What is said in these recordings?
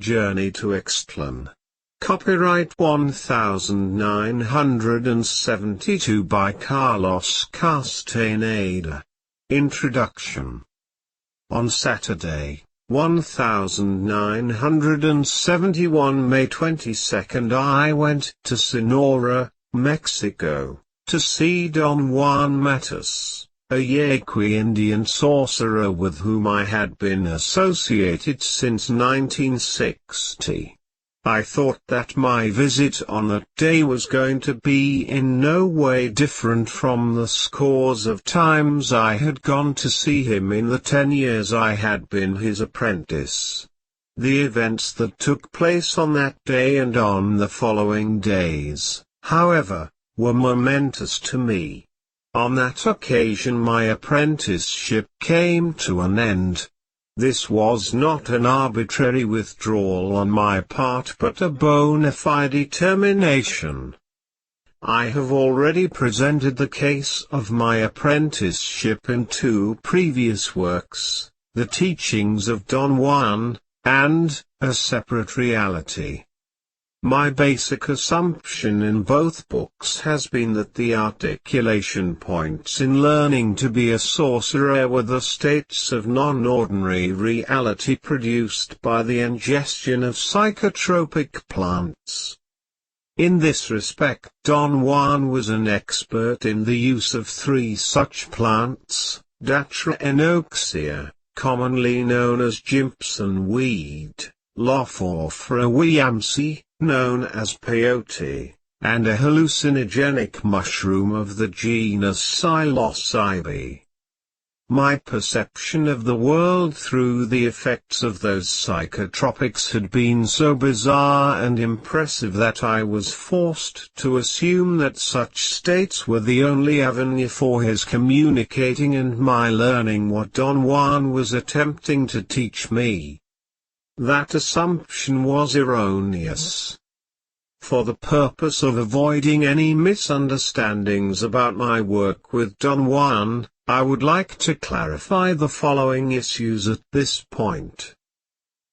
Journey to Istlan. Copyright 1972 by Carlos Castaneda. Introduction. On Saturday, 1971 May 22, I went to Sonora, Mexico, to see Don Juan Matus, a Yaqui Indian sorcerer with whom I had been associated since 1960. I thought that my visit on that day was going to be in no way different from the scores of times I had gone to see him in the 10 years I had been his apprentice. The events that took place on that day and on the following days, however, were momentous to me. On that occasion my apprenticeship came to an end. This was not an arbitrary withdrawal on my part but a bona fide determination. I have already presented the case of my apprenticeship in 2 previous works, The Teachings of Don Juan, and A Separate Reality. My basic assumption in both books has been that the articulation points in learning to be a sorcerer were the states of non-ordinary reality produced by the ingestion of psychotropic plants. In this respect, Don Juan was an expert in the use of 3 such plants, Datra enoxia, commonly known as Jimpson weed, Lophophora wiamsi, known as peyote, and a hallucinogenic mushroom of the genus psilocybe. My perception of the world through the effects of those psychotropics had been so bizarre and impressive that I was forced to assume that such states were the only avenue for his communicating and my learning what Don Juan was attempting to teach me. That assumption was erroneous. For the purpose of avoiding any misunderstandings about my work with Don Juan, I would like to clarify the following issues at this point.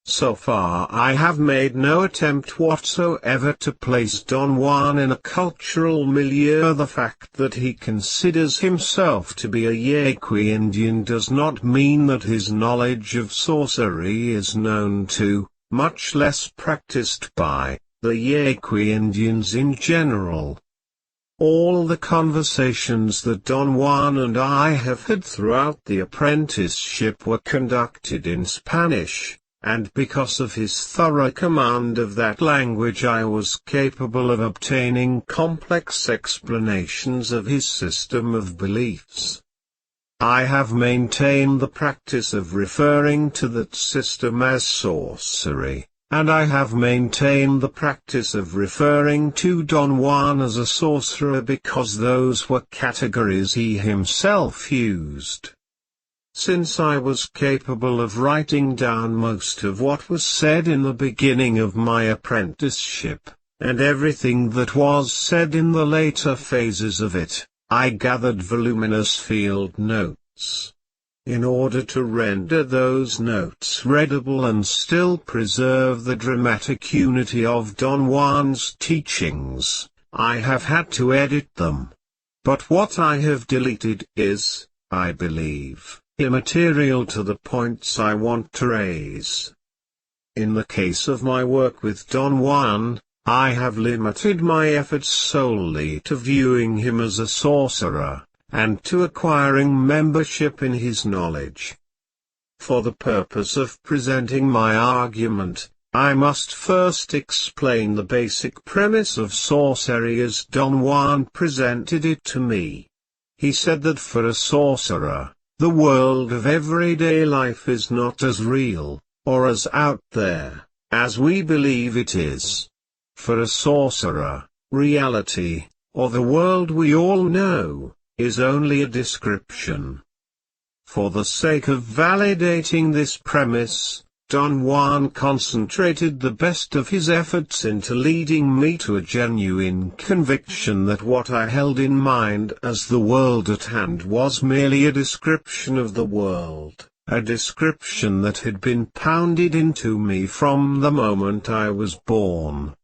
So far I have made no attempt whatsoever to place Don Juan in a cultural milieu. The fact that he considers himself to be a Yaqui Indian does not mean that his knowledge of sorcery is known to, much less practiced by, the Yaqui Indians in general. All the conversations that Don Juan and I have had throughout the apprenticeship were conducted in Spanish. And because of his thorough command of that language I was capable of obtaining complex explanations of his system of beliefs. I have maintained the practice of referring to that system as sorcery, and I have maintained the practice of referring to Don Juan as a sorcerer because those were categories he himself used. Since I was capable of writing down most of what was said in the beginning of my apprenticeship, and everything that was said in the later phases of it, I gathered voluminous field notes. In order to render those notes readable and still preserve the dramatic unity of Don Juan's teachings, I have had to edit them. But what I have deleted is, I believe, immaterial to the points I want to raise. In the case of my work with Don Juan, I have limited my efforts solely to viewing him as a sorcerer, and to acquiring membership in his knowledge. For the purpose of presenting my argument, I must first explain the basic premise of sorcery as Don Juan presented it to me. He said that for a sorcerer, the world of everyday life is not as real, or as out there, as we believe it is. For a sorcerer, reality, or the world we all know, is only a description. For the sake of validating this premise, Don Juan concentrated the best of his efforts into leading me to a genuine conviction that what I held in mind as the world at hand was merely a description of the world, a description that had been pounded into me from the moment I was born.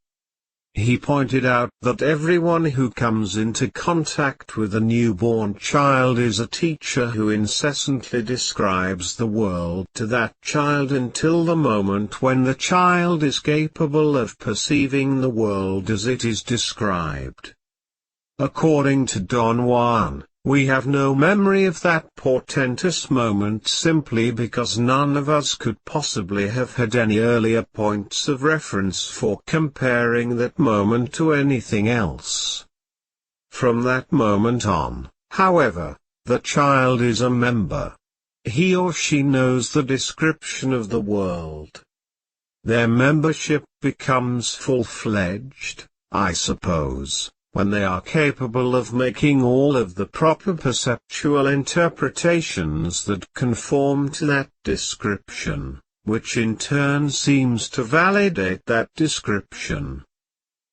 He pointed out that everyone who comes into contact with a newborn child is a teacher who incessantly describes the world to that child until the moment when the child is capable of perceiving the world as it is described. According to Don Juan, we have no memory of that portentous moment simply because none of us could possibly have had any earlier points of reference for comparing that moment to anything else. From that moment on, however, the child is a member. He or she knows the description of the world. Their membership becomes full-fledged, I suppose, when they are capable of making all of the proper perceptual interpretations that conform to that description, which in turn seems to validate that description.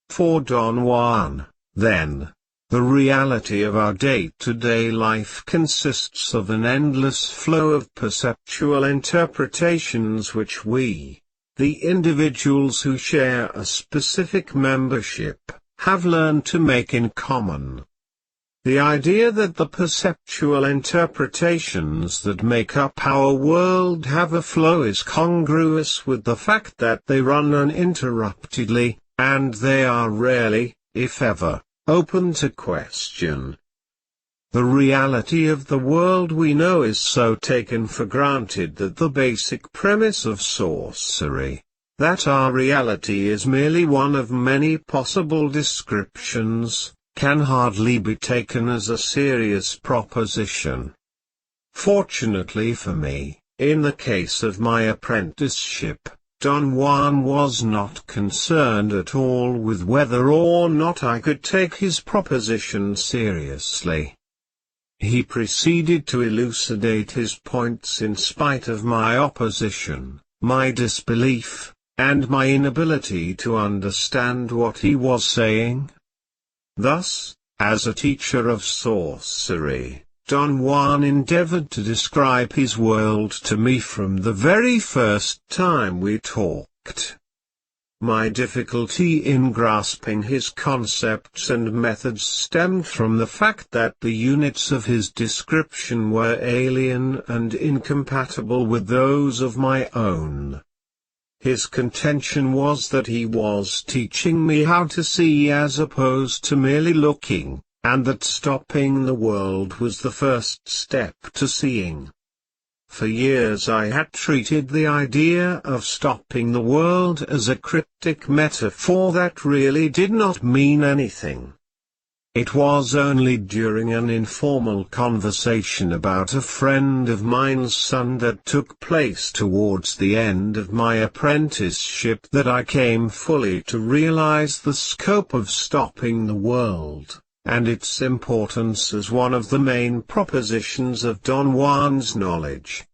For Don Juan, then, the reality of our day-to-day life consists of an endless flow of perceptual interpretations which we, the individuals who share a specific membership, have learned to make in common. The idea that the perceptual interpretations that make up our world have a flow is congruous with the fact that they run uninterruptedly, and they are rarely, if ever, open to question. The reality of the world we know is so taken for granted that the basic premise of sorcery, that our reality is merely one of many possible descriptions, can hardly be taken as a serious proposition. Fortunately for me, in the case of my apprenticeship, Don Juan was not concerned at all with whether or not I could take his proposition seriously. He proceeded to elucidate his points in spite of my opposition, my disbelief, and my inability to understand what he was saying. Thus, as a teacher of sorcery, Don Juan endeavored to describe his world to me from the very first time we talked. My difficulty in grasping his concepts and methods stemmed from the fact that the units of his description were alien and incompatible with those of my own. His contention was that he was teaching me how to see as opposed to merely looking, and that stopping the world was the first step to seeing. For years I had treated the idea of stopping the world as a cryptic metaphor that really did not mean anything. It was only during an informal conversation about a friend of mine's son that took place towards the end of my apprenticeship that I came fully to realize the scope of stopping the world, and its importance as one of the main propositions of Don Juan's knowledge.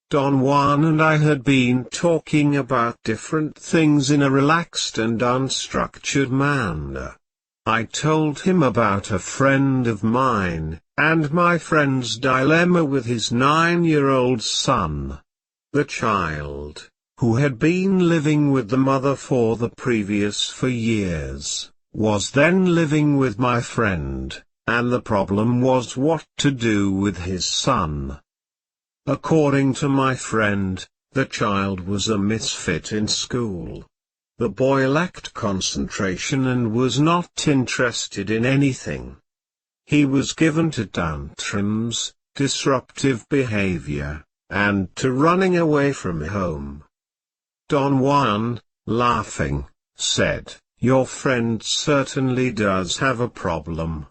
Don Juan and I had been talking about different things in a relaxed and unstructured manner. I told him about a friend of mine, and my friend's dilemma with his 9-year-old son. The child, who had been living with the mother for the previous 4 years, was then living with my friend, and the problem was what to do with his son. According to my friend, the child was a misfit in school. The boy lacked concentration and was not interested in anything. He was given to tantrums, disruptive behavior, and to running away from home. Don Juan, laughing, said, "Your friend certainly does have a problem."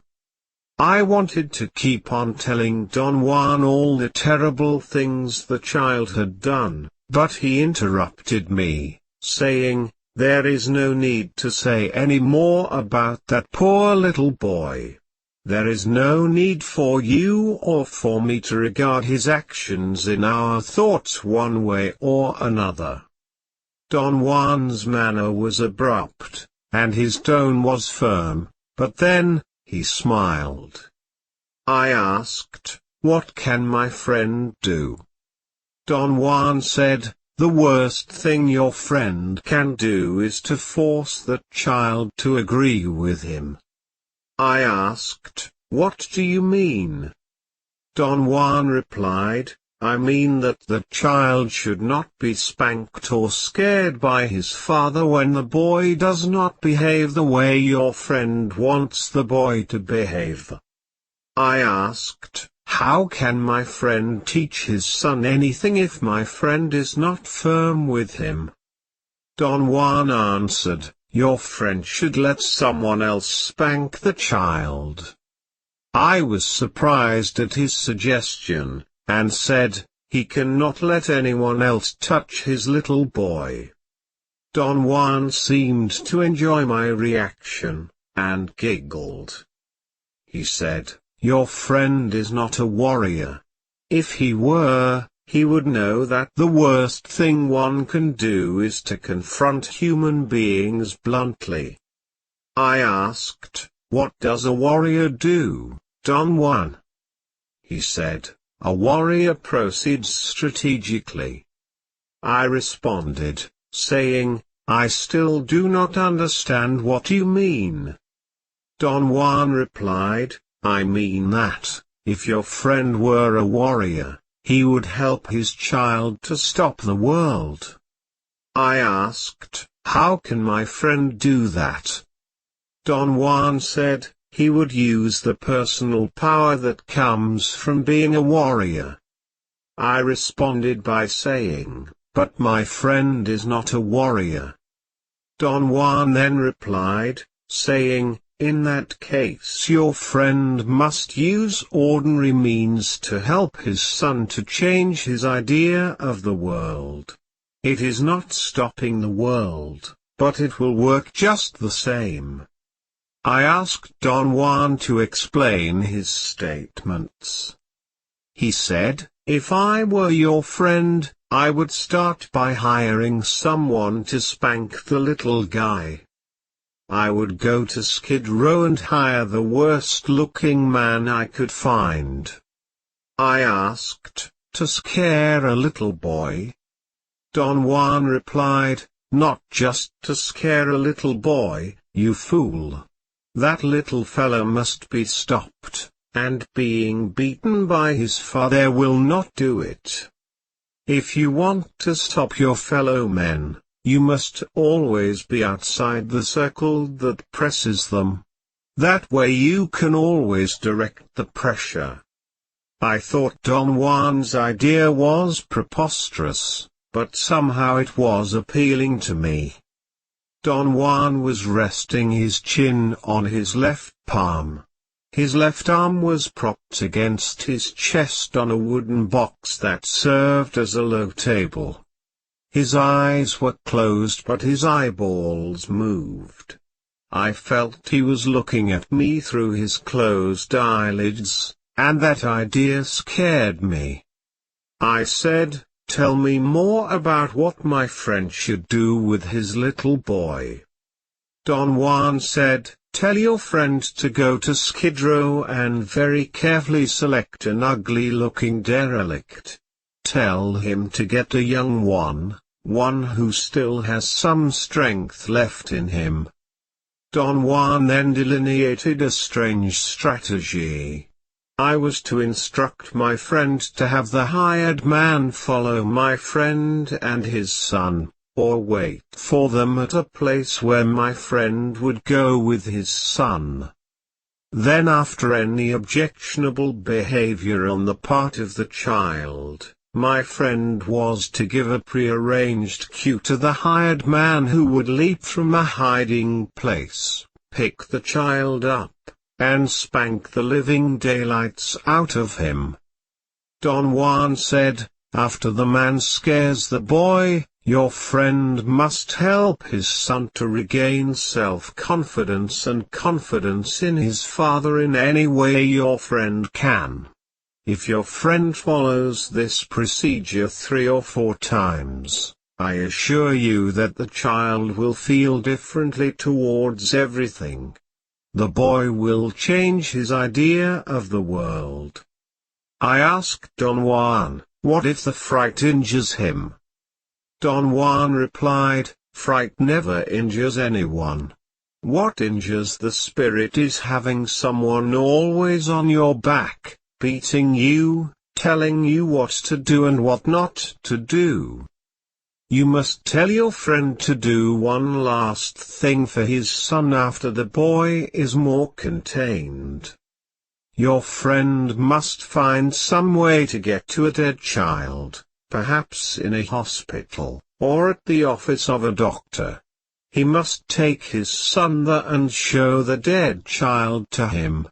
I wanted to keep on telling Don Juan all the terrible things the child had done, but he interrupted me, saying, "There is no need to say any more about that poor little boy. There is no need for you or for me to regard his actions in our thoughts one way or another." Don Juan's manner was abrupt, and his tone was firm, but then, he smiled. I asked, "What can my friend do?" Don Juan said, "The worst thing your friend can do is to force that child to agree with him." I asked, "What do you mean?" Don Juan replied, "I mean that the child should not be spanked or scared by his father when the boy does not behave the way your friend wants the boy to behave." I asked, "How can my friend teach his son anything if my friend is not firm with him?" Don Juan answered, "Your friend should let someone else spank the child." I was surprised at his suggestion, and said, "He cannot let anyone else touch his little boy." Don Juan seemed to enjoy my reaction, and giggled. He said, "Your friend is not a warrior. If he were, he would know that the worst thing one can do is to confront human beings bluntly." I asked, "What does a warrior do, Don Juan?" He said, "A warrior proceeds strategically." I responded, saying, "I still do not understand what you mean." Don Juan replied, "I mean that, if your friend were a warrior, he would help his child to stop the world." I asked, "How can my friend do that?" Don Juan said, "He would use the personal power that comes from being a warrior." I responded by saying, "But my friend is not a warrior." Don Juan then replied, saying, "In that case your friend must use ordinary means to help his son to change his idea of the world. It is not stopping the world, but it will work just the same." I asked Don Juan to explain his statements. He said, "If I were your friend, I would start by hiring someone to spank the little guy. I would go to Skid Row and hire the worst-looking man I could find." I asked, "To scare a little boy?" Don Juan replied, "Not just to scare a little boy, you fool. That little fellow must be stopped, and being beaten by his father will not do it. If you want to stop your fellow men, you must always be outside the circle that presses them. That way you can always direct the pressure." I thought Don Juan's idea was preposterous, but somehow it was appealing to me. Don Juan was resting his chin on his left palm. His left arm was propped against his chest on a wooden box that served as a low table. His eyes were closed but his eyeballs moved. I felt he was looking at me through his closed eyelids, and that idea scared me. I said, "Tell me more about what my friend should do with his little boy." Don Juan said, "Tell your friend to go to Skid Row and very carefully select an ugly-looking derelict. Tell him to get a young one who still has some strength left in him." Don Juan then delineated a strange strategy. I was to instruct my friend to have the hired man follow my friend and his son, or wait for them at a place where my friend would go with his son. Then after any objectionable behavior on the part of the child, my friend was to give a prearranged cue to the hired man who would leap from a hiding place, pick the child up, and spank the living daylights out of him. Don Juan said, "After the man scares the boy, your friend must help his son to regain self-confidence and confidence in his father in any way your friend can. If your friend follows this procedure 3 or 4 times, I assure you that the child will feel differently towards everything. The boy will change his idea of the world." I asked Don Juan, What if the fright injures him? Don Juan replied, fright never injures anyone. What injures the spirit is having someone always on your back, beating you, telling you what to do and what not to do. You must tell your friend to do one last thing for his son after the boy is more contained. Your friend must find some way to get to a dead child, perhaps in a hospital, or at the office of a doctor. He must take his son there and show the dead child to him.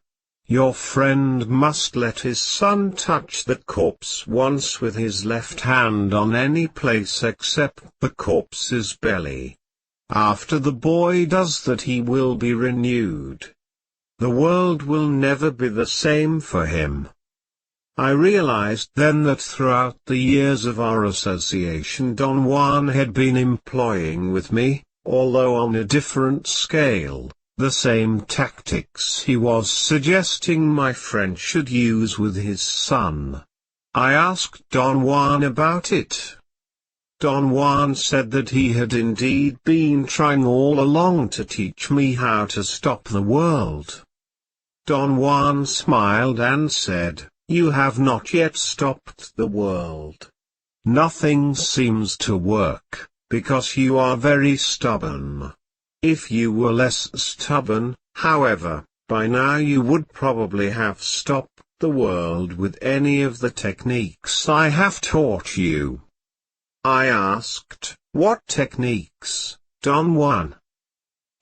Your friend must let his son touch the corpse once with his left hand on any place except the corpse's belly. After the boy does that, he will be renewed. The world will never be the same for him. I realized then that throughout the years of our association Don Juan had been employing with me, although on a different scale, the same tactics he was suggesting my friend should use with his son. I asked Don Juan about it. Don Juan said that he had indeed been trying all along to teach me how to stop the world. Don Juan smiled and said, "You have not yet stopped the world. Nothing seems to work, because you are very stubborn. If you were less stubborn, however, by now you would probably have stopped the world with any of the techniques I have taught you." I asked, "What techniques, Don Juan?"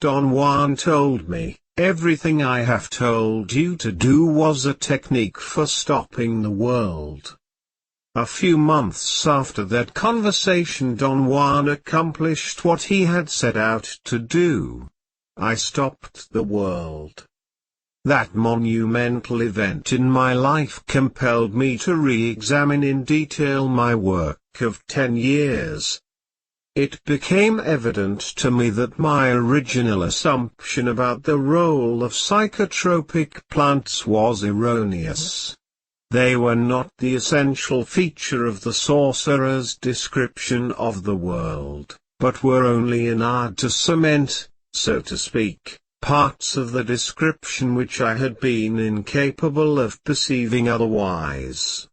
Don Juan told me, "Everything I have told you to do was a technique for stopping the world." A few months after that conversation Don Juan accomplished what he had set out to do. I stopped the world. That monumental event in my life compelled me to re-examine in detail my work of 10 years. It became evident to me that my original assumption about the role of psychotropic plants was erroneous. They were not the essential feature of the sorcerer's description of the world, but were only an aid to cement, so to speak, parts of the description which I had been incapable of perceiving otherwise.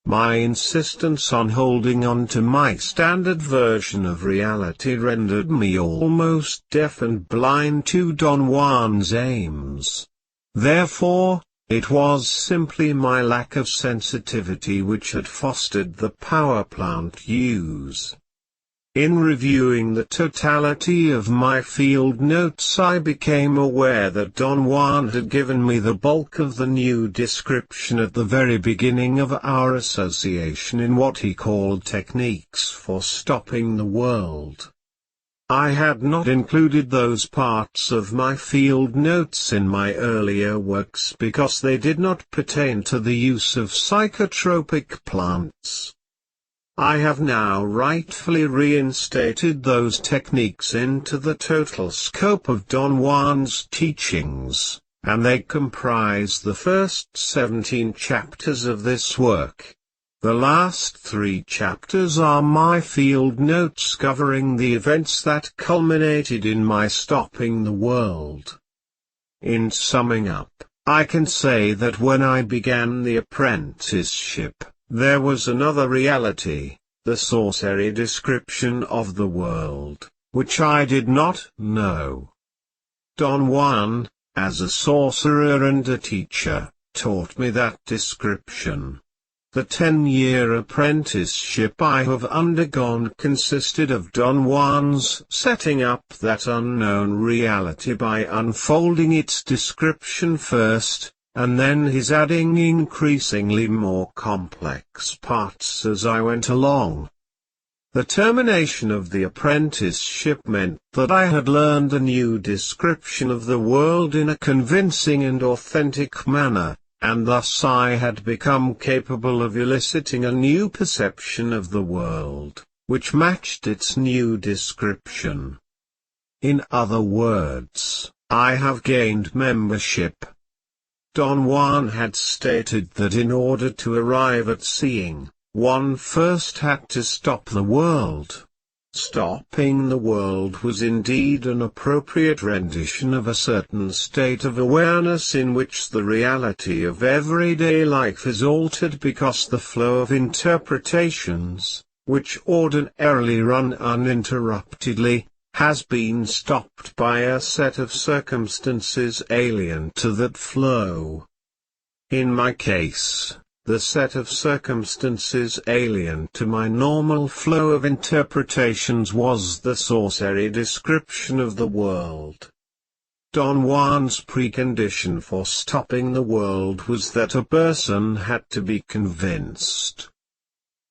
My insistence on holding on to my standard version of reality rendered me almost deaf and blind to Don Juan's aims. Therefore, it was simply my lack of sensitivity which had fostered the power plant use. In reviewing the totality of my field notes, I became aware that Don Juan had given me the bulk of the new description at the very beginning of our association in what he called techniques for stopping the world. I had not included those parts of my field notes in my earlier works because they did not pertain to the use of psychotropic plants. I have now rightfully reinstated those techniques into the total scope of Don Juan's teachings, and they comprise the first 17 chapters of this work. The last 3 chapters are my field notes covering the events that culminated in my stopping the world. In summing up, I can say that when I began the apprenticeship, there was another reality, the sorcery description of the world, which I did not know. Don Juan, as a sorcerer and a teacher, taught me that description. The 10-year apprenticeship I have undergone consisted of Don Juan's setting up that unknown reality by unfolding its description first, and then his adding increasingly more complex parts as I went along. The termination of the apprenticeship meant that I had learned a new description of the world in a convincing and authentic manner, and thus I had become capable of eliciting a new perception of the world, which matched its new description. In other words, I have gained membership. Don Juan had stated that in order to arrive at seeing, one first had to stop the world. Stopping the world was indeed an appropriate rendition of a certain state of awareness in which the reality of everyday life is altered because the flow of interpretations, which ordinarily run uninterruptedly, has been stopped by a set of circumstances alien to that flow. In my case, the set of circumstances alien to my normal flow of interpretations was the sorcery description of the world. Don Juan's precondition for stopping the world was that a person had to be convinced.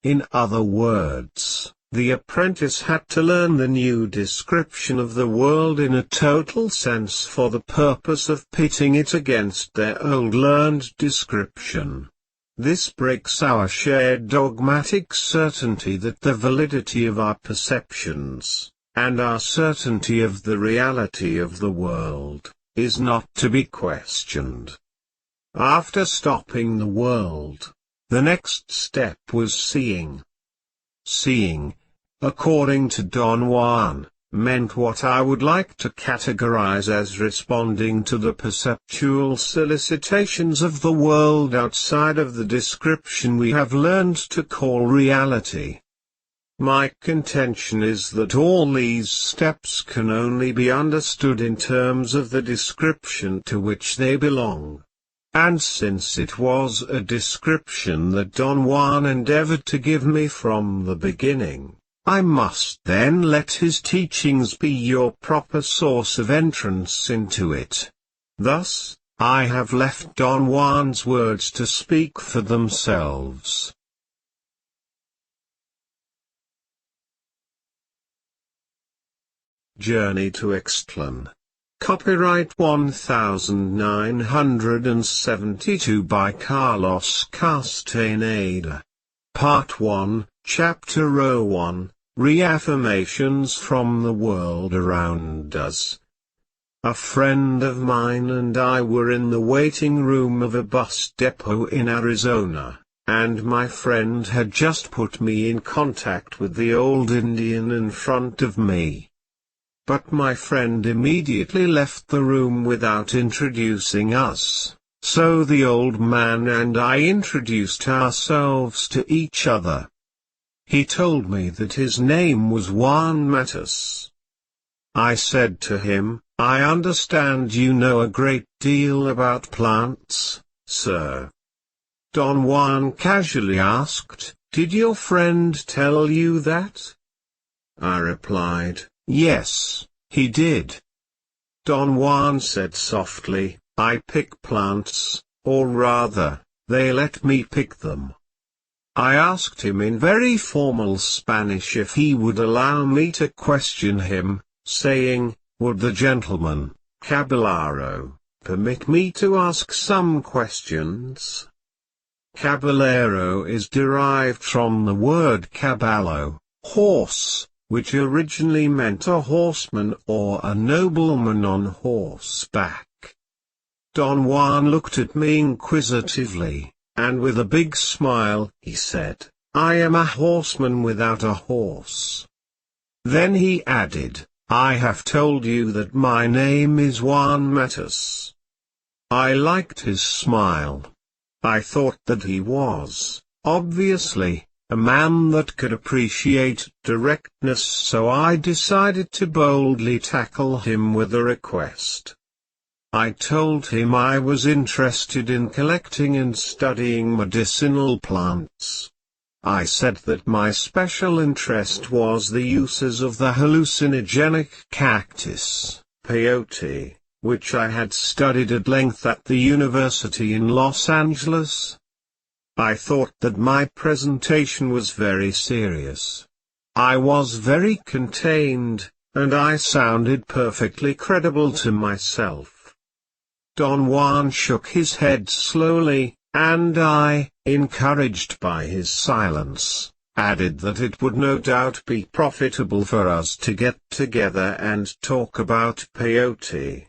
In other words, the apprentice had to learn the new description of the world in a total sense for the purpose of pitting it against their old learned description. This breaks our shared dogmatic certainty that the validity of our perceptions, and our certainty of the reality of the world, is not to be questioned. After stopping the world, the next step was seeing. Seeing, according to Don Juan, meant what I would like to categorize as responding to the perceptual solicitations of the world outside of the description we have learned to call reality. My contention is that all these steps can only be understood in terms of the description to which they belong. And since it was a description that Don Juan endeavored to give me from the beginning, I must then let his teachings be your proper source of entrance into it. Thus, I have left Don Juan's words to speak for themselves. Journey to Istlan. Copyright 1972 by Carlos Castaneda. Part 1, Chapter 01, Reaffirmations from the World Around Us. A friend of mine and I were in the waiting room of a bus depot in Arizona, and my friend had just put me in contact with the old Indian in front of me. But my friend immediately left the room without introducing us, so the old man and I introduced ourselves to each other. He told me that his name was Juan Matus. I said to him, "I understand you know a great deal about plants, sir." Don Juan casually asked, "Did your friend tell you that?" I replied, "Yes, he did." Don Juan said softly, "I pick plants, or rather, they let me pick them." I asked him in very formal Spanish if he would allow me to question him, saying, "Would the gentleman, caballero, permit me to ask some questions?" Caballero is derived from the word caballo, horse, which originally meant a horseman or a nobleman on horseback. Don Juan looked at me inquisitively, and with a big smile, he said, "I am a horseman without a horse." Then he added, "I have told you that my name is Juan Matus." I liked his smile. I thought that he was, obviously, a man that could appreciate directness, so I decided to boldly tackle him with a request. I told him I was interested in collecting and studying medicinal plants. I said that my special interest was the uses of the hallucinogenic cactus, peyote, which I had studied at length at the university in Los Angeles. I thought that my presentation was very serious. I was very contained, and I sounded perfectly credible to myself. Don Juan shook his head slowly, and I, encouraged by his silence, added that it would no doubt be profitable for us to get together and talk about peyote.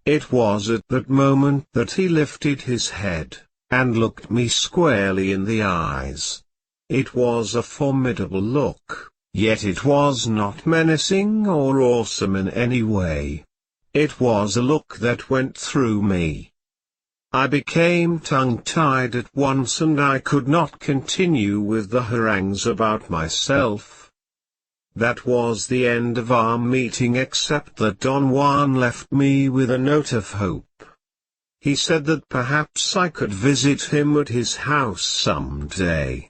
It was at that moment that he lifted his head and looked me squarely in the eyes. It was a formidable look, yet it was not menacing or awesome in any way. It was a look that went through me. I became tongue-tied at once and I could not continue with the harangues about myself. That was the end of our meeting, except that Don Juan left me with a note of hope. He said that perhaps I could visit him at his house someday.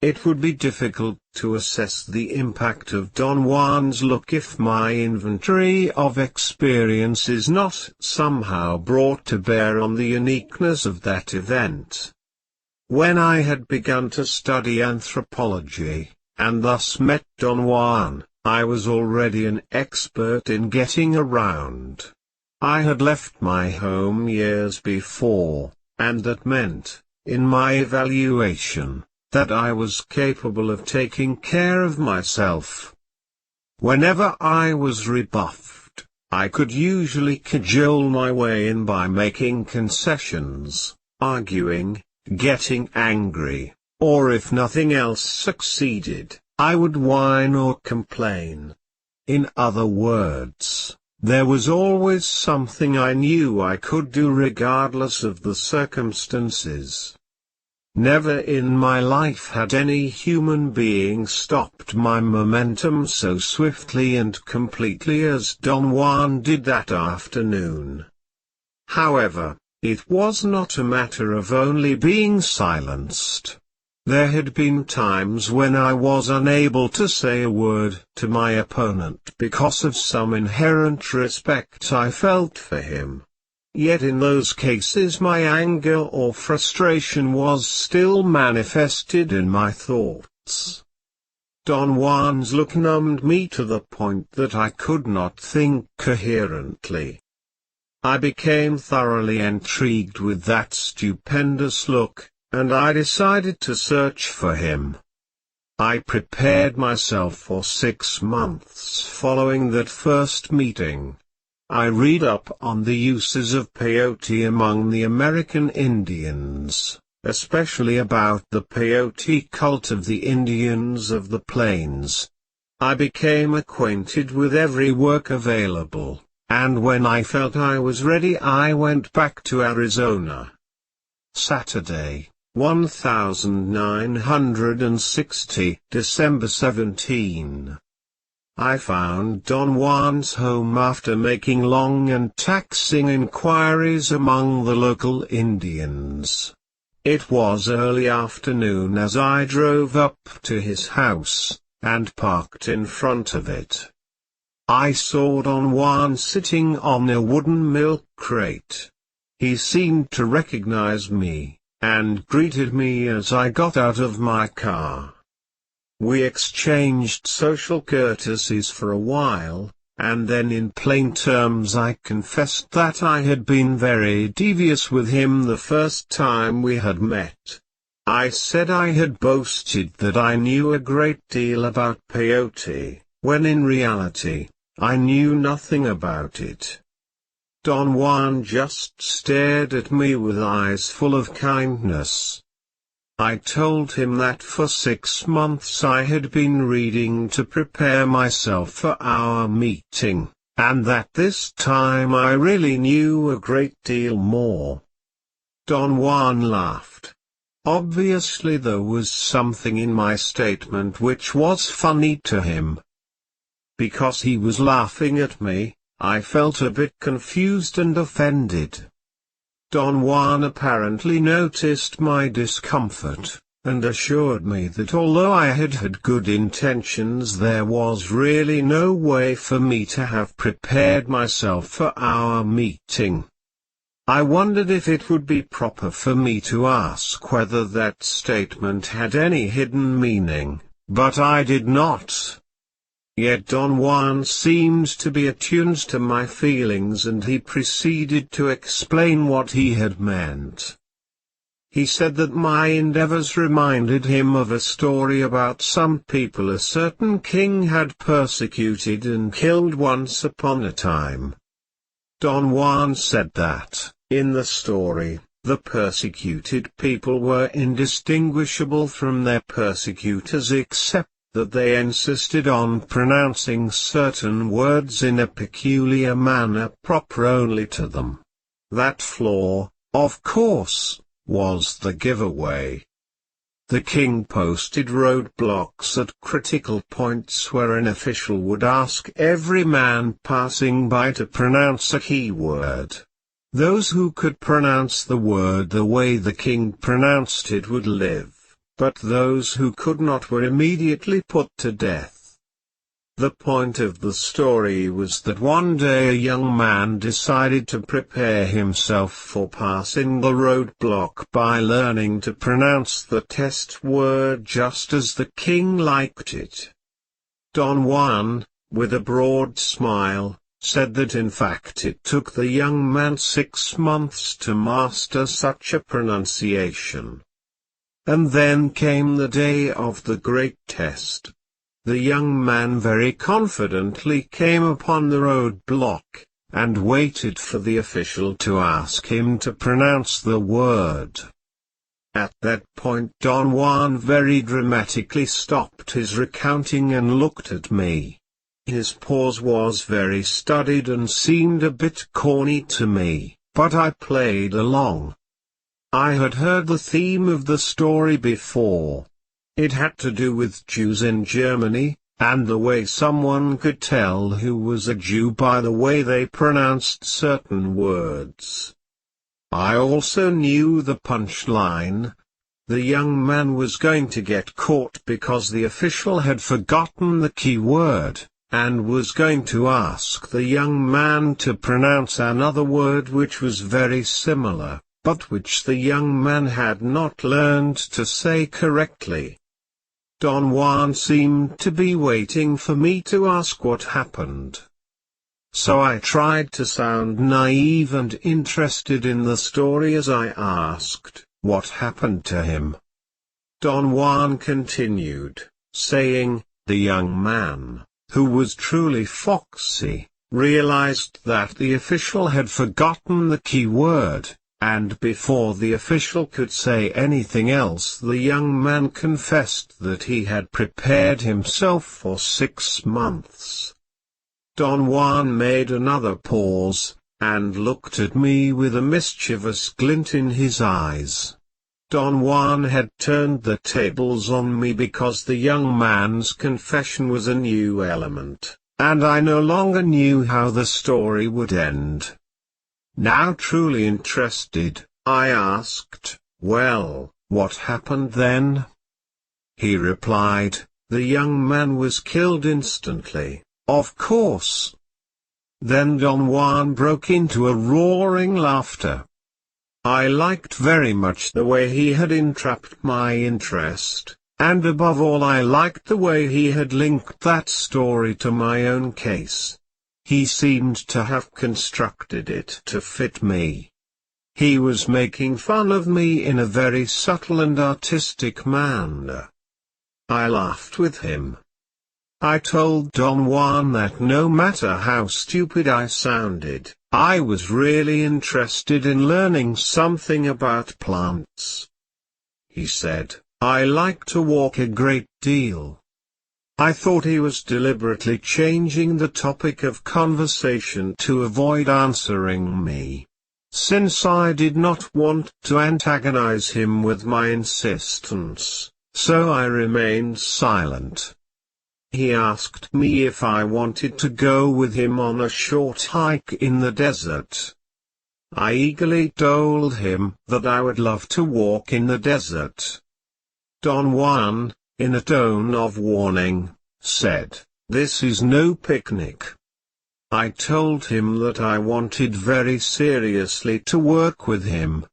It would be difficult to assess the impact of Don Juan's look if my inventory of experience is not somehow brought to bear on the uniqueness of that event. When I had begun to study anthropology, and thus met Don Juan, I was already an expert in getting around. I had left my home years before, and that meant, in my evaluation, that I was capable of taking care of myself. Whenever I was rebuffed, I could usually cajole my way in by making concessions, arguing, getting angry, or if nothing else succeeded, I would whine or complain. In other words, there was always something I knew I could do regardless of the circumstances. Never in my life had any human being stopped my momentum so swiftly and completely as Don Juan did that afternoon. However, it was not a matter of only being silenced. There had been times when I was unable to say a word to my opponent because of some inherent respect I felt for him. Yet in those cases my anger or frustration was still manifested in my thoughts. Don Juan's look numbed me to the point that I could not think coherently. I became thoroughly intrigued with that stupendous look, and I decided to search for him. I prepared myself for 6 months following that first meeting. I read up on the uses of peyote among the American Indians, especially about the peyote cult of the Indians of the Plains. I became acquainted with every work available, and when I felt I was ready I went back to Arizona. Saturday, 1960, December 17. I found Don Juan's home after making long and taxing inquiries among the local Indians. It was early afternoon as I drove up to his house, and parked in front of it. I saw Don Juan sitting on a wooden milk crate. He seemed to recognize me, and greeted me as I got out of my car. We exchanged social courtesies for a while, and then in plain terms I confessed that I had been very devious with him the first time we had met. I said I had boasted that I knew a great deal about peyote, when in reality, I knew nothing about it. Don Juan just stared at me with eyes full of kindness. I told him that for 6 months I had been reading to prepare myself for our meeting, and that this time I really knew a great deal more. Don Juan laughed. Obviously there was something in my statement which was funny to him. Because he was laughing at me, I felt a bit confused and offended. Don Juan apparently noticed my discomfort, and assured me that although I had good intentions there was really no way for me to have prepared myself for our meeting. I wondered if it would be proper for me to ask whether that statement had any hidden meaning, but I did not. Yet Don Juan seemed to be attuned to my feelings and he proceeded to explain what he had meant. He said that my endeavors reminded him of a story about some people a certain king had persecuted and killed once upon a time. Don Juan said that, in the story, The persecuted people were indistinguishable from their persecutors except that they insisted on pronouncing certain words in a peculiar manner proper only to them. That flaw, of course, was the giveaway. The king posted roadblocks at critical points where an official would ask every man passing by to pronounce a key word. Those who could pronounce the word the way the king pronounced it would live, but those who could not were immediately put to death. The point of the story was that one day a young man decided to prepare himself for passing the roadblock by learning to pronounce the test word just as the king liked it. Don Juan, with a broad smile, said that in fact it took the young man 6 months to master such a pronunciation. And then came the day of the great test. The young man very confidently came upon the roadblock, and waited for the official to ask him to pronounce the word. At that point Don Juan very dramatically stopped his recounting and looked at me. His pause was very studied and seemed a bit corny to me, but I played along. I had heard the theme of the story before. It had to do with Jews in Germany, and the way someone could tell who was a Jew by the way they pronounced certain words. I also knew the punchline. The young man was going to get caught because the official had forgotten the key word, and was going to ask the young man to pronounce another word which was very similar, but which the young man had not learned to say correctly. Don Juan seemed to be waiting for me to ask what happened. So I tried to sound naive and interested in the story as I asked, what happened to him? Don Juan continued, saying, the young man, who was truly foxy, realized that the official had forgotten the key word. And before the official could say anything else, the young man confessed that he had prepared himself for 6 months. Don Juan made another pause, and looked at me with a mischievous glint in his eyes. Don Juan had turned the tables on me because the young man's confession was a new element, and I no longer knew how the story would end. Now truly interested, I asked, well, what happened then? He replied, the young man was killed instantly, of course. Then Don Juan broke into a roaring laughter. I liked very much the way he had entrapped my interest, and above all I liked the way he had linked that story to my own case. He seemed to have constructed it to fit me. He was making fun of me in a very subtle and artistic manner. I laughed with him. I told Don Juan that no matter how stupid I sounded, I was really interested in learning something about plants. He said, I like to walk a great deal. I thought he was deliberately changing the topic of conversation to avoid answering me, since I did not want to antagonize him with my insistence, so I remained silent. He asked me if I wanted to go with him on a short hike in the desert. I eagerly told him that I would love to walk in the desert. Don Juan, in a tone of warning, said, this is no picnic. I told him that I wanted very seriously to work with him.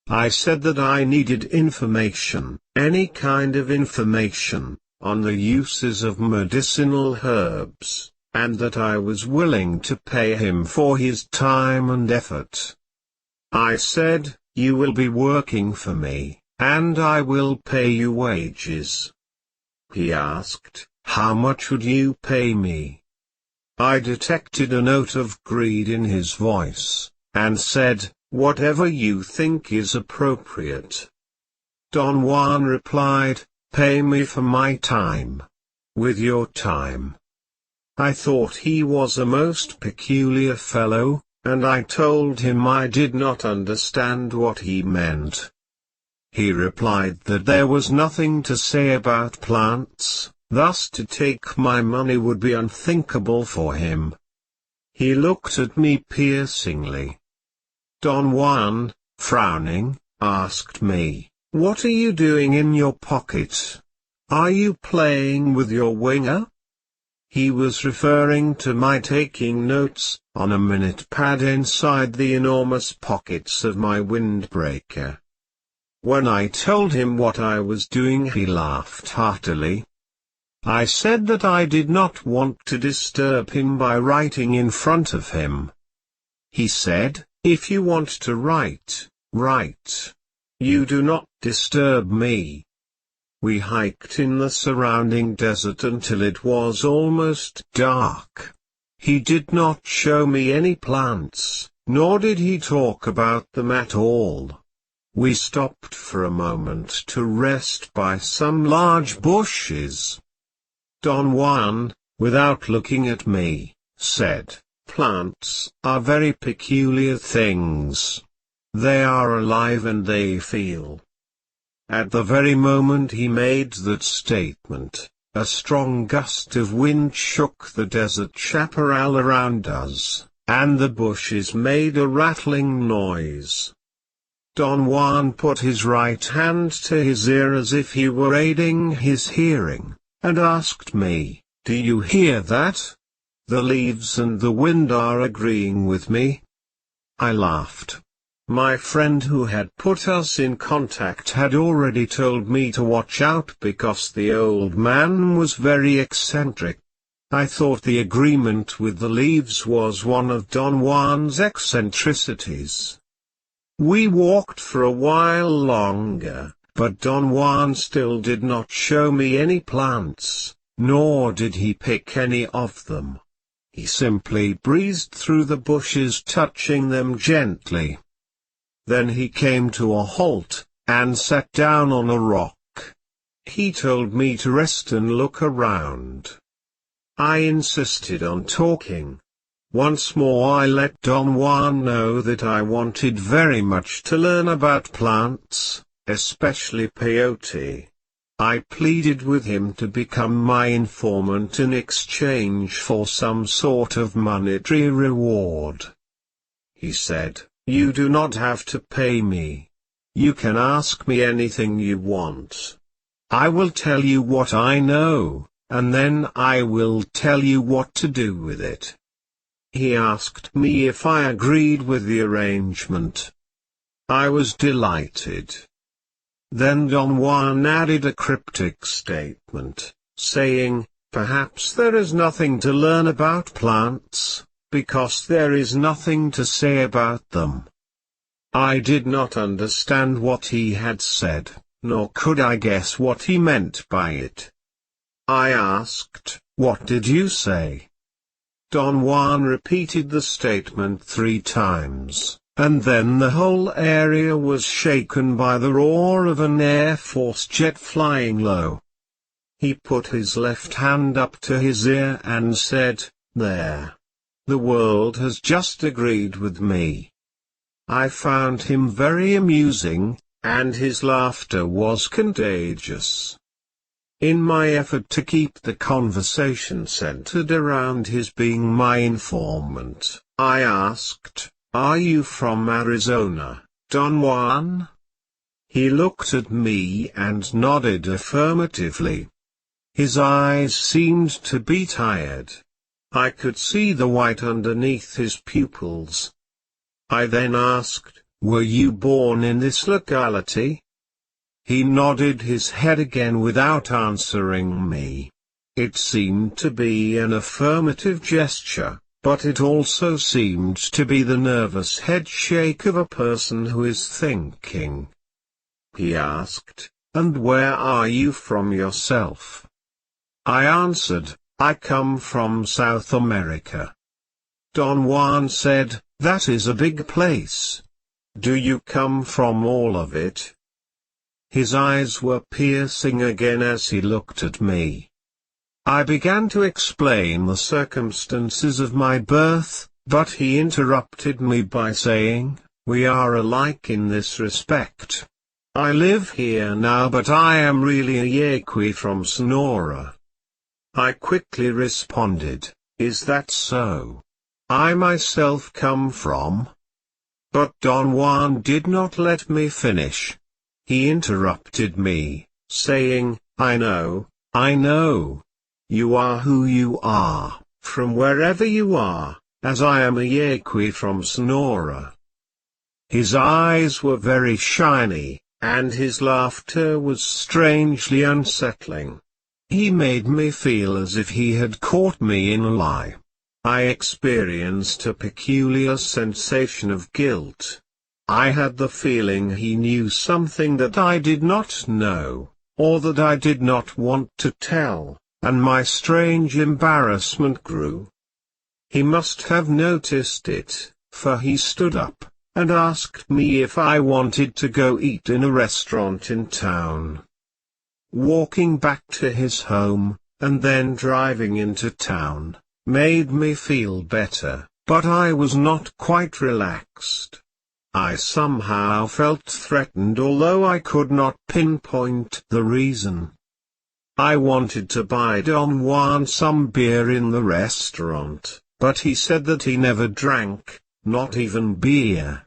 I said that I needed information, any kind of information, on the uses of medicinal herbs, and that I was willing to pay him for his time and effort. I said, you will be working for me, and I will pay you wages. He asked, how much would you pay me? I detected a note of greed in his voice, and said, Whatever you think is appropriate. Don Juan replied, "Pay me for my time. With your time." I thought he was a most peculiar fellow, and I told him I did not understand what he meant. He replied that there was nothing to say about plants, thus to take my money would be unthinkable for him. He looked at me piercingly. Don Juan, frowning, asked me, "What are you doing in your pocket? Are you playing with your winger?" He was referring to my taking notes on a minute pad inside the enormous pockets of my windbreaker. When I told him what I was doing, he laughed heartily. I said that I did not want to disturb him by writing in front of him. He said, "If you want to write, write. You do not disturb me." We hiked in the surrounding desert until it was almost dark. He did not show me any plants, nor did he talk about them at all. We stopped for a moment to rest by some large bushes. Don Juan, without looking at me, said, "Plants are very peculiar things. They are alive and they feel." At the very moment he made that statement, a strong gust of wind shook the desert chaparral around us, and the bushes made a rattling noise. Don Juan put his right hand to his ear as if he were aiding his hearing, and asked me, "Do you hear that? The leaves and the wind are agreeing with me." I laughed. My friend who had put us in contact had already told me to watch out because the old man was very eccentric. I thought the agreement with the leaves was one of Don Juan's eccentricities. We walked for a while longer, but Don Juan still did not show me any plants, nor did he pick any of them. He simply breezed through the bushes, touching them gently. Then he came to a halt, and sat down on a rock. He told me to rest and look around. I insisted on talking. Once more I let Don Juan know that I wanted very much to learn about plants, especially peyote. I pleaded with him to become my informant in exchange for some sort of monetary reward. He said, "You do not have to pay me. You can ask me anything you want. I will tell you what I know, and then I will tell you what to do with it." He asked me if I agreed with the arrangement. I was delighted. Then Don Juan added a cryptic statement, saying, "Perhaps there is nothing to learn about plants, because there is nothing to say about them." I did not understand what he had said, nor could I guess what he meant by it. I asked, "What did you say?" Don Juan repeated the statement 3 times, and then the whole area was shaken by the roar of an Air Force jet flying low. He put his left hand up to his ear and said, "There. The world has just agreed with me." I found him very amusing, and his laughter was contagious. In my effort to keep the conversation centered around his being my informant, I asked, "Are you from Arizona, Don Juan?" He looked at me and nodded affirmatively. His eyes seemed to be tired. I could see the white underneath his pupils. I then asked, "Were you born in this locality?" He nodded his head again without answering me. It seemed to be an affirmative gesture, but it also seemed to be the nervous head shake of a person who is thinking. He asked, "And where are you from yourself?" I answered, "I come from South America." Don Juan said, "That is a big place. Do you come from all of it? His eyes were piercing again as he looked at me. I began to explain the circumstances of my birth, but he interrupted me by saying, "We are alike in this respect. I live here now, but I am really a Yaqui from Sonora." I quickly responded, "Is that so? I myself come from..." But Don Juan did not let me finish. He interrupted me, saying, I know. You are who you are, from wherever you are, as I am a Yaqui from Sonora." His eyes were very shiny, and his laughter was strangely unsettling. He made me feel as if he had caught me in a lie. I experienced a peculiar sensation of guilt. I had the feeling he knew something that I did not know, or that I did not want to tell, and my strange embarrassment grew. He must have noticed it, for he stood up, and asked me if I wanted to go eat in a restaurant in town. Walking back to his home, and then driving into town, made me feel better, but I was not quite relaxed. I somehow felt threatened, although I could not pinpoint the reason. I wanted to buy Don Juan some beer in the restaurant, but he said that he never drank, not even beer.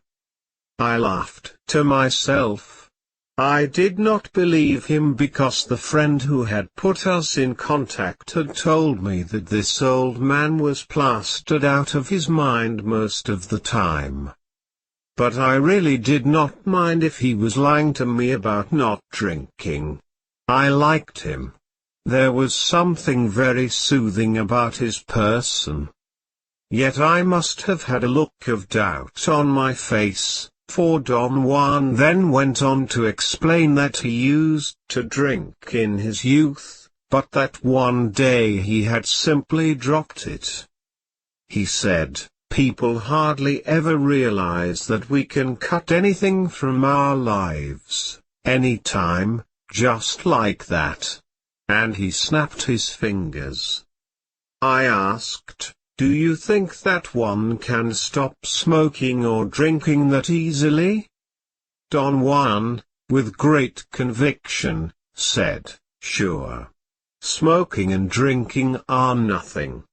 I laughed to myself. I did not believe him because the friend who had put us in contact had told me that this old man was plastered out of his mind most of the time. But I really did not mind if he was lying to me about not drinking. I liked him. There was something very soothing about his person. Yet I must have had a look of doubt on my face, for Don Juan then went on to explain that he used to drink in his youth, but that one day he had simply dropped it. He said, "People hardly ever realize that we can cut anything from our lives, anytime, just like that." And he snapped his fingers. I asked, "Do you think that one can stop smoking or drinking that easily?" Don Juan, with great conviction, said, "Sure. Smoking and drinking are nothing.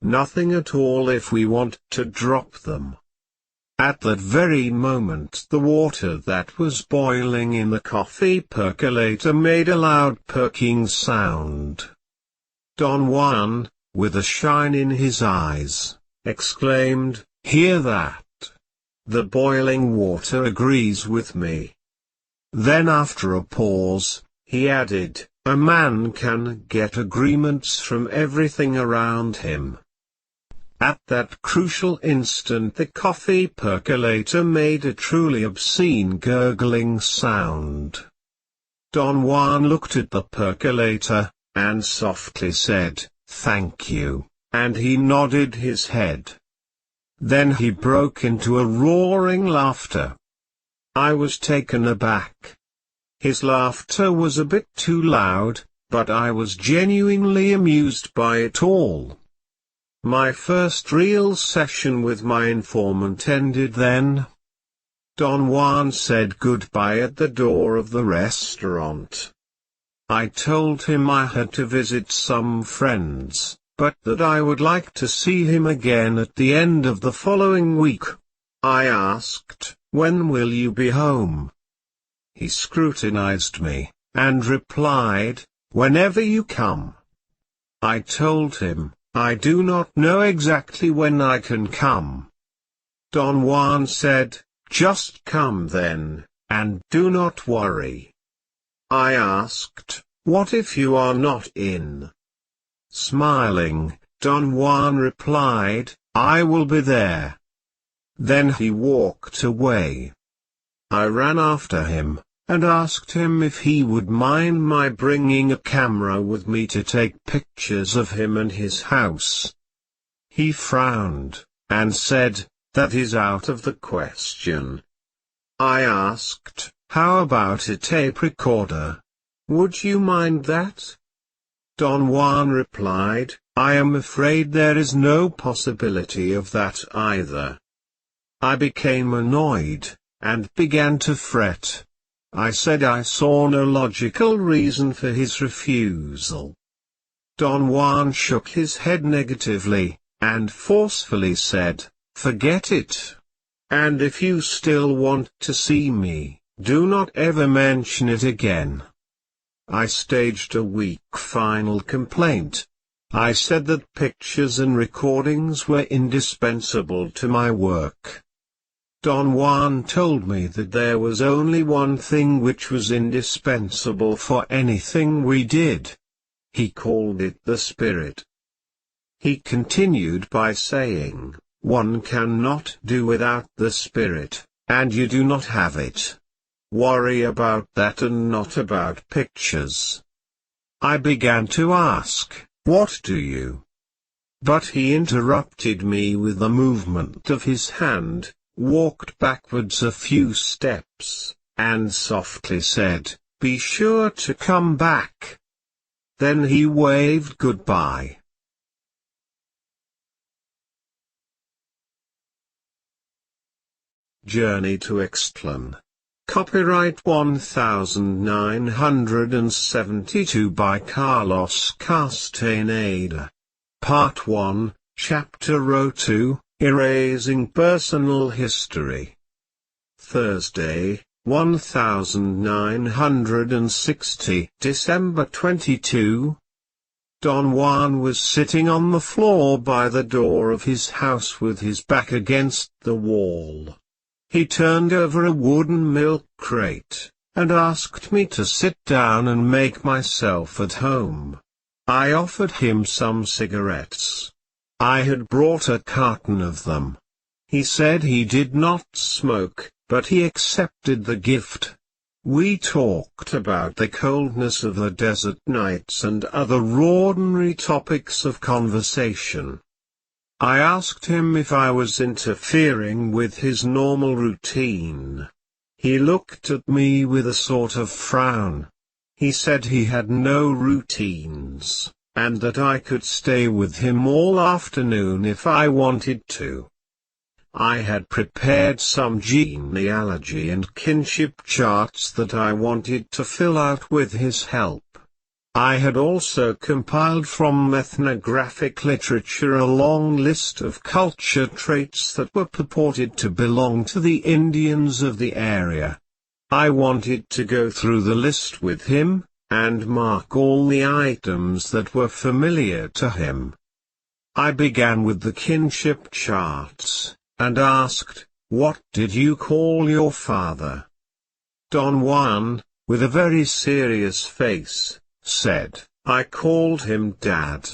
Nothing at all if we want to drop them." At that very moment the water that was boiling in the coffee percolator made a loud perking sound. Don Juan, with a shine in his eyes, exclaimed, "Hear that? The boiling water agrees with me." Then after a pause, he added, "A man can get agreements from everything around him." At that crucial instant the coffee percolator made a truly obscene gurgling sound. Don Juan looked at the percolator, and softly said, "Thank you," and he nodded his head. Then he broke into a roaring laughter. I was taken aback. His laughter was a bit too loud, but I was genuinely amused by it all. My first real session with my informant ended then. Don Juan said goodbye at the door of the restaurant. I told him I had to visit some friends, but that I would like to see him again at the end of the following week. I asked, "When will you be home?" He scrutinized me, and replied, "Whenever you come." I told him, "I do not know exactly when I can come." Don Juan said, "Just come then, and do not worry." I asked, "What if you are not in?" Smiling, Don Juan replied, "I will be there." Then he walked away. I ran after him, and asked him if he would mind my bringing a camera with me to take pictures of him and his house. He frowned, and said, "That is out of the question." I asked, "How about a tape recorder? Would you mind that?" Don Juan replied, "I am afraid there is no possibility of that either." I became annoyed, and began to fret. I said I saw no logical reason for his refusal. Don Juan shook his head negatively, and forcefully said, "Forget it. And if you still want to see me, do not ever mention it again." I staged a weak final complaint. I said that pictures and recordings were indispensable to my work. Don Juan told me that there was only one thing which was indispensable for anything we did. He called it the spirit. He continued by saying, "One cannot do without the spirit, and you do not have it. Worry about that and not about pictures." I began to ask, "What do you?" But he interrupted me with a movement of his hand, walked backwards a few steps, and softly said, "Be sure to come back." Then he waved goodbye. Journey to Istlan. Copyright 1972 by Carlos Castaneda. Part 1, Chapter 02, Erasing Personal History. Thursday, 1960, December 22. Don Juan was sitting on the floor by the door of his house with his back against the wall. He turned over a wooden milk crate, and asked me to sit down and make myself at home. I offered him some cigarettes. I had brought a carton of them. He said he did not smoke, but he accepted the gift. We talked about the coldness of the desert nights and other ordinary topics of conversation. I asked him if I was interfering with his normal routine. He looked at me with a sort of frown. He said he had no routines, and that I could stay with him all afternoon if I wanted to. I had prepared some genealogy and kinship charts that I wanted to fill out with his help. I had also compiled from ethnographic literature a long list of culture traits that were purported to belong to the Indians of the area. I wanted to go through the list with him, and mark all the items that were familiar to him. I began with the kinship charts, and asked, "What did you call your father?" Don Juan, with a very serious face, said, "I called him Dad."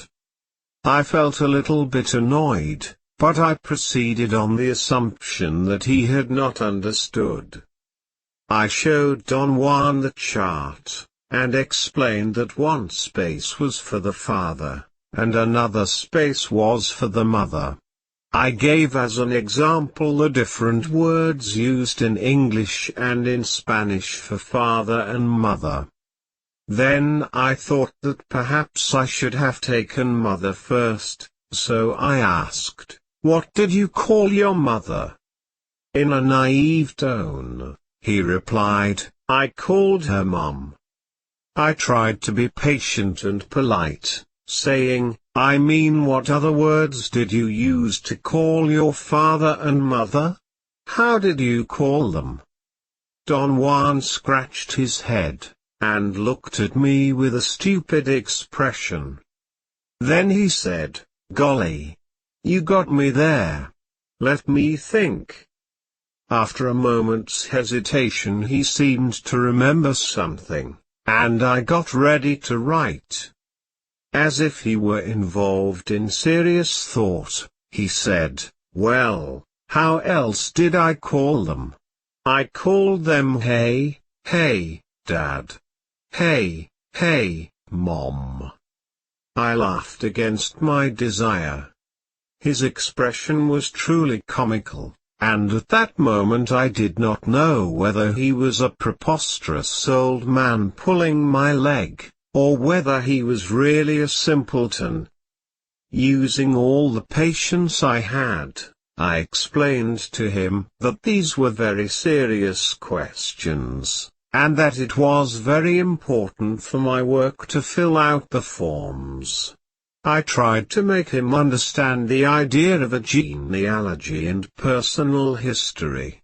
I felt a little bit annoyed, but I proceeded on the assumption that he had not understood. I showed Don Juan the chart, and explained that one space was for the father, and another space was for the mother. I gave as an example the different words used in English and in Spanish for father and mother. Then I thought that perhaps I should have taken mother first, so I asked, "What did you call your mother?" In a naive tone, he replied, "I called her Mom." I tried to be patient and polite, saying, "I mean, what other words did you use to call your father and mother? How did you call them?" Don Juan scratched his head, and looked at me with a stupid expression. Then he said, "Golly! You got me there. Let me think." After a moment's hesitation he seemed to remember something, and I got ready to write. As if he were involved in serious thought, he said, "Well, how else did I call them? I called them hey, hey, Dad. Hey, hey, Mom." I laughed against my desire. His expression was truly comical, and at that moment I did not know whether he was a preposterous old man pulling my leg, or whether he was really a simpleton. Using all the patience I had, I explained to him that these were very serious questions, and that it was very important for my work to fill out the forms. I tried to make him understand the idea of a genealogy and personal history.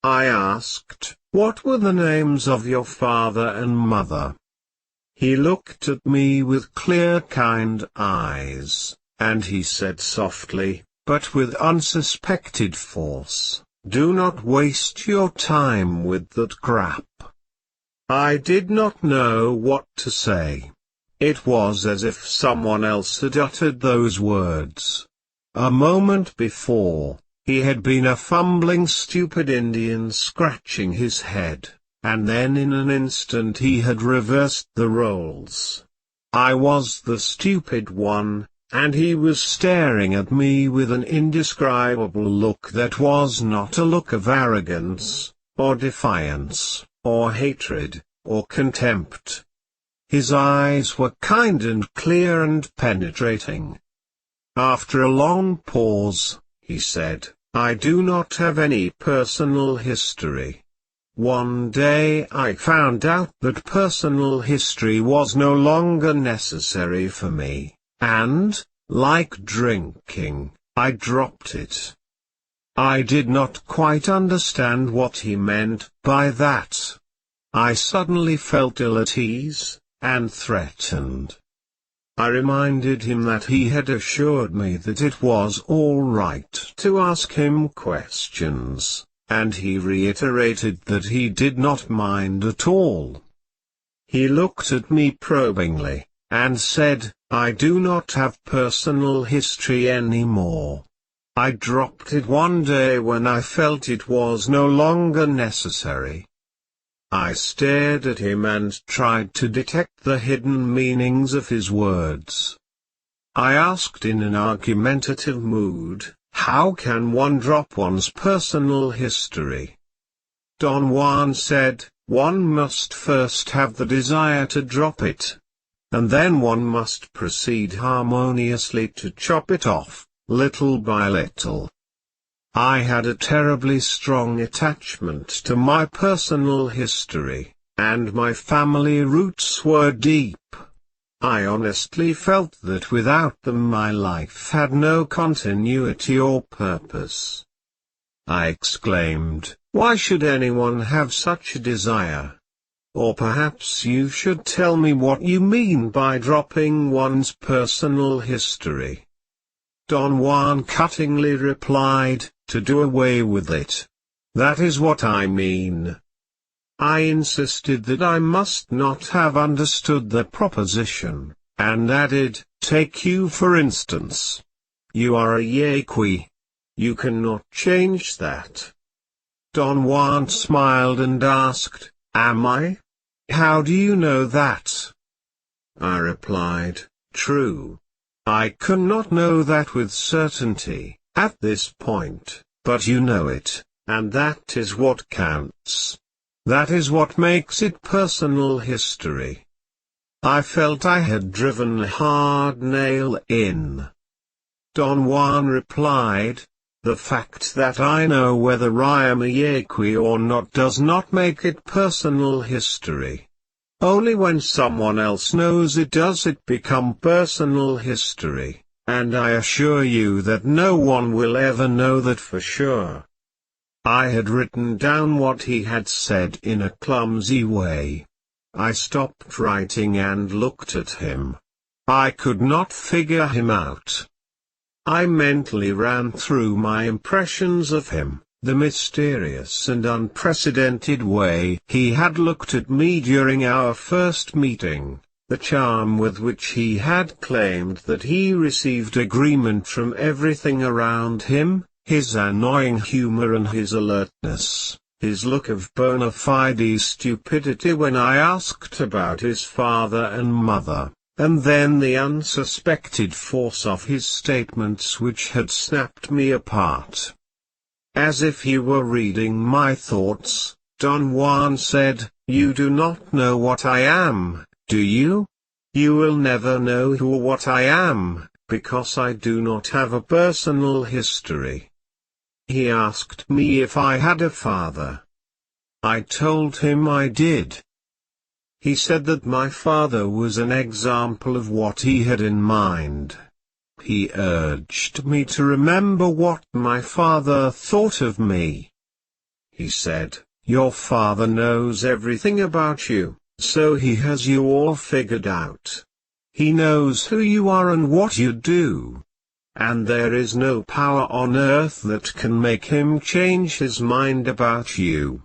I asked, "What were the names of your father and mother?" He looked at me with clear, kind eyes, and he said softly, but with unsuspected force, "Do not waste your time with that crap." I did not know what to say. It was as if someone else had uttered those words. A moment before, he had been a fumbling stupid Indian scratching his head, and then in an instant he had reversed the roles. I was the stupid one, and he was staring at me with an indescribable look that was not a look of arrogance, or defiance, or hatred, or contempt. His eyes were kind and clear and penetrating. After a long pause, he said, "I do not have any personal history. One day I found out that personal history was no longer necessary for me, and, like drinking, I dropped it." I did not quite understand what he meant by that. I suddenly felt ill at ease, and threatened. I reminded him that he had assured me that it was all right to ask him questions, and he reiterated that he did not mind at all. He looked at me probingly, and said, "I do not have personal history anymore. I dropped it one day when I felt it was no longer necessary." I stared at him and tried to detect the hidden meanings of his words. I asked in an argumentative mood, "How can one drop one's personal history?" Don Juan said, "One must first have the desire to drop it. And then one must proceed harmoniously to chop it off, little by little." I had a terribly strong attachment to my personal history, and my family roots were deep. I honestly felt that without them my life had no continuity or purpose. I exclaimed, "Why should anyone have such a desire? Or perhaps you should tell me what you mean by dropping one's personal history." Don Juan cuttingly replied, "To do away with it. That is what I mean." I insisted that I must not have understood the proposition, and added, "Take you for instance. You are a Yaqui. You cannot change that." Don Juan smiled and asked, "Am I? How do you know that?" I replied, "True. I cannot know that with certainty, at this point, but you know it, and that is what counts. That is what makes it personal history." I felt I had driven a hard nail in. Don Juan replied, "The fact that I know whether I am a Yaqui or not does not make it personal history. Only when someone else knows it does it become personal history, and I assure you that no one will ever know that for sure." I had written down what he had said in a clumsy way. I stopped writing and looked at him. I could not figure him out. I mentally ran through my impressions of him. The mysterious and unprecedented way he had looked at me during our first meeting, the charm with which he had claimed that he received agreement from everything around him, his annoying humor and his alertness, his look of bona fide stupidity when I asked about his father and mother, and then the unsuspected force of his statements which had snapped me apart. As if he were reading my thoughts, Don Juan said, "You do not know what I am, do you? You will never know who or what I am, because I do not have a personal history." He asked me if I had a father. I told him I did. He said that my father was an example of what he had in mind. He urged me to remember what my father thought of me. He said, "Your father knows everything about you, so he has you all figured out. He knows who you are and what you do. And there is no power on earth that can make him change his mind about you."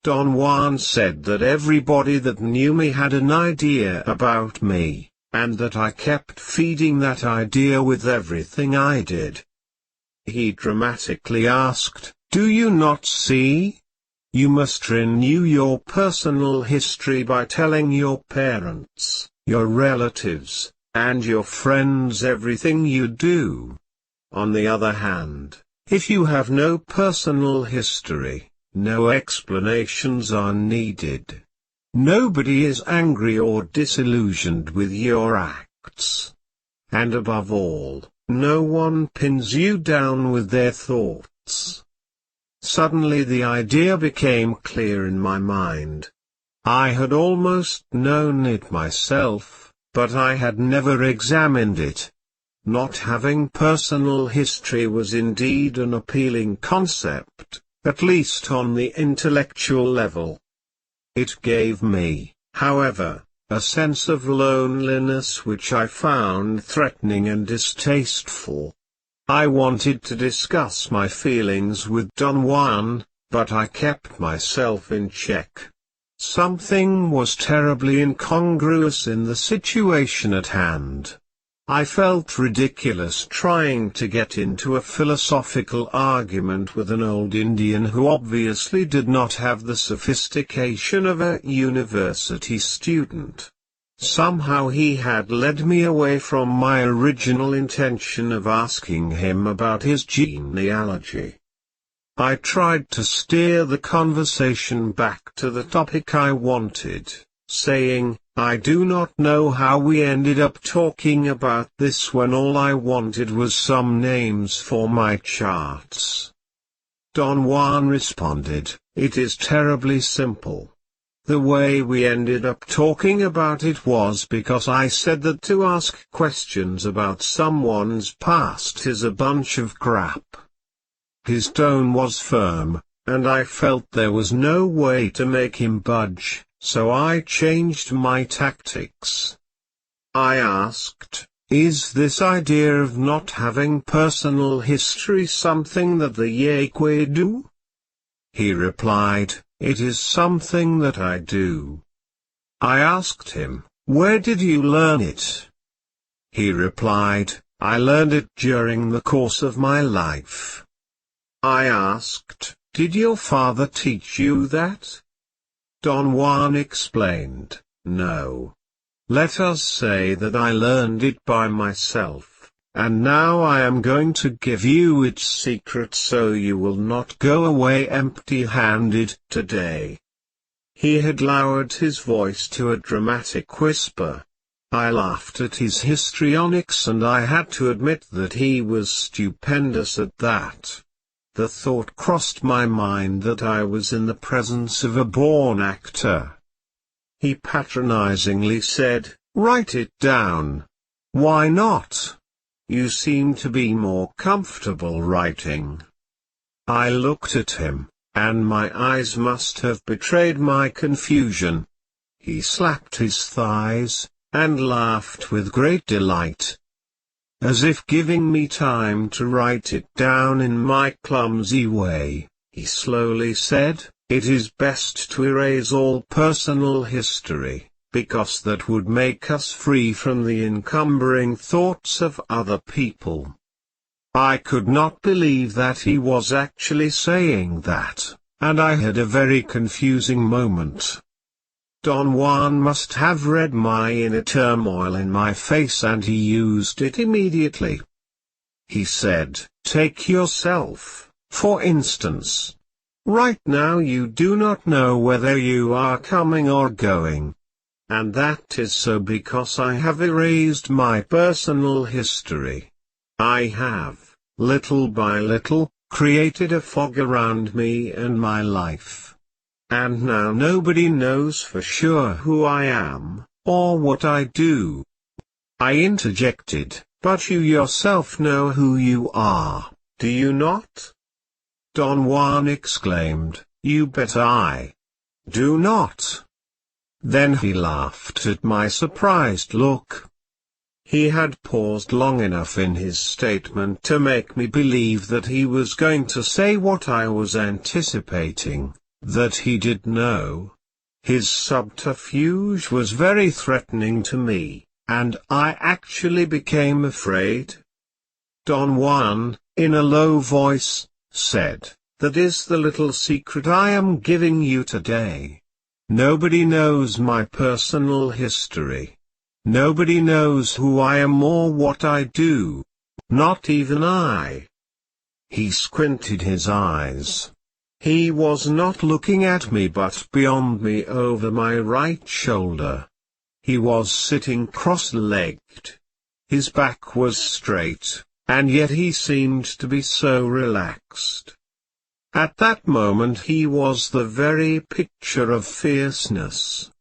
Don Juan said that everybody that knew me had an idea about me, and that I kept feeding that idea with everything I did. He dramatically asked, "Do you not see? You must renew your personal history by telling your parents, your relatives, and your friends everything you do. On the other hand, if you have no personal history, no explanations are needed. Nobody is angry or disillusioned with your acts. And above all, no one pins you down with their thoughts." Suddenly the idea became clear in my mind. I had almost known it myself, but I had never examined it. Not having personal history was indeed an appealing concept, at least on the intellectual level. It gave me, however, a sense of loneliness which I found threatening and distasteful. I wanted to discuss my feelings with Don Juan, but I kept myself in check. Something was terribly incongruous in the situation at hand. I felt ridiculous trying to get into a philosophical argument with an old Indian who obviously did not have the sophistication of a university student. Somehow he had led me away from my original intention of asking him about his genealogy. I tried to steer the conversation back to the topic I wanted, saying, "I do not know how we ended up talking about this when all I wanted was some names for my charts." Don Juan responded, "It is terribly simple. The way we ended up talking about it was because I said that to ask questions about someone's past is a bunch of crap." His tone was firm, and I felt there was no way to make him budge, so I changed my tactics. I asked, "Is this idea of not having personal history something that the Yaqui do?" He replied, "It is something that I do." I asked him, "Where did you learn it?" He replied, "I learned it during the course of my life." I asked, "Did your father teach you that?" Don Juan explained, "No. Let us say that I learned it by myself. And now I am going to give you its secret so you will not go away empty-handed today." He had lowered his voice to a dramatic whisper. I laughed at his histrionics and I had to admit that he was stupendous at that. The thought crossed my mind that I was in the presence of a born actor. He patronizingly said, "Write it down." "Why not? You seem to be more comfortable writing." I looked at him, and my eyes must have betrayed my confusion. He slapped his thighs, and laughed with great delight. As if giving me time to write it down in my clumsy way, he slowly said, "It is best to erase all personal history, because that would make us free from the encumbering thoughts of other people." I could not believe that he was actually saying that, and I had a very confusing moment. Don Juan must have read my inner turmoil in my face and he used it immediately. He said, "Take yourself, For instance, right now you do not know whether you are coming or going. And that is so because I have erased my personal history. I have, little by little, created a fog around me and my life. And now nobody knows for sure who I am, or what I do. I interjected, but you yourself know who you are, do you not? Don Juan exclaimed, you bet I do not. Then he laughed at my surprised look. He had paused long enough in his statement to make me believe that he was going to say what I was anticipating, that he did know. His subterfuge was very threatening to me, and I actually became afraid. Don Juan, in a low voice, said, that is the little secret I am giving you today. Nobody knows my personal history. Nobody knows who I am or what I do. Not even I. He squinted his eyes. He was not looking at me but beyond me over my right shoulder. He was sitting cross-legged. His back was straight, and yet he seemed to be so relaxed. At that moment he was the very picture of fierceness.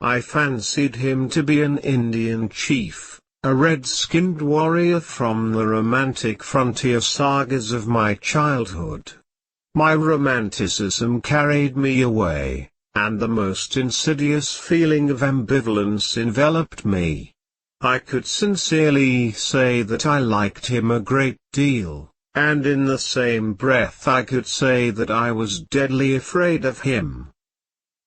I fancied him to be an Indian chief, a red-skinned warrior from the romantic frontier sagas of my childhood. My romanticism carried me away, and the most insidious feeling of ambivalence enveloped me. I could sincerely say that I liked him a great deal. And in the same breath I could say that I was deadly afraid of him.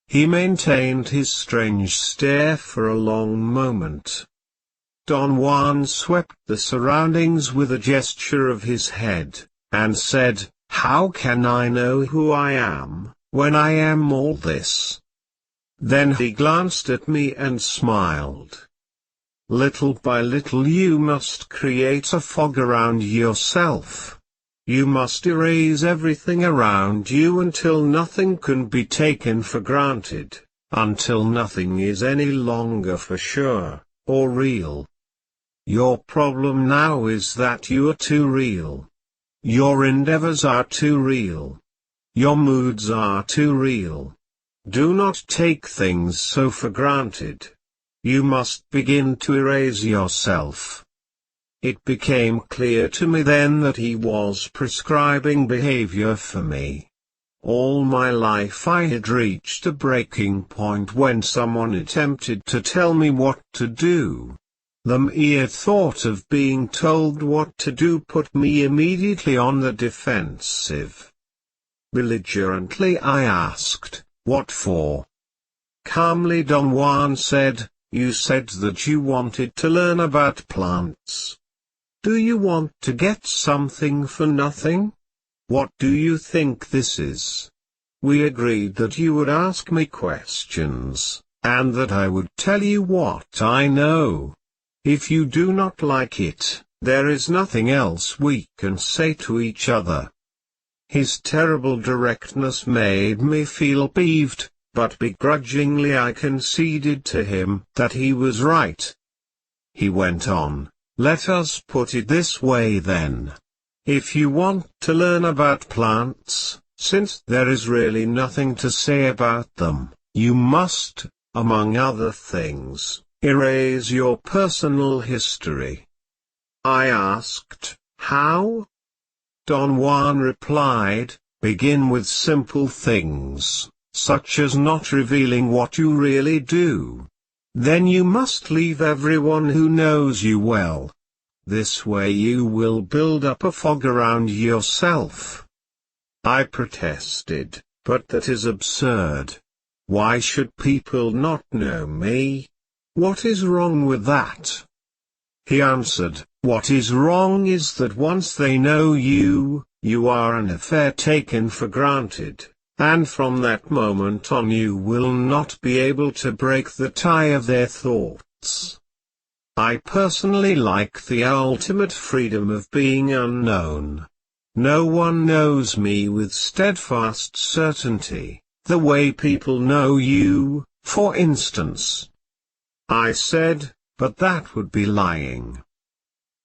He maintained his strange stare for a long moment. Don Juan swept the surroundings with a gesture of his head, and said, how can I know who I am, when I am all this? Then he glanced at me and smiled. Little by little you must create a fog around yourself. You must erase everything around you until nothing can be taken for granted, until nothing is any longer for sure, or real. Your problem now is that you are too real. Your endeavors are too real. Your moods are too real. Do not take things so for granted. You must begin to erase yourself. It became clear to me then that he was prescribing behavior for me. All my life I had reached a breaking point when someone attempted to tell me what to do. The mere thought of being told what to do put me immediately on the defensive. Belligerently I asked, what for? Calmly Don Juan said, you said that you wanted to learn about plants. Do you want to get something for nothing? What do you think this is? We agreed that you would ask me questions, and that I would tell you what I know. If you do not like it, there is nothing else we can say to each other. His terrible directness made me feel peeved, but begrudgingly I conceded to him that he was right. He went on. Let us put it this way then. If you want to learn about plants, since there is really nothing to say about them, you must, among other things, erase your personal history. I asked, how? Don Juan replied, begin with simple things, such as not revealing what you really do. Then you must leave everyone who knows you well. This way you will build up a fog around yourself. I protested, but that is absurd. Why should people not know me? What is wrong with that? He answered, what is wrong is that once they know you, you are an affair taken for granted. And from that moment on you will not be able to break the tie of their thoughts. I personally like the ultimate freedom of being unknown. No one knows me with steadfast certainty, the way people know you, for instance. I said, but that would be lying.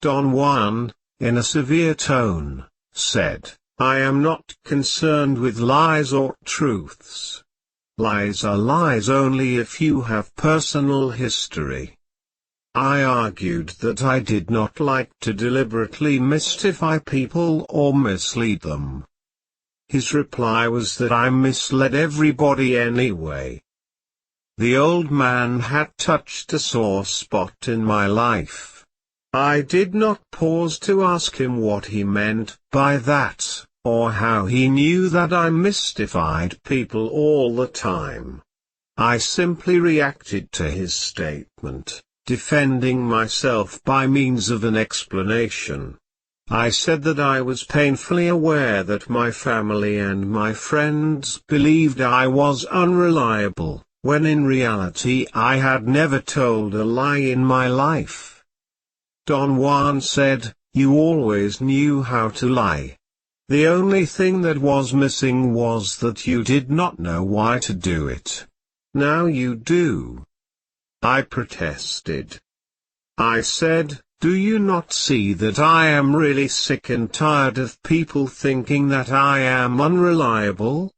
Don Juan, in a severe tone, said, I am not concerned with lies or truths. Lies are lies only if you have personal history. I argued that I did not like to deliberately mystify people or mislead them. His reply was that I misled everybody anyway. The old man had touched a sore spot in my life. I did not pause to ask him what he meant by that, or how he knew that I mystified people all the time. I simply reacted to his statement, defending myself by means of an explanation. I said that I was painfully aware that my family and my friends believed I was unreliable, when in reality I had never told a lie in my life. Don Juan said, you always knew how to lie. The only thing that was missing was that you did not know why to do it. Now you do. I protested. I said, do you not see that I am really sick and tired of people thinking that I am unreliable?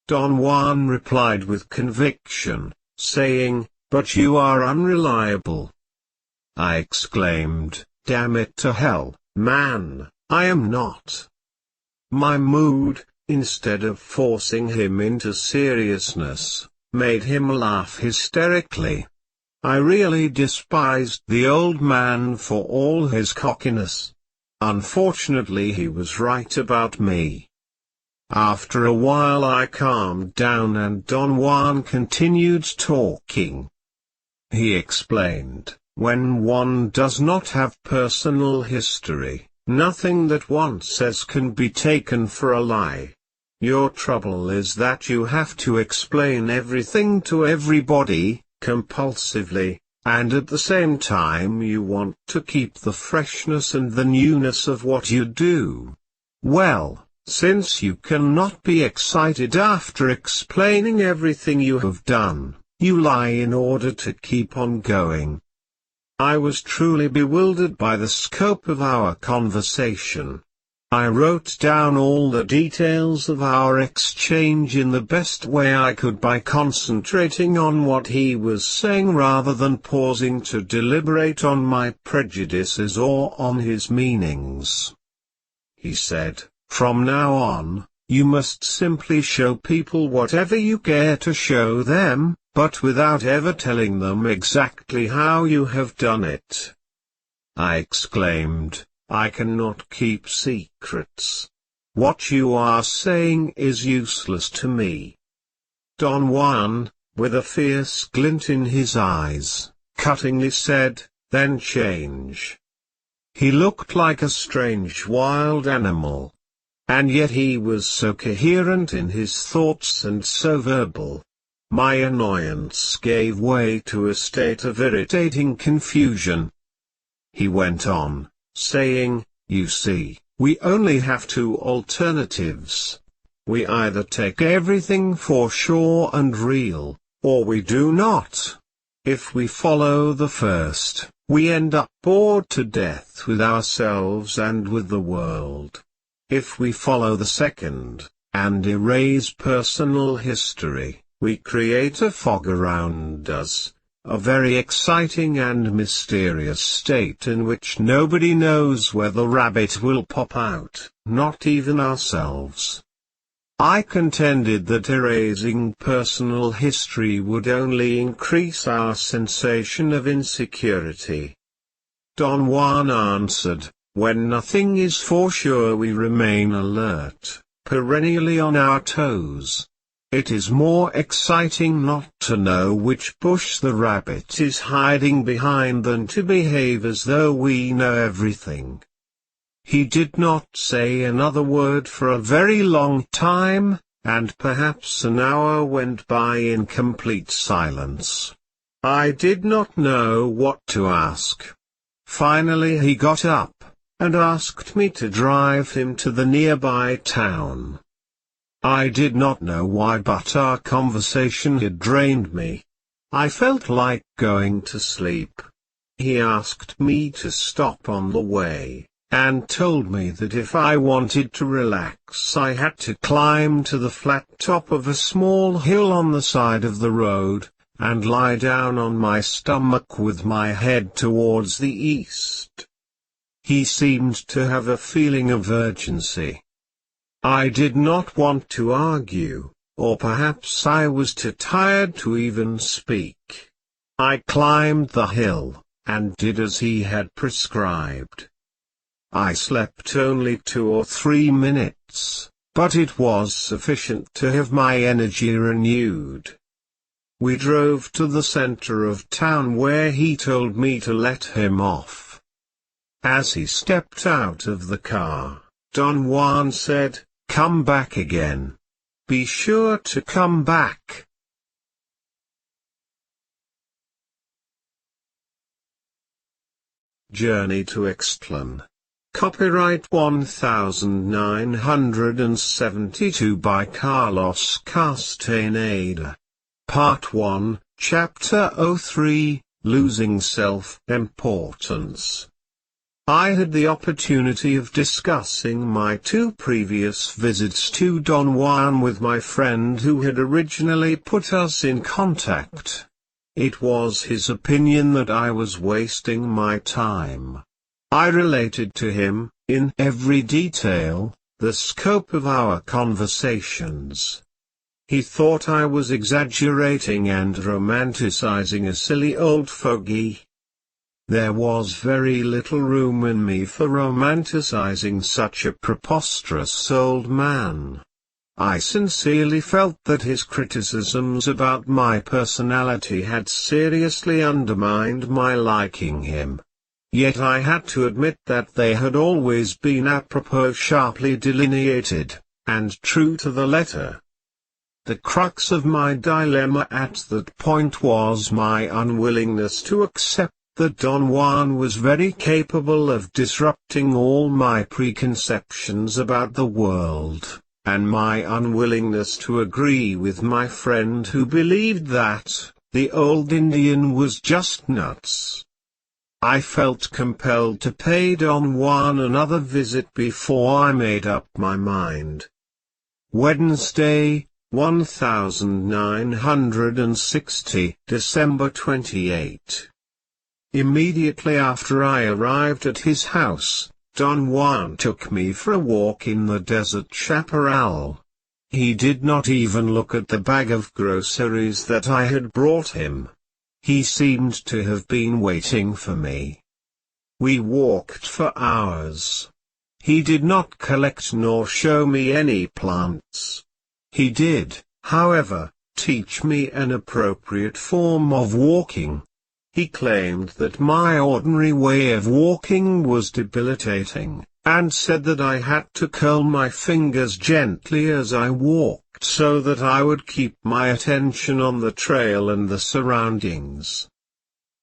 Don Juan replied with conviction, saying, but you are unreliable. I exclaimed, damn it to hell, man, I am not. My mood, instead of forcing him into seriousness, made him laugh hysterically. I really despised the old man for all his cockiness. Unfortunately he was right about me. After a while I calmed down and Don Juan continued talking. He explained, when one does not have personal history, nothing that one says can be taken for a lie. Your trouble is that you have to explain everything to everybody, compulsively, and at the same time you want to keep the freshness and the newness of what you do. Well, since you cannot be excited after explaining everything you have done, you lie in order to keep on going. I was truly bewildered by the scope of our conversation. I wrote down all the details of our exchange in the best way I could by concentrating on what he was saying rather than pausing to deliberate on my prejudices or on his meanings. He said, from now on, you must simply show people whatever you care to show them, but without ever telling them exactly how you have done it. I exclaimed, I cannot keep secrets. What you are saying is useless to me. Don Juan, with a fierce glint in his eyes, cuttingly said, then change. He looked like a strange wild animal. And yet he was so coherent in his thoughts and so verbal. My annoyance gave way to a state of irritating confusion. He went on, saying, you see, we only have two alternatives. We either take everything for sure and real, or we do not. If we follow the first, we end up bored to death with ourselves and with the world. If we follow the second, and erase personal history, we create a fog around us, a very exciting and mysterious state in which nobody knows where the rabbit will pop out, not even ourselves. I contended that erasing personal history would only increase our sensation of insecurity. Don Juan answered, when nothing is for sure we remain alert, perennially on our toes. It is more exciting not to know which bush the rabbit is hiding behind than to behave as though we know everything. He did not say another word for a very long time, and perhaps an hour went by in complete silence. I did not know what to ask. Finally he got up, and asked me to drive him to the nearby town. I did not know why, but our conversation had drained me. I felt like going to sleep. He asked me to stop on the way, and told me that if I wanted to relax I had to climb to the flat top of a small hill on the side of the road, and lie down on my stomach with my head towards the east. He seemed to have a feeling of urgency. I did not want to argue, or perhaps I was too tired to even speak. I climbed the hill, and did as he had prescribed. I slept only 2 or 3 minutes, but it was sufficient to have my energy renewed. We drove to the center of town where he told me to let him off. As he stepped out of the car, Don Juan said, "Come back again. Be sure to come back." Journey to Istlan. Copyright 1972 by Carlos Castaneda. Part 1, Chapter 03, Losing Self-Importance. I had the opportunity of discussing my 2 previous visits to Don Juan with my friend who had originally put us in contact. It was his opinion that I was wasting my time. I related to him, in every detail, the scope of our conversations. He thought I was exaggerating and romanticizing a silly old fogey. There was very little room in me for romanticizing such a preposterous old man. I sincerely felt that his criticisms about my personality had seriously undermined my liking him. Yet I had to admit that they had always been apropos, sharply delineated, and true to the letter. The crux of my dilemma at that point was my unwillingness to accept that Don Juan was very capable of disrupting all my preconceptions about the world, and my unwillingness to agree with my friend who believed that the old Indian was just nuts. I felt compelled to pay Don Juan another visit before I made up my mind. Wednesday, 1960, December 28. Immediately after I arrived at his house, Don Juan took me for a walk in the desert chaparral. He did not even look at the bag of groceries that I had brought him. He seemed to have been waiting for me. We walked for hours. He did not collect nor show me any plants. He did, however, teach me an appropriate form of walking. He claimed that my ordinary way of walking was debilitating, and said that I had to curl my fingers gently as I walked so that I would keep my attention on the trail and the surroundings.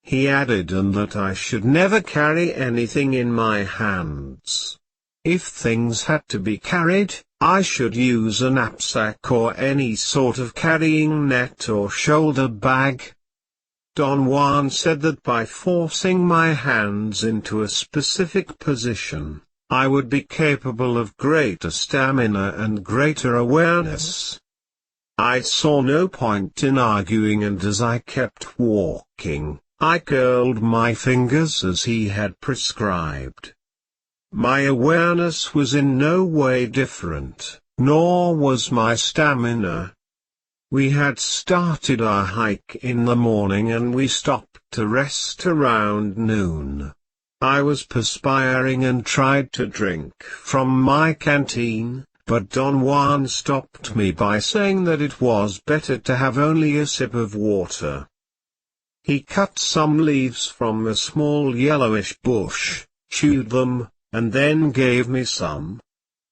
He added that I should never carry anything in my hands. If things had to be carried, I should use a knapsack or any sort of carrying net or shoulder bag. Don Juan said that by forcing my hands into a specific position, I would be capable of greater stamina and greater awareness. I saw no point in arguing, and as I kept walking, I curled my fingers as he had prescribed. My awareness was in no way different, nor was my stamina. We had started our hike in the morning and we stopped to rest around noon. I was perspiring and tried to drink from my canteen, but Don Juan stopped me by saying that it was better to have only a sip of water. He cut some leaves from a small yellowish bush, chewed them, and then gave me some.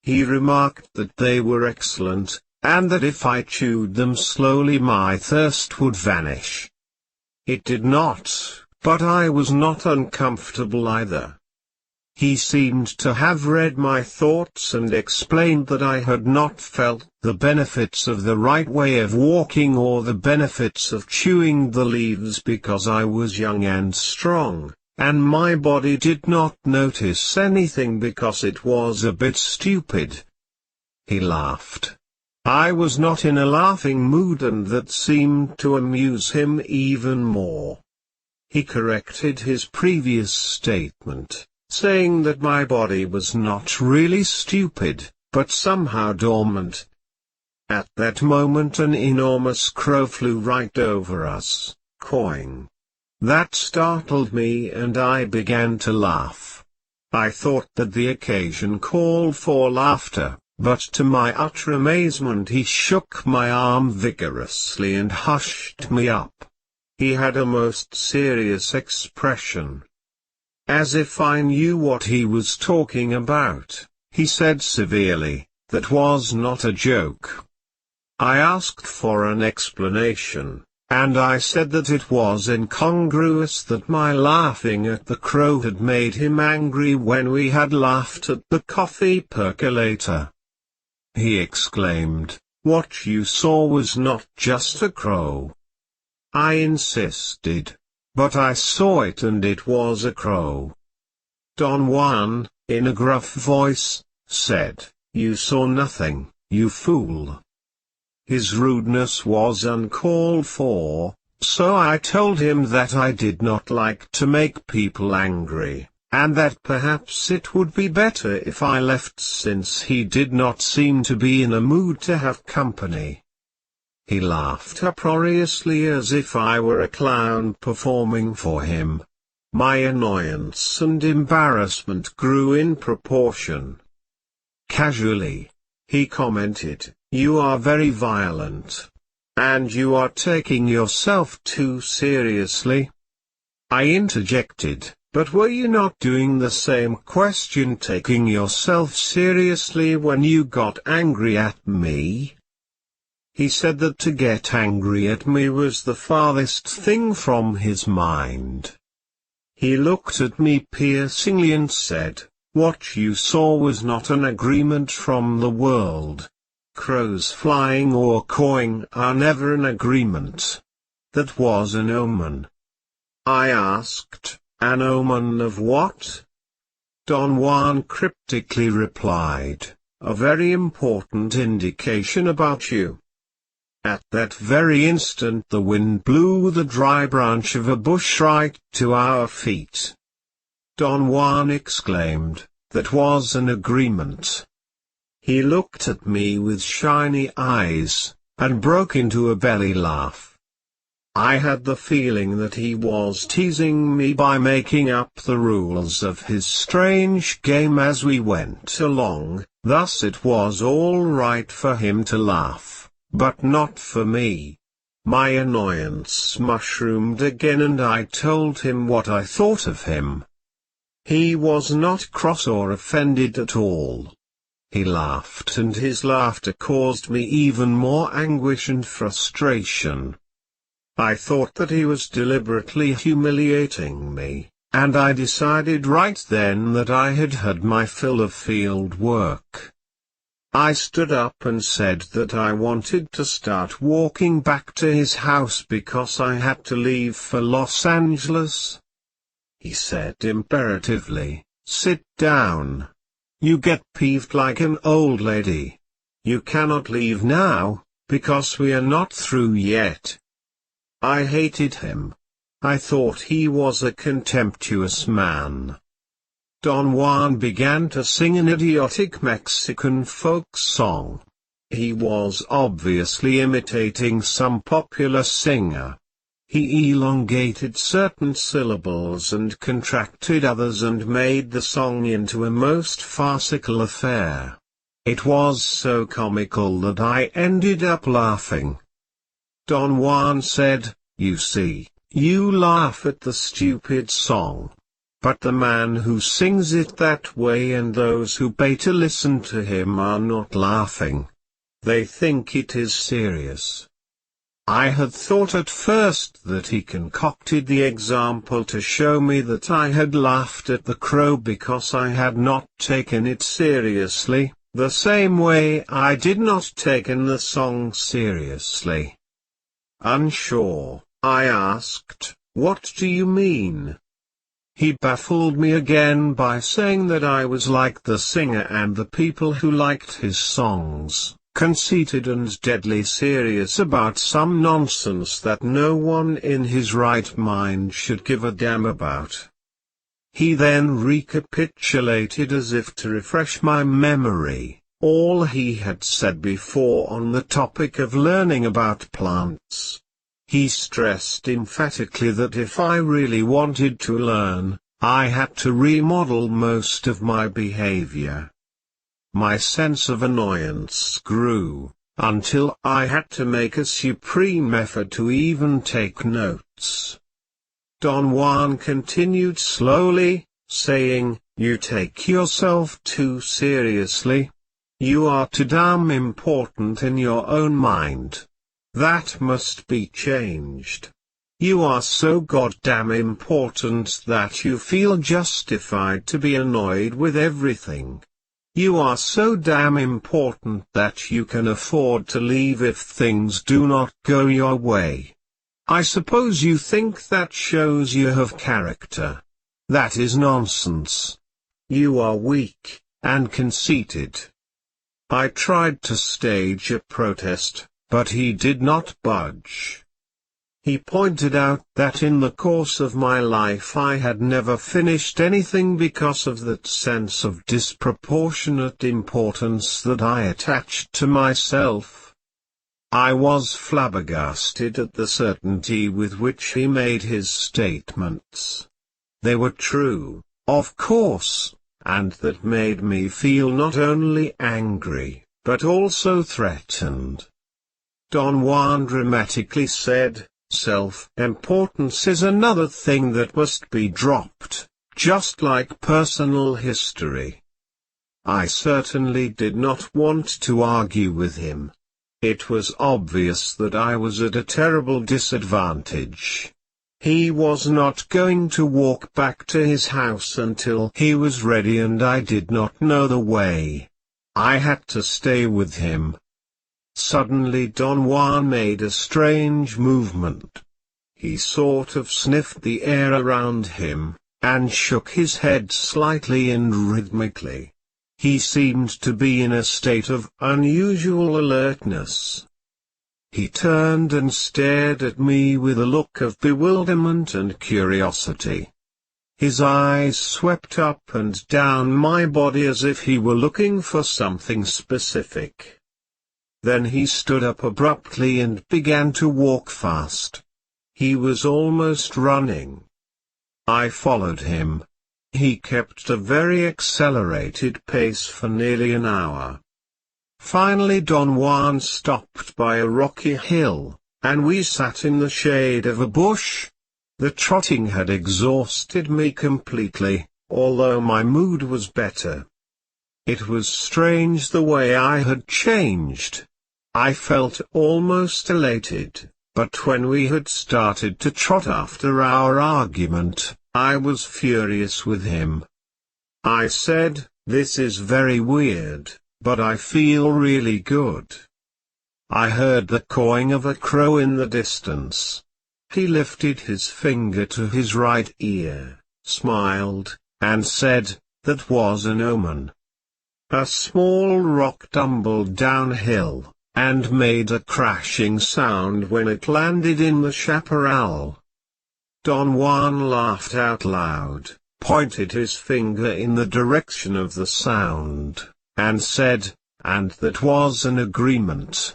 He remarked that they were excellent, and that if I chewed them slowly my thirst would vanish. It did not, but I was not uncomfortable either. He seemed to have read my thoughts and explained that I had not felt the benefits of the right way of walking or the benefits of chewing the leaves because I was young and strong, and my body did not notice anything because it was a bit stupid. He laughed. I was not in a laughing mood, and that seemed to amuse him even more. He corrected his previous statement, saying that my body was not really stupid, but somehow dormant. At that moment an enormous crow flew right over us, cawing. That startled me and I began to laugh. I thought that the occasion called for laughter, but to my utter amazement he shook my arm vigorously and hushed me up. He had a most serious expression. As if I knew what he was talking about, he said severely, "That was not a joke." I asked for an explanation, and I said that it was incongruous that my laughing at the crow had made him angry when we had laughed at the coffee percolator. He exclaimed, "What you saw was not just a crow." I insisted, "But I saw it and it was a crow." Don Juan, in a gruff voice, said, "You saw nothing, you fool." His rudeness was uncalled for, so I told him that I did not like to make people angry, and that perhaps it would be better if I left since he did not seem to be in a mood to have company. He laughed uproariously as if I were a clown performing for him. My annoyance and embarrassment grew in proportion. Casually, he commented, "You are very violent. And you are taking yourself too seriously." I interjected, "But were you not doing the same question, taking yourself seriously when you got angry at me?" He said that to get angry at me was the farthest thing from his mind. He looked at me piercingly and said, "What you saw was not an agreement from the world. Crows flying or cawing are never an agreement. That was an omen." I asked, "An omen of what?" Don Juan cryptically replied, "A very important indication about you." At that very instant the wind blew the dry branch of a bush right to our feet. Don Juan exclaimed, "That was an agreement." He looked at me with shiny eyes, and broke into a belly laugh. I had the feeling that he was teasing me by making up the rules of his strange game as we went along. Thus it was all right for him to laugh, but not for me. My annoyance mushroomed again and I told him what I thought of him. He was not cross or offended at all. He laughed and his laughter caused me even more anguish and frustration. I thought that he was deliberately humiliating me, and I decided right then that I had had my fill of field work. I stood up and said that I wanted to start walking back to his house because I had to leave for Los Angeles. He said imperatively, "Sit down. You get peeved like an old lady. You cannot leave now, because we are not through yet." I hated him. I thought he was a contemptuous man. Don Juan began to sing an idiotic Mexican folk song. He was obviously imitating some popular singer. He elongated certain syllables and contracted others and made the song into a most farcical affair. It was so comical that I ended up laughing. Don Juan said, "You see, you laugh at the stupid song. But the man who sings it that way and those who pay to listen to him are not laughing. They think it is serious." I had thought at first that he concocted the example to show me that I had laughed at the crow because I had not taken it seriously, the same way I did not taken the song seriously. Unsure, I asked, "What do you mean?" He baffled me again by saying that I was like the singer and the people who liked his songs, conceited and deadly serious about some nonsense that no one in his right mind should give a damn about. He then recapitulated as if to refresh my memory, all he had said before on the topic of learning about plants. He stressed emphatically that if I really wanted to learn, I had to remodel most of my behavior. My sense of annoyance grew, until I had to make a supreme effort to even take notes. Don Juan continued slowly, saying, "You take yourself too seriously. You are too damn important in your own mind. That must be changed. You are so goddamn important that you feel justified to be annoyed with everything. You are so damn important that you can afford to leave if things do not go your way. I suppose you think that shows you have character. That is nonsense. You are weak, and conceited." I tried to stage a protest, but he did not budge. He pointed out that in the course of my life I had never finished anything because of that sense of disproportionate importance that I attached to myself. I was flabbergasted at the certainty with which he made his statements. They were true, of course, and that made me feel not only angry, but also threatened. Don Juan dramatically said, "Self-importance is another thing that must be dropped, just like personal history." I certainly did not want to argue with him. It was obvious that I was at a terrible disadvantage. He was not going to walk back to his house until he was ready, and I did not know the way. I had to stay with him. Suddenly Don Juan made a strange movement. He sort of sniffed the air around him, and shook his head slightly and rhythmically. He seemed to be in a state of unusual alertness. He turned and stared at me with a look of bewilderment and curiosity. His eyes swept up and down my body as if he were looking for something specific. Then he stood up abruptly and began to walk fast. He was almost running. I followed him. He kept a very accelerated pace for nearly an hour. Finally Don Juan stopped by a rocky hill, and we sat in the shade of a bush. The trotting had exhausted me completely, although my mood was better. It was strange the way I had changed. I felt almost elated, but when we had started to trot after our argument, I was furious with him. I said, "This is very weird, but I feel really good." I heard the cawing of a crow in the distance. He lifted his finger to his right ear, smiled, and said, "That was an omen." A small rock tumbled downhill, and made a crashing sound when it landed in the chaparral. Don Juan laughed out loud, pointed his finger in the direction of the sound, and said, "And that was an agreement."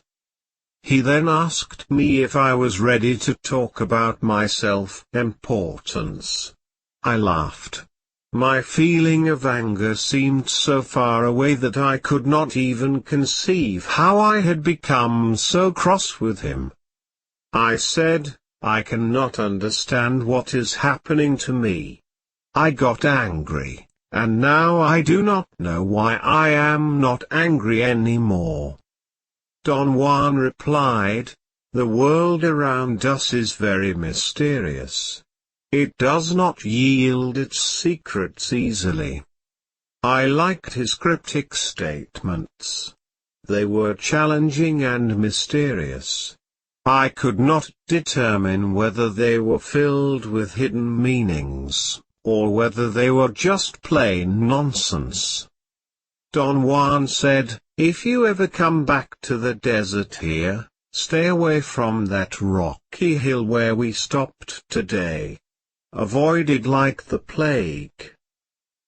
He then asked me if I was ready to talk about my self-importance. I laughed. My feeling of anger seemed so far away that I could not even conceive how I had become so cross with him. I said, "I cannot understand what is happening to me. I got angry, and now I do not know why I am not angry anymore." Don Juan replied, The world around us is very mysterious. It does not yield its secrets easily. I liked his cryptic statements. They were challenging and mysterious. I could not determine whether they were filled with hidden meanings, or whether they were just plain nonsense. Don Juan said, "If you ever come back to the desert here, stay away from that rocky hill where we stopped today. Avoid it like the plague."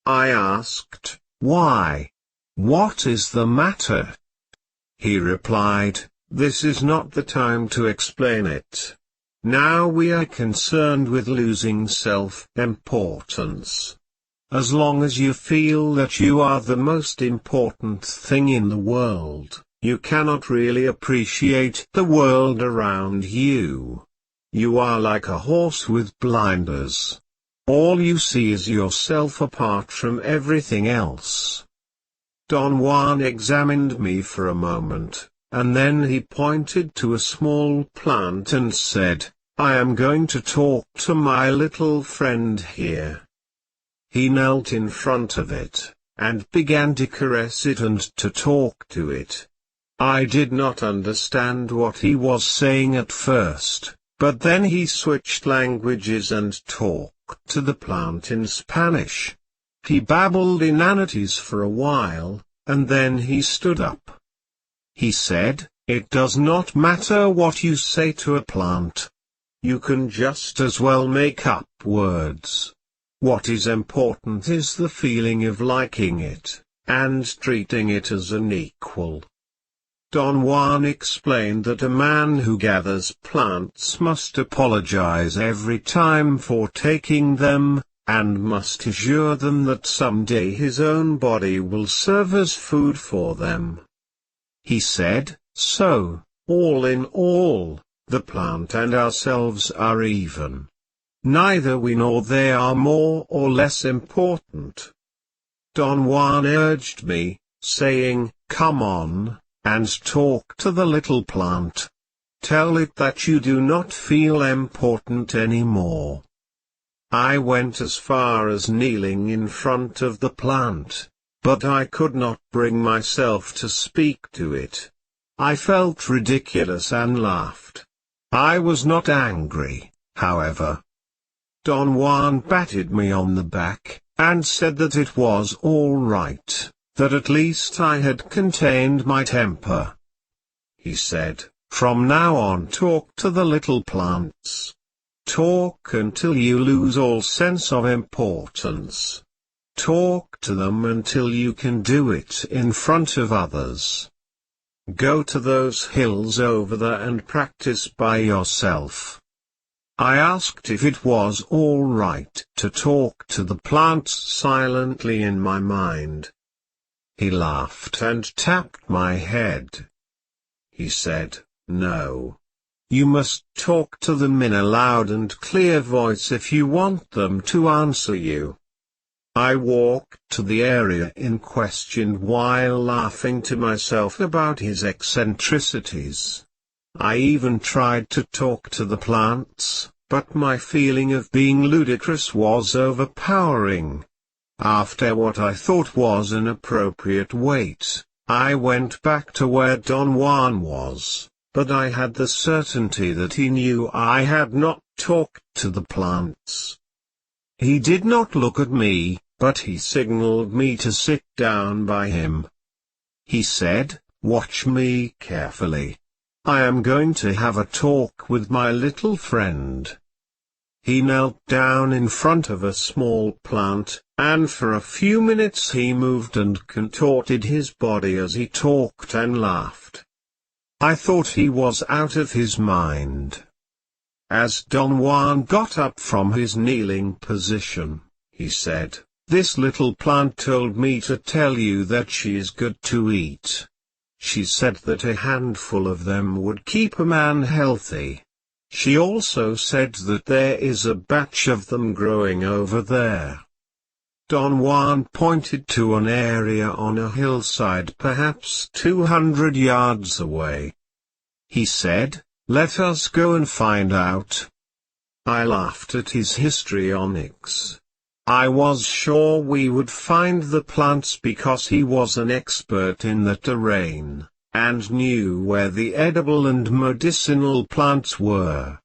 I asked, "Why? What is the matter?" He replied, "This is not the time to explain it. Now we are concerned with losing self-importance. As long as you feel that you are the most important thing in the world, you cannot really appreciate the world around you. You are like a horse with blinders. All you see is yourself apart from everything else." Don Juan examined me for a moment, and then he pointed to a small plant and said, "I am going to talk to my little friend here." He knelt in front of it, and began to caress it and to talk to it. I did not understand what he was saying at first, but then he switched languages and talked to the plant in Spanish. He babbled inanities for a while, and then he stood up. He said, "It does not matter what you say to a plant. You can just as well make up words. What is important is the feeling of liking it, and treating it as an equal." Don Juan explained that a man who gathers plants must apologize every time for taking them, and must assure them that someday his own body will serve as food for them. He said, "So, all in all, the plant and ourselves are even. Neither we nor they are more or less important." Don Juan urged me, saying, "Come on, and talk to the little plant. Tell it that you do not feel important anymore." I went as far as kneeling in front of the plant, but I could not bring myself to speak to it. I felt ridiculous and laughed. I was not angry, however. Don Juan patted me on the back, and said that it was all right, that at least I had contained my temper. He said, "From now on talk to the little plants. Talk until you lose all sense of importance. Talk to them until you can do it in front of others. Go to those hills over there and practice by yourself." I asked if it was all right to talk to the plants silently in my mind. He laughed and tapped my head. He said, "No. You must talk to them in a loud and clear voice if you want them to answer you." I walked to the area in question while laughing to myself about his eccentricities. I even tried to talk to the plants, but my feeling of being ludicrous was overpowering. After what I thought was an appropriate wait, I went back to where Don Juan was, but I had the certainty that he knew I had not talked to the plants. He did not look at me, but he signaled me to sit down by him. He said, "Watch me carefully. I am going to have a talk with my little friend." He knelt down in front of a small plant, and for a few minutes he moved and contorted his body as he talked and laughed. I thought he was out of his mind. As Don Juan got up from his kneeling position, he said, "This little plant told me to tell you that she is good to eat. She said that a handful of them would keep a man healthy. She also said that there is a batch of them growing over there." Don Juan pointed to an area on a hillside perhaps 200 yards away. He said, Let us go and find out. I laughed at his histrionics. I was sure we would find the plants because he was an expert in the terrain, and knew where the edible and medicinal plants were.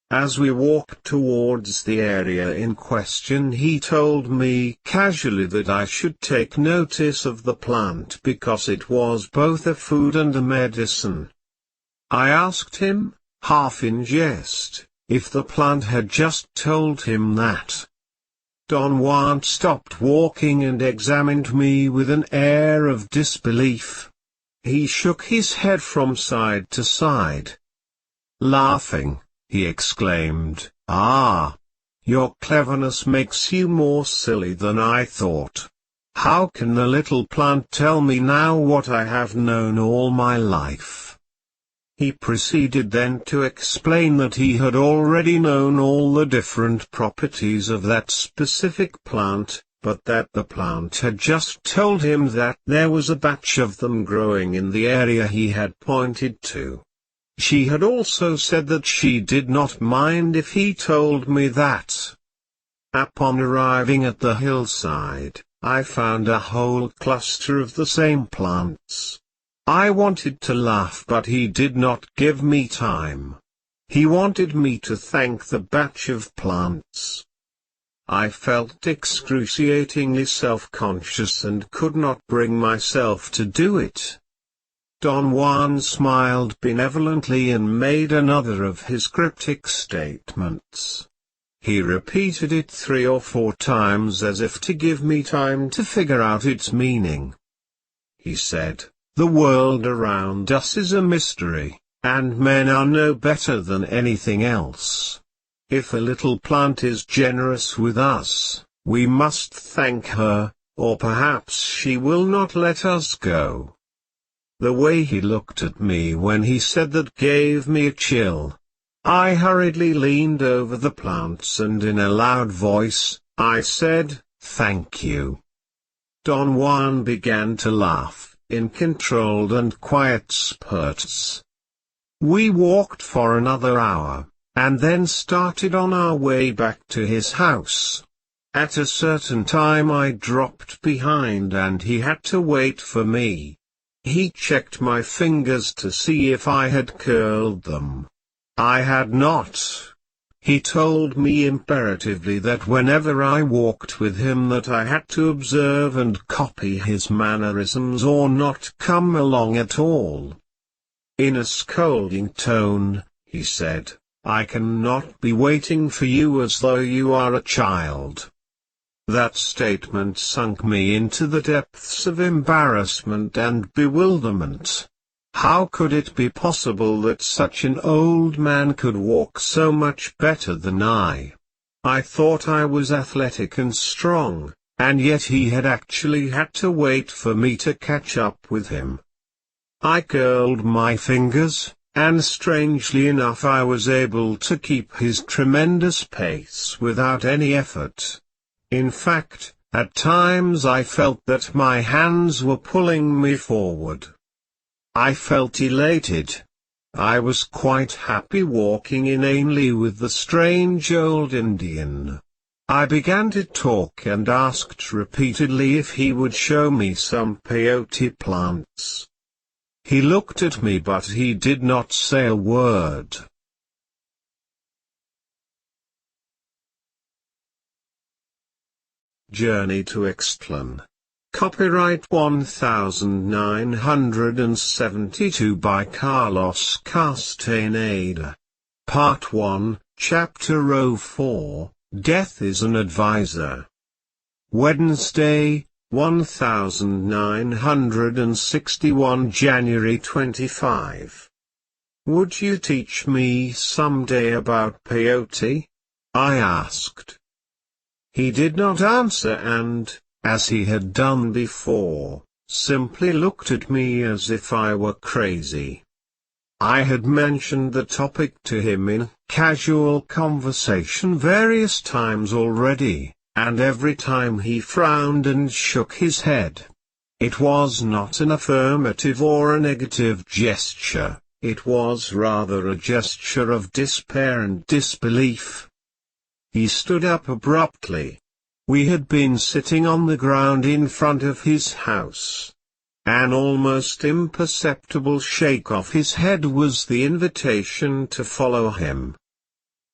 As we walked towards the area in question, he told me casually that I should take notice of the plant because it was both a food and a medicine. I asked him, half in jest, if the plant had just told him that. Don Juan stopped walking and examined me with an air of disbelief. He shook his head from side to side. Laughing, he exclaimed, "Ah! Your cleverness makes you more silly than I thought. How can the little plant tell me now what I have known all my life?" He proceeded then to explain that he had already known all the different properties of that specific plant, but that the plant had just told him that there was a batch of them growing in the area he had pointed to. She had also said that she did not mind if he told me that. Upon arriving at the hillside, I found a whole cluster of the same plants. I wanted to laugh, but he did not give me time. He wanted me to thank the batch of plants. I felt excruciatingly self-conscious and could not bring myself to do it. Don Juan smiled benevolently and made another of his cryptic statements. He repeated it 3 or 4 times as if to give me time to figure out its meaning. He said, "The world around us is a mystery, and men are no better than anything else. If a little plant is generous with us, we must thank her, or perhaps she will not let us go." The way he looked at me when he said that gave me a chill. I hurriedly leaned over the plants and in a loud voice, I said, "Thank you." Don Juan began to laugh, in controlled and quiet spurts. We walked for another hour, and then started on our way back to his house. At a certain time I dropped behind and he had to wait for me. He checked my fingers to see if I had curled them. I had not. He told me imperatively that whenever I walked with him that I had to observe and copy his mannerisms or not come along at all. In a scolding tone, he said, "I cannot be waiting for you as though you are a child." That statement sunk me into the depths of embarrassment and bewilderment. How could it be possible that such an old man could walk so much better than I? I thought I was athletic and strong, and yet he had actually had to wait for me to catch up with him. I curled my fingers, and strangely enough I was able to keep his tremendous pace without any effort. In fact, at times I felt that my hands were pulling me forward. I felt elated. I was quite happy walking inanely with the strange old Indian. I began to talk and asked repeatedly if he would show me some peyote plants. He looked at me but he did not say a word. Journey to Istlan. Copyright 1972 by Carlos Castaneda. Part 1, Chapter 04, Death is an Advisor. Wednesday, 1961 January 25. Would you teach me someday about peyote? I asked. He did not answer and, as he had done before, simply looked at me as if I were crazy. I had mentioned the topic to him in casual conversation various times already, and every time he frowned and shook his head. It was not an affirmative or a negative gesture, it was rather a gesture of despair and disbelief. He stood up abruptly. We had been sitting on the ground in front of his house. An almost imperceptible shake of his head was the invitation to follow him.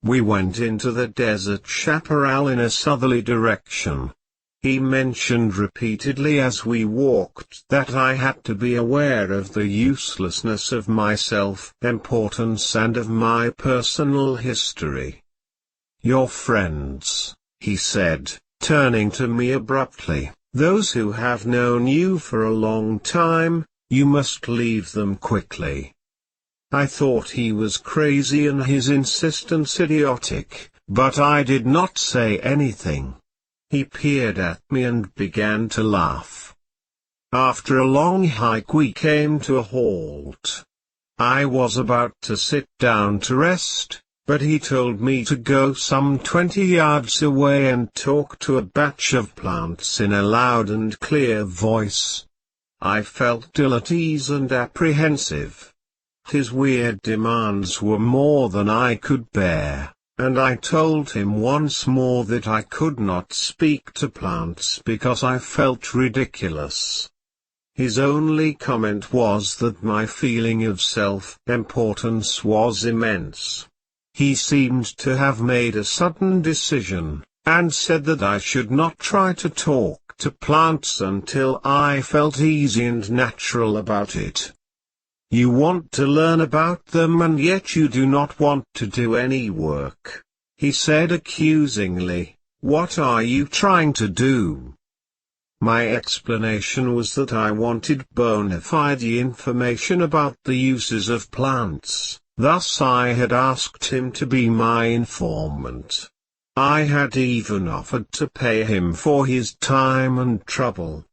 We went into the desert chaparral in a southerly direction. He mentioned repeatedly as we walked that I had to be aware of the uselessness of my self-importance and of my personal history. Your friends, he said, turning to me abruptly, those who have known you for a long time, you must leave them quickly. I thought he was crazy and his insistence idiotic, but I did not say anything. He peered at me and began to laugh. After a long hike we came to a halt. I was about to sit down to rest, but he told me to go some 20 yards away and talk to a batch of plants in a loud and clear voice. I felt ill at ease and apprehensive. His weird demands were more than I could bear, and I told him once more that I could not speak to plants because I felt ridiculous. His only comment was that my feeling of self-importance was immense. He seemed to have made a sudden decision, and said that I should not try to talk to plants until I felt easy and natural about it. You want to learn about them and yet you do not want to do any work, he said accusingly. What are you trying to do? My explanation was that I wanted bona fide information about the uses of plants, thus I had asked him to be my informant. I had even offered to pay him for his time and trouble.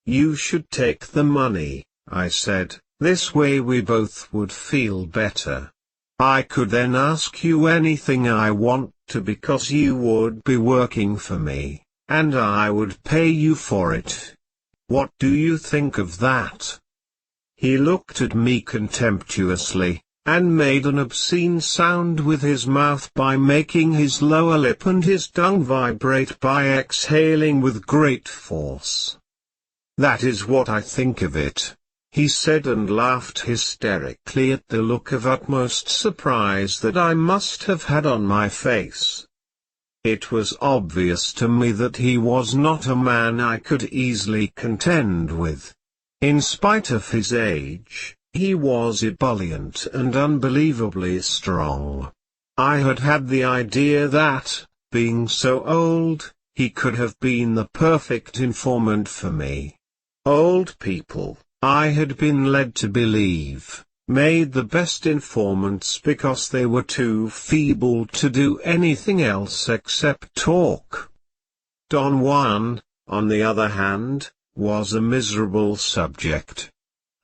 You should take the money, I said. This way we both would feel better. I could then ask you anything I want to because you would be working for me, and I would pay you for it. What do you think of that? He looked at me contemptuously, and made an obscene sound with his mouth by making his lower lip and his tongue vibrate by exhaling with great force. That is what I think of it, he said, and laughed hysterically at the look of utmost surprise that I must have had on my face. It was obvious to me that he was not a man I could easily contend with. In spite of his age, he was ebullient and unbelievably strong. I had had the idea that, being so old, he could have been the perfect informant for me. Old people, I had been led to believe, made the best informants because they were too feeble to do anything else except talk. Don Juan, on the other hand, was a miserable subject.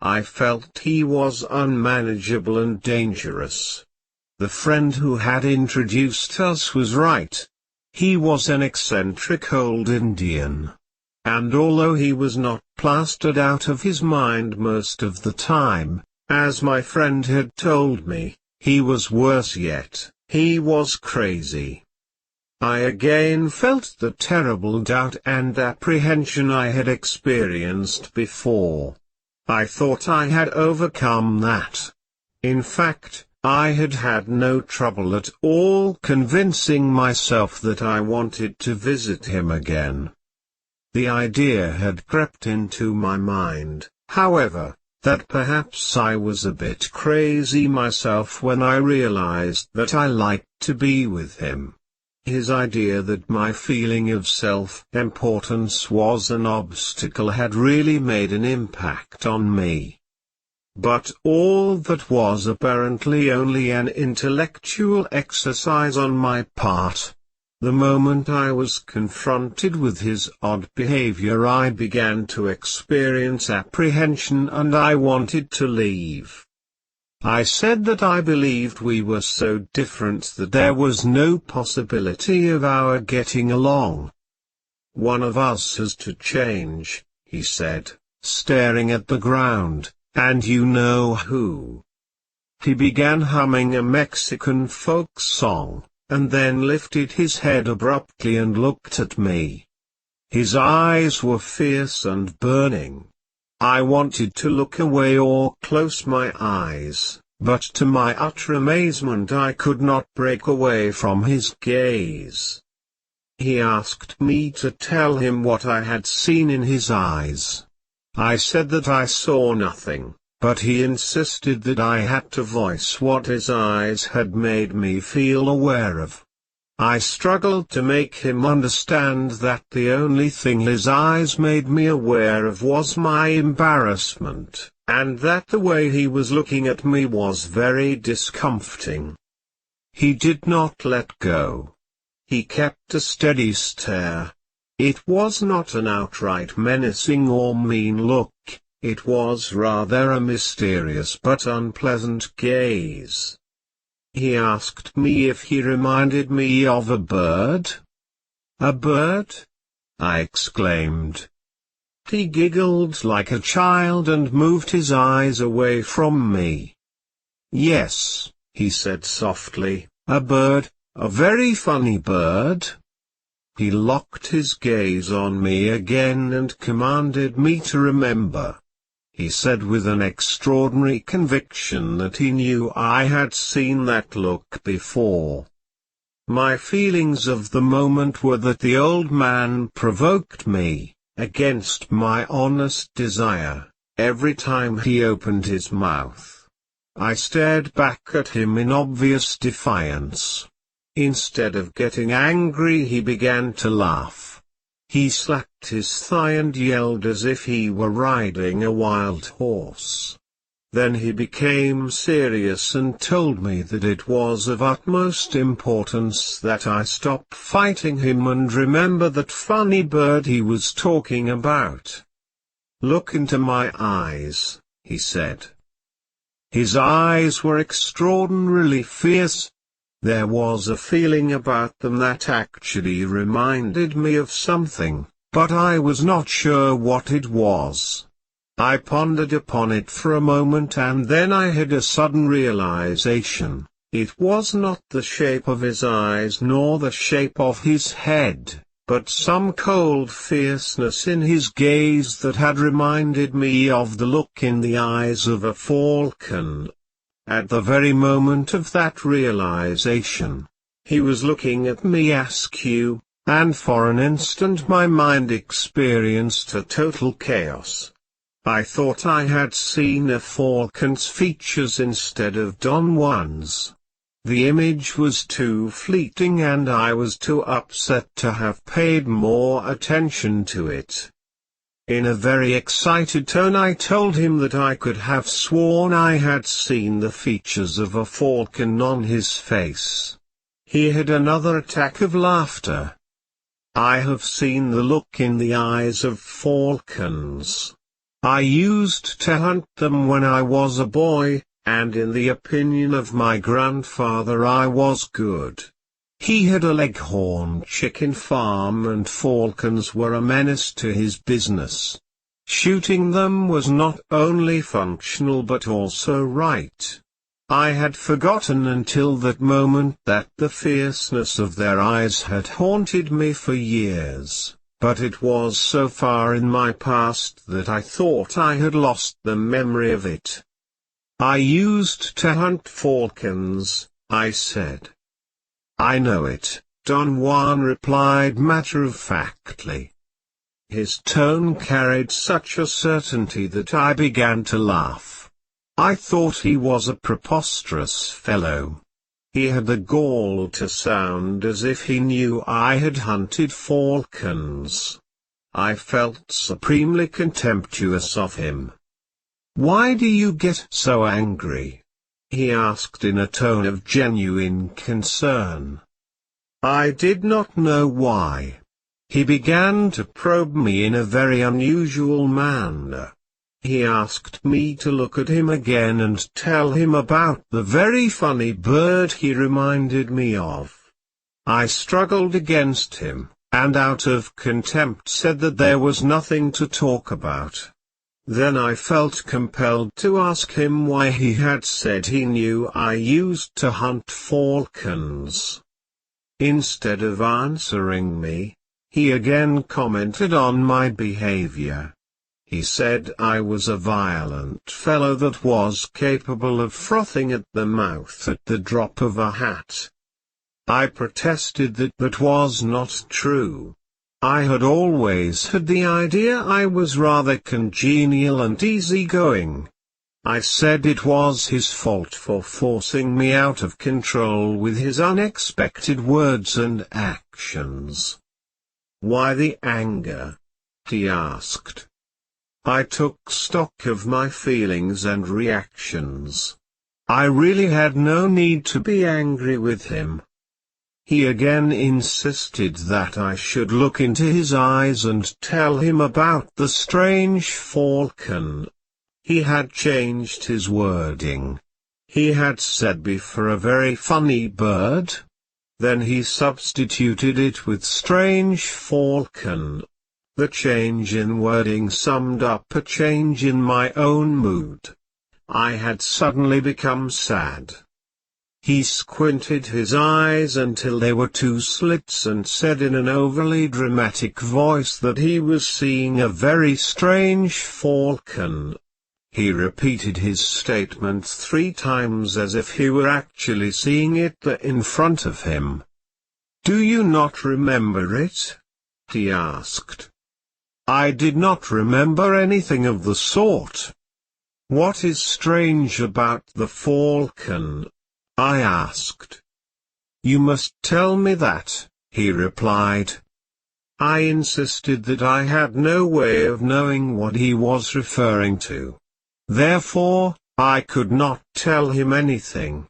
I felt he was unmanageable and dangerous. The friend who had introduced us was right. He was an eccentric old Indian. And although he was not plastered out of his mind most of the time, as my friend had told me, he was worse yet, he was crazy. I again felt the terrible doubt and apprehension I had experienced before. I thought I had overcome that. In fact, I had had no trouble at all convincing myself that I wanted to visit him again. The idea had crept into my mind, however, that perhaps I was a bit crazy myself when I realized that I liked to be with him. His idea that my feeling of self-importance was an obstacle had really made an impact on me. But all that was apparently only an intellectual exercise on my part. The moment I was confronted with his odd behavior, I began to experience apprehension and I wanted to leave. I said that I believed we were so different that there was no possibility of our getting along. One of us has to change, he said, staring at the ground, and you know who. He began humming a Mexican folk song, and then lifted his head abruptly and looked at me. His eyes were fierce and burning. I wanted to look away or close my eyes, but to my utter amazement I could not break away from his gaze. He asked me to tell him what I had seen in his eyes. I said that I saw nothing, but he insisted that I had to voice what his eyes had made me feel aware of. I struggled to make him understand that the only thing his eyes made me aware of was my embarrassment, and that the way he was looking at me was very discomforting. He did not let go. He kept a steady stare. It was not an outright menacing or mean look, it was rather a mysterious but unpleasant gaze. He asked me if he reminded me of a bird. "A bird?" I exclaimed. He giggled like a child and moved his eyes away from me. "Yes," he said softly, "a bird, a very funny bird." He locked his gaze on me again and commanded me to remember. He said with an extraordinary conviction that he knew I had seen that look before. My feelings of the moment were that the old man provoked me, against my honest desire, every time he opened his mouth. I stared back at him in obvious defiance. Instead of getting angry, he began to laugh. He slapped his thigh and yelled as if he were riding a wild horse. Then he became serious and told me that it was of utmost importance that I stop fighting him and remember that funny bird he was talking about. "Look into my eyes," he said. His eyes were extraordinarily fierce. There was a feeling about them that actually reminded me of something, but I was not sure what it was. I pondered upon it for a moment and then I had a sudden realization. It was not the shape of his eyes nor the shape of his head, but some cold fierceness in his gaze that had reminded me of the look in the eyes of a falcon. At the very moment of that realization, he was looking at me askew, and for an instant my mind experienced a total chaos. I thought I had seen a falcon's features instead of Don Juan's. The image was too fleeting and I was too upset to have paid more attention to it. In a very excited tone I told him that I could have sworn I had seen the features of a falcon on his face. He had another attack of laughter. "I have seen the look in the eyes of falcons. I used to hunt them when I was a boy, and in the opinion of my grandfather I was good. He had a Leghorn chicken farm and falcons were a menace to his business. Shooting them was not only functional but also right. I had forgotten until that moment that the fierceness of their eyes had haunted me for years, but it was so far in my past that I thought I had lost the memory of it. "I used to hunt falcons," I said. "I know it," Don Juan replied matter-of-factly. His tone carried such a certainty that I began to laugh. I thought he was a preposterous fellow. He had the gall to sound as if he knew I had hunted falcons. I felt supremely contemptuous of him. "Why do you get so angry?" he asked in a tone of genuine concern. I did not know why. He began to probe me in a very unusual manner. He asked me to look at him again and tell him about the very funny bird he reminded me of. I struggled against him, and out of contempt said that there was nothing to talk about. Then I felt compelled to ask him why he had said he knew I used to hunt falcons. Instead of answering me, he again commented on my behavior. He said I was a violent fellow that was capable of frothing at the mouth at the drop of a hat. I protested that that was not true. I had always had the idea I was rather congenial and easygoing. I said it was his fault for forcing me out of control with his unexpected words and actions. "Why the anger?" he asked. I took stock of my feelings and reactions. I really had no need to be angry with him. He again insisted that I should look into his eyes and tell him about the strange falcon. He had changed his wording. He had said before a very funny bird. Then he substituted it with strange falcon. The change in wording summed up a change in my own mood. I had suddenly become sad. He squinted his eyes until there were two slits and said in an overly dramatic voice that he was seeing a very strange falcon. He repeated his statement 3 times as if he were actually seeing it there in front of him. "Do you not remember it?" he asked. I did not remember anything of the sort. "What is strange about the falcon?" I asked. "You must tell me that," he replied. I insisted that I had no way of knowing what he was referring to. Therefore, I could not tell him anything.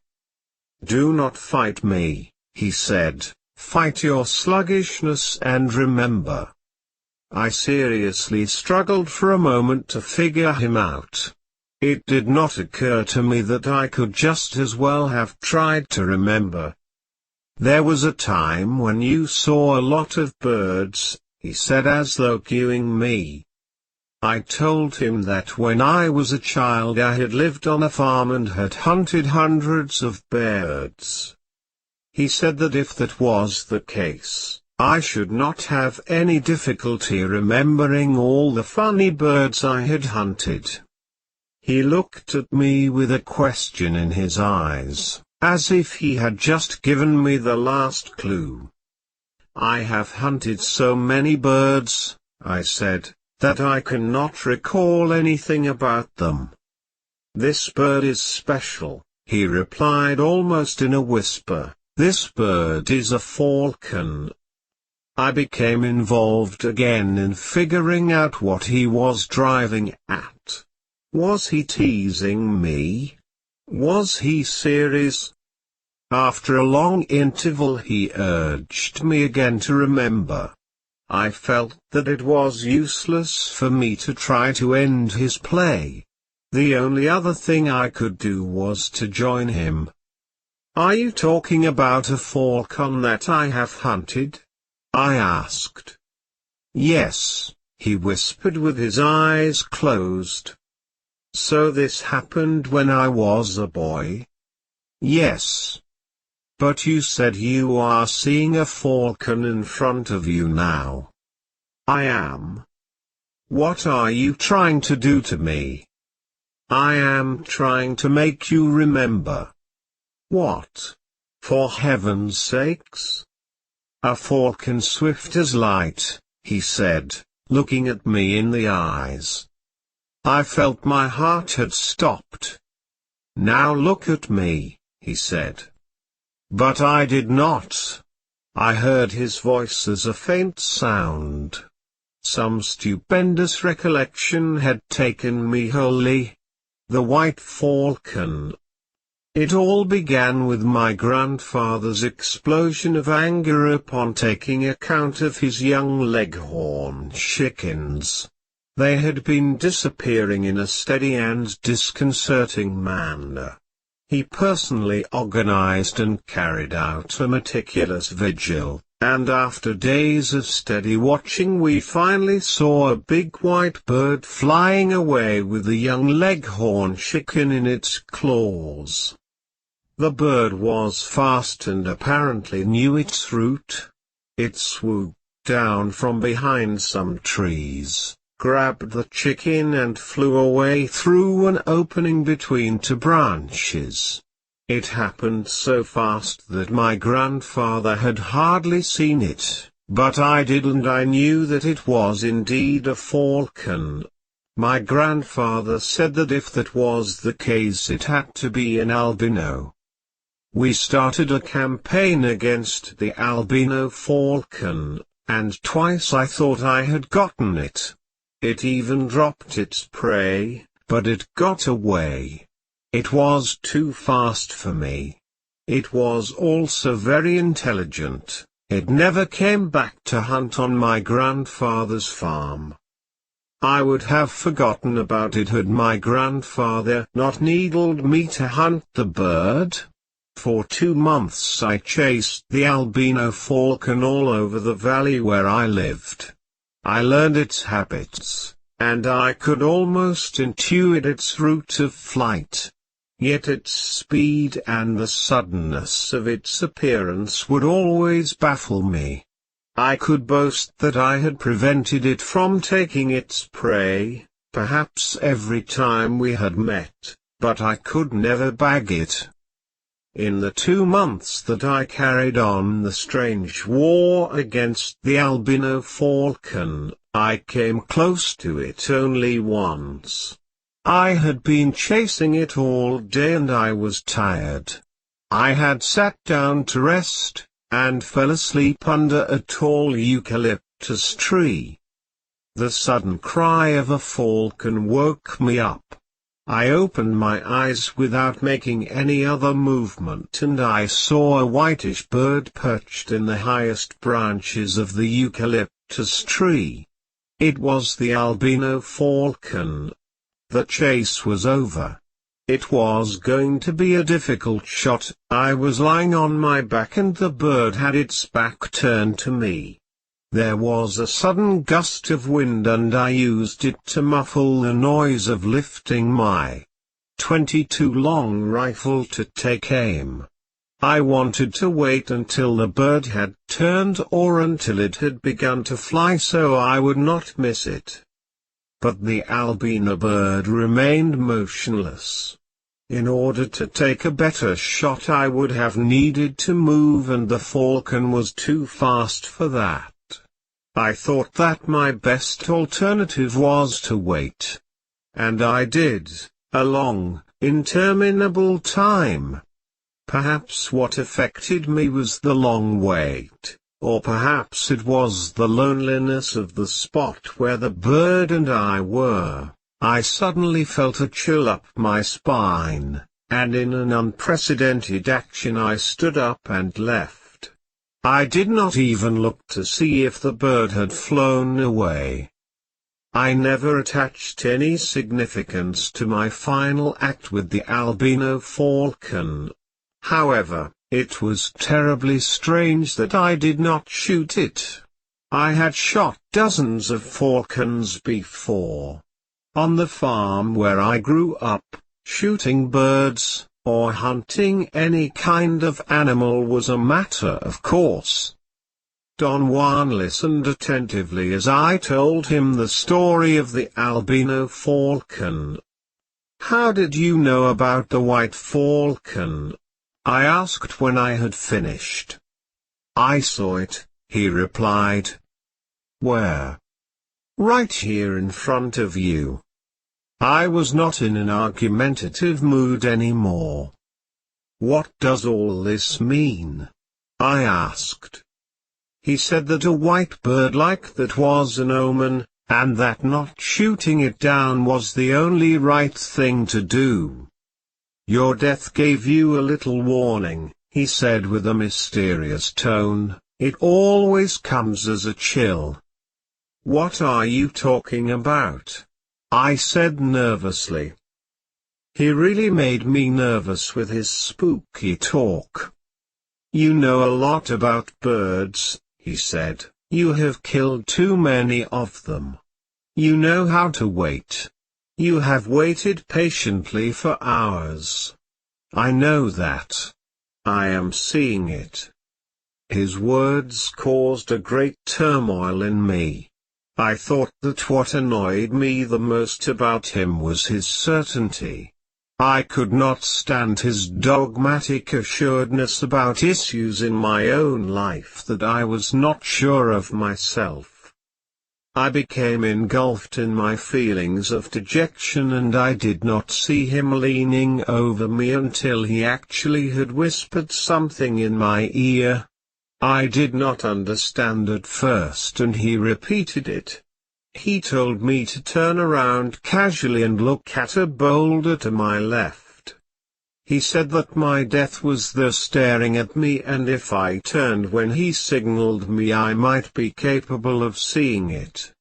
"Do not fight me," he said, "fight your sluggishness and remember." I seriously struggled for a moment to figure him out. It did not occur to me that I could just as well have tried to remember. "There was a time when you saw a lot of birds," he said as though cueing me. I told him that when I was a child I had lived on a farm and had hunted hundreds of birds. He said that if that was the case, I should not have any difficulty remembering all the funny birds I had hunted. He looked at me with a question in his eyes, as if he had just given me the last clue. "I have hunted so many birds," I said, "that I cannot recall anything about them." "This bird is special," he replied almost in a whisper. "This bird is a falcon." I became involved again in figuring out what he was driving at. Was he teasing me? Was he serious? After a long interval he urged me again to remember. I felt that it was useless for me to try to end his play. The only other thing I could do was to join him. "Are you talking about a falcon that I have hunted?" I asked. "Yes," he whispered with his eyes closed. "So this happened when I was a boy?" "Yes." "But you said you are seeing a falcon in front of you now." "I am." "What are you trying to do to me?" "I am trying to make you remember." "What? For heaven's sakes?" "A falcon swift as light," he said, looking at me in the eyes. I felt my heart had stopped. "Now look at me," he said. But I did not. I heard his voice as a faint sound. Some stupendous recollection had taken me wholly. The white falcon. It all began with my grandfather's explosion of anger upon taking account of his young leghorn chickens. They had been disappearing in a steady and disconcerting manner. He personally organized and carried out a meticulous vigil, and after days of steady watching we finally saw a big white bird flying away with a young leghorn chicken in its claws. The bird was fast and apparently knew its route. It swooped down from behind some trees, grabbed the chicken and flew away through an opening between two branches. It happened so fast that my grandfather had hardly seen it, but I did, and I knew that it was indeed a falcon. My grandfather said that if that was the case it had to be an albino. We started a campaign against the albino falcon, and twice I thought I had gotten it. It even dropped its prey, but it got away. It was too fast for me. It was also very intelligent. It never came back to hunt on my grandfather's farm. I would have forgotten about it had my grandfather not needled me to hunt the bird. For 2 months I chased the albino falcon all over the valley where I lived. I learned its habits, and I could almost intuit its route of flight. Yet its speed and the suddenness of its appearance would always baffle me. I could boast that I had prevented it from taking its prey, perhaps every time we had met, but I could never bag it. In the 2 months that I carried on the strange war against the albino falcon, I came close to it only once. I had been chasing it all day and I was tired. I had sat down to rest, and fell asleep under a tall eucalyptus tree. The sudden cry of a falcon woke me up. I opened my eyes without making any other movement and I saw a whitish bird perched in the highest branches of the eucalyptus tree. It was the albino falcon. The chase was over. It was going to be a difficult shot. I was lying on my back and the bird had its back turned to me. There was a sudden gust of wind and I used it to muffle the noise of lifting my .22 long rifle to take aim. I wanted to wait until the bird had turned or until it had begun to fly so I would not miss it. But the albino bird remained motionless. In order to take a better shot I would have needed to move and the falcon was too fast for that. I thought that my best alternative was to wait. And I did, a long, interminable time. Perhaps what affected me was the long wait. Or perhaps it was the loneliness of the spot where the bird and I were. I suddenly felt a chill up my spine, and in an unprecedented action I stood up and left. I did not even look to see if the bird had flown away. I never attached any significance to my final act with the albino falcon. However, it was terribly strange that I did not shoot it. I had shot dozens of falcons before. On the farm where I grew up, shooting birds, or hunting any kind of animal was a matter of course. Don Juan listened attentively as I told him the story of the albino falcon. "How did you know about the white falcon?" I asked when I had finished. "I saw it," he replied. "Where?" "Right here in front of you." I was not in an argumentative mood anymore. "What does all this mean?" I asked. He said that a white bird like that was an omen, and that not shooting it down was the only right thing to do. "Your death gave you a little warning," he said with a mysterious tone. "It always comes as a chill." "What are you talking about?" I said nervously. He really made me nervous with his spooky talk. "You know a lot about birds," he said, "you have killed too many of them. You know how to wait. You have waited patiently for hours. I know that. I am seeing it." His words caused a great turmoil in me. I thought that what annoyed me the most about him was his certainty. I could not stand his dogmatic assuredness about issues in my own life that I was not sure of myself. I became engulfed in my feelings of dejection, and I did not see him leaning over me until he actually had whispered something in my ear. I did not understand at first, and he repeated it. He told me to turn around casually and look at a boulder to my left. He said that my death was there staring at me, and if I turned when he signaled me I might be capable of seeing it.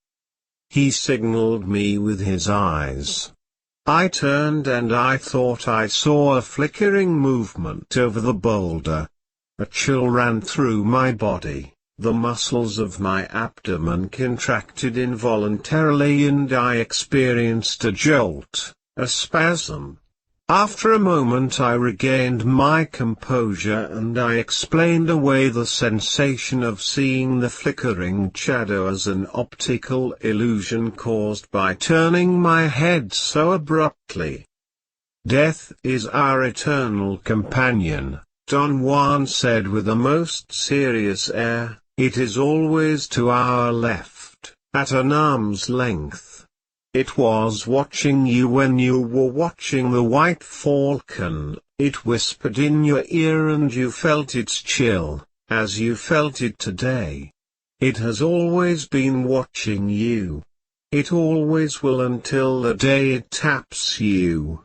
He signaled me with his eyes. I turned and I thought I saw a flickering movement over the boulder. A chill ran through my body, the muscles of my abdomen contracted involuntarily, and I experienced a jolt, a spasm. After a moment I regained my composure and I explained away the sensation of seeing the flickering shadow as an optical illusion caused by turning my head so abruptly. "Death is our eternal companion," Don Juan said with a most serious air. "It is always to our left, at an arm's length. It was watching you when you were watching the white falcon. It whispered in your ear and you felt its chill, as you felt it today. It has always been watching you. It always will until the day it taps you."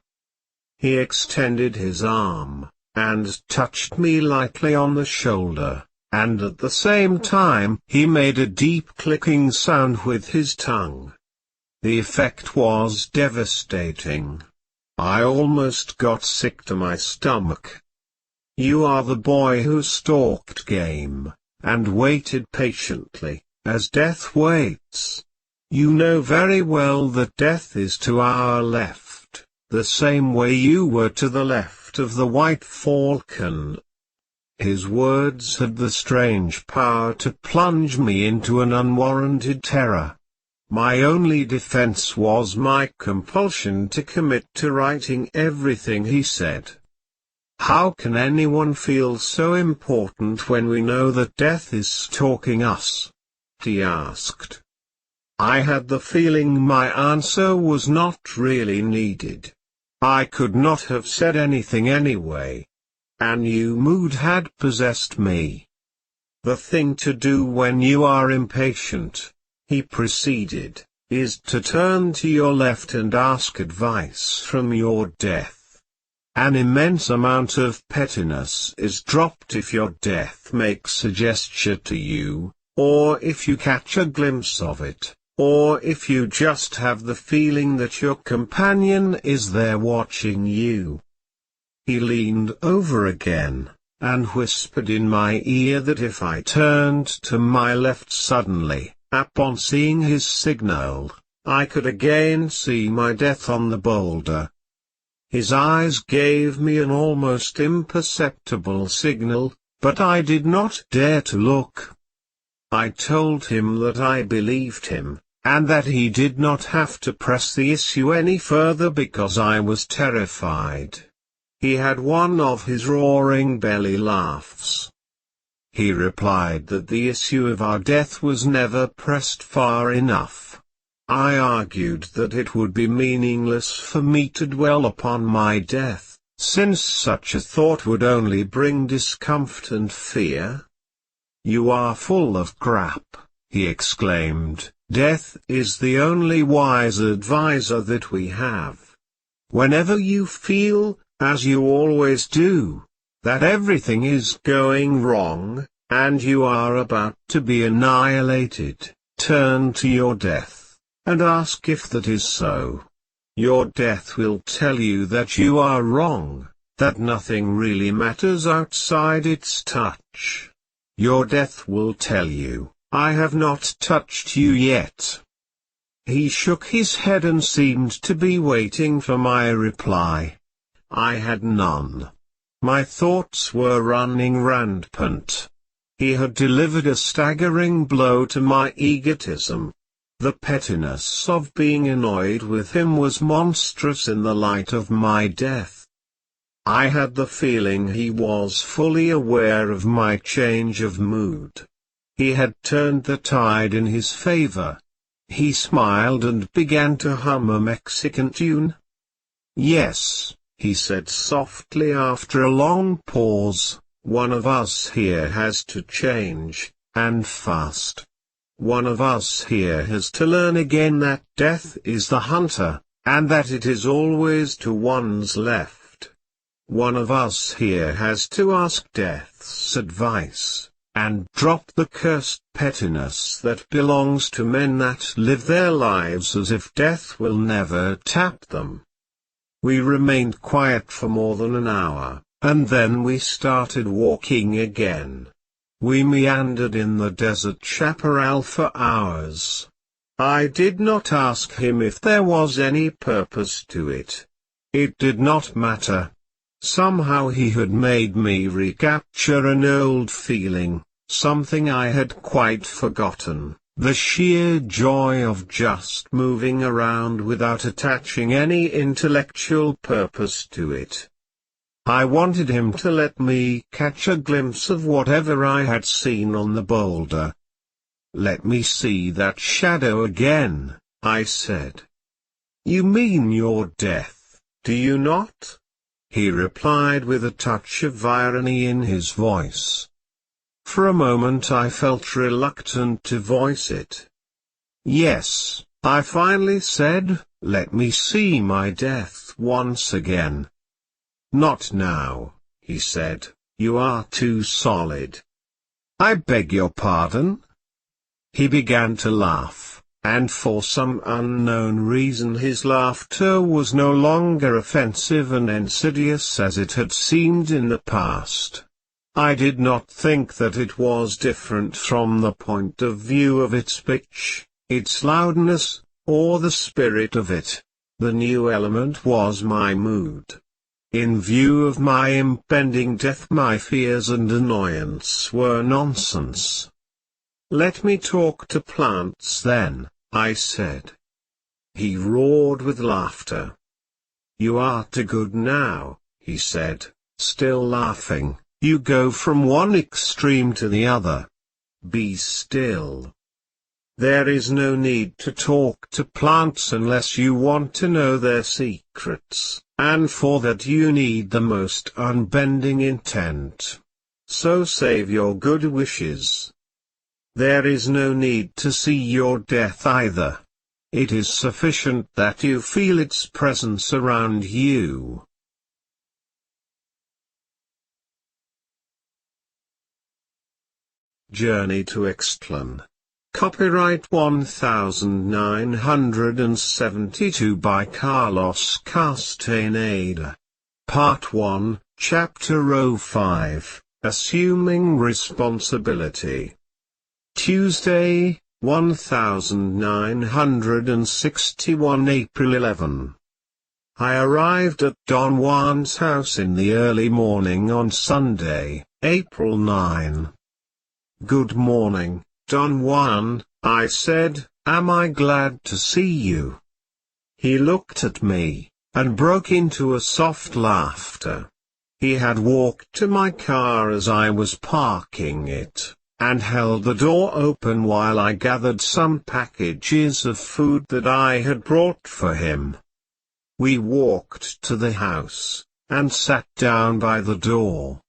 He extended his arm and touched me lightly on the shoulder, and at the same time he made a deep clicking sound with his tongue. The effect was devastating. I almost got sick to my stomach. "You are the boy who stalked game, and waited patiently, as death waits. You know very well that death is to our left, the same way you were to the left of the white falcon." His words had the strange power to plunge me into an unwarranted terror. My only defense was my compulsion to commit to writing everything he said. "How can anyone feel so important when we know that death is stalking us?" he asked. I had the feeling my answer was not really needed. I could not have said anything anyway. A new mood had possessed me. "The thing to do when you are impatient," he proceeded, "is to turn to your left and ask advice from your death. An immense amount of pettiness is dropped if your death makes a gesture to you, or if you catch a glimpse of it, or if you just have the feeling that your companion is there watching you." He leaned over again, and whispered in my ear that if I turned to my left suddenly, upon seeing his signal, I could again see my death on the boulder. His eyes gave me an almost imperceptible signal, but I did not dare to look. I told him that I believed him, and that he did not have to press the issue any further because I was terrified. He had one of his roaring belly laughs. He replied that the issue of our death was never pressed far enough. I argued that it would be meaningless for me to dwell upon my death, since such a thought would only bring discomfort and fear. "You are full of crap," he exclaimed. "Death is the only wise advisor that we have. Whenever you feel, as you always do, that everything is going wrong, and you are about to be annihilated, turn to your death, and ask if that is so. Your death will tell you that you are wrong, that nothing really matters outside its touch. Your death will tell you, I have not touched you yet. He shook his head and seemed to be waiting for my reply. I had none. My thoughts were running rampant. He had delivered a staggering blow to my egotism. The pettiness of being annoyed with him was monstrous in the light of my death. I had the feeling he was fully aware of my change of mood. He had turned the tide in his favor. He smiled and began to hum a Mexican tune. Yes, he said softly after a long pause, one of us here has to change, and fast. One of us here has to learn again that death is the hunter, and that it is always to one's left. One of us here has to ask death's advice, and drop the cursed pettiness that belongs to men that live their lives as if death will never tap them. We remained quiet for more than an hour, and then we started walking again. We meandered in the desert chaparral for hours. I did not ask him if there was any purpose to it. It did not matter. Somehow he had made me recapture an old feeling, something I had quite forgotten, the sheer joy of just moving around without attaching any intellectual purpose to it. I wanted him to let me catch a glimpse of whatever I had seen on the boulder. Let me see that shadow again, I said. You mean your death, do you not? He replied with a touch of irony in his voice. For a moment I felt reluctant to voice it. Yes, I finally said, let me see my death once again. Not now, he said, you are too solid. I beg your pardon? He began to laugh, and for some unknown reason his laughter was no longer offensive and insidious as it had seemed in the past. I did not think that it was different from the point of view of its pitch, its loudness, or the spirit of it. The new element was my mood. In view of my impending death, my fears and annoyance were nonsense. Let me talk to plants then, I said. He roared with laughter. You are too good now, he said, still laughing. You go from one extreme to the other. Be still. There is no need to talk to plants unless you want to know their secrets, and for that you need the most unbending intent. So save your good wishes. There is no need to see your death either. It is sufficient that you feel its presence around you. Journey to Istlaну. Copyright 1972 by Carlos Castaneda. Part 1, Chapter 05, Assuming Responsibility. Tuesday, 1961 April 11. I arrived at Don Juan's house in the early morning on Sunday, April 9. Good morning, Don Juan, I said, am I glad to see you? He looked at me, and broke into a soft laughter. He had walked to my car as I was parking it, and held the door open while I gathered some packages of food that I had brought for him. We walked to the house, and sat down by the door.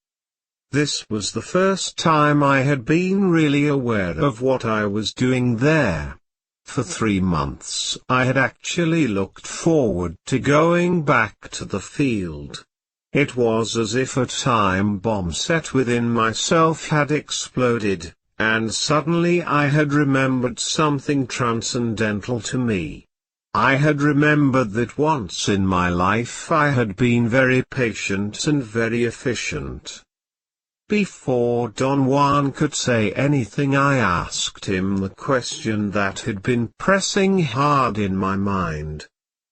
This was the first time I had been really aware of what I was doing there. For 3 months I had actually looked forward to going back to the field. It was as if a time bomb set within myself had exploded, and suddenly I had remembered something transcendental to me. I had remembered that once in my life I had been very patient and very efficient. Before Don Juan could say anything, I asked him the question that had been pressing hard in my mind.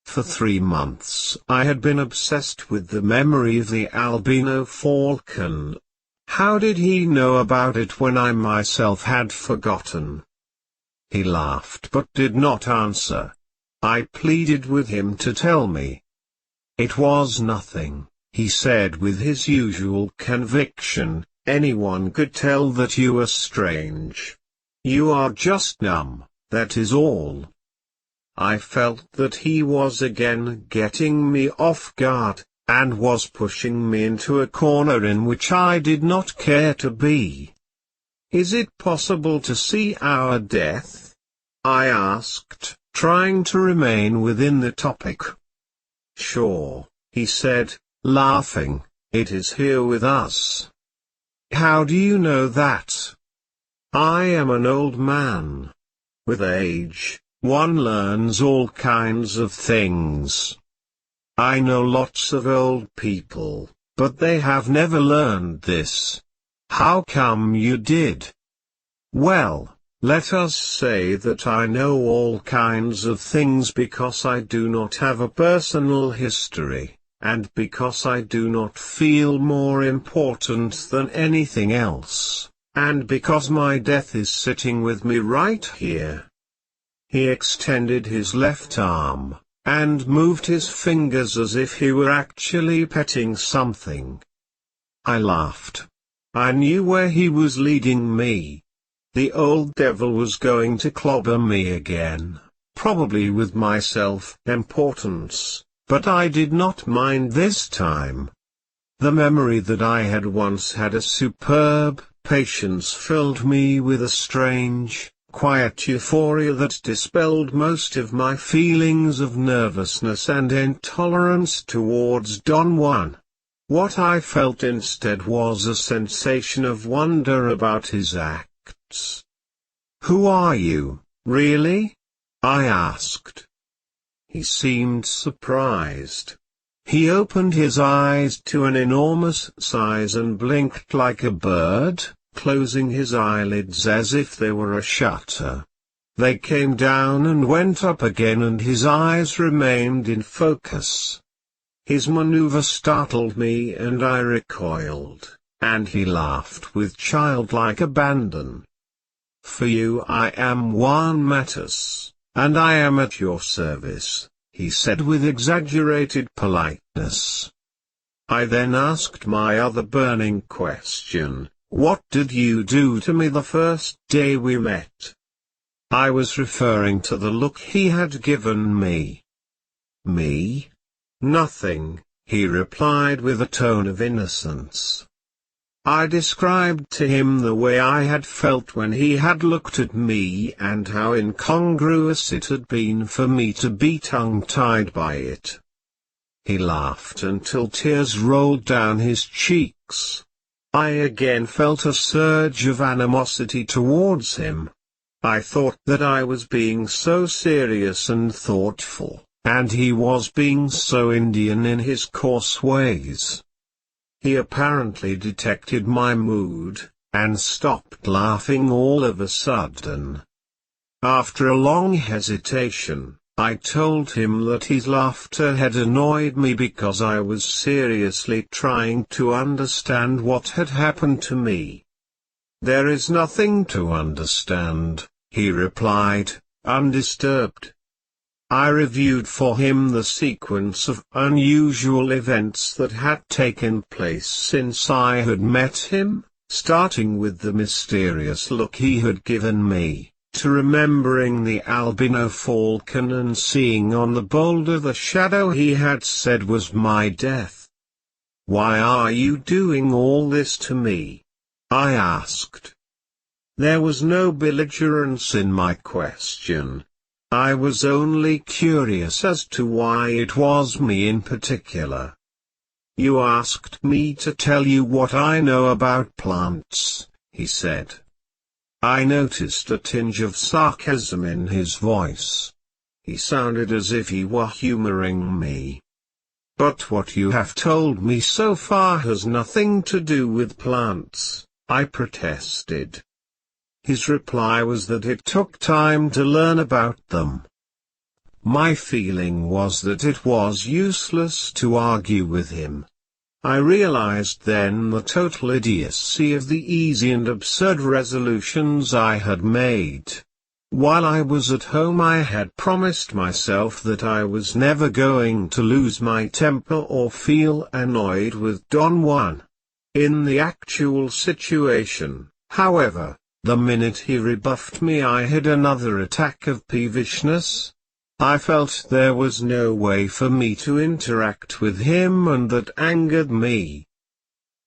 For 3 months I had been obsessed with the memory of the albino falcon. How did he know about it when I myself had forgotten? He laughed but did not answer. I pleaded with him to tell me. It was nothing, he said with his usual conviction. Anyone could tell that you are strange. You are just numb, that is all. I felt that he was again getting me off guard, and was pushing me into a corner in which I did not care to be. Is it possible to see our death? I asked, trying to remain within the topic. Sure, he said, laughing, it is here with us. How do you know that? I am an old man. With age, one learns all kinds of things. I know lots of old people, but they have never learned this. How come you did? Well, let us say that I know all kinds of things because I do not have a personal history, and because I do not feel more important than anything else, and because my death is sitting with me right here. He extended his left arm, and moved his fingers as if he were actually petting something. I laughed. I knew where he was leading me. The old devil was going to clobber me again, probably with my self-importance, but I did not mind this time. The memory that I had once had a superb patience filled me with a strange, quiet euphoria that dispelled most of my feelings of nervousness and intolerance towards Don Juan. What I felt instead was a sensation of wonder about his acts. Who are you, really? I asked. He seemed surprised. He opened his eyes to an enormous size and blinked like a bird, closing his eyelids as if they were a shutter. They came down and went up again, and his eyes remained in focus. His maneuver startled me and I recoiled, and he laughed with childlike abandon. For you I am Juan Matus, and I am at your service, he said with exaggerated politeness. I then asked my other burning question, what did you do to me the first day we met? I was referring to the look he had given me. Me? Nothing, he replied with a tone of innocence. I described to him the way I had felt when he had looked at me and how incongruous it had been for me to be tongue-tied by it. He laughed until tears rolled down his cheeks. I again felt a surge of animosity towards him. I thought that I was being so serious and thoughtful, and he was being so Indian in his coarse ways. He apparently detected my mood, and stopped laughing all of a sudden. After a long hesitation, I told him that his laughter had annoyed me because I was seriously trying to understand what had happened to me. There is nothing to understand, he replied, undisturbed. I reviewed for him the sequence of unusual events that had taken place since I had met him, starting with the mysterious look he had given me, to remembering the albino falcon and seeing on the boulder the shadow he had said was my death. Why are you doing all this to me? I asked. There was no belligerence in my question. I was only curious as to why it was me in particular. You asked me to tell you what I know about plants, he said. I noticed a tinge of sarcasm in his voice. He sounded as if he were humoring me. But what you have told me so far has nothing to do with plants, I protested. His reply was that it took time to learn about them. My feeling was that it was useless to argue with him. I realized then the total idiocy of the easy and absurd resolutions I had made. While I was at home I had promised myself that I was never going to lose my temper or feel annoyed with Don Juan. In the actual situation, however, the minute he rebuffed me I had another attack of peevishness. I felt there was no way for me to interact with him and that angered me.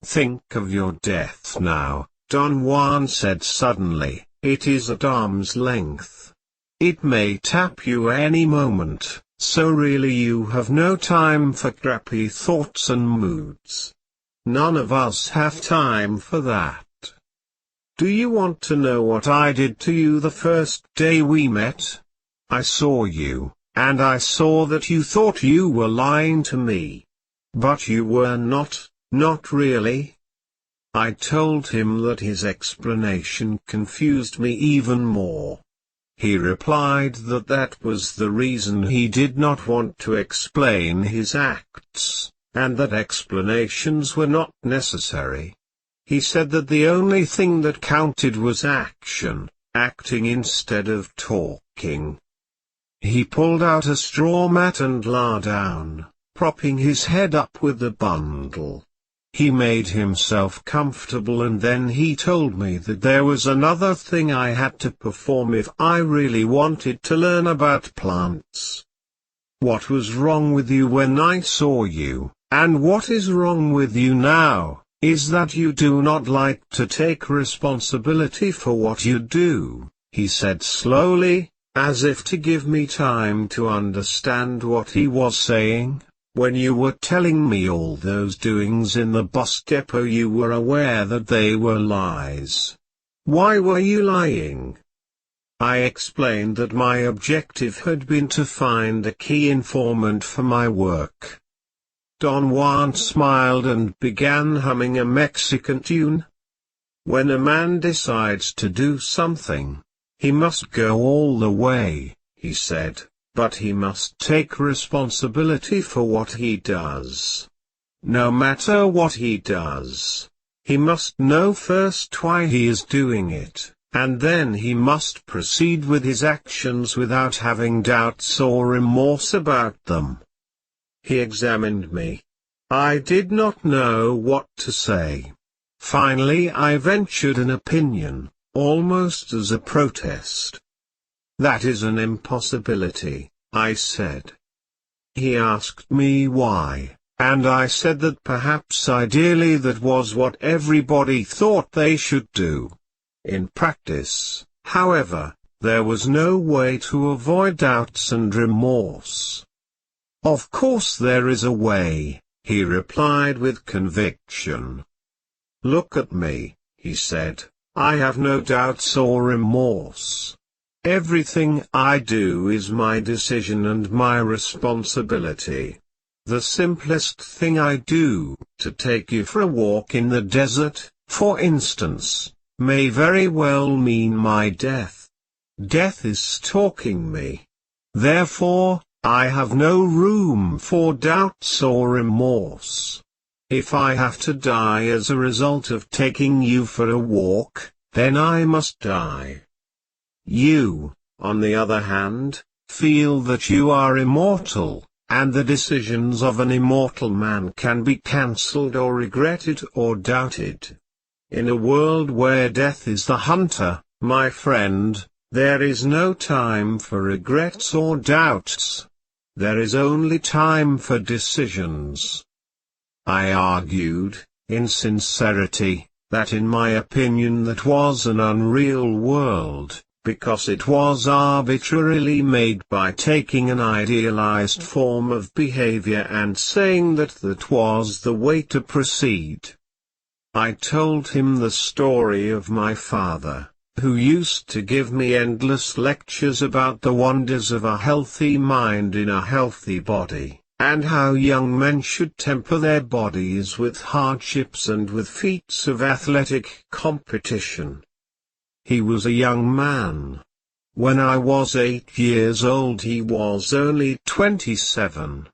"Think of your death now," Don Juan said suddenly. "It is at arm's length. It may tap you any moment, so really you have no time for crappy thoughts and moods. None of us have time for that. Do you want to know what I did to you the first day we met? I saw you, and I saw that you thought you were lying to me. But you were not really." I told him that his explanation confused me even more. He replied that that was the reason he did not want to explain his acts, and that explanations were not necessary. He said that the only thing that counted was action, acting instead of talking. He pulled out a straw mat and lay down, propping his head up with the bundle. He made himself comfortable and then he told me that there was another thing I had to perform if I really wanted to learn about plants. "What was wrong with you when I saw you, and what is wrong with you now, is that you do not like to take responsibility for what you do," he said slowly, as if to give me time to understand what he was saying. "When you were telling me all those doings in the bus depot you were aware that they were lies. Why were you lying?" I explained that my objective had been to find a key informant for my work. Don Juan smiled and began humming a Mexican tune. "When a man decides to do something, he must go all the way," he said. "But he must take responsibility for what he does. No matter what he does, he must know first why he is doing it, and then he must proceed with his actions without having doubts or remorse about them." He examined me. I did not know what to say. Finally I ventured an opinion, almost as a protest. "That is an impossibility," I said. He asked me why, and I said that perhaps ideally that was what everybody thought they should do. In practice, however, there was no way to avoid doubts and remorse. "Of course there is a way," he replied with conviction. "Look at me," he said, "I have no doubts or remorse. Everything I do is my decision and my responsibility. The simplest thing I do, to take you for a walk in the desert, for instance, may very well mean my death. Death is stalking me. Therefore, I have no room for doubts or remorse. If I have to die as a result of taking you for a walk, then I must die. You, on the other hand, feel that you are immortal, and the decisions of an immortal man can be cancelled or regretted or doubted. In a world where death is the hunter, my friend, there is no time for regrets or doubts. There is only time for decisions." I argued, in sincerity, that in my opinion that was an unreal world, because it was arbitrarily made by taking an idealized form of behavior and saying that that was the way to proceed. I told him the story of my father, who used to give me endless lectures about the wonders of a healthy mind in a healthy body, and how young men should temper their bodies with hardships and with feats of athletic competition. He was a young man. When I was 8 years old he was only 27.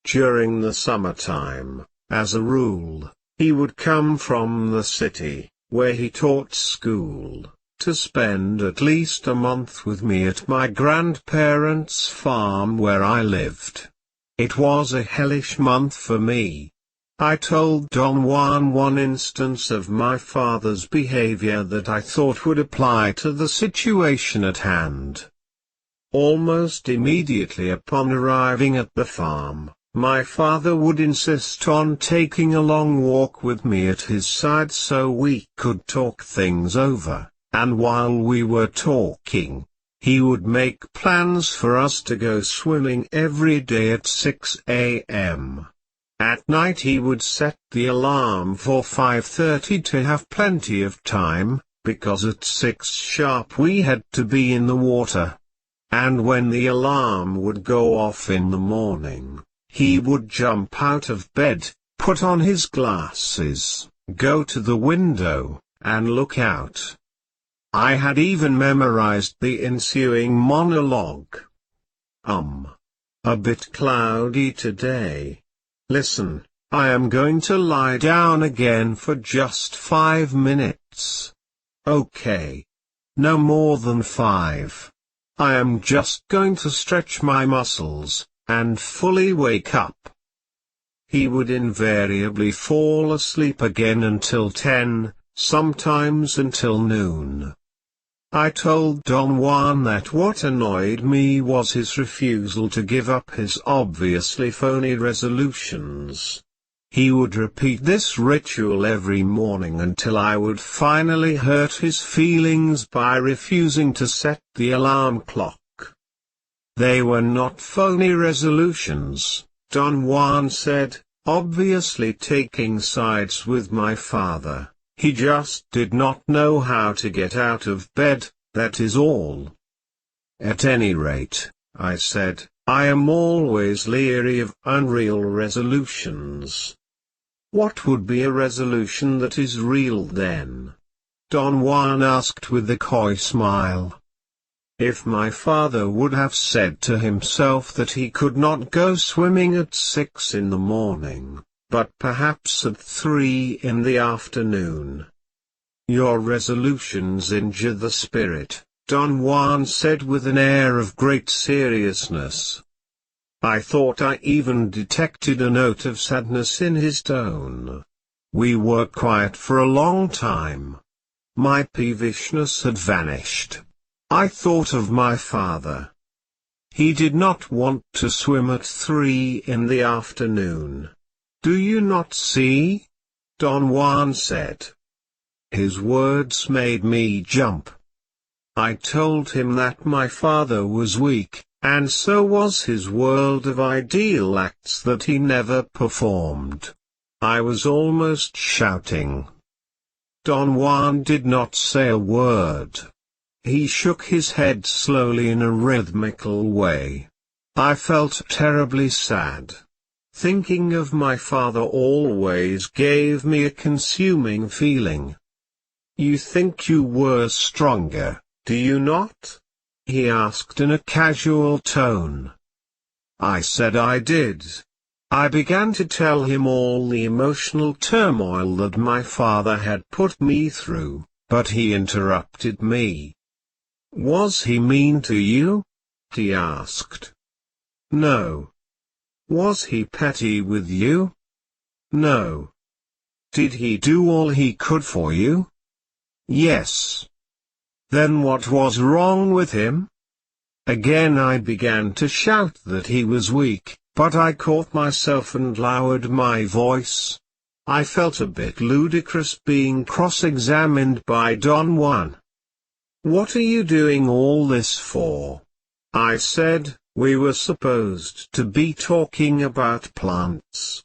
During the summertime, as a rule, he would come from the city, where he taught school, to spend at least a month with me at my grandparents' farm where I lived. It was a hellish month for me. I told Don Juan one instance of my father's behavior that I thought would apply to the situation at hand. Almost immediately upon arriving at the farm, my father would insist on taking a long walk with me at his side so we could talk things over, and while we were talking, he would make plans for us to go swimming every day at 6 a.m. At night he would set the alarm for 5:30 to have plenty of time, because at 6 sharp we had to be in the water. And when the alarm would go off in the morning, he would jump out of bed, put on his glasses, go to the window, and look out. I had even memorized the ensuing monologue. A bit cloudy today. Listen, I am going to lie down again for just 5 minutes. Okay. No more than 5. I am just going to stretch my muscles, and fully wake up. He would invariably fall asleep again until 10, sometimes until noon. I told Don Juan that what annoyed me was his refusal to give up his obviously phony resolutions. He would repeat this ritual every morning until I would finally hurt his feelings by refusing to set the alarm clock. They were not phony resolutions, Don Juan said, obviously taking sides with my father. He just did not know how to get out of bed, that is all. At any rate, I said, I am always leery of unreal resolutions. What would be a resolution that is real then? Don Juan asked with a coy smile. If my father would have said to himself that he could not go swimming at 6 in the morning, but perhaps at 3 in the afternoon. Your resolutions injure the spirit, Don Juan said with an air of great seriousness. I thought I even detected a note of sadness in his tone. We were quiet for a long time. My peevishness had vanished. I thought of my father. He did not want to swim at 3 in the afternoon. Do you not see? Don Juan said. His words made me jump. I told him that my father was weak, and so was his world of ideal acts that he never performed. I was almost shouting. Don Juan did not say a word. He shook his head slowly in a rhythmical way. I felt terribly sad. Thinking of my father always gave me a consuming feeling. You think you were stronger, do you not? He asked in a casual tone. I said I did. I began to tell him all the emotional turmoil that my father had put me through, but he interrupted me. Was he mean to you? He asked. No. Was he petty with you? No. Did he do all he could for you? Yes. Then what was wrong with him? Again I began to shout that he was weak, but I caught myself and lowered my voice. I felt a bit ludicrous being cross-examined by Don Juan. What are you doing all this for? I said, we were supposed to be talking about plants.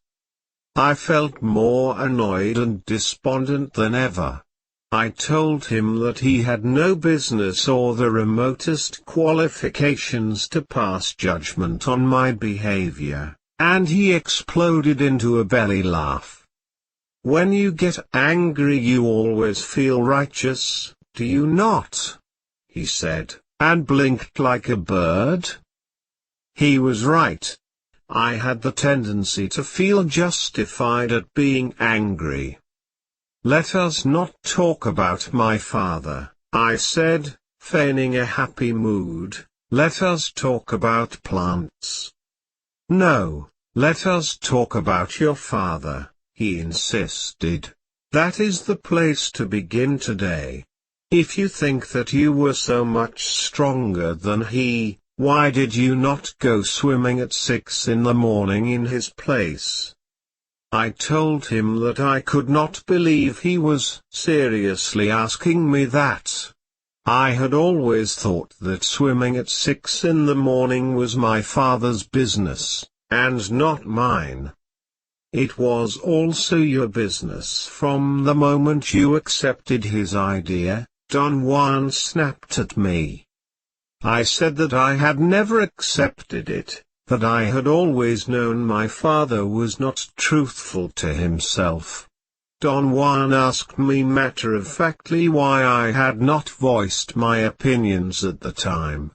I felt more annoyed and despondent than ever. I told him that he had no business or the remotest qualifications to pass judgment on my behavior. and he exploded into a belly laugh. When you get angry you always feel righteous, do you not? He said, and blinked like a bird. He was right. I had the tendency to feel justified at being angry. Let us not talk about my father, I said, feigning a happy mood. Let us talk about plants. No, let us talk about your father, he insisted. That is the place to begin today. If you think that you were so much stronger than he, why did you not go swimming at 6 in the morning in his place? I told him that I could not believe he was seriously asking me that. I had always thought that swimming at 6 in the morning was my father's business, and not mine. It was also your business from the moment you accepted his idea, Don Juan snapped at me. I said that I had never accepted it, that I had always known my father was not truthful to himself. Don Juan asked me matter-of-factly why I had not voiced my opinions at the time.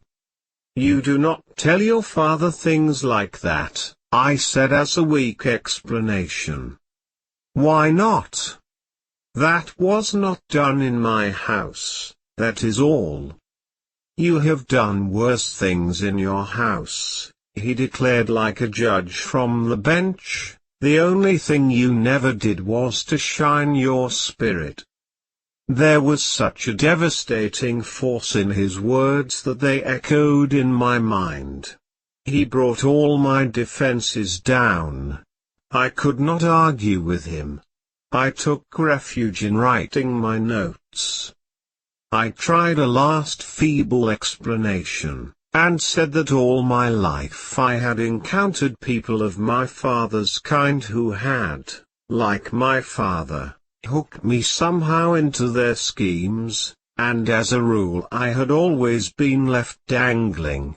You do not tell your father things like that, I said as a weak explanation. Why not? That was not done in my house, that is all. You have done worse things in your house, he declared like a judge from the bench. The only thing you never did was to shine your spirit. There was such a devastating force in his words that they echoed in my mind. He brought all my defenses down. I could not argue with him. I took refuge in writing my notes. I tried a last feeble explanation, and said that all my life I had encountered people of my father's kind who had, like my father, hooked me somehow into their schemes, and as a rule I had always been left dangling.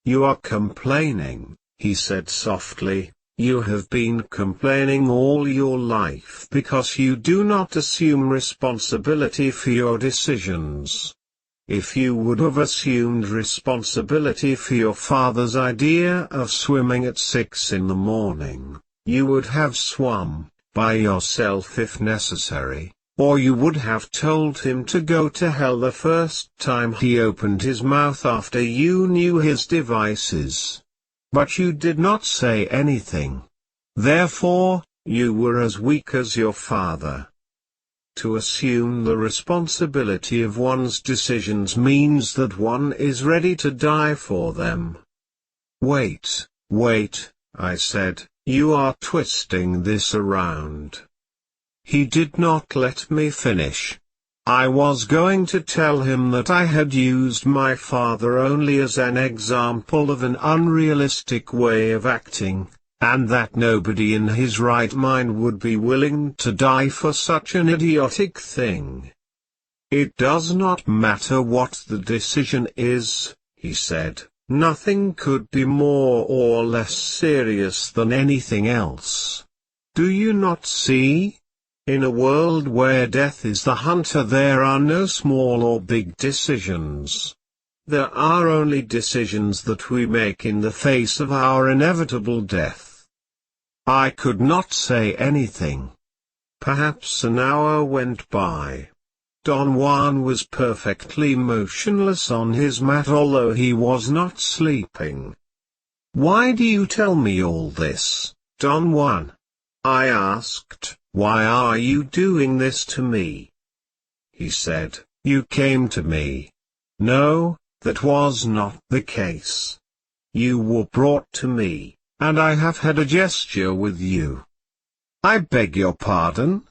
You are complaining, he said softly. You have been complaining all your life because you do not assume responsibility for your decisions. If you would have assumed responsibility for your father's idea of swimming at 6 in the morning, you would have swum, by yourself if necessary, or you would have told him to go to hell the first time he opened his mouth after you knew his devices. But you did not say anything. Therefore, you were as weak as your father. To assume the responsibility of one's decisions means that one is ready to die for them. Wait, I said, you are twisting this around. He did not let me finish. I was going to tell him that I had used my father only as an example of an unrealistic way of acting, and that nobody in his right mind would be willing to die for such an idiotic thing. It does not matter what the decision is, he said, nothing could be more or less serious than anything else. Do you not see? In a world where death is the hunter there are no small or big decisions. There are only decisions that we make in the face of our inevitable death. I could not say anything. Perhaps an hour went by. Don Juan was perfectly motionless on his mat although he was not sleeping. Why do you tell me all this, Don Juan? I asked. Why are you doing this to me? He said, you came to me. No, that was not the case. You were brought to me, and I have had a gesture with you. I beg your pardon?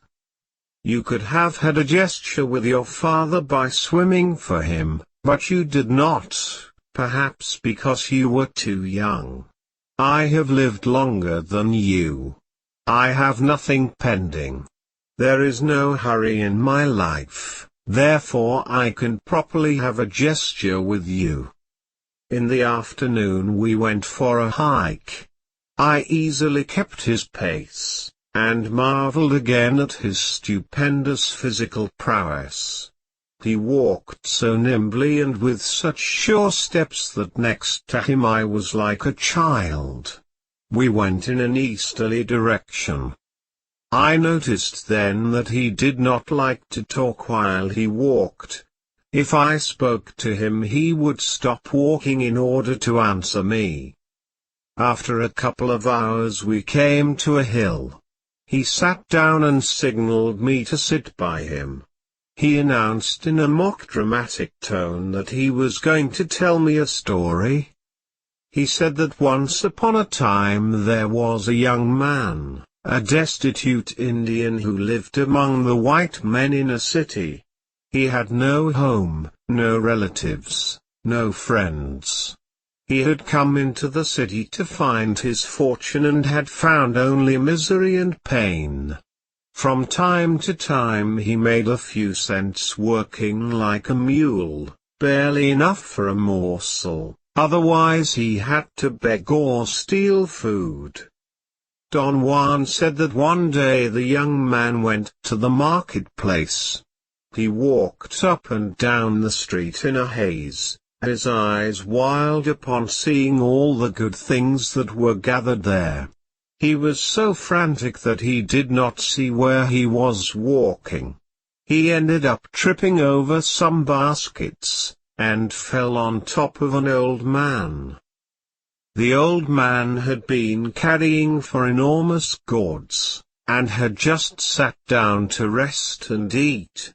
You could have had a gesture with your father by swimming for him, but you did not, perhaps because you were too young. I have lived longer than you. I have nothing pending. There is no hurry in my life, therefore I can properly have a gesture with you. In the afternoon we went for a hike. I easily kept his pace, and marveled again at his stupendous physical prowess. He walked so nimbly and with such sure steps that next to him I was like a child. We went in an easterly direction. I noticed then that he did not like to talk while he walked. If I spoke to him he would stop walking in order to answer me. After a couple of hours we came to a hill. He sat down and signaled me to sit by him. He announced in a mock dramatic tone that he was going to tell me a story. He said that once upon a time there was a young man, a destitute Indian who lived among the white men in a city. He had no home, no relatives, no friends. He had come into the city to find his fortune and had found only misery and pain. From time to time he made a few cents working like a mule, barely enough for a morsel, otherwise he had to beg or steal food. Don Juan said that one day the young man went to the marketplace. He walked up and down the street in a haze, his eyes wild upon seeing all the good things that were gathered there. He was so frantic that he did not see where he was walking. He ended up tripping over some baskets, and fell on top of an old man. The old man had been carrying 4 enormous gourds, and had just sat down to rest and eat.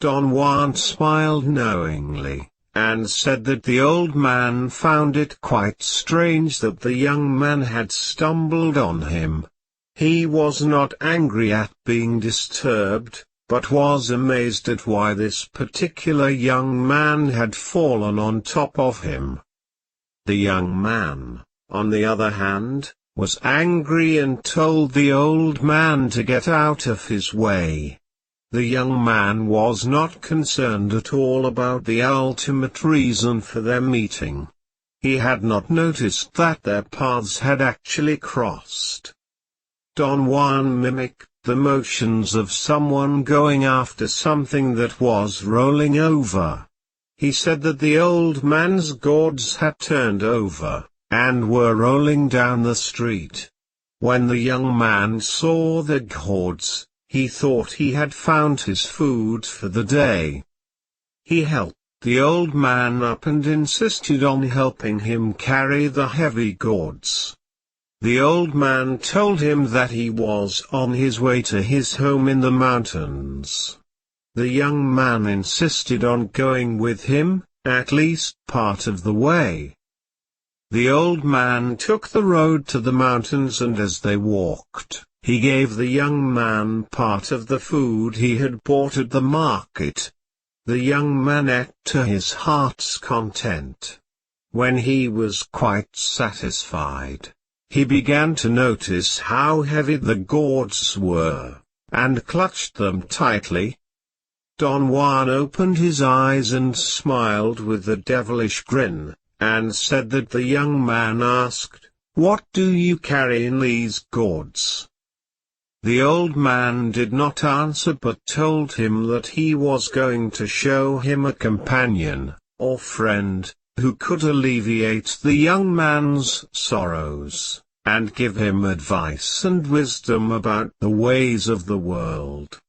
Don Juan smiled knowingly, and said that the old man found it quite strange that the young man had stumbled on him. He was not angry at being disturbed, but was amazed at why this particular young man had fallen on top of him. The young man, on the other hand, was angry and told the old man to get out of his way. The young man was not concerned at all about the ultimate reason for their meeting. He had not noticed that their paths had actually crossed. Don Juan mimicked the motions of someone going after something that was rolling over. He said that the old man's gourds had turned over, and were rolling down the street. When the young man saw the gourds, he thought he had found his food for the day. He helped the old man up and insisted on helping him carry the heavy gourds. The old man told him that he was on his way to his home in the mountains. The young man insisted on going with him, at least part of the way. The old man took the road to the mountains, and as they walked, he gave the young man part of the food he had bought at the market. The young man ate to his heart's content. When he was quite satisfied, he began to notice how heavy the gourds were, and clutched them tightly. Don Juan opened his eyes and smiled with a devilish grin, and said that the young man asked, "What do you carry in these gourds?" The old man did not answer, but told him that he was going to show him a companion, or friend, who could alleviate the young man's sorrows, and give him advice and wisdom about the ways of the world.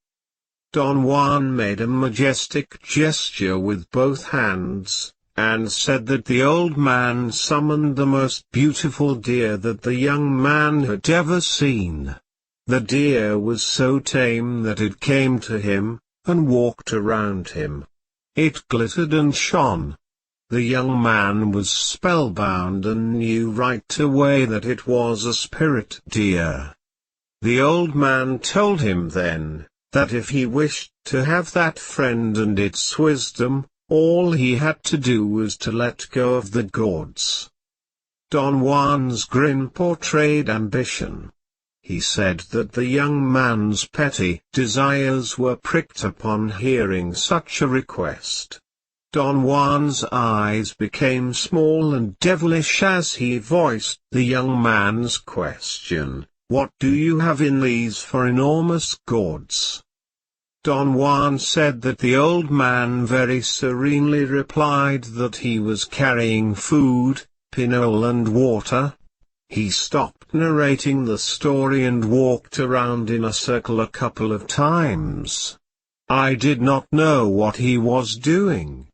Don Juan made a majestic gesture with both hands, and said that the old man summoned the most beautiful deer that the young man had ever seen. The deer was so tame that it came to him, and walked around him. It glittered and shone. The young man was spellbound and knew right away that it was a spirit deer. The old man told him then, that if he wished to have that friend and its wisdom, all he had to do was to let go of the gourds. Don Juan's grin portrayed ambition. He said that the young man's petty desires were pricked upon hearing such a request. Don Juan's eyes became small and devilish as he voiced the young man's question, "What do you have in these four enormous gourds?" Don Juan said that the old man very serenely replied that he was carrying food, pinole and water. He stopped narrating the story and walked around in a circle a couple of times. I did not know what he was doing,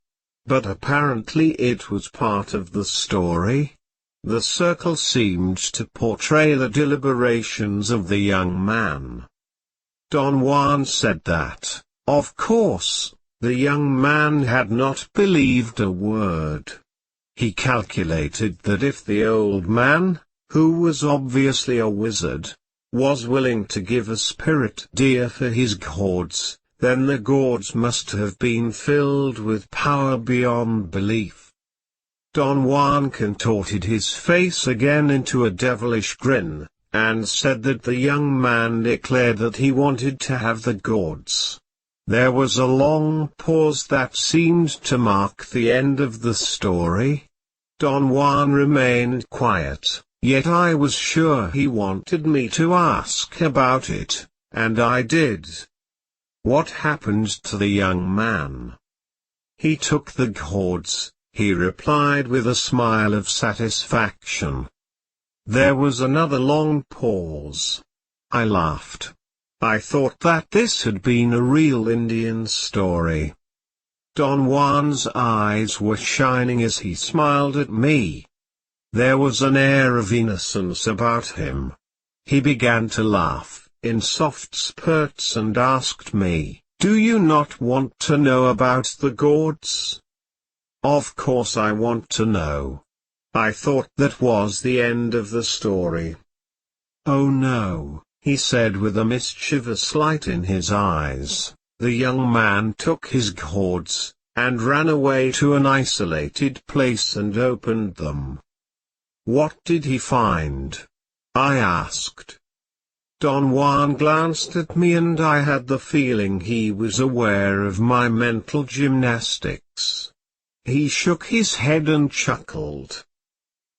but apparently it was part of the story. The circle seemed to portray the deliberations of the young man. Don Juan said that, of course, the young man had not believed a word. He calculated that if the old man, who was obviously a wizard, was willing to give a spirit deer for his gourds, then the gourds must have been filled with power beyond belief. Don Juan contorted his face again into a devilish grin, and said that the young man declared that he wanted to have the gourds. There was a long pause that seemed to mark the end of the story. Don Juan remained quiet, yet I was sure he wanted me to ask about it, and I did. What happened to the young man? He took the gourds, he replied with a smile of satisfaction. There was another long pause. I laughed. I thought that this had been a real Indian story. Don Juan's eyes were shining as he smiled at me. There was an air of innocence about him. He began to laugh in soft spurts and asked me, "Do you not want to know about the gourds?" Of course I want to know. I thought that was the end of the story. Oh no, he said with a mischievous light in his eyes. The young man took his gourds, and ran away to an isolated place and opened them. What did he find? I asked. Don Juan glanced at me and I had the feeling he was aware of my mental gymnastics. He shook his head and chuckled.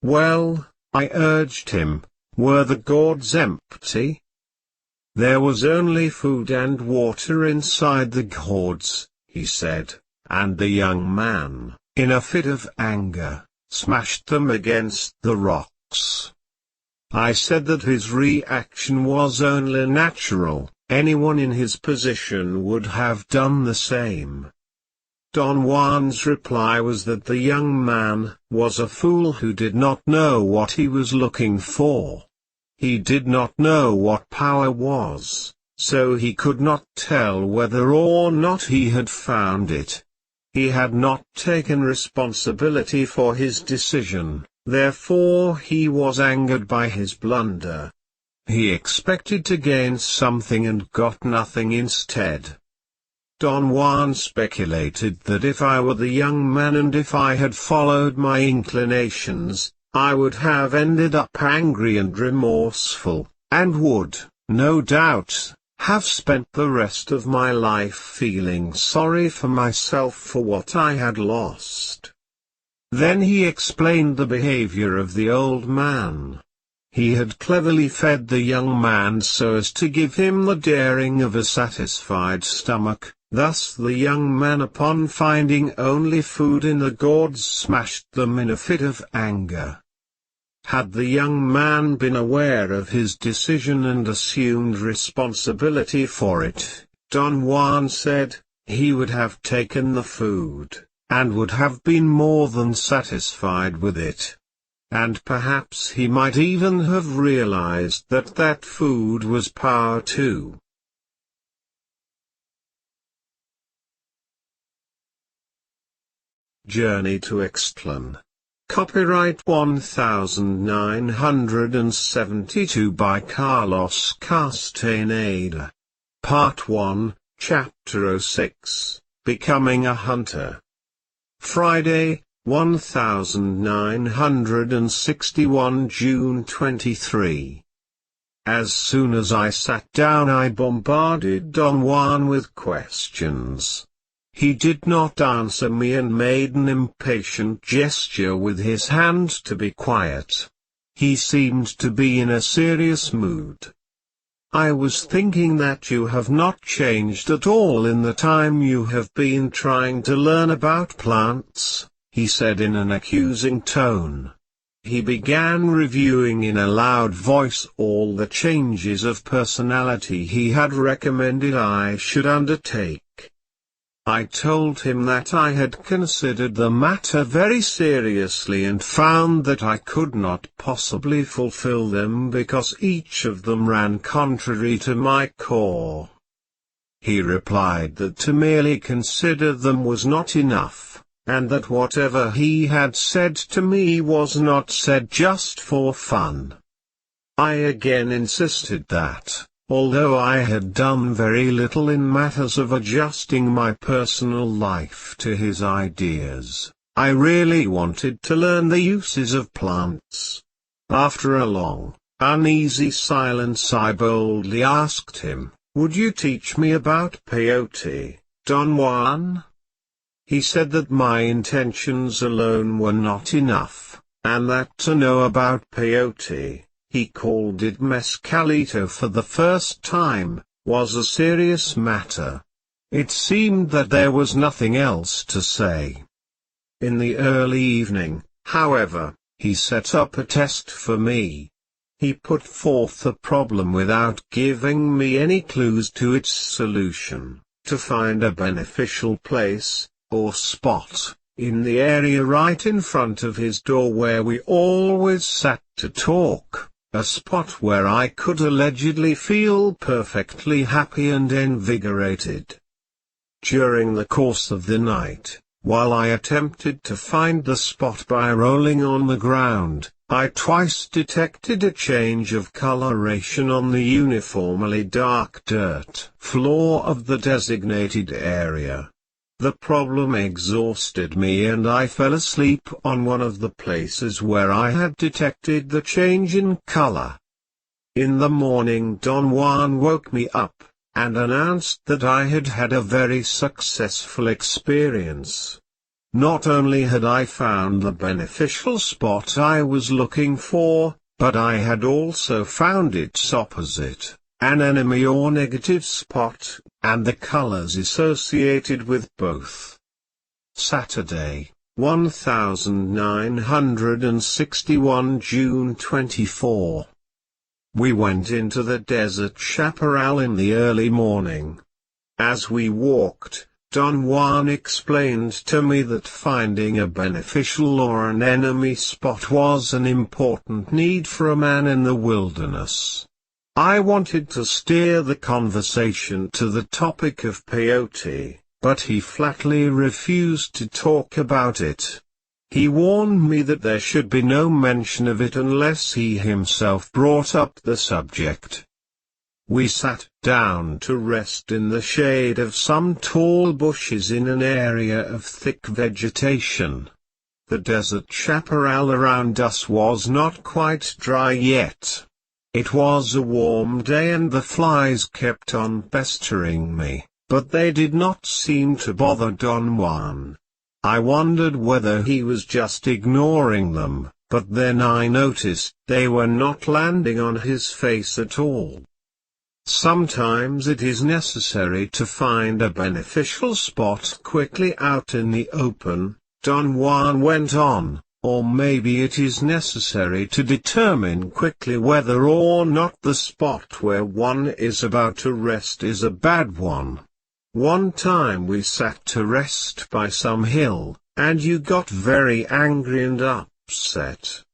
Well, I urged him, were the gourds empty? There was only food and water inside the gourds, he said, and the young man, in a fit of anger, smashed them against the rocks. I said that his reaction was only natural, anyone in his position would have done the same. Don Juan's reply was that the young man was a fool who did not know what he was looking for. He did not know what power was, so he could not tell whether or not he had found it. He had not taken responsibility for his decision. Therefore he was angered by his blunder. He expected to gain something and got nothing instead. Don Juan speculated that if I were the young man and if I had followed my inclinations, I would have ended up angry and remorseful, and would, no doubt, have spent the rest of my life feeling sorry for myself for what I had lost. Then he explained the behavior of the old man. He had cleverly fed the young man so as to give him the daring of a satisfied stomach, thus the young man upon finding only food in the gourds smashed them in a fit of anger. Had the young man been aware of his decision and assumed responsibility for it, Don Juan said, he would have taken the food, and would have been more than satisfied with it. And perhaps he might even have realized that that food was power too. Journey to Istlan. Copyright 1972 by Carlos Castaneda. Part 1, Chapter 06, Becoming a Hunter. Friday, 1961 June 23. As soon as I sat down I bombarded Don Juan with questions. He did not answer me and made an impatient gesture with his hand to be quiet. He seemed to be in a serious mood. "I was thinking that you have not changed at all in the time you have been trying to learn about plants," he said in an accusing tone. He began reviewing in a loud voice all the changes of personality he had recommended I should undertake. I told him that I had considered the matter very seriously and found that I could not possibly fulfill them because each of them ran contrary to my core. He replied that to merely consider them was not enough, and that whatever he had said to me was not said just for fun. I again insisted that, although I had done very little in matters of adjusting my personal life to his ideas, I really wanted to learn the uses of plants. After a long, uneasy silence I boldly asked him, "Would you teach me about peyote, Don Juan?" He said that my intentions alone were not enough, and that to know about peyote, he called it mezcalito for the first time, was a serious matter. It seemed that there was nothing else to say. In the early evening, however, he set up a test for me. He put forth a problem without giving me any clues to its solution, to find a beneficial place, or spot, in the area right in front of his door where we always sat to talk. A spot where I could allegedly feel perfectly happy and invigorated. During the course of the night, while I attempted to find the spot by rolling on the ground, I twice detected a change of coloration on the uniformly dark dirt floor of the designated area. The problem exhausted me and I fell asleep on one of the places where I had detected the change in color. In the morning Don Juan woke me up, and announced that I had had a very successful experience. Not only had I found the beneficial spot I was looking for, but I had also found its opposite, an enemy or negative spot, and the colors associated with both. Saturday, 1961 June 24. We went into the desert chaparral in the early morning. As we walked, Don Juan explained to me that finding a beneficial or an enemy spot was an important need for a man in the wilderness. I wanted to steer the conversation to the topic of peyote, but he flatly refused to talk about it. He warned me that there should be no mention of it unless he himself brought up the subject. We sat down to rest in the shade of some tall bushes in an area of thick vegetation. The desert chaparral around us was not quite dry yet. It was a warm day and the flies kept on pestering me, but they did not seem to bother Don Juan. I wondered whether he was just ignoring them, but then I noticed they were not landing on his face at all. Sometimes it is necessary to find a beneficial spot quickly out in the open, Don Juan went on. Or maybe it is necessary to determine quickly whether or not the spot where one is about to rest is a bad one. One time we sat to rest by some hill, and you got very angry and upset.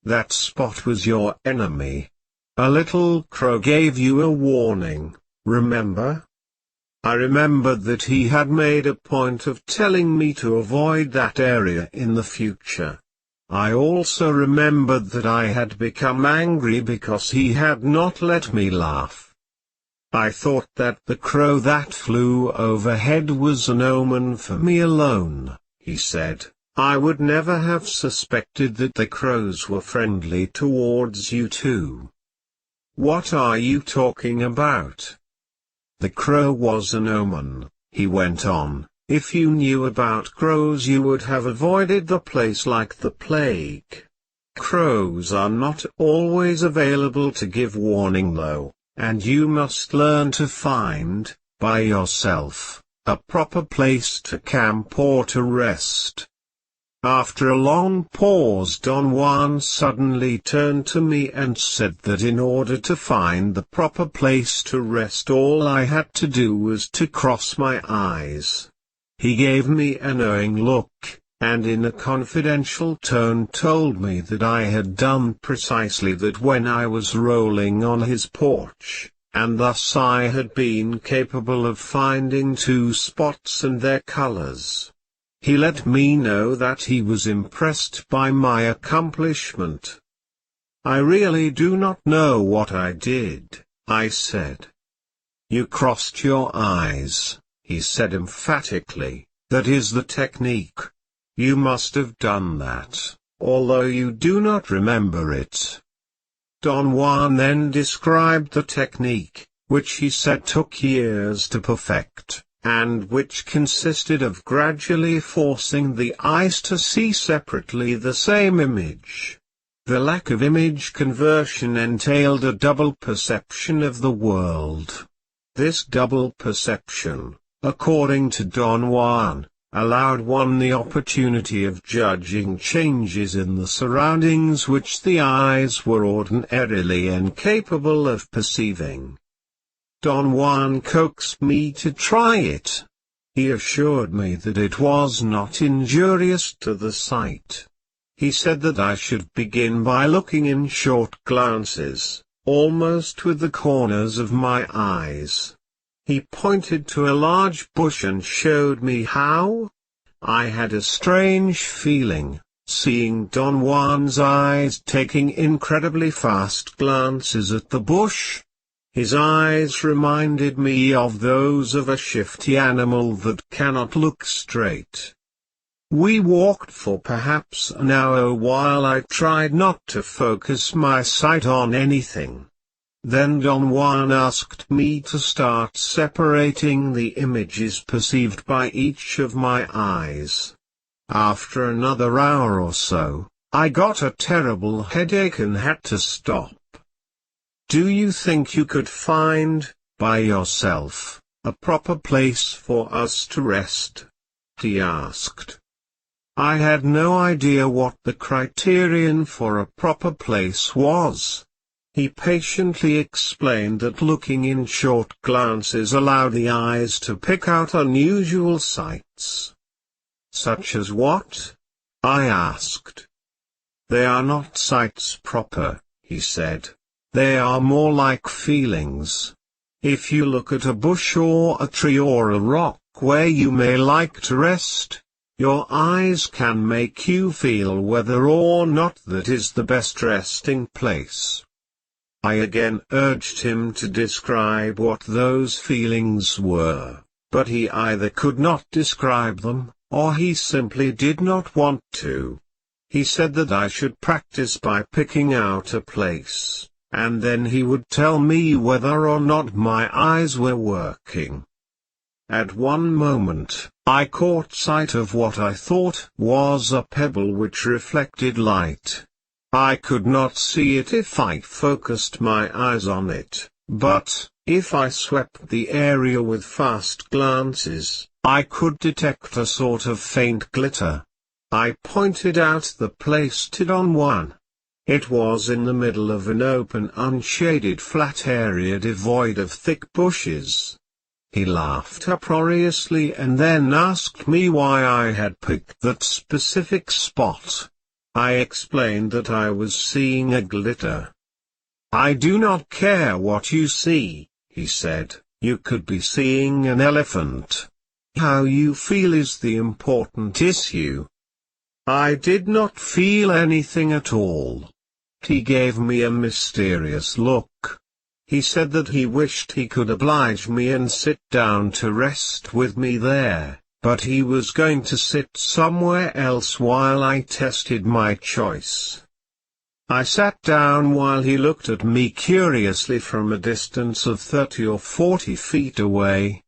That spot was your enemy. A little crow gave you a warning, remember? I remembered that he had made a point of telling me to avoid that area in the future. I also remembered that I had become angry because he had not let me laugh. I thought that the crow that flew overhead was an omen for me alone, he said. I would never have suspected that the crows were friendly towards you too. What are you talking about? The crow was an omen, he went on, If you knew about crows you would have avoided the place like the plague. Crows are not always available to give warning though, and you must learn to find, by yourself, a proper place to camp or to rest. After a long pause Don Juan suddenly turned to me and said that in order to find the proper place to rest all I had to do was to cross my eyes. He gave me a knowing look, and in a confidential tone told me that I had done precisely that when I was rolling on his porch, and thus I had been capable of finding two spots and their colors. He let me know that he was impressed by my accomplishment. I really do not know what I did, I said. You crossed your eyes, he said emphatically, that is the technique. You must have done that, although you do not remember it. Don Juan then described the technique, which he said took years to perfect, and which consisted of gradually forcing the eyes to see separately the same image. The lack of image conversion entailed a double perception of the world. This double perception, according to Don Juan, allowed one the opportunity of judging changes in the surroundings which the eyes were ordinarily incapable of perceiving. Don Juan coaxed me to try it. He assured me that it was not injurious to the sight. He said that I should begin by looking in short glances, almost with the corners of my eyes. He pointed to a large bush and showed me how. I had a strange feeling, seeing Don Juan's eyes taking incredibly fast glances at the bush. His eyes reminded me of those of a shifty animal that cannot look straight. We walked for perhaps an hour while I tried not to focus my sight on anything. Then Don Juan asked me to start separating the images perceived by each of my eyes. After another hour or so, I got a terrible headache and had to stop. Do you think you could find, by yourself, a proper place for us to rest? He asked. I had no idea what the criterion for a proper place was. He patiently explained that looking in short glances allowed the eyes to pick out unusual sights. Such as what? I asked. They are not sights proper, he said. They are more like feelings. If you look at a bush or a tree or a rock where you may like to rest, your eyes can make you feel whether or not that is the best resting place. I again urged him to describe what those feelings were, but he either could not describe them, or he simply did not want to. He said that I should practice by picking out a place, and then he would tell me whether or not my eyes were working. At one moment, I caught sight of what I thought was a pebble which reflected light. I could not see it if I focused my eyes on it, but, if I swept the area with fast glances, I could detect a sort of faint glitter. I pointed out the place to Don Juan. It was in the middle of an open unshaded flat area devoid of thick bushes. He laughed uproariously and then asked me why I had picked that specific spot. I explained that I was seeing a glitter. I do not care what you see, he said, you could be seeing an elephant. How you feel is the important issue. I did not feel anything at all. He gave me a mysterious look. He said that he wished he could oblige me and sit down to rest with me there, but he was going to sit somewhere else while I tested my choice. I sat down while he looked at me curiously from a distance of 30 or 40 feet away.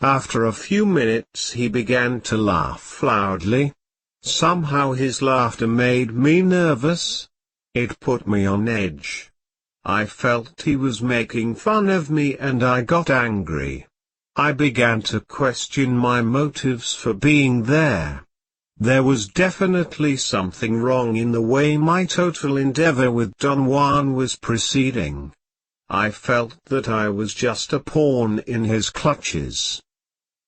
After a few minutes he began to laugh loudly. Somehow his laughter made me nervous. It put me on edge. I felt he was making fun of me and I got angry. I began to question my motives for being there. There was definitely something wrong in the way my total endeavor with Don Juan was proceeding. I felt that I was just a pawn in his clutches.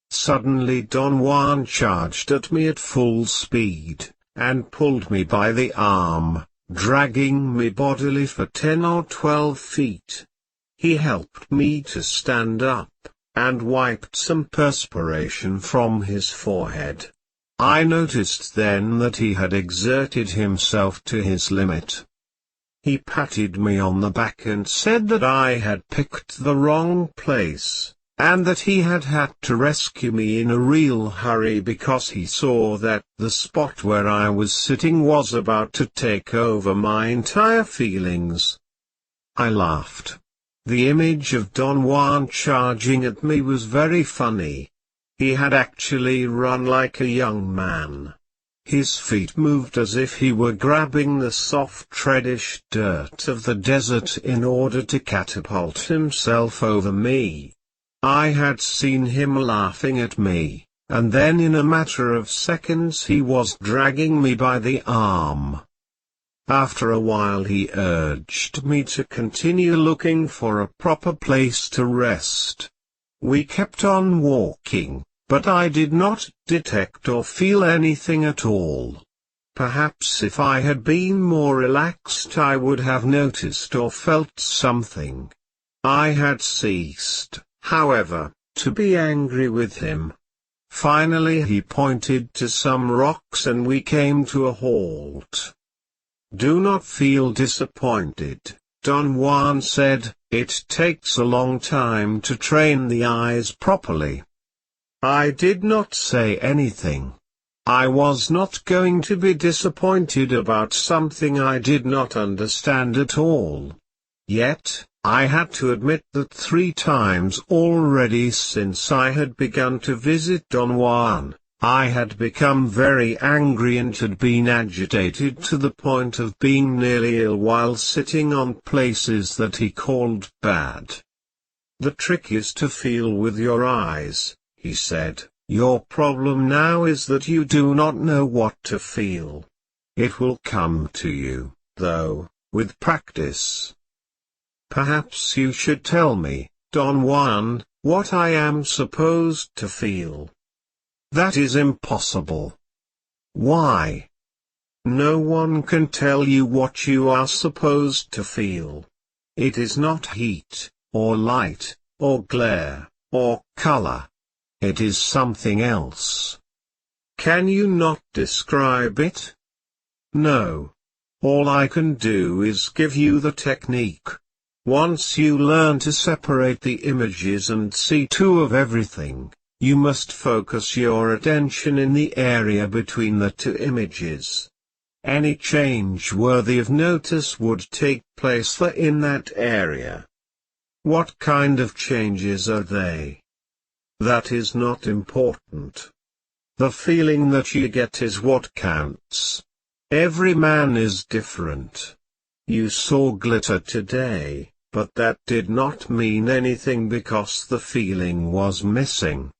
Suddenly Don Juan charged at me at full speed, and pulled me by the arm, dragging me bodily for 10 or 12 feet. He helped me to stand up, and wiped some perspiration from his forehead. I noticed then that he had exerted himself to his limit. He patted me on the back and said that I had picked the wrong place, and that he had had to rescue me in a real hurry because he saw that the spot where I was sitting was about to take over my entire feelings. I laughed. The image of Don Juan charging at me was very funny. He had actually run like a young man. His feet moved as if he were grabbing the soft reddish dirt of the desert in order to catapult himself over me. I had seen him laughing at me, and then in a matter of seconds he was dragging me by the arm. After a while he urged me to continue looking for a proper place to rest. We kept on walking, but I did not detect or feel anything at all. Perhaps if I had been more relaxed I would have noticed or felt something. I had ceased, however, to be angry with him. Finally he pointed to some rocks and we came to a halt. "Do not feel disappointed," Don Juan said, "it takes a long time to train the eyes properly." I did not say anything. I was not going to be disappointed about something I did not understand at all. Yet, I had to admit that 3 times already since I had begun to visit Don Juan, I had become very angry and had been agitated to the point of being nearly ill while sitting on places that he called bad. "The trick is to feel with your eyes," he said. "Your problem now is that you do not know what to feel. It will come to you, though, with practice. Perhaps you should tell me, Don Juan, what I am supposed to feel." "That is impossible." "Why?" "No one can tell you what you are supposed to feel. It is not heat, or light, or glare, or color. It is something else." "Can you not describe it?" "No. All I can do is give you the technique. Once you learn to separate the images and see two of everything, you must focus your attention in the area between the two images. Any change worthy of notice would take place in that area." "What kind of changes are they?" "That is not important. The feeling that you get is what counts. Every man is different. You saw glitter today, but that did not mean anything because the feeling was missing.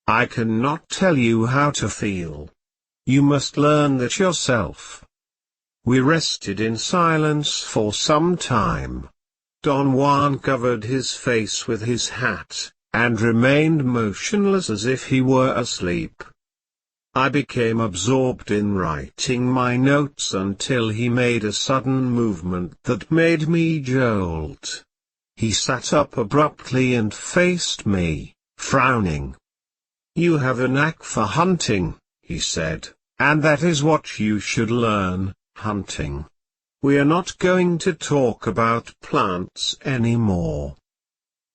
I cannot tell you how to feel. You must learn that yourself." We rested in silence for some time. Don Juan covered his face with his hat, and remained motionless as if he were asleep. I became absorbed in writing my notes until he made a sudden movement that made me jolt. He sat up abruptly and faced me, frowning. "You have a knack for hunting," he said, "and that is what you should learn, hunting. We are not going to talk about plants anymore."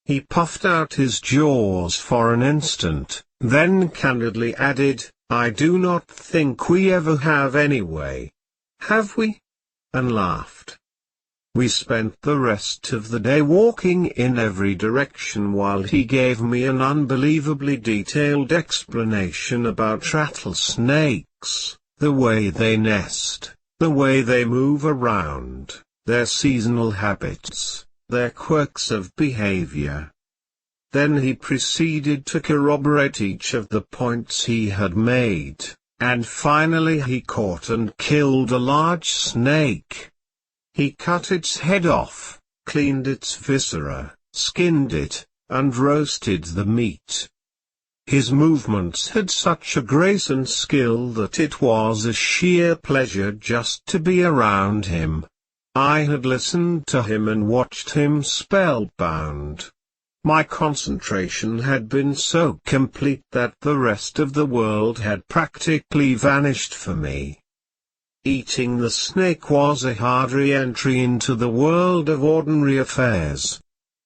He puffed out his jaws for an instant, then candidly added, "I do not think we ever have anyway. Have we?" and laughed. We spent the rest of the day walking in every direction while he gave me an unbelievably detailed explanation about rattlesnakes, the way they nest, the way they move around, their seasonal habits, their quirks of behavior. Then he proceeded to corroborate each of the points he had made, and finally he caught and killed a large snake. He cut its head off, cleaned its viscera, skinned it, and roasted the meat. His movements had such a grace and skill that it was a sheer pleasure just to be around him. I had listened to him and watched him spellbound. My concentration had been so complete that the rest of the world had practically vanished for me. Eating the snake was a hard re-entry into the world of ordinary affairs.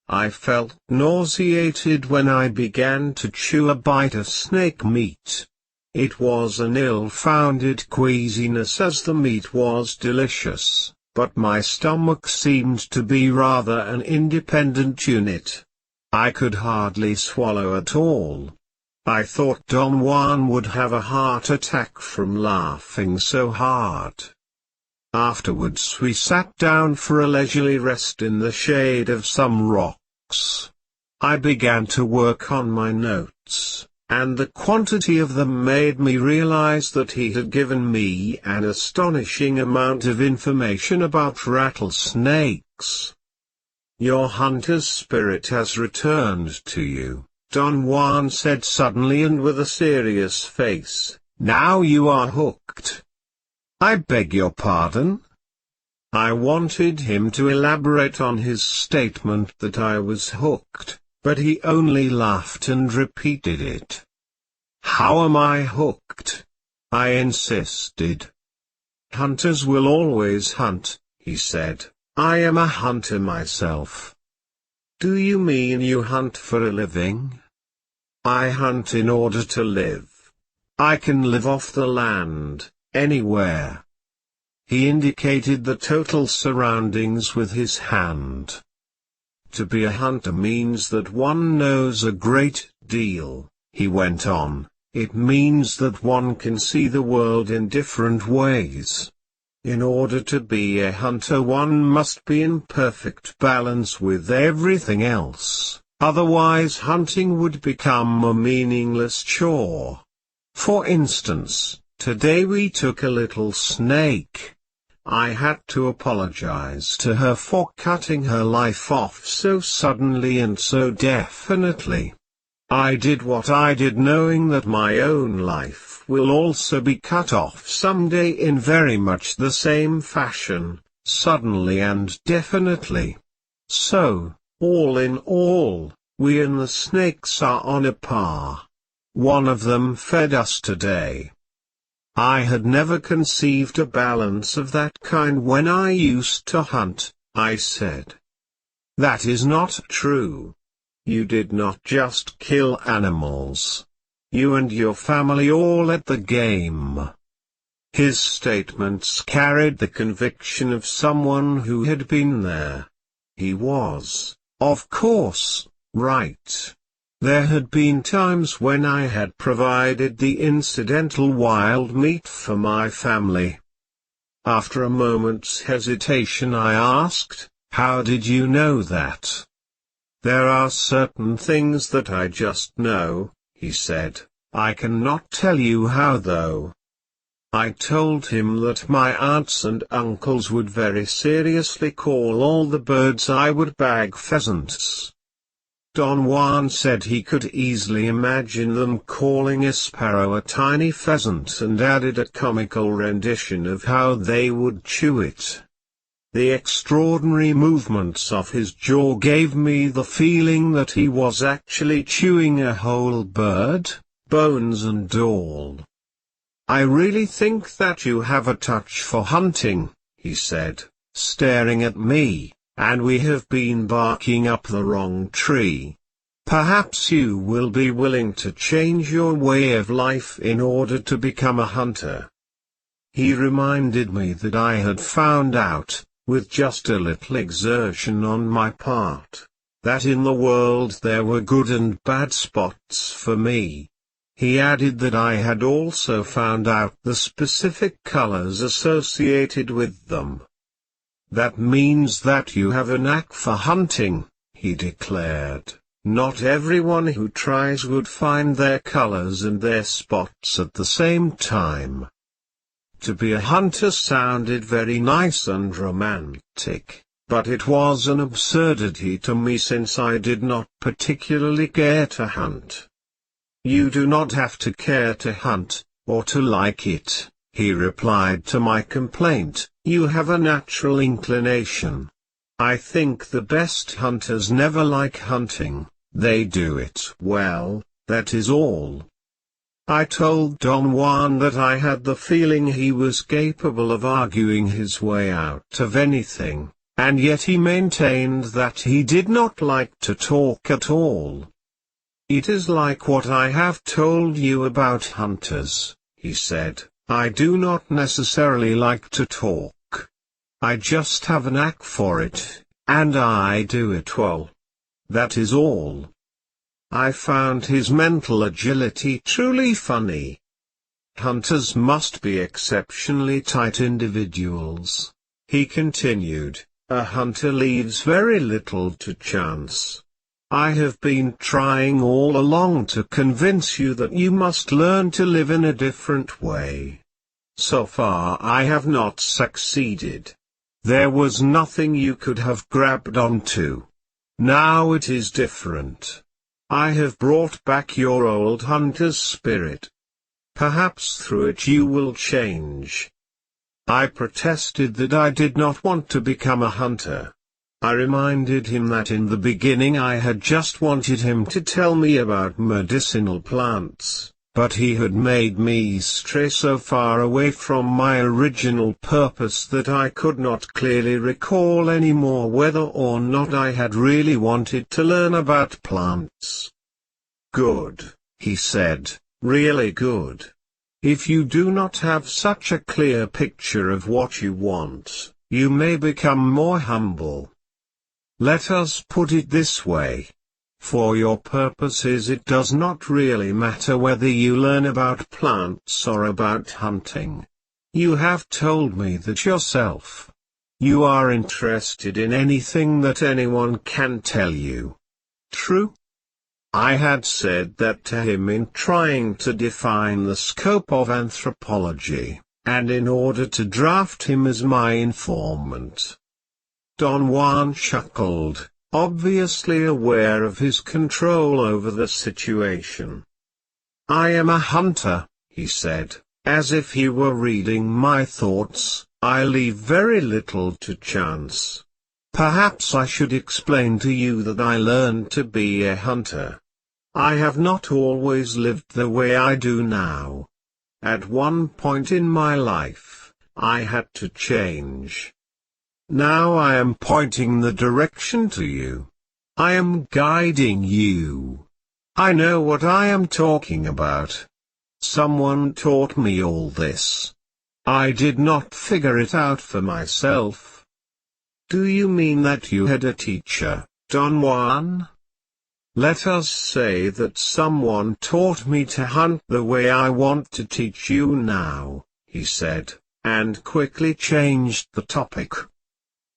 I felt nauseated when I began to chew a bite of snake meat. It was an ill-founded queasiness as the meat was delicious, but my stomach seemed to be rather an independent unit. I could hardly swallow at all. I thought Don Juan would have a heart attack from laughing so hard. Afterwards we sat down for a leisurely rest in the shade of some rocks. I began to work on my notes, and the quantity of them made me realize that he had given me an astonishing amount of information about rattlesnakes. "Your hunter's spirit has returned to you," Don Juan said suddenly and with a serious face. "Now you are hooked." "I beg your pardon?" I wanted him to elaborate on his statement that I was hooked, but he only laughed and repeated it. "How am I hooked?" I insisted. "Hunters will always hunt," he said. "I am a hunter myself." "Do you mean you hunt for a living?" "I hunt in order to live. I can live off the land, anywhere." He indicated the total surroundings with his hand. "To be a hunter means that one knows a great deal," he went on. "It means that one can see the world in different ways. In order to be a hunter one must be in perfect balance with everything else. Otherwise hunting would become a meaningless chore. For instance, today we took a little snake. I had to apologize to her for cutting her life off so suddenly and so definitely. I did what I did knowing that my own life will also be cut off someday in very much the same fashion, suddenly and definitely. So, all in all, we and the snakes are on a par. One of them fed us today. I had never conceived a balance of that kind when I used to hunt," I said. "That is not true. You did not just kill animals. You and your family all at the game." His statements carried the conviction of someone who had been there. He was, of course, right. There had been times when I had provided the incidental wild meat for my family. After a moment's hesitation I asked, "How did you know that?" "There are certain things that I just know," he said. "I cannot tell you how though." I told him that my aunts and uncles would very seriously call all the birds I would bag pheasants. Don Juan said he could easily imagine them calling a sparrow a tiny pheasant and added a comical rendition of how they would chew it. The extraordinary movements of his jaw gave me the feeling that he was actually chewing a whole bird, bones and all. "I really think that you have a touch for hunting," he said, staring at me, "and we have been barking up the wrong tree. Perhaps you will be willing to change your way of life in order to become a hunter." He reminded me that I had found out with just a little exertion on my part, that in the world there were good and bad spots for me. He added that I had also found out the specific colors associated with them. "That means that you have a knack for hunting," he declared. "Not everyone who tries would find their colors and their spots at the same time." To be a hunter sounded very nice and romantic, but it was an absurdity to me since I did not particularly care to hunt. "You do not have to care to hunt, or to like it," he replied to my complaint. "You have a natural inclination. I think the best hunters never like hunting, they do it well, that is all." I told Don Juan that I had the feeling he was capable of arguing his way out of anything, and yet he maintained that he did not like to talk at all. "It is like what I have told you about hunters," he said. "I do not necessarily like to talk. I just have a knack for it, and I do it well. That is all." I found his mental agility truly funny. "Hunters must be exceptionally tight individuals," he continued. "A hunter leaves very little to chance. I have been trying all along to convince you that you must learn to live in a different way. So far I have not succeeded. There was nothing you could have grabbed onto. Now it is different. I have brought back your old hunter's spirit. Perhaps through it you will change." I protested that I did not want to become a hunter. I reminded him that in the beginning I had just wanted him to tell me about medicinal plants, but he had made me stray so far away from my original purpose that I could not clearly recall anymore whether or not I had really wanted to learn about plants. "Good," he said, "really good. If you do not have such a clear picture of what you want, you may become more humble. Let us put it this way. For your purposes it does not really matter whether you learn about plants or about hunting. You have told me that yourself. You are interested in anything that anyone can tell you. True?" I had said that to him in trying to define the scope of anthropology, and in order to draft him as my informant. Don Juan chuckled, obviously aware of his control over the situation. "I am a hunter," he said, as if he were reading my thoughts. "I leave very little to chance. Perhaps I should explain to you that I learned to be a hunter. I have not always lived the way I do now. At one point in my life, I had to change. Now I am pointing the direction to you. I am guiding you. I know what I am talking about. Someone taught me all this. I did not figure it out for myself." "Do you mean that you had a teacher, Don Juan?" "Let us say that someone taught me to hunt the way I want to teach you now," he said, and quickly changed the topic.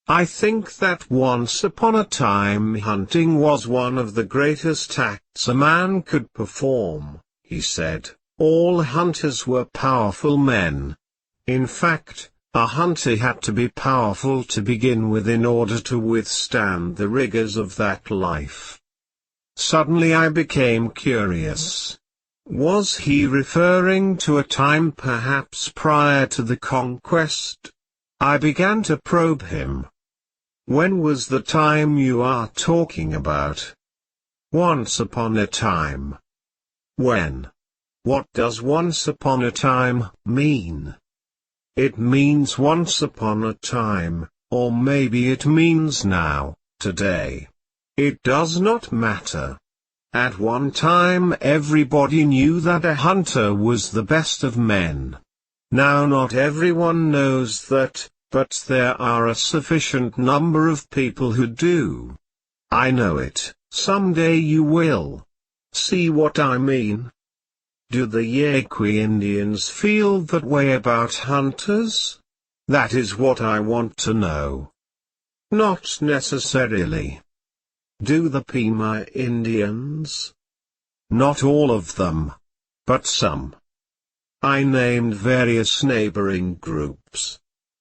"I think that once upon a time hunting was one of the greatest acts a man could perform," he said. "All hunters were powerful men. In fact, a hunter had to be powerful to begin with in order to withstand the rigors of that life." Suddenly I became curious. Was he referring to a time perhaps prior to the conquest? I began to probe him. "When was the time you are talking about?" "Once upon a time." "When? What does once upon a time mean?" "It means once upon a time, or maybe it means now, today. It does not matter. At one time everybody knew that a hunter was the best of men. Now not everyone knows that, but there are a sufficient number of people who do. I know it. Someday you will. See what I mean? Do the Yaqui Indians feel that way about hunters? That is what I want to know. Not necessarily. Do the Pima Indians? Not all of them, but some. I named various neighboring groups.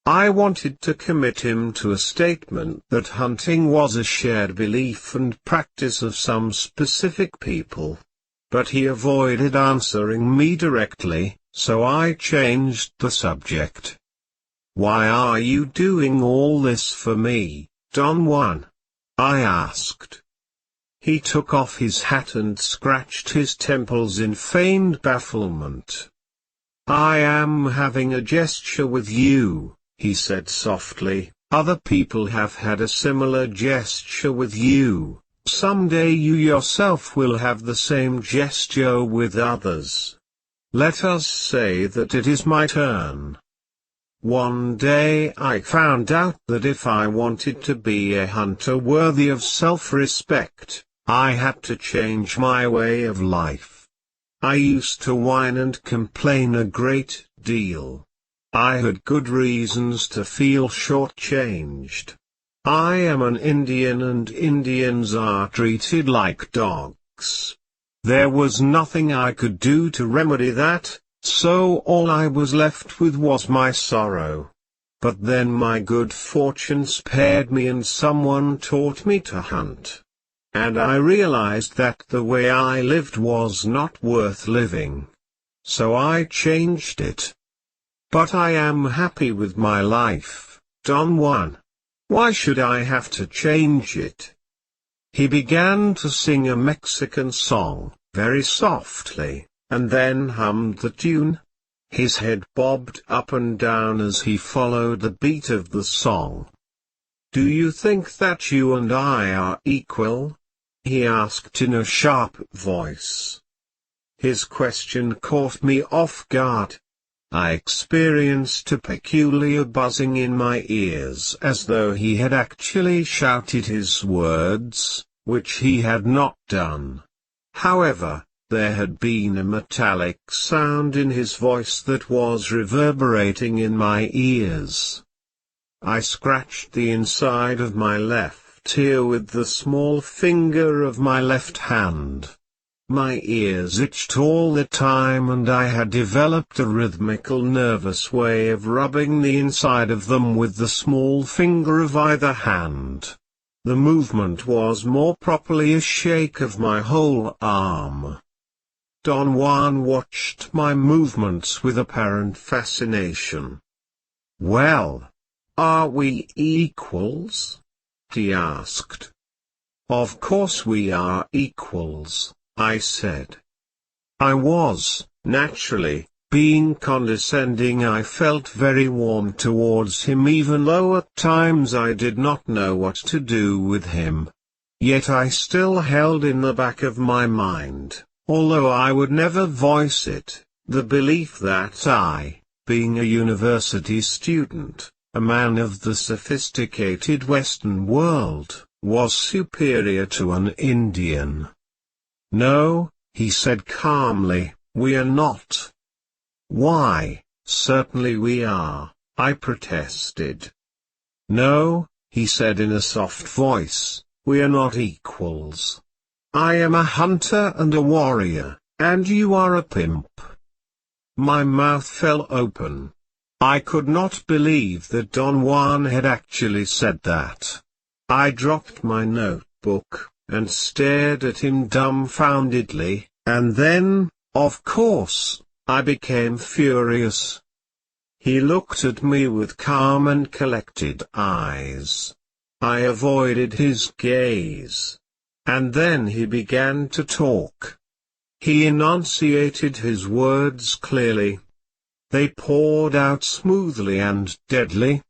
I wanted to commit him to a statement that hunting was a shared belief and practice of some specific people. But he avoided answering me directly, so I changed the subject. Why are you doing all this for me, Don Juan? I asked. He took off his hat and scratched his temples in feigned bafflement. I am having a gesture with you, he said softly. Other people have had a similar gesture with you. Someday you yourself will have the same gesture with others. Let us say that it is my turn. One day I found out that if I wanted to be a hunter worthy of self-respect, I had to change my way of life. I used to whine and complain a great deal. I had good reasons to feel shortchanged. I am an Indian and Indians are treated like dogs. There was nothing I could do to remedy that, so all I was left with was my sorrow. But then my good fortune spared me and someone taught me to hunt. And I realized that the way I lived was not worth living. So I changed it. But I am happy with my life, Don Juan. Why should I have to change it? He began to sing a Mexican song, very softly, and then hummed the tune. His head bobbed up and down as he followed the beat of the song. Do you think that you and I are equal? He asked in a sharp voice. His question caught me off guard. I experienced a peculiar buzzing in my ears as though he had actually shouted his words, which he had not done. However, there had been a metallic sound in his voice that was reverberating in my ears. I scratched the inside of my left ear with the small finger of my left hand. My ears itched all the time and I had developed a rhythmical nervous way of rubbing the inside of them with the small finger of either hand. The movement was more properly a shake of my whole arm. Don Juan watched my movements with apparent fascination. Well, are we equals? He asked. Of course we are equals, I said. I was, naturally, being condescending. I felt very warm towards him even though at times I did not know what to do with him. Yet I still held in the back of my mind, although I would never voice it, the belief that I, being a university student, a man of the sophisticated Western world, was superior to an Indian. No, he said calmly, we are not. Why, certainly we are, I protested. No, he said in a soft voice, we are not equals. I am a hunter and a warrior, and you are a pimp. My mouth fell open. I could not believe that Don Juan had actually said that. I dropped my notebook and stared at him dumbfoundedly, and then, of course, I became furious. He looked at me with calm and collected eyes. I avoided his gaze. And then he began to talk. He enunciated his words clearly. They poured out smoothly and deadly.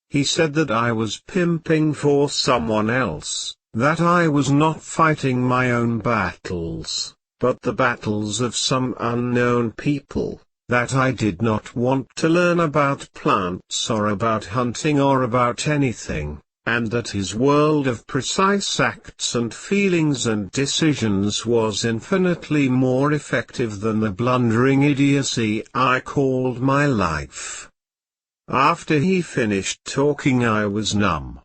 He said that I was pimping for someone else, that I was not fighting my own battles, but the battles of some unknown people, that I did not want to learn about plants or about hunting or about anything, and that his world of precise acts and feelings and decisions was infinitely more effective than the blundering idiocy I called my life. After he finished talking I was numb.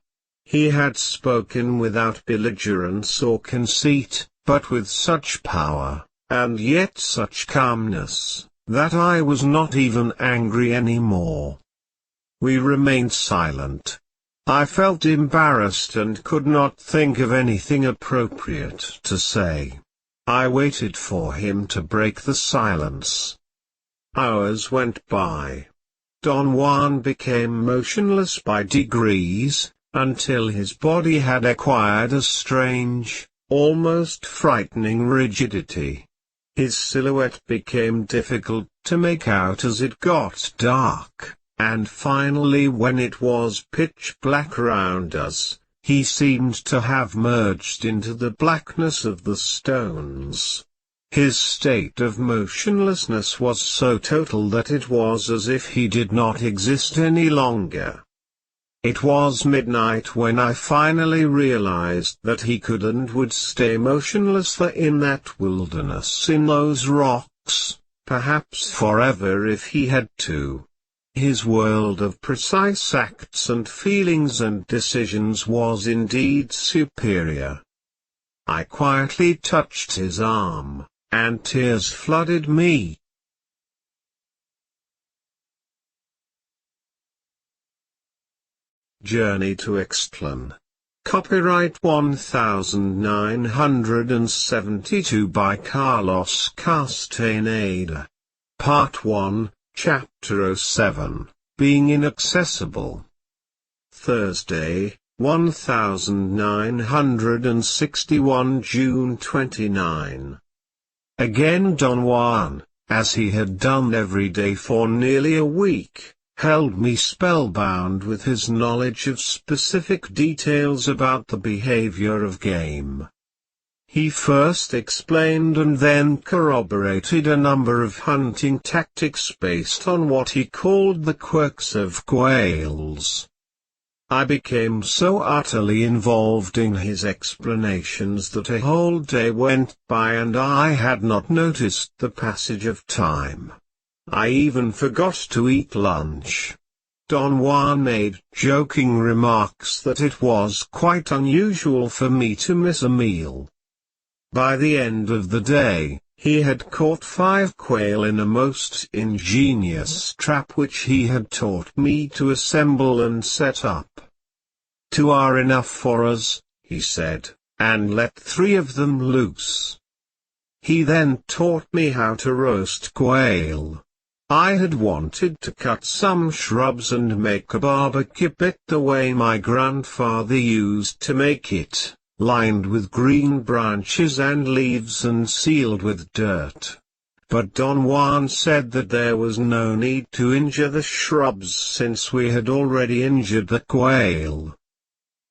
He had spoken without belligerence or conceit, but with such power, and yet such calmness, that I was not even angry anymore. We remained silent. I felt embarrassed and could not think of anything appropriate to say. I waited for him to break the silence. Hours went by. Don Juan became motionless by degrees, until his body had acquired a strange, almost frightening rigidity. His silhouette became difficult to make out as it got dark, and finally when it was pitch black round us, he seemed to have merged into the blackness of the stones. His state of motionlessness was so total that it was as if he did not exist any longer. It was midnight when I finally realized that he could and would stay motionless in that wilderness, in those rocks, perhaps forever if he had to. His world of precise acts and feelings and decisions was indeed superior. I quietly touched his arm, and tears flooded me. Journey to Istlan. Copyright 1972 by Carlos Castaneda. Part 1, Chapter 07, Being Inaccessible. Thursday, 1961 June 29. Again Don Juan, as he had done every day for nearly a week, held me spellbound with his knowledge of specific details about the behavior of game. He first explained and then corroborated a number of hunting tactics based on what he called the quirks of quails. I became so utterly involved in his explanations that a whole day went by and I had not noticed the passage of time. I even forgot to eat lunch. Don Juan made joking remarks that it was quite unusual for me to miss a meal. By the end of the day, he had caught 5 quail in a most ingenious trap which he had taught me to assemble and set up. 2 are enough for us, he said, and let 3 of them loose. He then taught me how to roast quail. I had wanted to cut some shrubs and make a barbecue pit the way my grandfather used to make it, lined with green branches and leaves and sealed with dirt. But Don Juan said that there was no need to injure the shrubs since we had already injured the quail.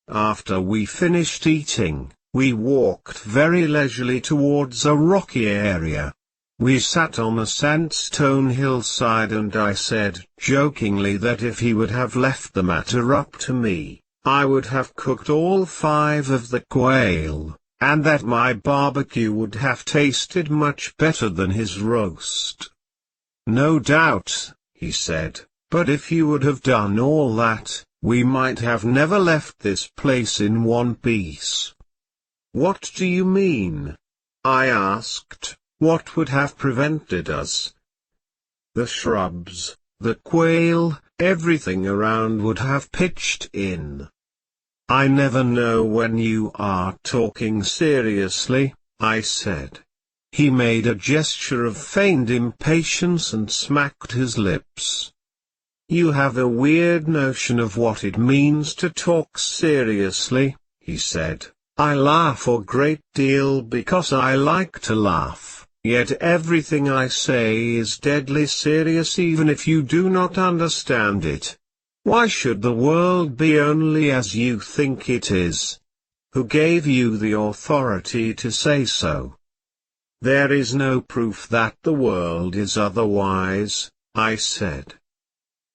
After we finished eating, we walked very leisurely towards a rocky area. We sat on a sandstone hillside and I said jokingly that if he would have left the matter up to me, I would have cooked all 5 of the quail, and that my barbecue would have tasted much better than his roast. No doubt, he said, but if you would have done all that, we might have never left this place in one piece. What do you mean? I asked. What would have prevented us? The shrubs, the quail, everything around would have pitched in. I never know when you are talking seriously, I said. He made a gesture of feigned impatience and smacked his lips. You have a weird notion of what it means to talk seriously, he said. I laugh a great deal because I like to laugh. Yet everything I say is deadly serious even if you do not understand it. Why should the world be only as you think it is? Who gave you the authority to say so? "There is no proof that the world is otherwise," I said.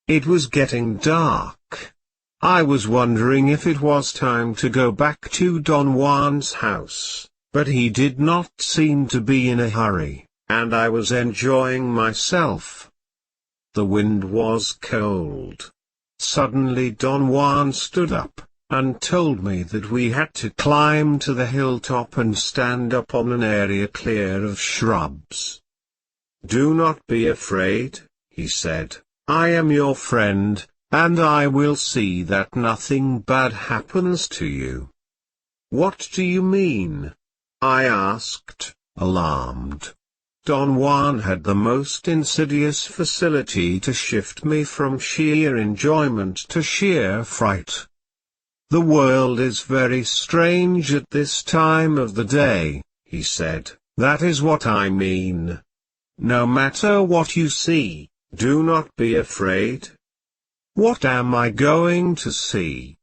It was getting dark. I was wondering if it was time to go back to Don Juan's house, but he did not seem to be in a hurry, and I was enjoying myself. The wind was cold. Suddenly Don Juan stood up, and told me that we had to climb to the hilltop and stand up on an area clear of shrubs. "Do not be afraid," he said, "I am your friend, and I will see that nothing bad happens to you." "What do you mean?" I asked, alarmed. Don Juan had the most insidious facility to shift me from sheer enjoyment to sheer fright. "The world is very strange at this time of the day," he said, "that is what I mean. No matter what you see, do not be afraid." "What am I going to see?"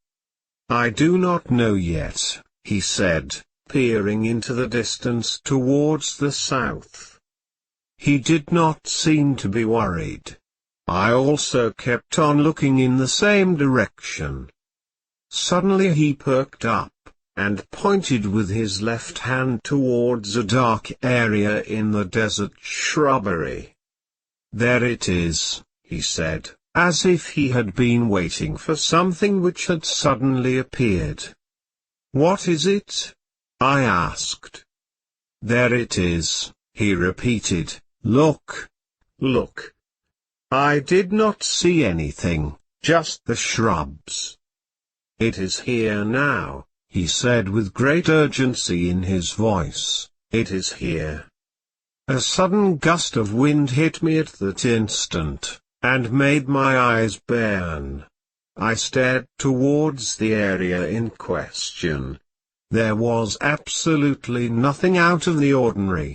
"I do not know yet," he said, peering into the distance towards the south. He did not seem to be worried. I also kept on looking in the same direction. Suddenly he perked up, and pointed with his left hand towards a dark area in the desert shrubbery. "There it is," he said, as if he had been waiting for something which had suddenly appeared. "What is it?" I asked. "There it is," he repeated. "Look. Look." I did not see anything, just the shrubs. "It is here now," he said with great urgency in his voice. "It is here." A sudden gust of wind hit me at that instant, and made my eyes burn. I stared towards the area in question. There was absolutely nothing out of the ordinary.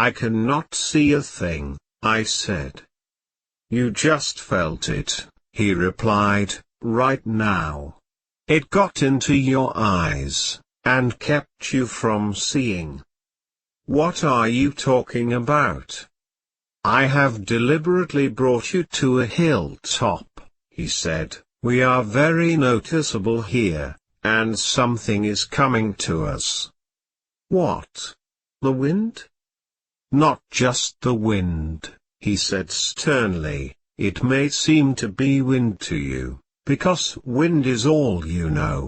"I cannot see a thing," I said. "You just felt it," he replied, "right now. It got into your eyes, and kept you from seeing." "What are you talking about?" "I have deliberately brought you to a hilltop," he said. "We are very noticeable here, and something is coming to us." "What? The wind?" "Not just the wind," he said sternly. "It may seem to be wind to you, because wind is all you know."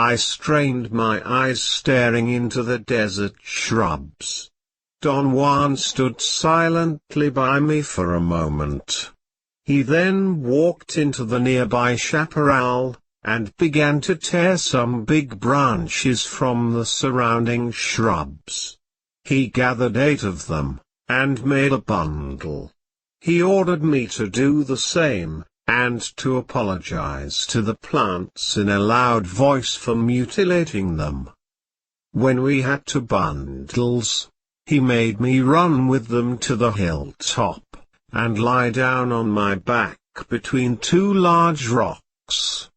I strained my eyes staring into the desert shrubs. Don Juan stood silently by me for a moment. He then walked into the nearby chaparral, and began to tear some big branches from the surrounding shrubs. He gathered 8 of them, and made a bundle. He ordered me to do the same, and to apologize to the plants in a loud voice for mutilating them. When we had 2 bundles, he made me run with them to the hilltop, and lie down on my back between 2 large rocks.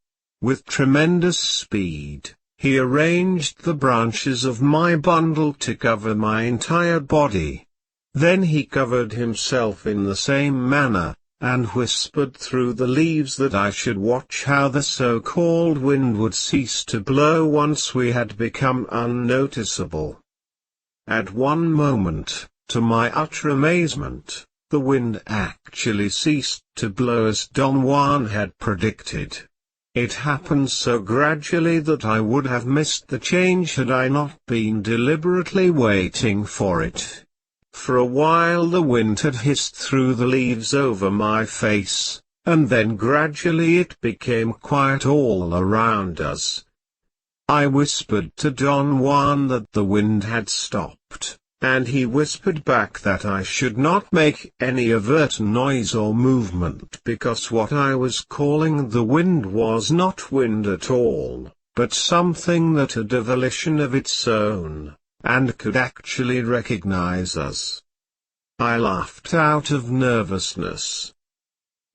With tremendous speed, he arranged the branches of my bundle to cover my entire body. Then he covered himself in the same manner, and whispered through the leaves that I should watch how the so-called wind would cease to blow once we had become unnoticeable. At one moment, to my utter amazement, the wind actually ceased to blow as Don Juan had predicted. It happened so gradually that I would have missed the change had I not been deliberately waiting for it. For a while the wind had hissed through the leaves over my face, and then gradually it became quiet all around us. I whispered to Don Juan that the wind had stopped, and he whispered back that I should not make any overt noise or movement because what I was calling the wind was not wind at all, but something that had a volition of its own, and could actually recognize us. I laughed out of nervousness.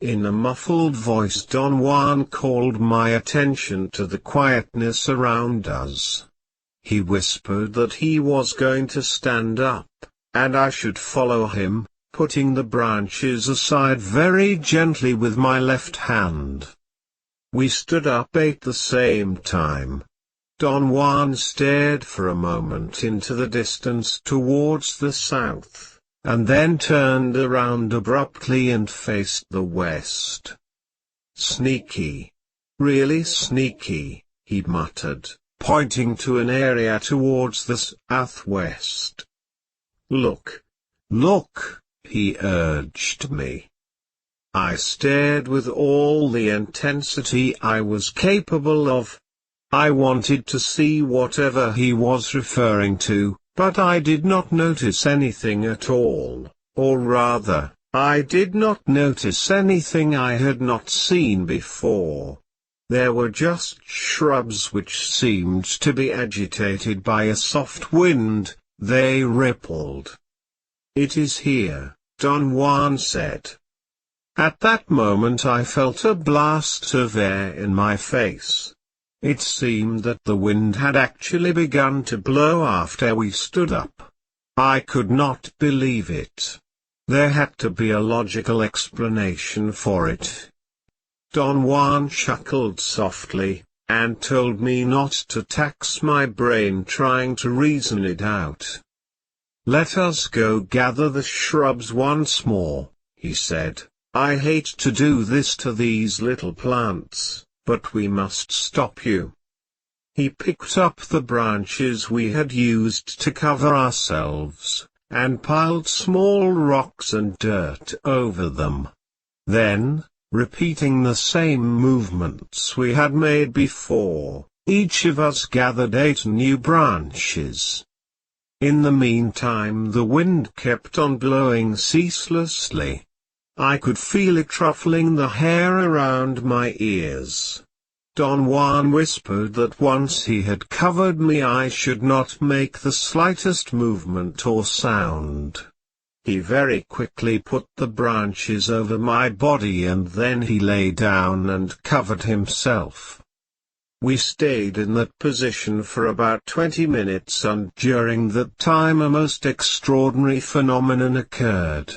In a muffled voice Don Juan called my attention to the quietness around us. He whispered that he was going to stand up, and I should follow him, putting the branches aside very gently with my left hand. We stood up at the same time. Don Juan stared for a moment into the distance towards the south, and then turned around abruptly and faced the west. "Sneaky. Really sneaky," he muttered, pointing to an area towards the southwest. "Look. Look," he urged me. I stared with all the intensity I was capable of. I wanted to see whatever he was referring to, but I did not notice anything at all, or rather, I did not notice anything I had not seen before. There were just shrubs which seemed to be agitated by a soft wind. They rippled. "It is here," Don Juan said. At that moment I felt a blast of air in my face. It seemed that the wind had actually begun to blow after we stood up. I could not believe it. There had to be a logical explanation for it. Don Juan chuckled softly, and told me not to tax my brain trying to reason it out. "Let us go gather the shrubs once more," he said. "I hate to do this to these little plants, but we must stop you." He picked up the branches we had used to cover ourselves, and piled small rocks and dirt over them. Then, repeating the same movements we had made before, each of us gathered 8 new branches. In the meantime the wind kept on blowing ceaselessly. I could feel it ruffling the hair around my ears. Don Juan whispered that once he had covered me I should not make the slightest movement or sound. He very quickly put the branches over my body and then he lay down and covered himself. We stayed in that position for about 20 minutes, and during that time a most extraordinary phenomenon occurred.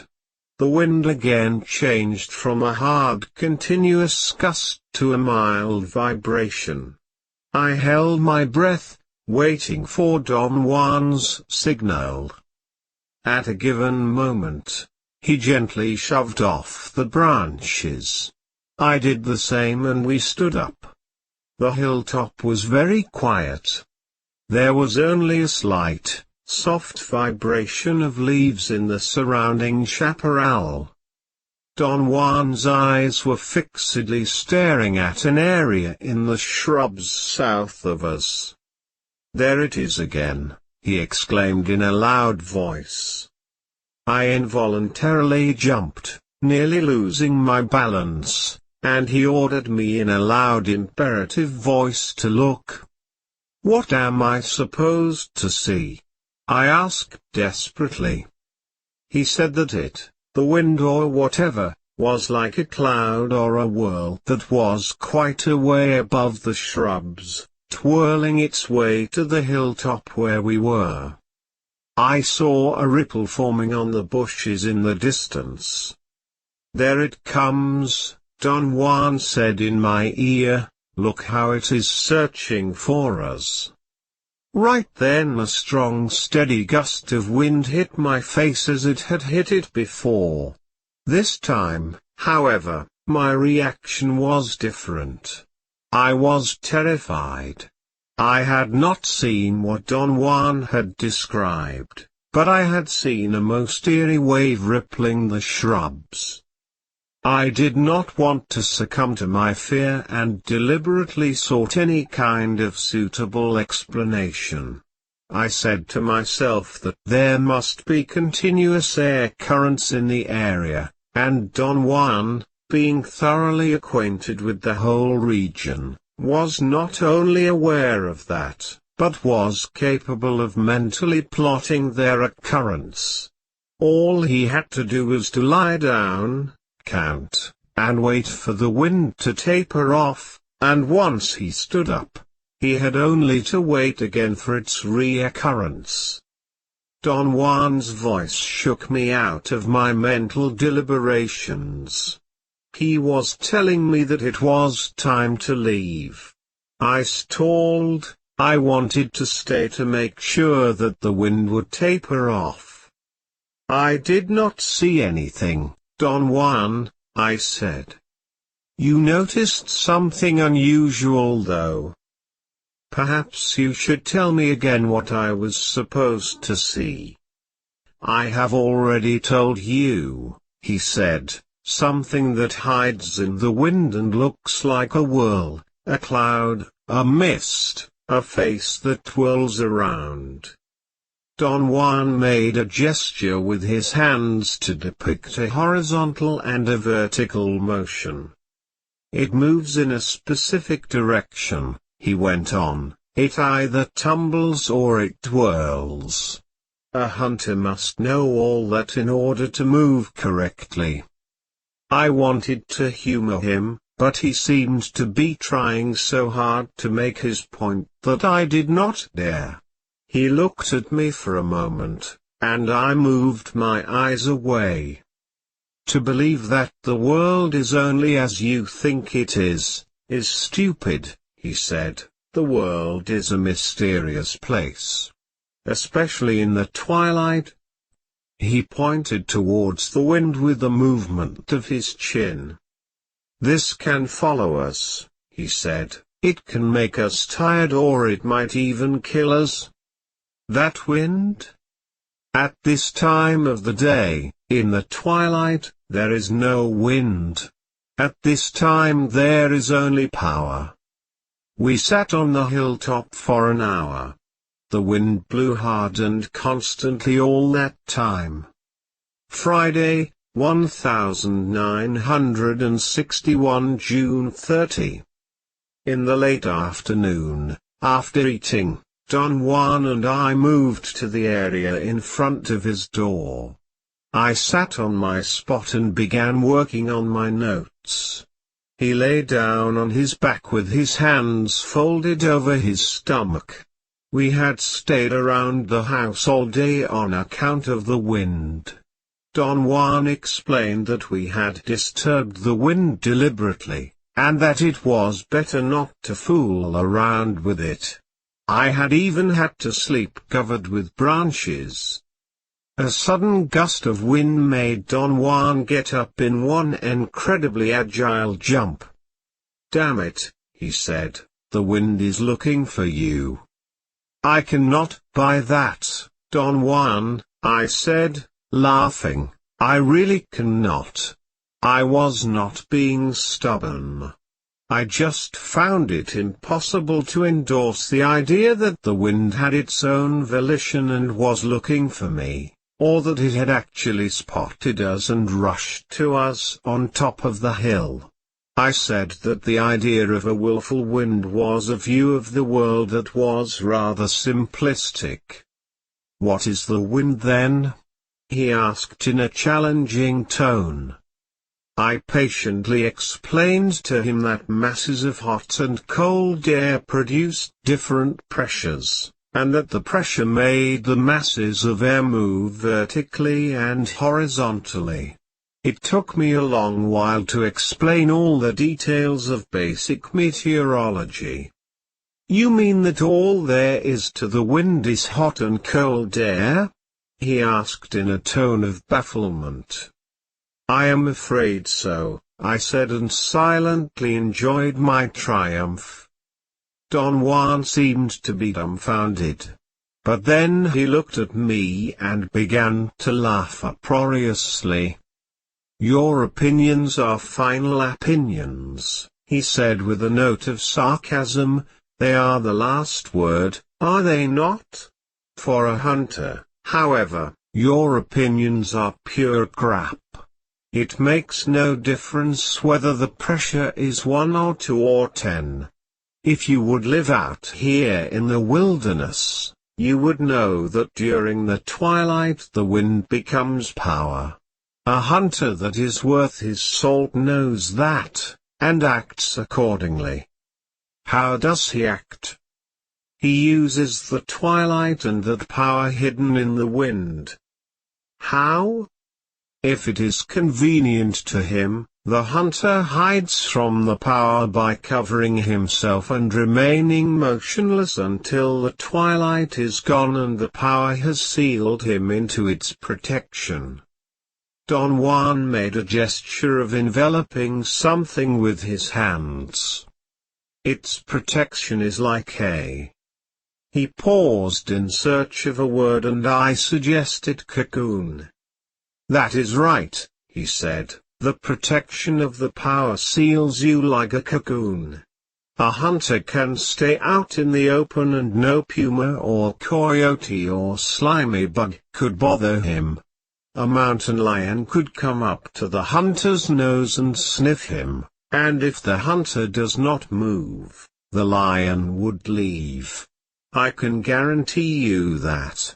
The wind again changed from a hard continuous gust to a mild vibration. I held my breath, waiting for Don Juan's signal. At a given moment, he gently shoved off the branches. I did the same and we stood up. The hilltop was very quiet. There was only a slight, soft vibration of leaves in the surrounding chaparral. Don Juan's eyes were fixedly staring at an area in the shrubs south of us. "There it is again," he exclaimed in a loud voice. I involuntarily jumped, nearly losing my balance, and he ordered me in a loud imperative voice to look. "What am I supposed to see?" I asked desperately. He said that the wind or whatever, was like a cloud or a whirl that was quite a way above the shrubs, twirling its way to the hilltop where we were. I saw a ripple forming on the bushes in the distance. "There it comes," Don Juan said in my ear. "Look how it is searching for us." Right then a strong steady gust of wind hit my face as it had hit it before. This time, however, my reaction was different. I was terrified. I had not seen what Don Juan had described, but I had seen a most eerie wave rippling the shrubs. I did not want to succumb to my fear and deliberately sought any kind of suitable explanation. I said to myself that there must be continuous air currents in the area, and Don Juan, being thoroughly acquainted with the whole region, was not only aware of that, but was capable of mentally plotting their occurrence. All he had to do was to lie down, count, and wait for the wind to taper off, and once he stood up, He had only to wait again for its reoccurrence. Don Juan's voice shook me out of my mental deliberations. He was telling me that it was time to leave. I stalled. I wanted to stay to make sure that the wind would taper off. "I did not see anything, Don Juan," I said. "You noticed something unusual though. Perhaps you should tell me again what I was supposed to see." "I have already told you," he said, "something that hides in the wind and looks like a whirl, a cloud, a mist, a face that twirls around." Don Juan made a gesture with his hands to depict a horizontal and a vertical motion. "It moves in a specific direction," he went on. "It either tumbles or it twirls. A hunter must know all that in order to move correctly." I wanted to humor him, but he seemed to be trying so hard to make his point that I did not dare. He looked at me for a moment, and I moved my eyes away. "To believe that the world is only as you think it is stupid," he said. "The world is a mysterious place. Especially in the twilight." He pointed towards the wind with a movement of his chin. "This can follow us," he said. "It can make us tired or it might even kill us." "That wind? At this time of the day, in the twilight, there is no wind. At this time there is only power." We sat on the hilltop for an hour. The wind blew hard and constantly all that time. Friday, 1961 June 30. In the late afternoon, after eating, Don Juan and I moved to the area in front of his door. I sat on my spot and began working on my notes. He lay down on his back with his hands folded over his stomach. We had stayed around the house all day on account of the wind. Don Juan explained that we had disturbed the wind deliberately, and that it was better not to fool around with it. I had even had to sleep covered with branches. A sudden gust of wind made Don Juan get up in one incredibly agile jump. "Damn it," he said, "the wind is looking for you." "I cannot buy that, Don Juan," I said, laughing. "I really cannot. I was not being stubborn. I just found it impossible to endorse the idea that the wind had its own volition and was looking for me, or that it had actually spotted us and rushed to us on top of the hill. I said that the idea of a willful wind was a view of the world that was rather simplistic. "What is the wind then?" he asked in a challenging tone. I patiently explained to him that masses of hot and cold air produced different pressures, and that the pressure made the masses of air move vertically and horizontally. It took me a long while to explain all the details of basic meteorology. "You mean that all there is to the wind is hot and cold air?" he asked in a tone of bafflement. "I am afraid so," I said, and silently enjoyed my triumph. Don Juan seemed to be dumbfounded. But then he looked at me and began to laugh uproariously. "Your opinions are final opinions," he said with a note of sarcasm. "They are the last word, are they not? For a hunter, however, your opinions are pure crap. It makes no difference whether the pressure is 1 or 2 or 10. If you would live out here in the wilderness, you would know that during the twilight the wind becomes power. A hunter that is worth his salt knows that, and acts accordingly." "How does he act?" He uses the twilight and that power hidden in the wind. How? If it is convenient to him, the hunter hides from the power by covering himself and remaining motionless until the twilight is gone and the power has sealed him into its protection. Don Juan made a gesture of enveloping something with his hands. Its protection is like a... He paused in search of a word and I suggested cocoon. That is right, he said. The protection of the power seals you like a cocoon. A hunter can stay out in the open and no puma or coyote or slimy bug could bother him. A mountain lion could come up to the hunter's nose and sniff him, and if the hunter does not move, the lion would leave. I can guarantee you that.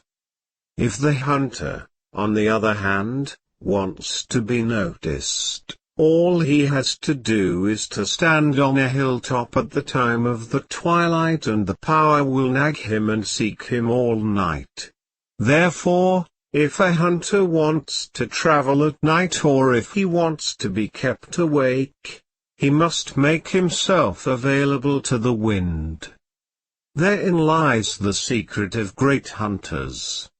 If the hunter, on the other hand, wants to be noticed, all he has to do is to stand on a hilltop at the time of the twilight and the power will nag him and seek him all night. Therefore, if a hunter wants to travel at night or if he wants to be kept awake, he must make himself available to the wind. Therein lies the secret of great hunters.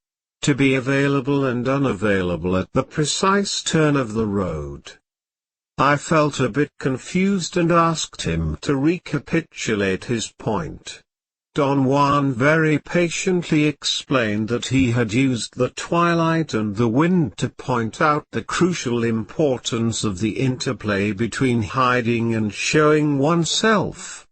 To be available and unavailable at the precise turn of the road. I felt a bit confused and asked him to recapitulate his point. Don Juan very patiently explained that he had used the twilight and the wind to point out the crucial importance of the interplay between hiding and showing oneself.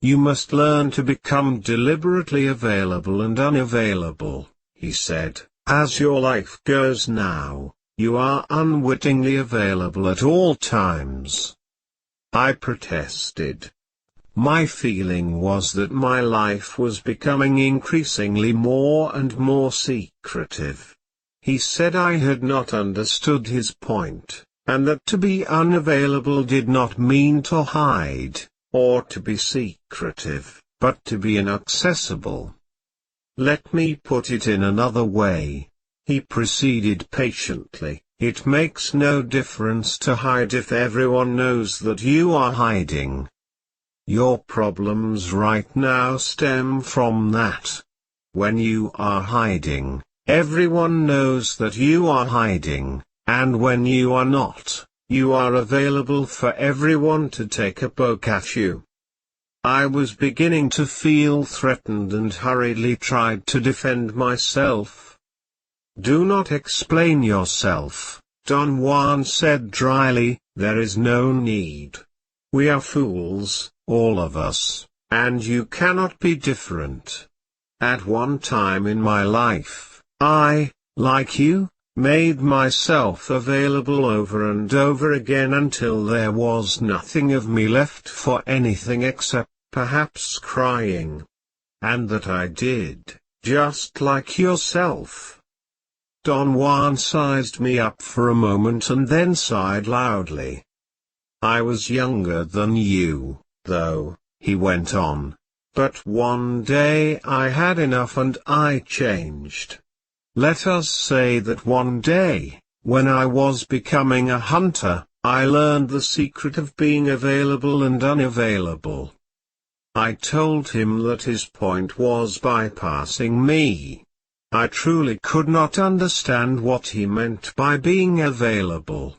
You must learn to become deliberately available and unavailable. He said, as your life goes now, you are unwittingly available at all times. I protested. My feeling was that my life was becoming increasingly more and more secretive. He said I had not understood his point, and that to be unavailable did not mean to hide, or to be secretive, but to be inaccessible. Let me put it in another way. He proceeded patiently. It makes no difference to hide if everyone knows that you are hiding. Your problems right now stem from that. When you are hiding, everyone knows that you are hiding, and when you are not, you are available for everyone to take a poke at you. I was beginning to feel threatened and hurriedly tried to defend myself. Do not explain yourself, Don Juan said dryly, there is no need. We are fools, all of us, and you cannot be different. At one time in my life, I, like you, made myself available over and over again until there was nothing of me left for anything except perhaps crying. And that I did, just like yourself. Don Juan sized me up for a moment and then sighed loudly. I was younger than you, though, he went on. But one day I had enough and I changed. Let us say that one day, when I was becoming a hunter, I learned the secret of being available and unavailable. I told him that his point was bypassing me. I truly could not understand what he meant by being available.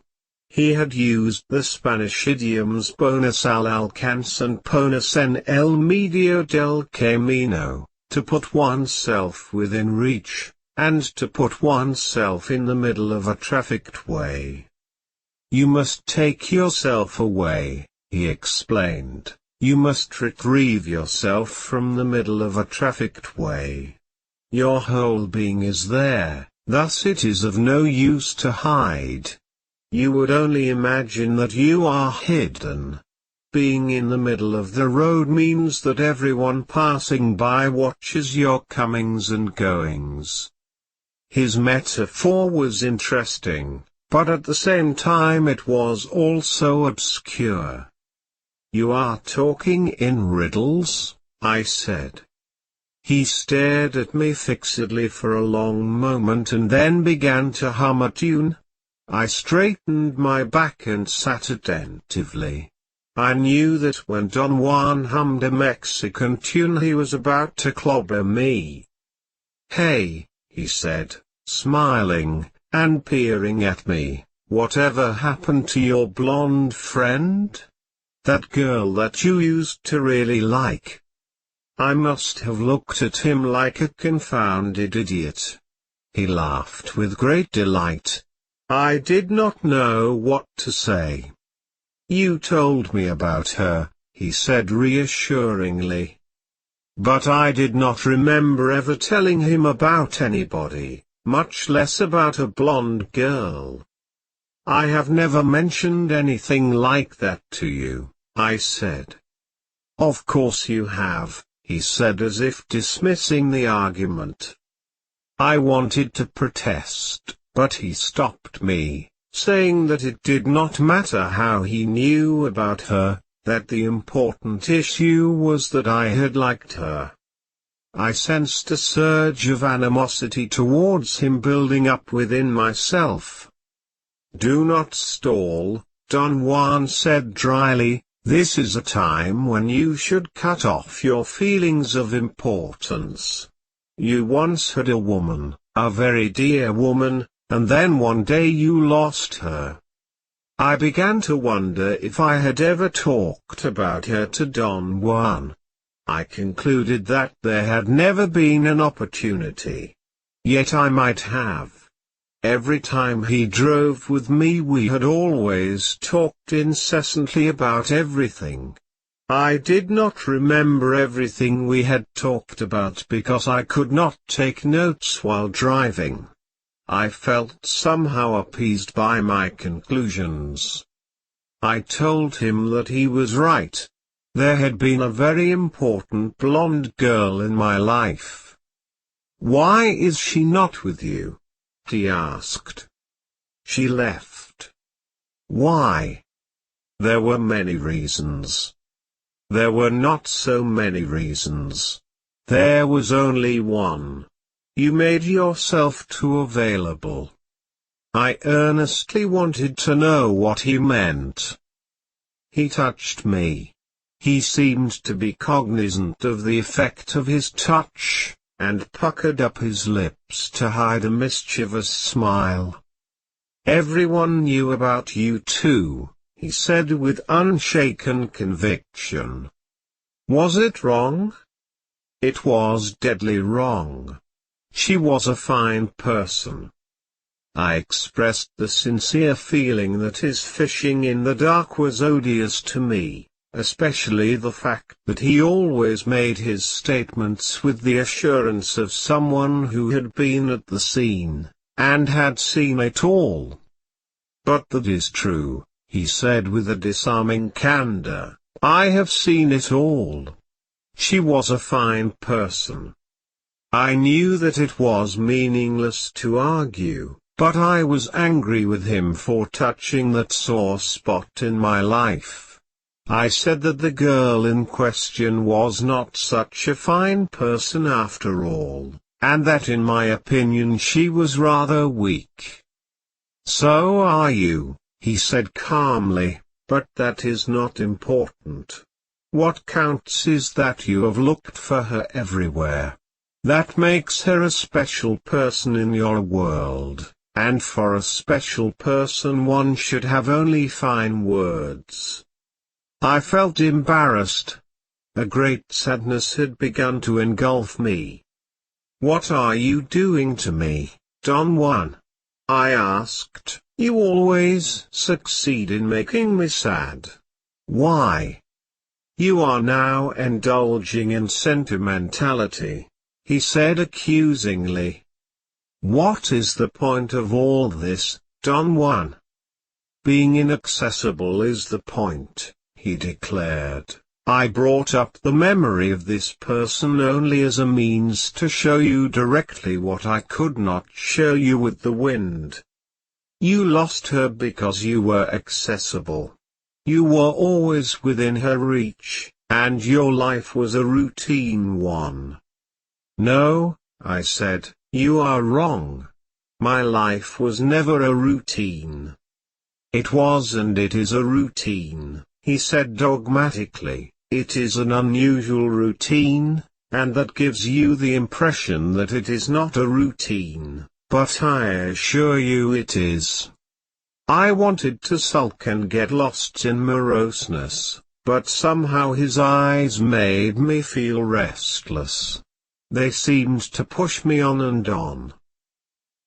He had used the Spanish idioms ponerse al alcance and ponerse en el medio del camino, to put oneself within reach, and to put oneself in the middle of a trafficked way. You must take yourself away, he explained. You must retrieve yourself from the middle of a trafficked way. Your whole being is there, thus it is of no use to hide. You would only imagine that you are hidden. Being in the middle of the road means that everyone passing by watches your comings and goings. His metaphor was interesting, but at the same time it was also obscure. You are talking in riddles, I said. He stared at me fixedly for a long moment and then began to hum a tune. I straightened my back and sat attentively. I knew that when Don Juan hummed a Mexican tune he was about to clobber me. "Hey," he said, smiling, and peering at me, "whatever happened to your blonde friend? That girl that you used to really like?" I must have looked at him like a confounded idiot. He laughed with great delight. I did not know what to say. "You told me about her," he said reassuringly. But I did not remember ever telling him about anybody, much less about a blonde girl. "I have never mentioned anything like that to you," I said. "Of course you have," he said as if dismissing the argument. I wanted to protest, but he stopped me, saying that it did not matter how he knew about her, that the important issue was that I had liked her. I sensed a surge of animosity towards him building up within myself. "Do not stall," Don Juan said dryly, "this is a time when you should cut off your feelings of importance. You once had a woman, a very dear woman, and then one day you lost her." I began to wonder if I had ever talked about her to Don Juan. I concluded that there had never been an opportunity. Yet I might have. Every time he drove with me we had always talked incessantly about everything. I did not remember everything we had talked about because I could not take notes while driving. I felt somehow appeased by my conclusions. I told him that he was right. There had been a very important blonde girl in my life. "Why is she not with you?" he asked. "She left." "Why?" There were many reasons. There were not so many reasons. There was only one. You made yourself too available. I earnestly wanted to know what he meant. He touched me. He seemed to be cognizant of the effect of his touch, and puckered up his lips to hide a mischievous smile. "Everyone knew about you too," he said with unshaken conviction. Was it wrong? It was deadly wrong. She was a fine person. I expressed the sincere feeling that his fishing in the dark was odious to me, especially the fact that he always made his statements with the assurance of someone who had been at the scene, and had seen it all. "But that is true," he said with a disarming candor. "I have seen it all. She was a fine person." I knew that it was meaningless to argue, but I was angry with him for touching that sore spot in my life. I said that the girl in question was not such a fine person after all, and that in my opinion she was rather weak. "So are you," he said calmly, "but that is not important. What counts is that you have looked for her everywhere. That makes her a special person in your world, and for a special person one should have only fine words." I felt embarrassed. A great sadness had begun to engulf me. "What are you doing to me, Don Juan?" I asked. "You always succeed in making me sad. Why?" "You are now indulging in sentimentality," he said accusingly. "What is the point of all this, Don Juan?" "Being inaccessible is the point," he declared. "I brought up the memory of this person only as a means to show you directly what I could not show you with the wind. You lost her because you were accessible. You were always within her reach, and your life was a routine one. "No," I said, "you are wrong. My life was never a routine." "It was and it is a routine," he said dogmatically. "It is an unusual routine, and that gives you the impression that it is not a routine, but I assure you it is." I wanted to sulk and get lost in moroseness, but somehow his eyes made me feel restless. They seemed to push me on and on.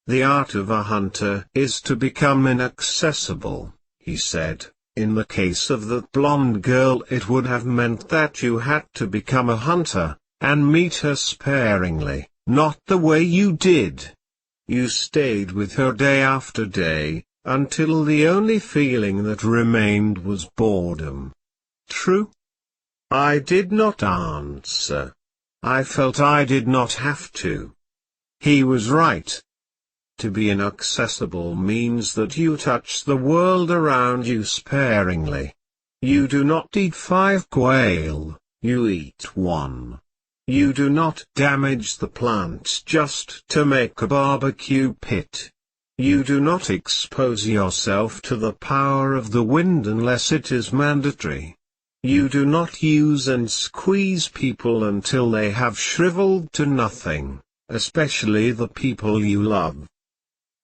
"The art of a hunter is to become inaccessible," he said. "In the case of that blonde girl it would have meant that you had to become a hunter, and meet her sparingly, not the way you did. You stayed with her day after day, until the only feeling that remained was boredom. True?" I did not answer. I felt I did not have to. He was right. To be inaccessible means that you touch the world around you sparingly. You do not eat 5 quail, you eat 1. You do not damage the plants just to make a barbecue pit. You do not expose yourself to the power of the wind unless it is mandatory. You do not use and squeeze people until they have shriveled to nothing, especially the people you love.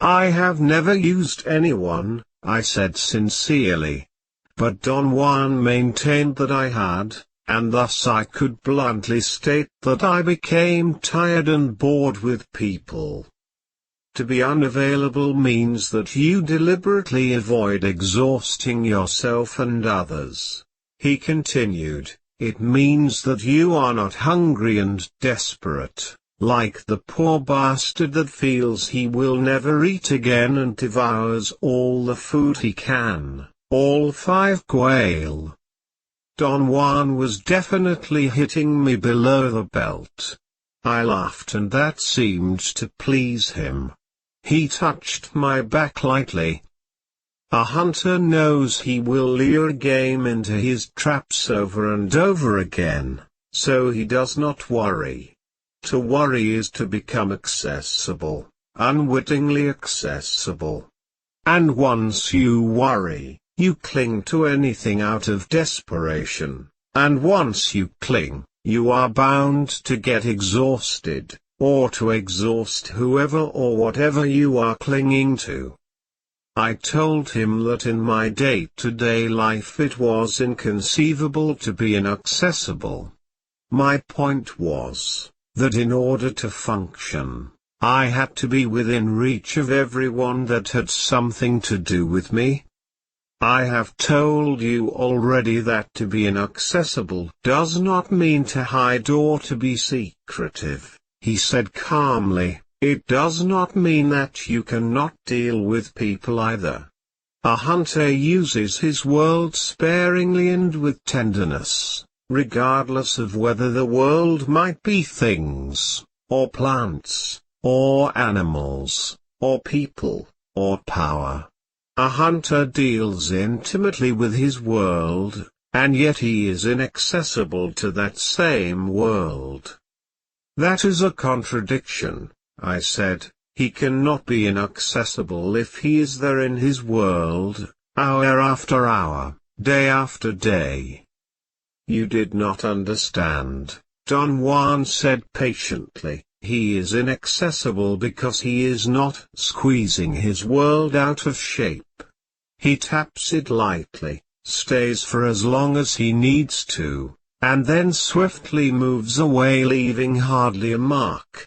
"I have never used anyone," I said sincerely. But Don Juan maintained that I had, and thus I could bluntly state that I became tired and bored with people. To be unavailable means that you deliberately avoid exhausting yourself and others. He continued, "It means that you are not hungry and desperate, like the poor bastard that feels he will never eat again and devours all the food he can, all 5 quail." Don Juan was definitely hitting me below the belt. I laughed and that seemed to please him. He touched my back lightly. "A hunter knows he will lure game into his traps over and over again, so he does not worry. To worry is to become accessible, unwittingly accessible. And once you worry, you cling to anything out of desperation, and once you cling, you are bound to get exhausted, or to exhaust whoever or whatever you are clinging to." I told him that in my day-to-day life it was inconceivable to be inaccessible. My point was, that in order to function, I had to be within reach of everyone that had something to do with me. "I have told you already that to be inaccessible does not mean to hide or to be secretive," he said calmly. "It does not mean that you cannot deal with people either. A hunter uses his world sparingly and with tenderness, regardless of whether the world might be things, or plants, or animals, or people, or power. A hunter deals intimately with his world, and yet he is inaccessible to that same world." "That is a contradiction," I said. "He cannot be inaccessible if he is there in his world, hour after hour, day after day." "You did not understand," Don Juan said patiently. "He is inaccessible because he is not squeezing his world out of shape. He taps it lightly, stays for as long as he needs to, and then swiftly moves away, leaving hardly a mark."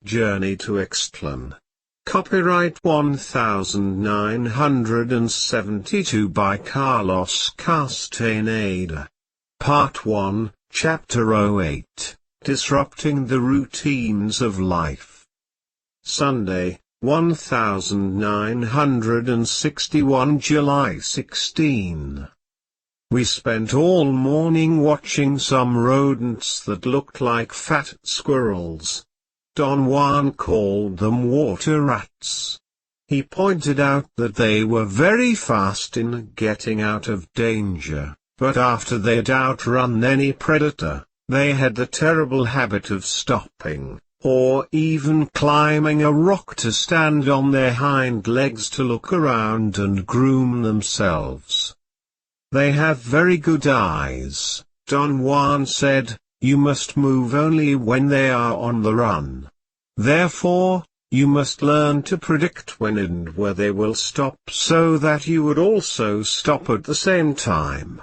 Journey to Istlan. Copyright 1972 by Carlos Castaneda. Part 1, Chapter 08, Disrupting the Routines of Life. Sunday, 1961 July 16. We spent all morning watching some rodents that looked like fat squirrels. Don Juan called them water rats. He pointed out that they were very fast in getting out of danger, but after they'd outrun any predator, they had the terrible habit of stopping, or even climbing a rock to stand on their hind legs to look around and groom themselves. They have very good eyes, Don Juan said. You must move only when they are on the run. Therefore, you must learn to predict when and where they will stop so that you would also stop at the same time.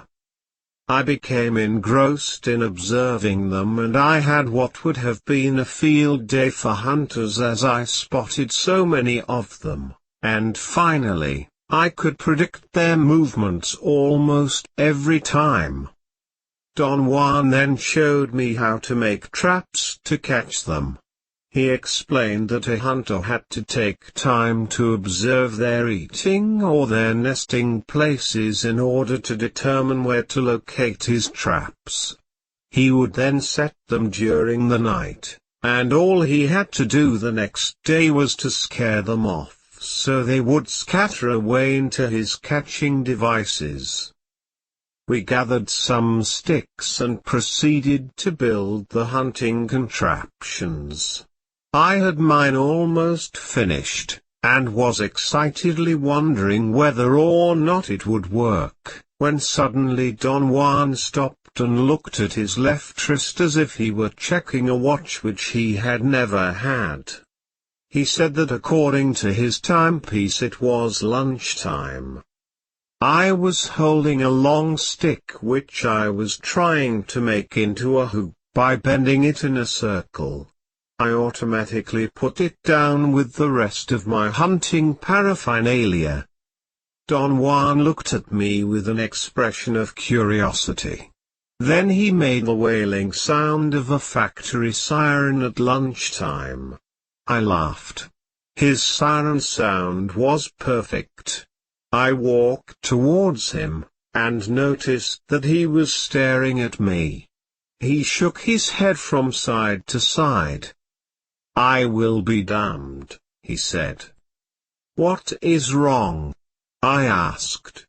I became engrossed in observing them, and I had what would have been a field day for hunters as I spotted so many of them, and finally, I could predict their movements almost every time. Don Juan then showed me how to make traps to catch them. He explained that a hunter had to take time to observe their eating or their nesting places in order to determine where to locate his traps. He would then set them during the night, and all he had to do the next day was to scare them off so they would scatter away into his catching devices. We gathered some sticks and proceeded to build the hunting contraptions. I had mine almost finished, and was excitedly wondering whether or not it would work, when suddenly Don Juan stopped and looked at his left wrist as if he were checking a watch which he had never had. He said that according to his timepiece it was lunchtime. I was holding a long stick which I was trying to make into a hoop by bending it in a circle. I automatically put it down with the rest of my hunting paraphernalia. Don Juan looked at me with an expression of curiosity. Then he made the wailing sound of a factory siren at lunchtime. I laughed. His siren sound was perfect. I walked towards him, and noticed that he was staring at me. He shook his head from side to side. "I will be damned," he said. "What is wrong?" I asked.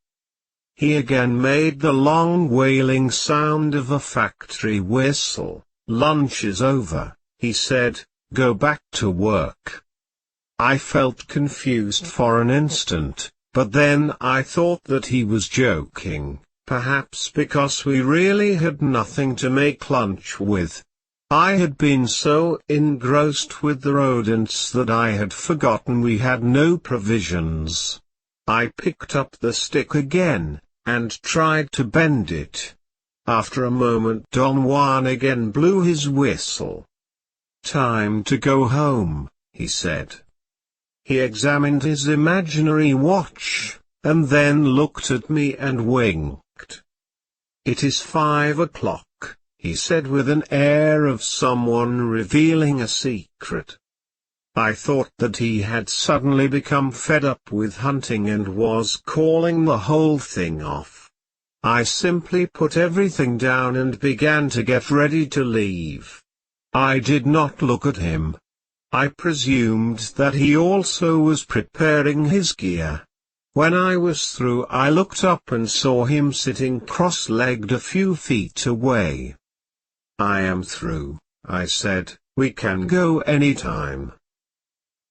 He again made the long wailing sound of a factory whistle. "Lunch is over," he said, "go back to work." I felt confused for an instant. But then I thought that he was joking, perhaps because we really had nothing to make lunch with. I had been so engrossed with the rodents that I had forgotten we had no provisions. I picked up the stick again, and tried to bend it. After a moment Don Juan again blew his whistle. "Time to go home," he said. He examined his imaginary watch, and then looked at me and winked. "It is 5 o'clock, he said with an air of someone revealing a secret. I thought that he had suddenly become fed up with hunting and was calling the whole thing off. I simply put everything down and began to get ready to leave. I did not look at him. I presumed that he also was preparing his gear. When I was through I looked up and saw him sitting cross-legged a few feet away. "I am through," I said, "we can go anytime."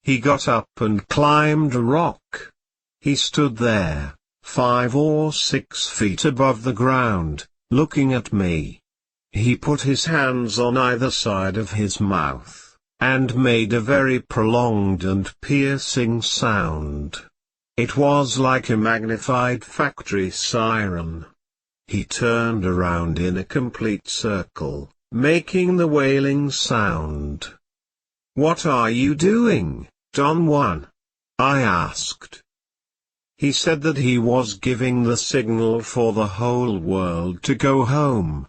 He got up and climbed a rock. He stood there, 5 or 6 feet above the ground, looking at me. He put his hands on either side of his mouth, and made a very prolonged and piercing sound. It was like a magnified factory siren. He turned around in a complete circle, making the wailing sound. "What are you doing, Don Juan?" I asked. He said that he was giving the signal for the whole world to go home.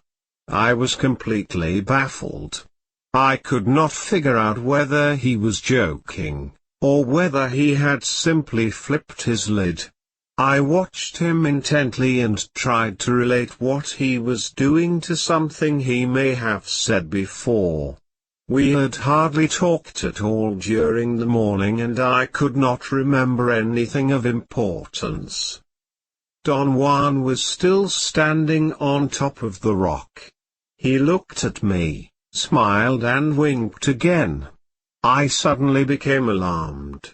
I was completely baffled. I could not figure out whether he was joking, or whether he had simply flipped his lid. I watched him intently and tried to relate what he was doing to something he may have said before. We had hardly talked at all during the morning and I could not remember anything of importance. Don Juan was still standing on top of the rock. He looked at me, smiled and winked again. I suddenly became alarmed.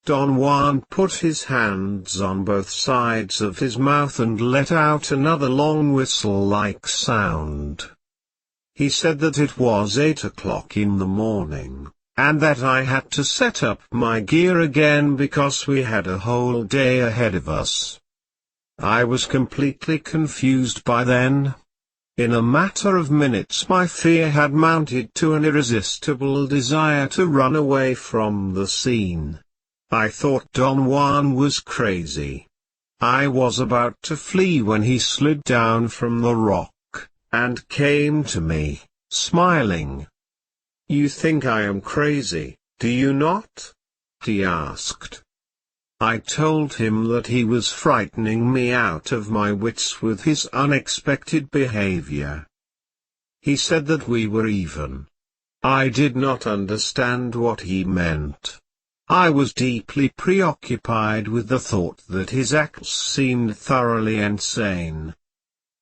Don Juan put his hands on both sides of his mouth and let out another long whistle-like sound. He said that it was 8 o'clock in the morning, and that I had to set up my gear again because we had a whole day ahead of us. I was completely confused by then. In a matter of minutes my fear had mounted to an irresistible desire to run away from the scene. I thought Don Juan was crazy. I was about to flee when he slid down from the rock, and came to me, smiling. "You think I am crazy, do you not?" he asked. I told him that he was frightening me out of my wits with his unexpected behavior. He said that we were even. I did not understand what he meant. I was deeply preoccupied with the thought that his acts seemed thoroughly insane.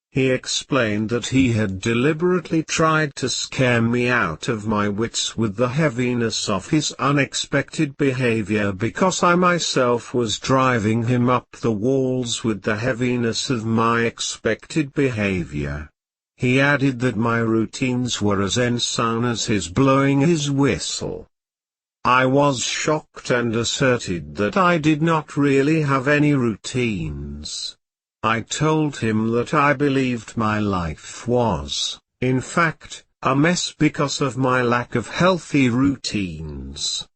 He explained that he had deliberately tried to scare me out of my wits with the heaviness of his unexpected behavior because I myself was driving him up the walls with the heaviness of my expected behavior. He added that my routines were as insane as his blowing his whistle. I was shocked and asserted that I did not really have any routines. I told him that I believed my life was, in fact, a mess because of my lack of healthy routines.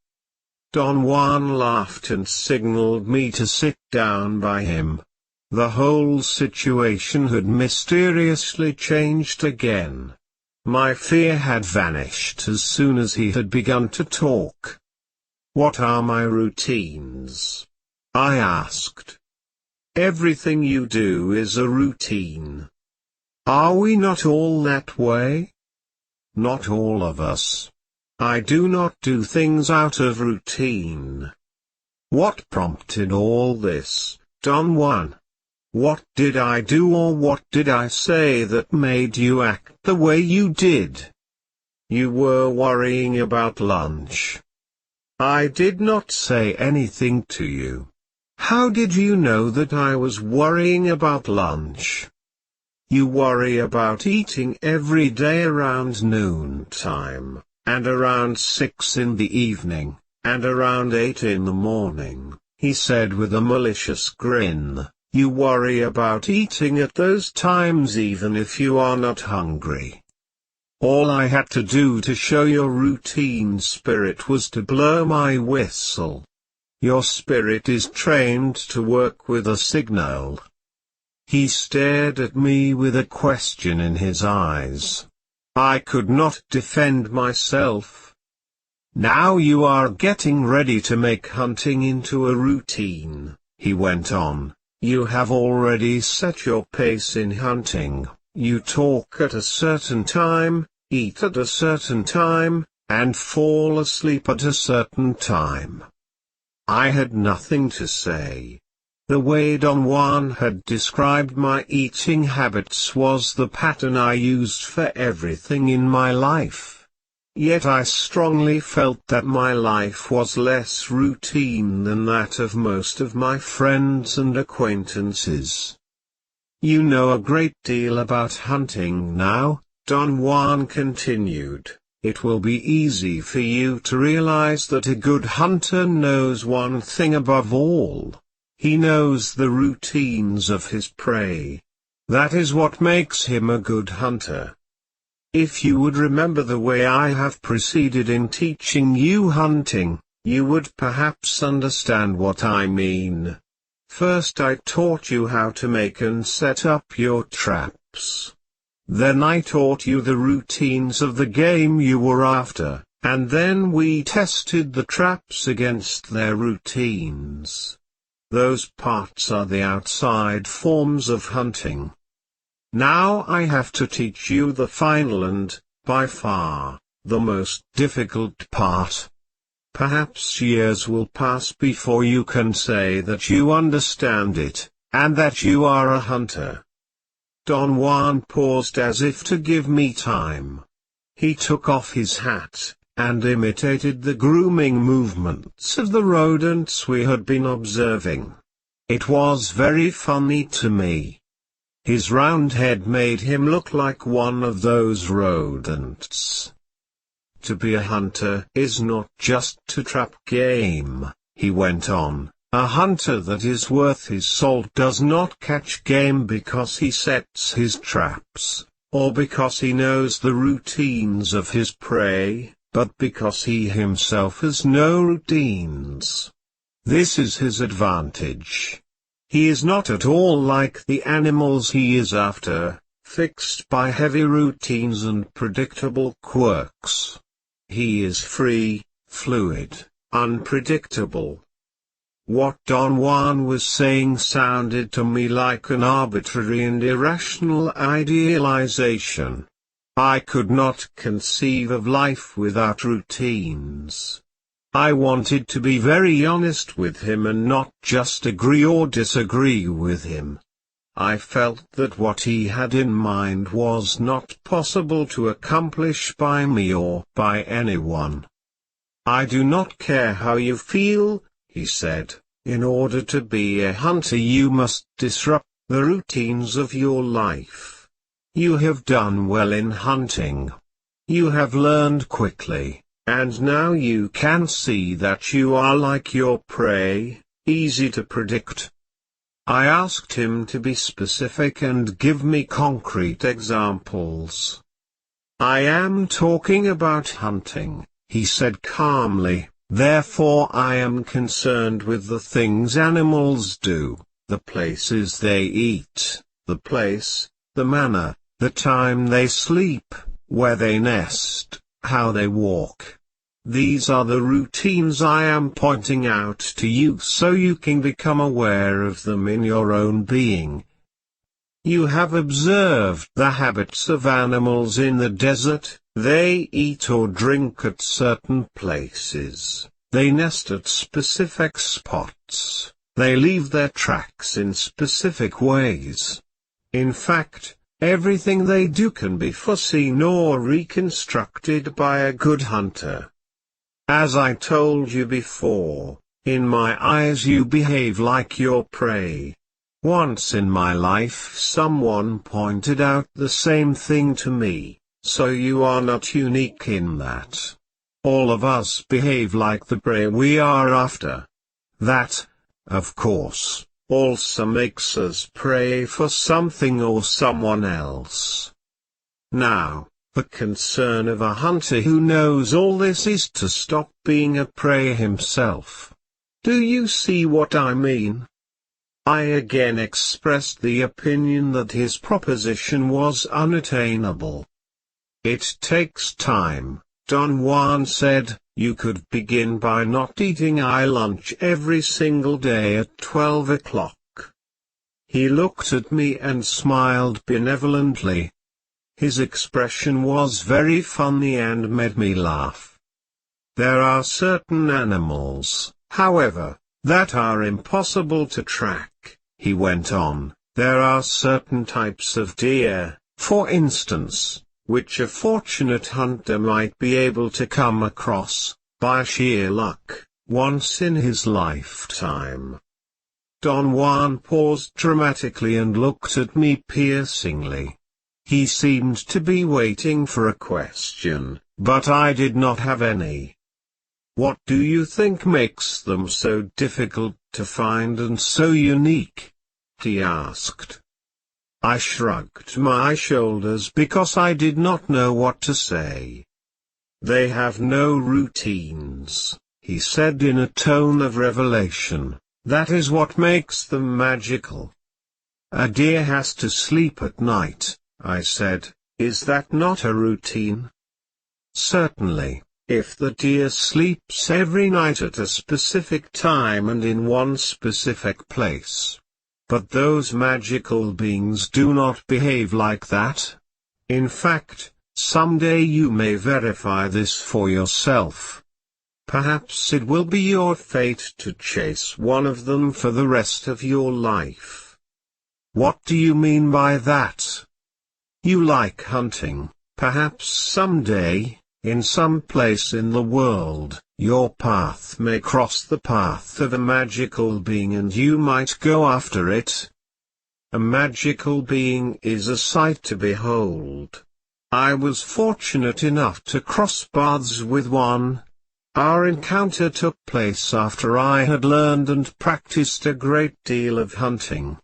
Don Juan laughed and signaled me to sit down by him. The whole situation had mysteriously changed again. My fear had vanished as soon as he had begun to talk. "What are my routines?" I asked. "Everything you do is a routine. Are we not all that way?" "Not all of us. I do not do things out of routine." "What prompted all this, Don Juan? What did I do or what did I say that made you act the way you did?" "You were worrying about lunch." "I did not say anything to you. How did you know that I was worrying about lunch?" "You worry about eating every day around noontime, and around 6 in the evening, and around 8 in the morning," he said with a malicious grin. "You worry about eating at those times even if you are not hungry. All I had to do to show your routine spirit was to blow my whistle. Your spirit is trained to work with a signal." He stared at me with a question in his eyes. I could not defend myself. "Now you are getting ready to make hunting into a routine," he went on. "You have already set your pace in hunting. You talk at a certain time, eat at a certain time, and fall asleep at a certain time." I had nothing to say. The way Don Juan had described my eating habits was the pattern I used for everything in my life. Yet I strongly felt that my life was less routine than that of most of my friends and acquaintances. "You know a great deal about hunting now," Don Juan continued. "It will be easy for you to realize that a good hunter knows one thing above all. He knows the routines of his prey. That is what makes him a good hunter. If you would remember the way I have proceeded in teaching you hunting, you would perhaps understand what I mean. First I taught you how to make and set up your traps. Then I taught you the routines of the game you were after, and then we tested the traps against their routines. Those parts are the outside forms of hunting. Now I have to teach you the final and, by far, the most difficult part. Perhaps years will pass before you can say that you understand it, and that you are a hunter." Don Juan paused as if to give me time. He took off his hat, and imitated the grooming movements of the rodents we had been observing. It was very funny to me. His round head made him look like one of those rodents. "To be a hunter is not just to trap game," he went on. "A hunter that is worth his salt does not catch game because he sets his traps, or because he knows the routines of his prey, but because he himself has no routines. This is his advantage. He is not at all like the animals he is after, fixed by heavy routines and predictable quirks. He is free, fluid, unpredictable." What Don Juan was saying sounded to me like an arbitrary and irrational idealization. I could not conceive of life without routines. I wanted to be very honest with him and not just agree or disagree with him. I felt that what he had in mind was not possible to accomplish by me or by anyone. "I do not care how you feel," he said. "In order to be a hunter you must disrupt the routines of your life. You have done well in hunting. You have learned quickly, and now you can see that you are like your prey, easy to predict." I asked him to be specific and give me concrete examples. "I am talking about hunting," he said calmly. "Therefore I am concerned with the things animals do, the places they eat, the place, the manner, the time they sleep, where they nest, how they walk. These are the routines I am pointing out to you so you can become aware of them in your own being. You have observed the habits of animals in the desert. They eat or drink at certain places, they nest at specific spots, they leave their tracks in specific ways. In fact, everything they do can be foreseen or reconstructed by a good hunter. As I told you before, in my eyes you behave like your prey. Once in my life someone pointed out the same thing to me. So you are not unique in that. All of us behave like the prey we are after. That, of course, also makes us prey for something or someone else. Now, the concern of a hunter who knows all this is to stop being a prey himself. Do you see what I mean? I again expressed the opinion that his proposition was unattainable. "It takes time," Don Juan said. "You could begin by not eating lunch every single day at 12 o'clock. He looked at me and smiled benevolently. His expression was very funny and made me laugh. "There are certain animals, however, that are impossible to track," he went on. "There are certain types of deer, for instance, which a fortunate hunter might be able to come across, by sheer luck, once in his lifetime." Don Juan paused dramatically and looked at me piercingly. He seemed to be waiting for a question, but I did not have any. "What do you think makes them so difficult to find and so unique?" he asked. I shrugged my shoulders because I did not know what to say. "They have no routines," he said in a tone of revelation. "That is what makes them magical." "A deer has to sleep at night," I said. "Is that not a routine?" "Certainly, if the deer sleeps every night at a specific time and in one specific place. But those magical beings do not behave like that. In fact, someday you may verify this for yourself. Perhaps it will be your fate to chase one of them for the rest of your life, What do you mean by that? You like hunting. Perhaps someday, in some place in the world, your path may cross the path of a magical being and you might go after it. A magical being is a sight to behold. I was fortunate enough to cross paths with one. Our encounter took place after I had learned and practiced a great deal of hunting.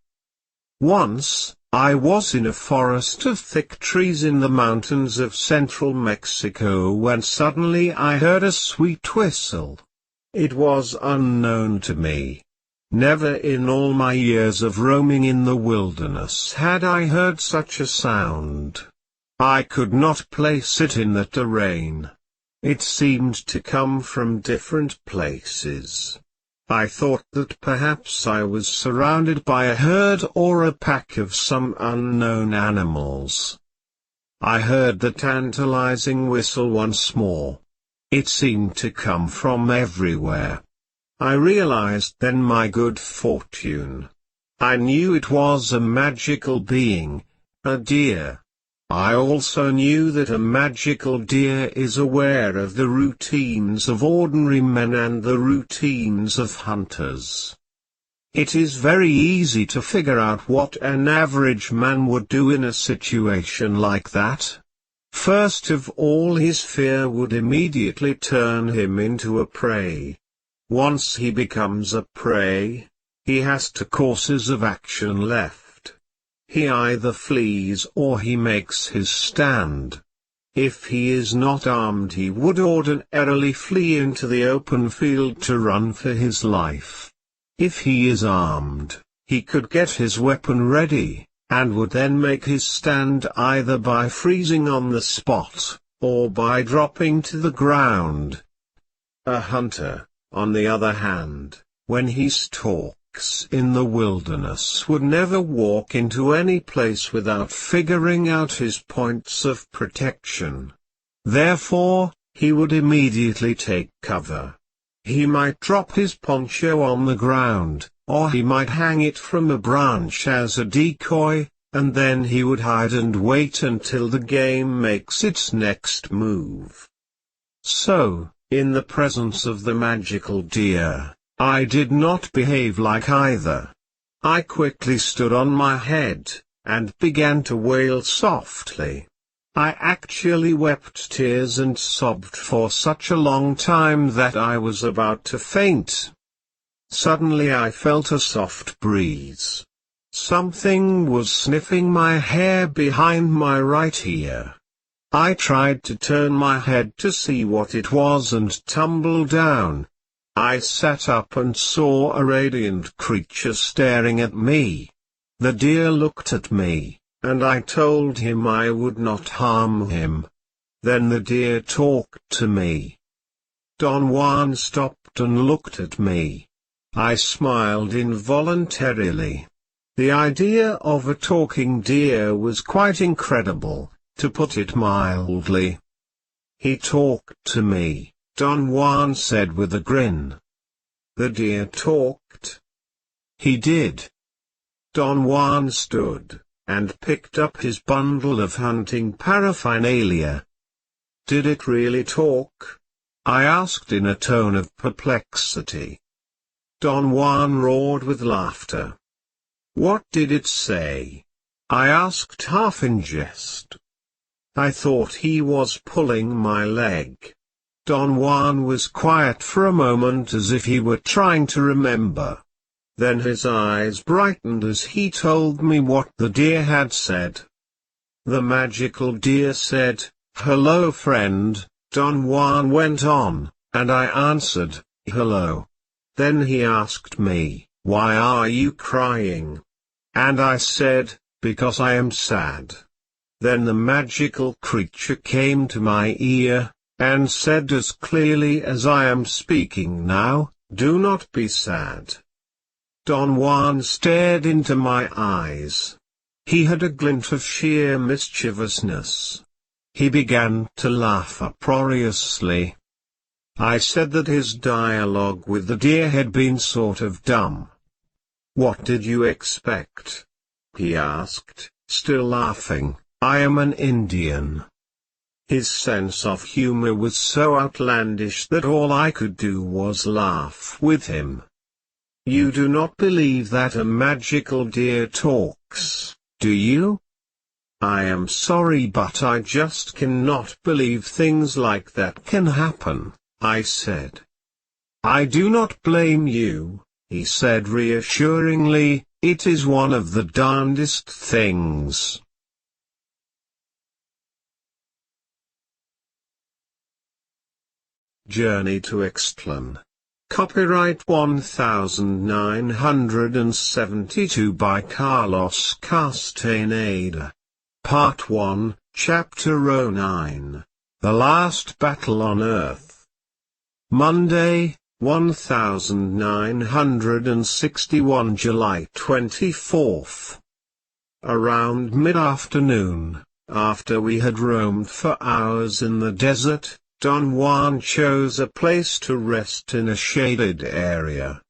Once, I was in a forest of thick trees in the mountains of central Mexico when suddenly I heard a sweet whistle. It was unknown to me. Never in all my years of roaming in the wilderness had I heard such a sound. I could not place it in the terrain. It seemed to come from different places. I thought that perhaps I was surrounded by a herd or a pack of some unknown animals. I heard the tantalizing whistle once more. It seemed to come from everywhere. I realized then my good fortune. I knew it was a magical being, a deer. I also knew that a magical deer is aware of the routines of ordinary men and the routines of hunters. It is very easy to figure out what an average man would do in a situation like that. First of all, his fear would immediately turn him into a prey. Once he becomes a prey, he has two courses of action left. He either flees or he makes his stand. If he is not armed, he would ordinarily flee into the open field to run for his life. If he is armed, he could get his weapon ready, and would then make his stand either by freezing on the spot, or by dropping to the ground. A hunter, on the other hand, when he stalks in the wilderness, would never walk into any place without figuring out his points of protection. Therefore, he would immediately take cover. He might drop his poncho on the ground, or he might hang it from a branch as a decoy, and then he would hide and wait until the game makes its next move. So, in the presence of the magical deer, I did not behave like either. I quickly stood on my head, and began to wail softly. I actually wept tears and sobbed for such a long time that I was about to faint. Suddenly I felt a soft breeze. Something was sniffing my hair behind my right ear. I tried to turn my head to see what it was and tumbled down. I sat up and saw a radiant creature staring at me. The deer looked at me, and I told him I would not harm him. Then the deer talked to me. Don Juan stopped and looked at me. I smiled involuntarily. The idea of a talking deer was quite incredible, to put it mildly. He talked to me, Don Juan said with a grin. The deer talked. He did. Don Juan stood, and picked up his bundle of hunting paraphernalia. Did it really talk? I asked in a tone of perplexity. Don Juan roared with laughter. What did it say? I asked half in jest. I thought he was pulling my leg. Don Juan was quiet for a moment as if he were trying to remember. Then his eyes brightened as he told me what the deer had said. The magical deer said, "Hello friend," Don Juan went on, and I answered, "Hello." Then he asked me, "Why are you crying?" And I said, "Because I am sad." Then the magical creature came to my ear, and said as clearly as I am speaking now, "Do not be sad." Don Juan stared into my eyes. He had a glint of sheer mischievousness. He began to laugh uproariously. I said that his dialogue with the deer had been sort of dumb. What did you expect? he asked, still laughing. "I am an Indian." His sense of humor was so outlandish that all I could do was laugh with him. "You do not believe that a magical deer talks, do you?" "I am sorry, but I just cannot believe things like that can happen," I said. "I do not blame you," he said reassuringly, "it is one of the darndest things." Journey to Istlan. Copyright 1972 by Carlos Castaneda. Part 1, Chapter 09. The Last Battle on Earth. Monday, 1961 July 24th. Around mid-afternoon, after we had roamed for hours in the desert, Don Juan chose a place to rest in a shaded area.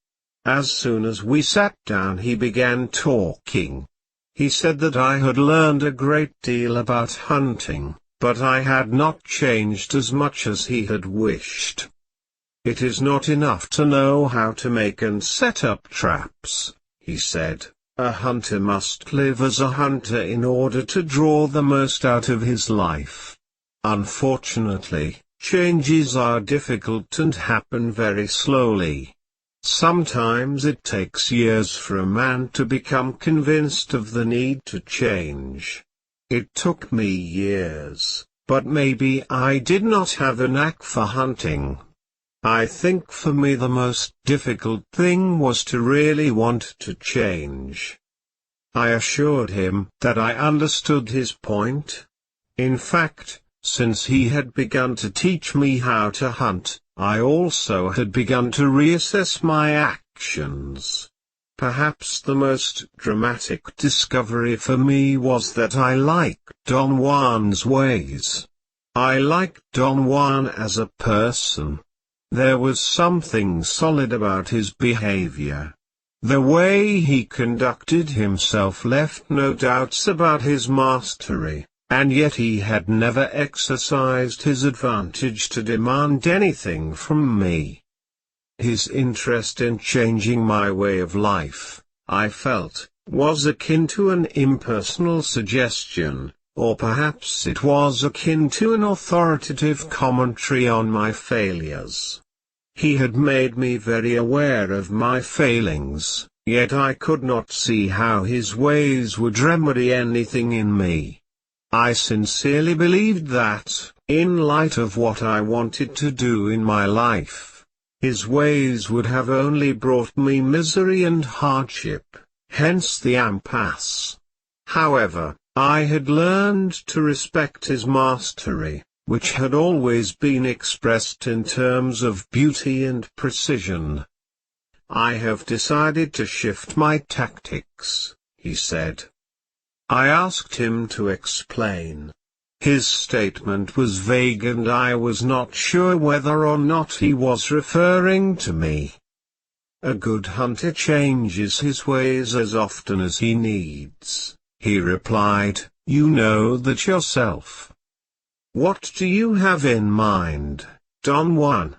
As soon as we sat down he began talking. He said that I had learned a great deal about hunting, but I had not changed as much as he had wished. "It is not enough to know how to make and set up traps," he said. "A hunter must live as a hunter in order to draw the most out of his life. Unfortunately, changes are difficult and happen very slowly. Sometimes it takes years for a man to become convinced of the need to change. It took me years, but maybe I did not have a knack for hunting. I think for me the most difficult thing was to really want to change." I assured him that I understood his point. In fact, since he had begun to teach me how to hunt, I also had begun to reassess my actions. Perhaps the most dramatic discovery for me was that I liked Don Juan's ways. I liked Don Juan as a person. There was something solid about his behavior. The way he conducted himself left no doubts about his mastery. And yet he had never exercised his advantage to demand anything from me. His interest in changing my way of life, I felt, was akin to an impersonal suggestion, or perhaps it was akin to an authoritative commentary on my failures. He had made me very aware of my failings, yet I could not see how his ways would remedy anything in me. I sincerely believed that, in light of what I wanted to do in my life, his ways would have only brought me misery and hardship, hence the impasse. However, I had learned to respect his mastery, which had always been expressed in terms of beauty and precision. "I have decided to shift my tactics," he said. I asked him to explain. His statement was vague and I was not sure whether or not he was referring to me. "A good hunter changes his ways as often as he needs," he replied. "You know that yourself." "What do you have in mind, Don Juan?"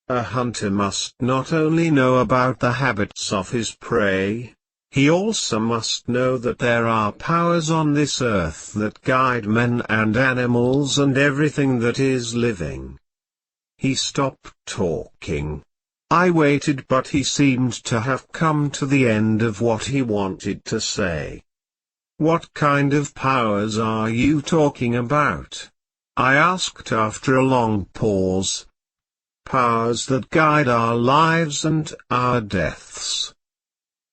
"A hunter must not only know about the habits of his prey, he also must know that there are powers on this earth that guide men and animals and everything that is living." He stopped talking. I waited, but he seemed to have come to the end of what he wanted to say. "What kind of powers are you talking about?" I asked after a long pause. "Powers that guide our lives and our deaths."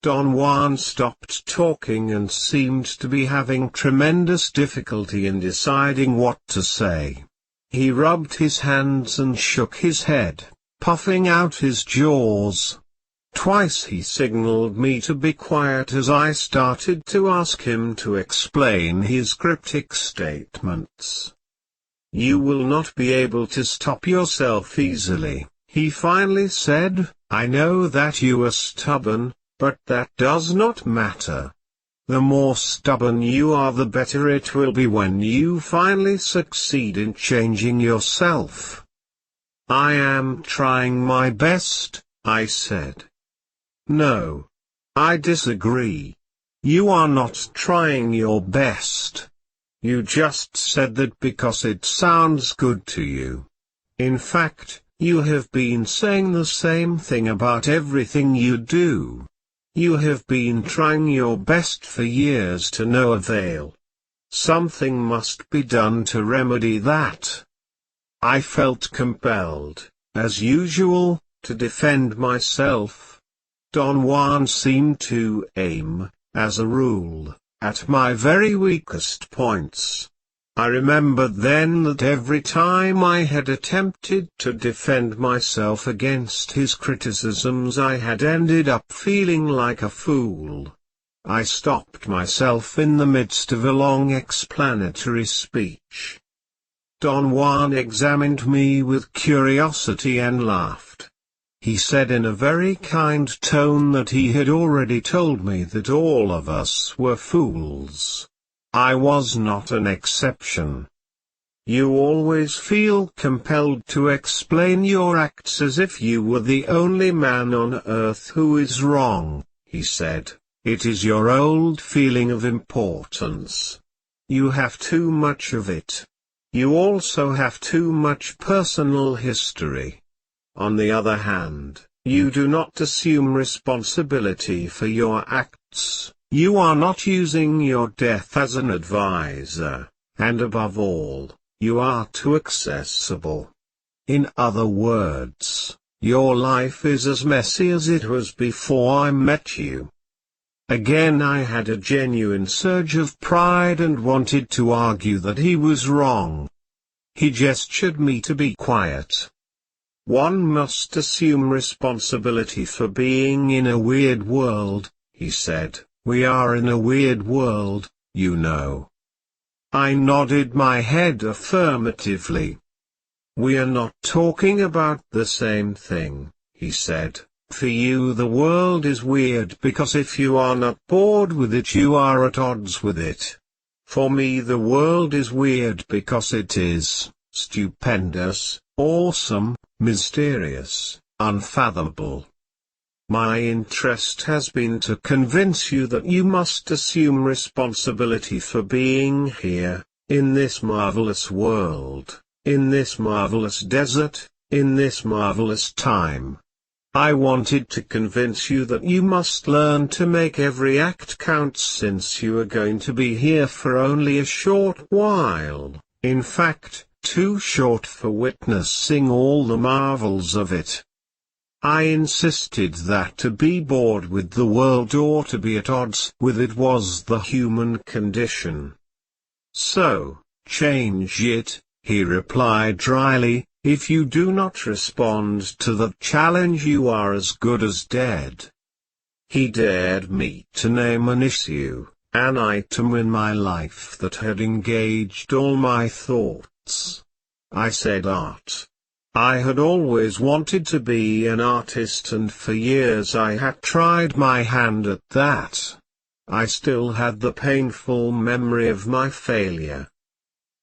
Don Juan stopped talking and seemed to be having tremendous difficulty in deciding what to say. He rubbed his hands and shook his head, puffing out his jaws. Twice he signaled me to be quiet as I started to ask him to explain his cryptic statements. "You will not be able to stop yourself easily," he finally said. "I know that you are stubborn, but that does not matter. The more stubborn you are, the better it will be when you finally succeed in changing yourself. I am trying my best, I said. No. I disagree. You are not trying your best. You just said that because it sounds good to you. In fact, you have been saying the same thing about everything you do. You have been trying your best for years to no avail. Something must be done to remedy that. I felt compelled, as usual, to defend myself. Don Juan seemed to aim, as a rule, at my very weakest points. I remembered then that every time I had attempted to defend myself against his criticisms, I had ended up feeling like a fool. I stopped myself in the midst of a long explanatory speech. Don Juan examined me with curiosity and laughed. He said in a very kind tone that he had already told me that all of us were fools. I was not an exception. You always feel compelled to explain your acts as if you were the only man on earth who is wrong, he said. It is your old feeling of importance. You have too much of it. You also have too much personal history. On the other hand, you do not assume responsibility for your acts. You are not using your death as an advisor, and above all, you are too accessible. In other words, your life is as messy as it was before I met you. Again I had a genuine surge of pride and wanted to argue that he was wrong. He gestured me to be quiet. One must assume responsibility for being in a weird world, he said. We are in a weird world, you know. I nodded my head affirmatively. We are not talking about the same thing, he said. For you the world is weird because if you are not bored with it you are at odds with it. For me the world is weird because it is stupendous, awesome, mysterious, unfathomable. My interest has been to convince you that you must assume responsibility for being here, in this marvelous world, in this marvelous desert, in this marvelous time. I wanted to convince you that you must learn to make every act count since you are going to be here for only a short while, in fact, too short for witnessing all the marvels of it. I insisted that to be bored with the world or to be at odds with it was the human condition. So, change it, he replied dryly. If you do not respond to that challenge you are as good as dead. He dared me to name an issue, an item in my life that had engaged all my thoughts. I said art. I had always wanted to be an artist and for years I had tried my hand at that. I still had the painful memory of my failure.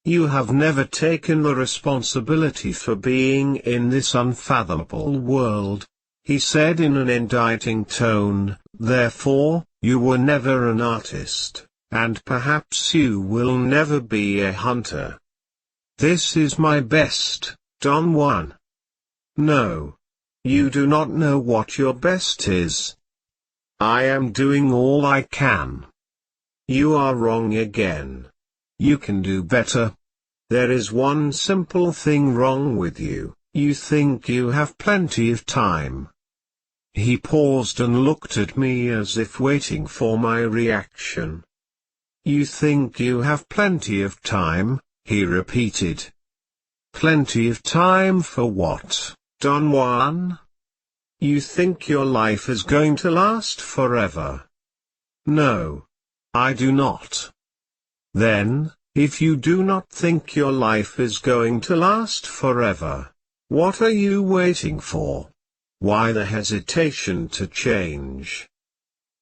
You have never taken the responsibility for being in this unfathomable world, he said in an indicting tone, therefore, you were never an artist, and perhaps you will never be a hunter. This is my best, Don Juan. No. You do not know what your best is. I am doing all I can. You are wrong again. You can do better. There is one simple thing wrong with you, you think you have plenty of time. He paused and looked at me as if waiting for my reaction. You think you have plenty of time, he repeated. Plenty of time for what, Don Juan? You think your life is going to last forever? No. I do not. Then, if you do not think your life is going to last forever, what are you waiting for? Why the hesitation to change?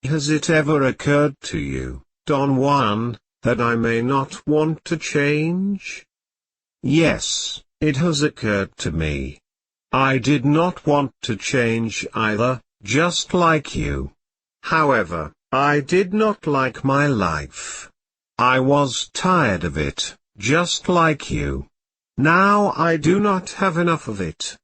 Has it ever occurred to you Don Juan, that I may not want to change? Yes, it has occurred to me. I did not want to change either, just like you. However, I did not like my life. I was tired of it, just like you. Now I do not have enough of it.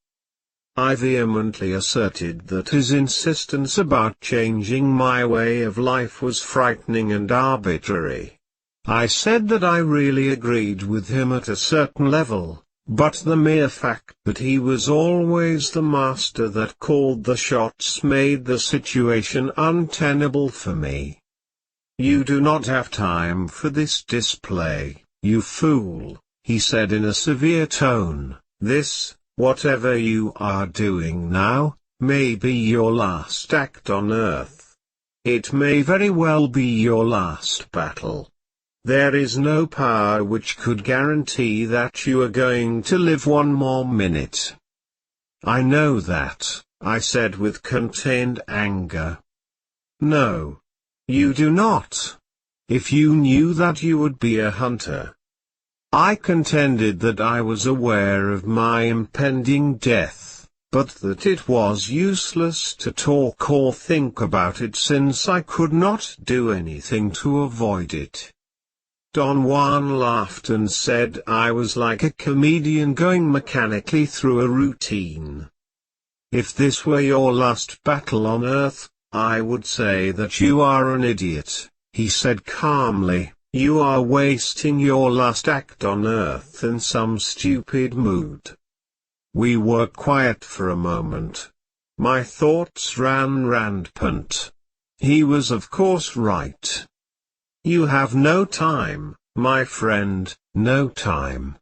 I vehemently asserted that his insistence about changing my way of life was frightening and arbitrary. I said that I really agreed with him at a certain level, but the mere fact that he was always the master that called the shots made the situation untenable for me. You do not have time for this display, you fool, he said in a severe tone. This, whatever you are doing now, may be your last act on earth. It may very well be your last battle. There is no power which could guarantee that you are going to live one more minute. I know that, I said with contained anger. No. You do not. If you knew that, you would be a hunter. I contended that I was aware of my impending death, but that it was useless to talk or think about it since I could not do anything to avoid it. Don Juan laughed and said I was like a comedian going mechanically through a routine. If this were your last battle on earth, I would say that you are an idiot, he said calmly. You are wasting your last act on earth in some stupid mood. We were quiet for a moment. My thoughts ran rampant. He was of course right. You have no time, my friend, no time.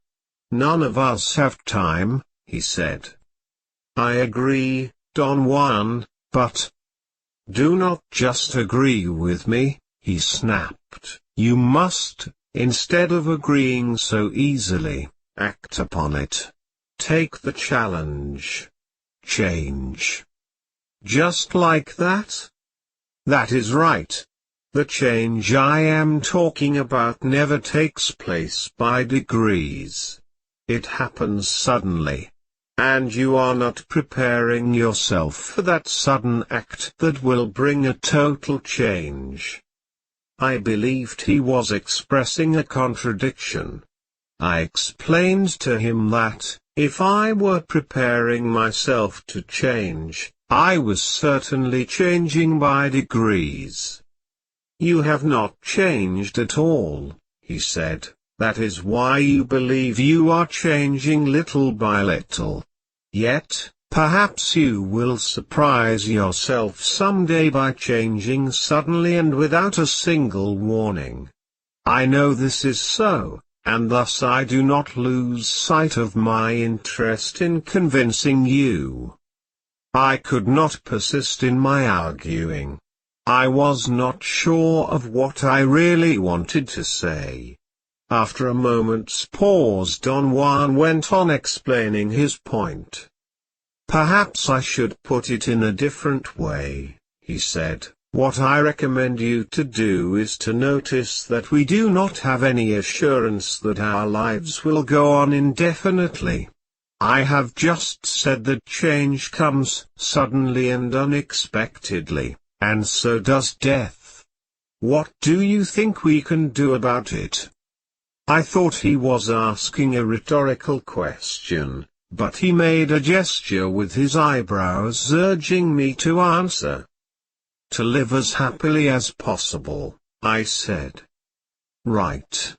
None of us have time, he said. I agree, Don Juan, but... Do not just agree with me, he snapped. You must, instead of agreeing so easily, act upon it. Take the challenge. Change. Just like that? That is right. The change I am talking about never takes place by degrees. It happens suddenly. And you are not preparing yourself for that sudden act that will bring a total change. I believed he was expressing a contradiction. I explained to him that, if I were preparing myself to change, I was certainly changing by degrees. You have not changed at all, he said. That is why you believe you are changing little by little. Yet, perhaps you will surprise yourself someday by changing suddenly and without a single warning. I know this is so, and thus I do not lose sight of my interest in convincing you. I could not persist in my arguing. I was not sure of what I really wanted to say. After a moment's pause, Don Juan went on explaining his point. Perhaps I should put it in a different way, he said. What I recommend you to do is to notice that we do not have any assurance that our lives will go on indefinitely. I have just said that change comes suddenly and unexpectedly, and so does death. What do you think we can do about it? I thought he was asking a rhetorical question, but he made a gesture with his eyebrows urging me to answer. To live as happily as possible, I said. Right.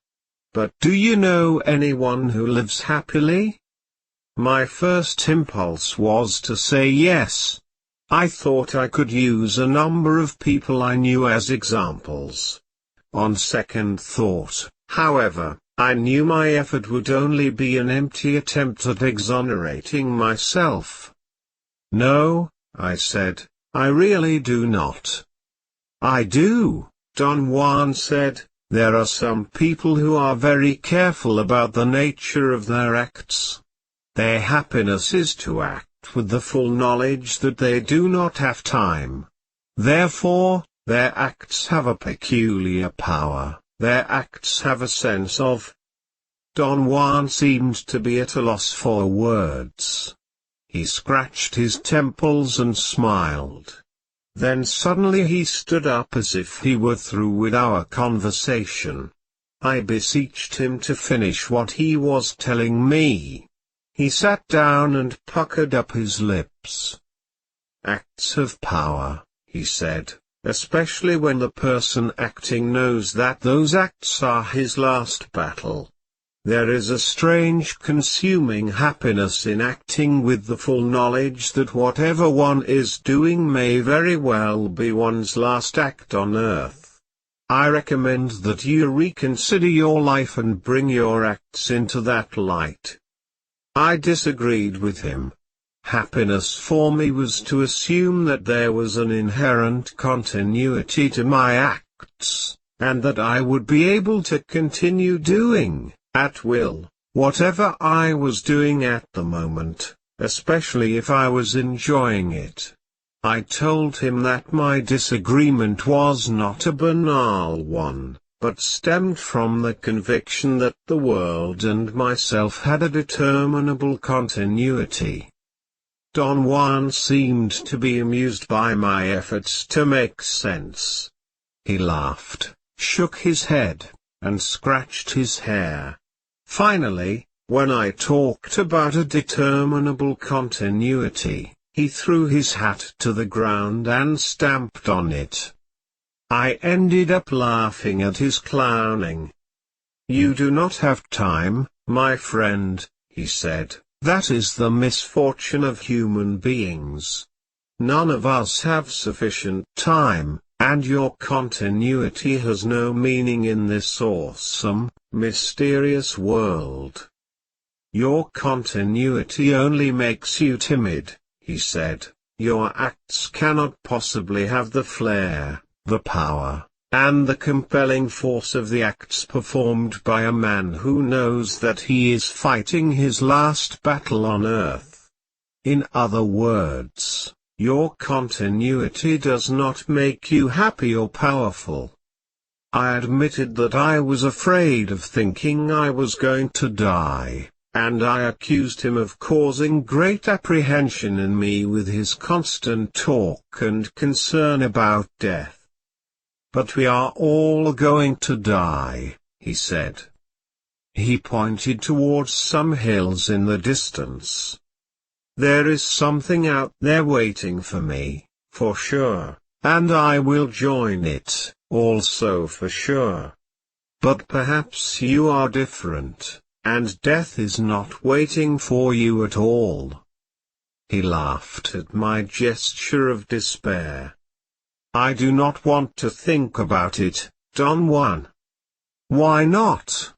But do you know anyone who lives happily? My first impulse was to say yes. I thought I could use a number of people I knew as examples. On second thought, however, I knew my effort would only be an empty attempt at exonerating myself. No, I said, I really do not. I do, Don Juan said. There are some people who are very careful about the nature of their acts. Their happiness is to act with the full knowledge that they do not have time. Therefore, Their acts have a peculiar power, their acts have a sense of. Don Juan seemed to be at a loss for words. He scratched his temples and smiled. Then suddenly he stood up as if he were through with our conversation. I beseeched him to finish what he was telling me. He sat down and puckered up his lips. Acts have power, he said, especially when the person acting knows that those acts are his last battle. There is a strange consuming happiness in acting with the full knowledge that whatever one is doing may very well be one's last act on earth. I recommend that you reconsider your life and bring your acts into that light. I disagreed with him. Happiness for me was to assume that there was an inherent continuity to my acts, and that I would be able to continue doing, at will, whatever I was doing at the moment, especially if I was enjoying it. I told him that my disagreement was not a banal one, but stemmed from the conviction that the world and myself had a determinable continuity. Don Juan seemed to be amused by my efforts to make sense. He laughed, shook his head, and scratched his hair. Finally, when I talked about a determinable continuity, he threw his hat to the ground and stamped on it. I ended up laughing at his clowning. "You do not have time, my friend," he said. "That is the misfortune of human beings. None of us have sufficient time, and your continuity has no meaning in this awesome, mysterious world. Your continuity only makes you timid," he said. "Your acts cannot possibly have the flair, the power, and the compelling force of the acts performed by a man who knows that he is fighting his last battle on earth. In other words, your continuity does not make you happy or powerful." I admitted that I was afraid of thinking I was going to die, and I accused him of causing great apprehension in me with his constant talk and concern about death. "But we are all going to die," he said. He pointed towards some hills in the distance. "There is something out there waiting for me, for sure, and I will join it, also for sure. But perhaps you are different, and death is not waiting for you at all." He laughed at my gesture of despair. "I do not want to think about it, Don Juan." "Why not?"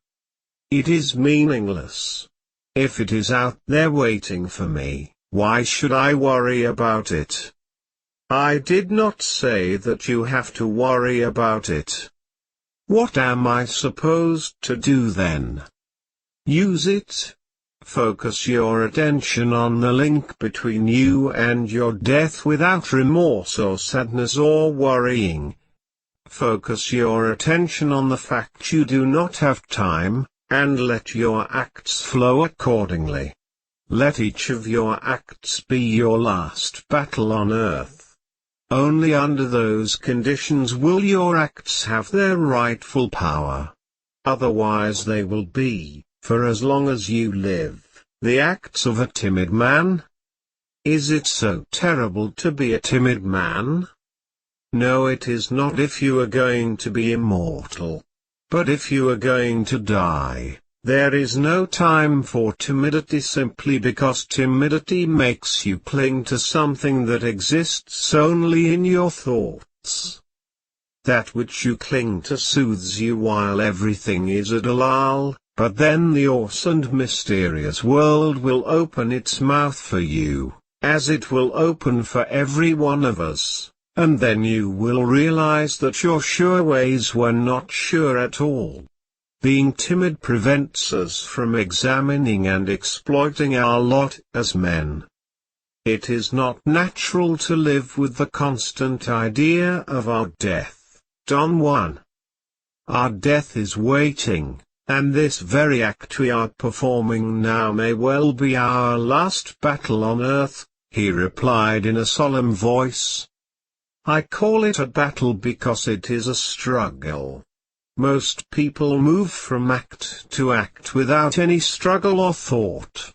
"It is meaningless. If it is out there waiting for me, why should I worry about it?" "I did not say that you have to worry about it." "What am I supposed to do then?" "Use it. Focus your attention on the link between you and your death without remorse or sadness or worrying. Focus your attention on the fact you do not have time, and let your acts flow accordingly. Let each of your acts be your last battle on earth. Only under those conditions will your acts have their rightful power. Otherwise they will be, for as long as you live, the acts of a timid man. Is it so terrible to be a timid man? No, it is not if you are going to be immortal. But if you are going to die, there is no time for timidity simply because timidity makes you cling to something that exists only in your thoughts. That which you cling to soothes you while everything is a lull. But then the awesome and mysterious world will open its mouth for you, as it will open for every one of us, and then you will realize that your sure ways were not sure at all. Being timid prevents us from examining and exploiting our lot as men. It is not natural to live with the constant idea of our death, Don Juan. Our death is waiting, and this very act we are performing now may well be our last battle on earth, he replied in a solemn voice. I call it a battle because it is a struggle. Most people move from act to act without any struggle or thought.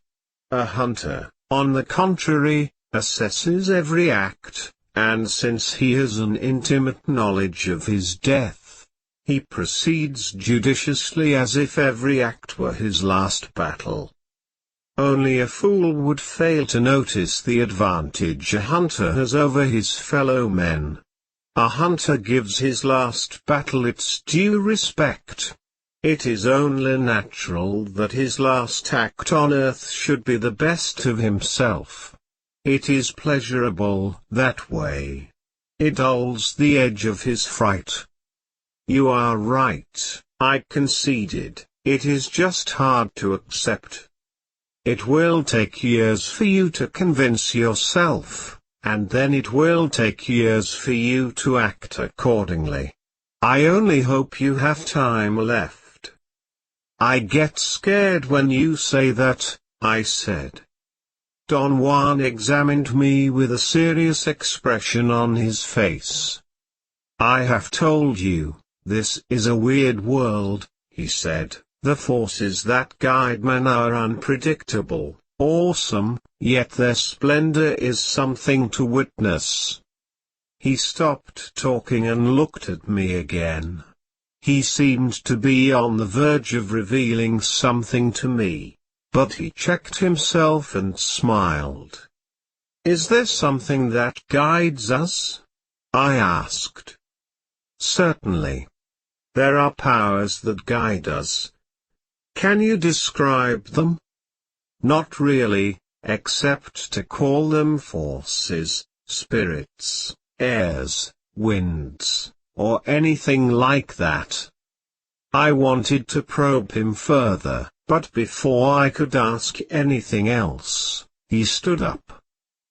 A hunter, on the contrary, assesses every act, and since he has an intimate knowledge of his death, he proceeds judiciously as if every act were his last battle. Only a fool would fail to notice the advantage a hunter has over his fellow men. A hunter gives his last battle its due respect. It is only natural that his last act on earth should be the best of himself. It is pleasurable that way. It dulls the edge of his fright. You are right, I conceded, it is just hard to accept. It will take years for you to convince yourself, and then it will take years for you to act accordingly. I only hope you have time left. I get scared when you say that, I said. Don Juan examined me with a serious expression on his face. I have told you, this is a weird world, he said. The forces that guide men are unpredictable, awesome, yet their splendor is something to witness. He stopped talking and looked at me again. He seemed to be on the verge of revealing something to me, but he checked himself and smiled. Is there something that guides us? I asked. Certainly. There are powers that guide us. Can you describe them? Not really, except to call them forces, spirits, airs, winds, or anything like that. I wanted to probe him further, but before I could ask anything else, he stood up.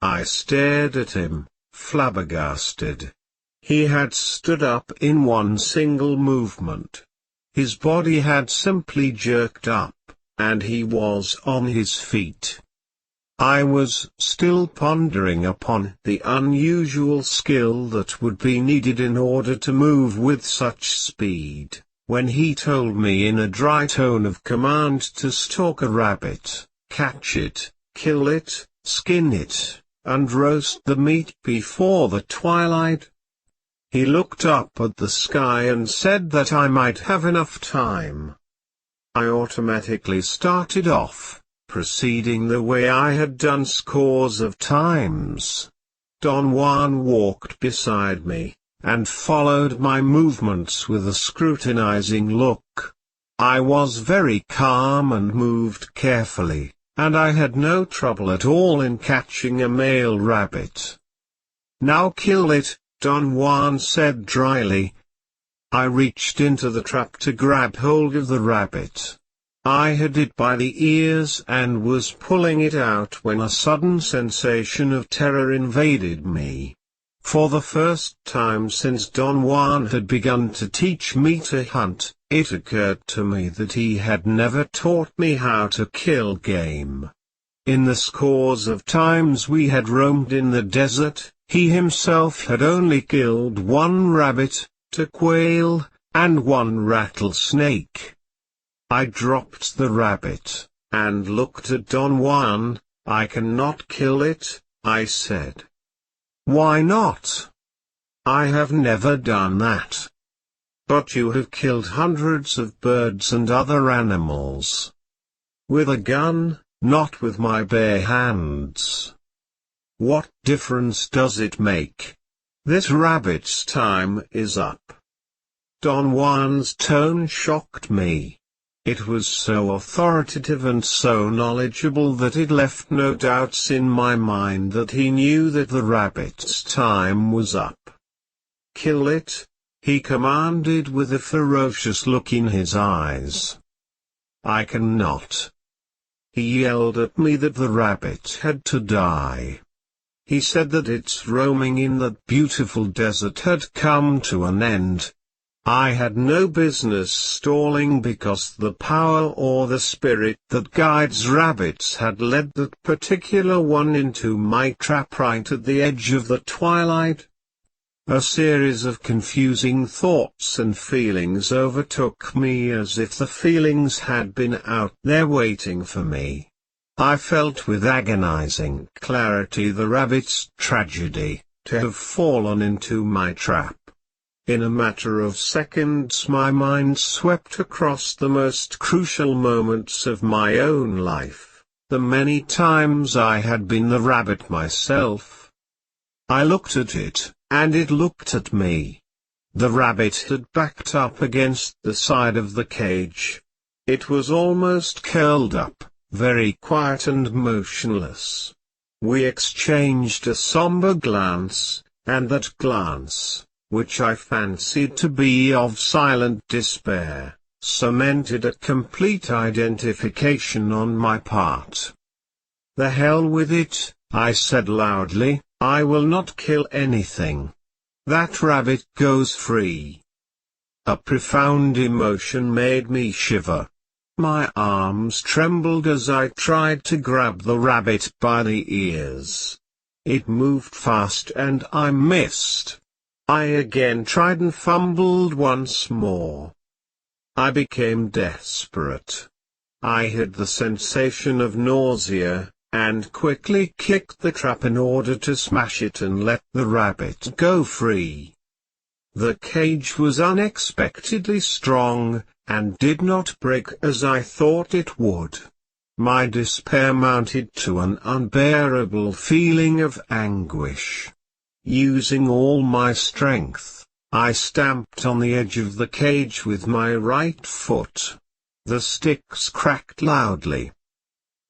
I stared at him, flabbergasted. He had stood up in one single movement. His body had simply jerked up, and he was on his feet. I was still pondering upon the unusual skill that would be needed in order to move with such speed, when he told me in a dry tone of command to stalk a rabbit, catch it, kill it, skin it, and roast the meat before the twilight. He looked up at the sky and said that I might have enough time. I automatically started off, proceeding the way I had done scores of times. Don Juan walked beside me, and followed my movements with a scrutinizing look. I was very calm and moved carefully, and I had no trouble at all in catching a male rabbit. Now kill it, Don Juan said dryly. I reached into the trap to grab hold of the rabbit. I had it by the ears and was pulling it out when a sudden sensation of terror invaded me. For the first time since Don Juan had begun to teach me to hunt, it occurred to me that he had never taught me how to kill game. In the scores of times we had roamed in the desert, he himself had only killed one rabbit, a quail, and one rattlesnake. I dropped the rabbit, and looked at Don Juan. I cannot kill it, I said. Why not? I have never done that. But you have killed hundreds of birds and other animals. With a gun, not with my bare hands. What difference does it make? This rabbit's time is up. Don Juan's tone shocked me. It was so authoritative and so knowledgeable that it left no doubts in my mind that he knew that the rabbit's time was up. Kill it, he commanded with a ferocious look in his eyes. I cannot. He yelled at me that the rabbit had to die. He said that its roaming in that beautiful desert had come to an end. I had no business stalling because the power or the spirit that guides rabbits had led that particular one into my trap right at the edge of the twilight. A series of confusing thoughts and feelings overtook me as if the feelings had been out there waiting for me. I felt with agonizing clarity the rabbit's tragedy, to have fallen into my trap. In a matter of seconds my mind swept across the most crucial moments of my own life, the many times I had been the rabbit myself. I looked at it, and it looked at me. The rabbit had backed up against the side of the cage. It was almost curled up, very quiet and motionless. We exchanged a somber glance, and that glance, which I fancied to be of silent despair, cemented a complete identification on my part. "The hell with it," I said loudly, "I will not kill anything. That rabbit goes free." A profound emotion made me shiver. My arms trembled as I tried to grab the rabbit by the ears. It moved fast and I missed. I again tried and fumbled once more. I became desperate. I had the sensation of nausea, and quickly kicked the trap in order to smash it and let the rabbit go free. The cage was unexpectedly strong, and did not break as I thought it would. My despair mounted to an unbearable feeling of anguish. Using all my strength, I stamped on the edge of the cage with my right foot. The sticks cracked loudly.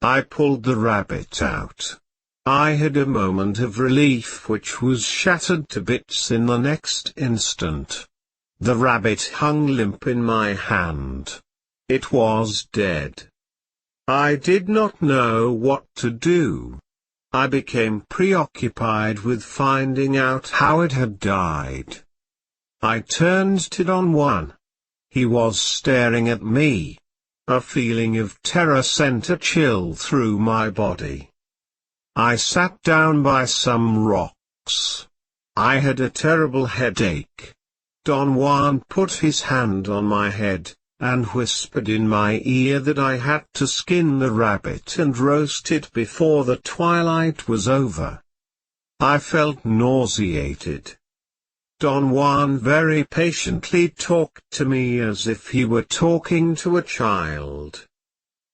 I pulled the rabbit out. I had a moment of relief which was shattered to bits in the next instant. The rabbit hung limp in my hand. It was dead. I did not know what to do. I became preoccupied with finding out how it had died. I turned to Don Juan. He was staring at me. A feeling of terror sent a chill through my body. I sat down by some rocks. I had a terrible headache. Don Juan put his hand on my head, and whispered in my ear that I had to skin the rabbit and roast it before the twilight was over. I felt nauseated. Don Juan very patiently talked to me as if he were talking to a child.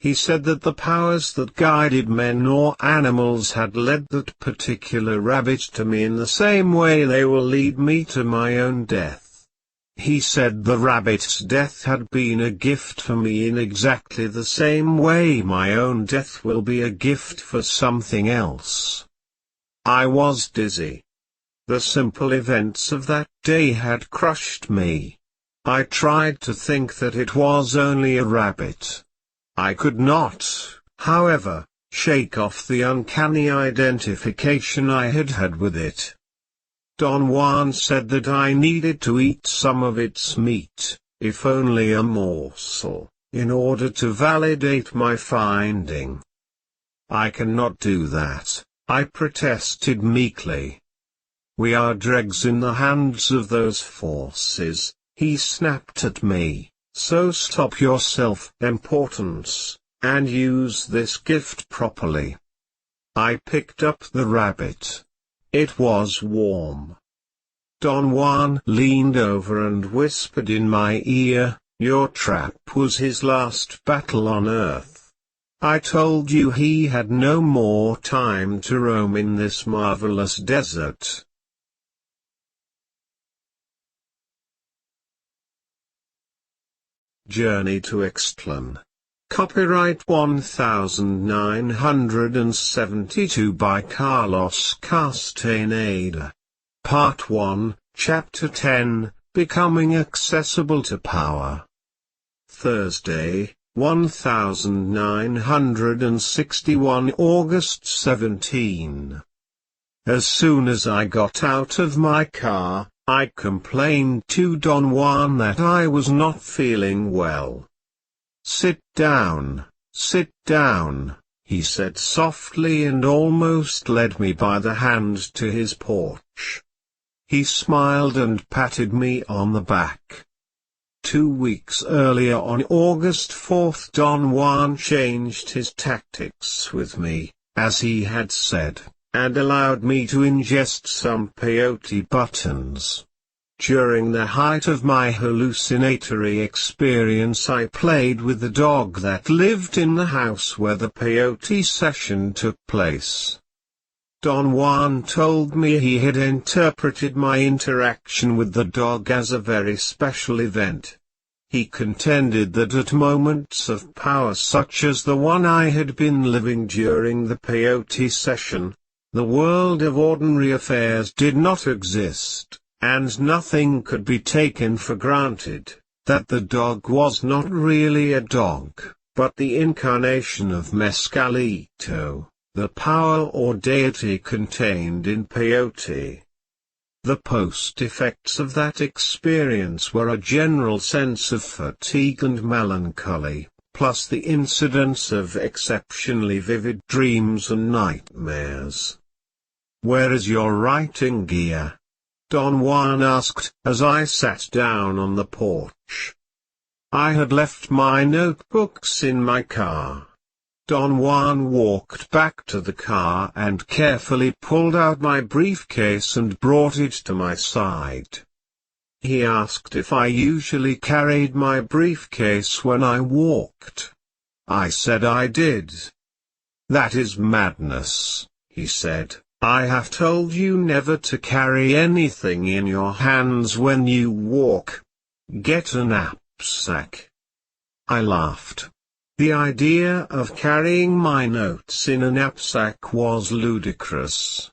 He said that the powers that guided men or animals had led that particular rabbit to me in the same way they will lead me to my own death. He said the rabbit's death had been a gift for me in exactly the same way my own death will be a gift for something else. I was dizzy. The simple events of that day had crushed me. I tried to think that it was only a rabbit. I could not, however, shake off the uncanny identification I had had with it. Don Juan said that I needed to eat some of its meat, if only a morsel, in order to validate my finding. "I cannot do that," I protested meekly. "We are dregs in the hands of those forces," he snapped at me, "so stop your self-importance, and use this gift properly." I picked up the rabbit. It was warm. Don Juan leaned over and whispered in my ear, "Your trap was his last battle on Earth. I told you he had no more time to roam in this marvelous desert." Journey to Istlan. Copyright 1972 by Carlos Castaneda. Part 1, Chapter 10, Becoming Accessible to Power. Thursday, 1961 August 17. As soon as I got out of my car, I complained to Don Juan that I was not feeling well. "Sit down, he said softly and almost led me by the hand to his porch. He smiled and patted me on the back. 2 weeks earlier on August 4, Don Juan changed his tactics with me, as he had said, and allowed me to ingest some peyote buttons. During the height of my hallucinatory experience, I played with the dog that lived in the house where the peyote session took place. Don Juan told me he had interpreted my interaction with the dog as a very special event. He contended that at moments of power such as the one I had been living during the peyote session, the world of ordinary affairs did not exist, and nothing could be taken for granted, that the dog was not really a dog, but the incarnation of Mescalito, the power or deity contained in peyote. The post-effects of that experience were a general sense of fatigue and melancholy, plus the incidence of exceptionally vivid dreams and nightmares. "Where is your writing gear?" Don Juan asked, as I sat down on the porch. I had left my notebooks in my car. Don Juan walked back to the car and carefully pulled out my briefcase and brought it to my side. He asked if I usually carried my briefcase when I walked. I said I did. "That is madness," he said. "I have told you never to carry anything in your hands when you walk. Get a knapsack." I laughed. The idea of carrying my notes in a knapsack was ludicrous.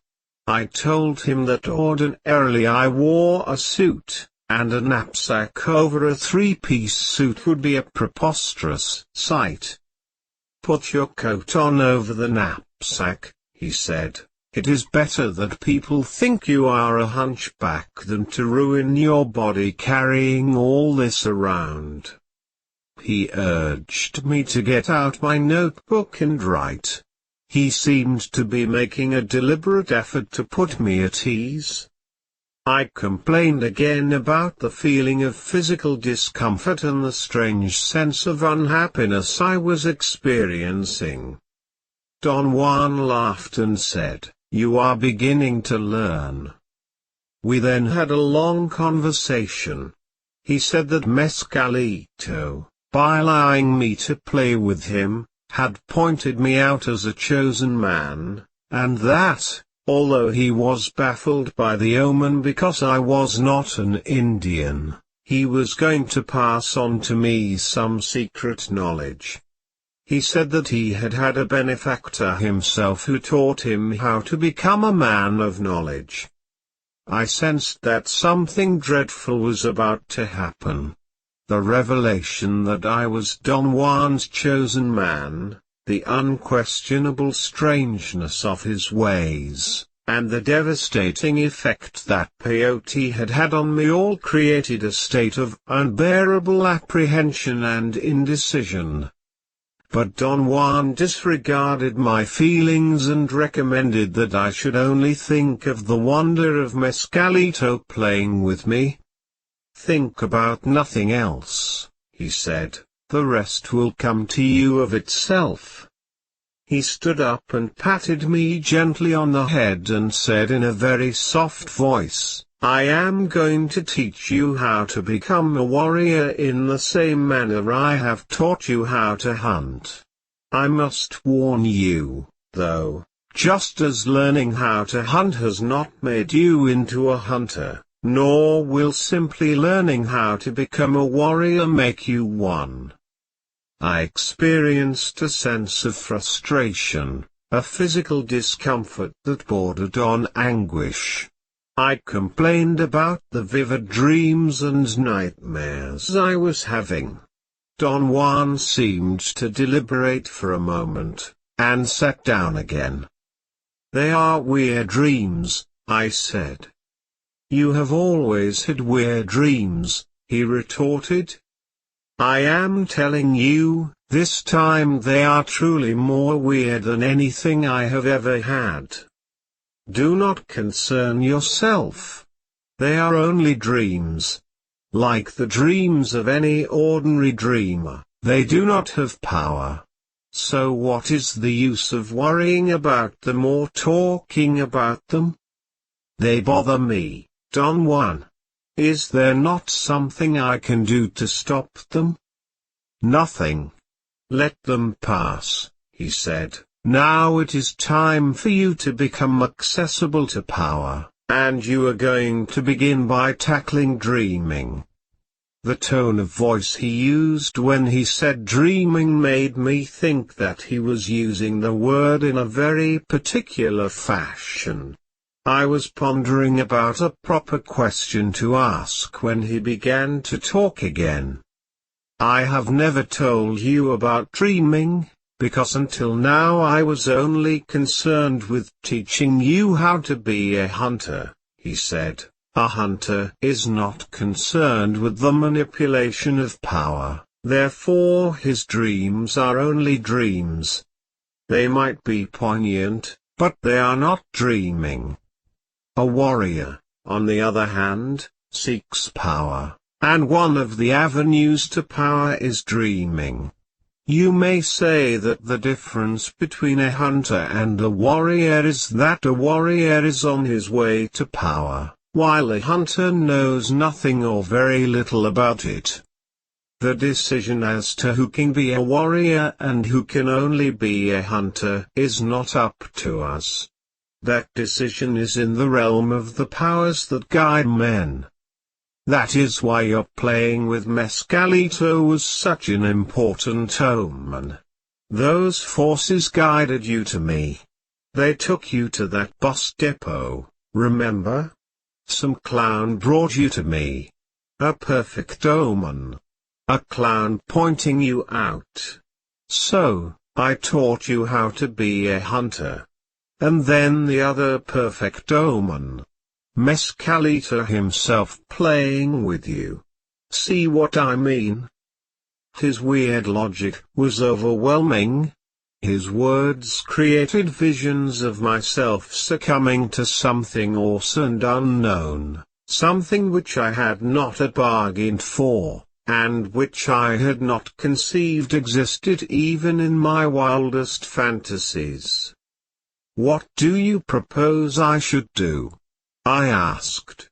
I told him that ordinarily I wore a suit, and a knapsack over a 3-piece suit would be a preposterous sight. "Put your coat on over the knapsack," he said. "It is better that people think you are a hunchback than to ruin your body carrying all this around." He urged me to get out my notebook and write. He seemed to be making a deliberate effort to put me at ease. I complained again about the feeling of physical discomfort and the strange sense of unhappiness I was experiencing. Don Juan laughed and said, "You are beginning to learn." We then had a long conversation. He said that Mescalito, by allowing me to play with him, had pointed me out as a chosen man, and that, although he was baffled by the omen because I was not an Indian, he was going to pass on to me some secret knowledge. He said that he had had a benefactor himself who taught him how to become a man of knowledge. I sensed that something dreadful was about to happen. The revelation that I was Don Juan's chosen man, the unquestionable strangeness of his ways, and the devastating effect that peyote had had on me all created a state of unbearable apprehension and indecision. But Don Juan disregarded my feelings and recommended that I should only think of the wonder of Mescalito playing with me. "Think about nothing else," he said, "the rest will come to you of itself." He stood up and patted me gently on the head and said in a very soft voice, "I am going to teach you how to become a warrior in the same manner I have taught you how to hunt. I must warn you, though, just as learning how to hunt has not made you into a hunter, nor will simply learning how to become a warrior make you one." I experienced a sense of frustration, a physical discomfort that bordered on anguish. I complained about the vivid dreams and nightmares I was having. Don Juan seemed to deliberate for a moment, and sat down again. They are weird dreams, I said. You have always had weird dreams, he retorted. I am telling you, this time they are truly more weird than anything I have ever had. Do not concern yourself. They are only dreams. Like the dreams of any ordinary dreamer, they do not have power. So what is the use of worrying about them or talking about them? They bother me, Don Juan. Is there not something I can do to stop them? Nothing. Let them pass, he said. Now it is time for you to become accessible to power, and you are going to begin by tackling dreaming. The tone of voice he used when he said dreaming made me think that he was using the word in a very particular fashion. I was pondering about a proper question to ask when he began to talk again. I have never told you about dreaming, because until now I was only concerned with teaching you how to be a hunter, he said. A hunter is not concerned with the manipulation of power, therefore his dreams are only dreams. They might be poignant, but they are not dreaming. A warrior, on the other hand, seeks power, and one of the avenues to power is dreaming. You may say that the difference between a hunter and a warrior is that a warrior is on his way to power, while a hunter knows nothing or very little about it. The decision as to who can be a warrior and who can only be a hunter is not up to us. That decision is in the realm of the powers that guide men. That is why your playing with Mescalito was such an important omen. Those forces guided you to me. They took you to that bus depot, remember? Some clown brought you to me. A perfect omen. A clown pointing you out. So, I taught you how to be a hunter. And then the other perfect omen. Mescalito himself playing with you. See what I mean? His weird logic was overwhelming. His words created visions of myself succumbing to something awesome and unknown, something which I had not bargained for, and which I had not conceived existed even in my wildest fantasies. What do you propose I should do? I asked.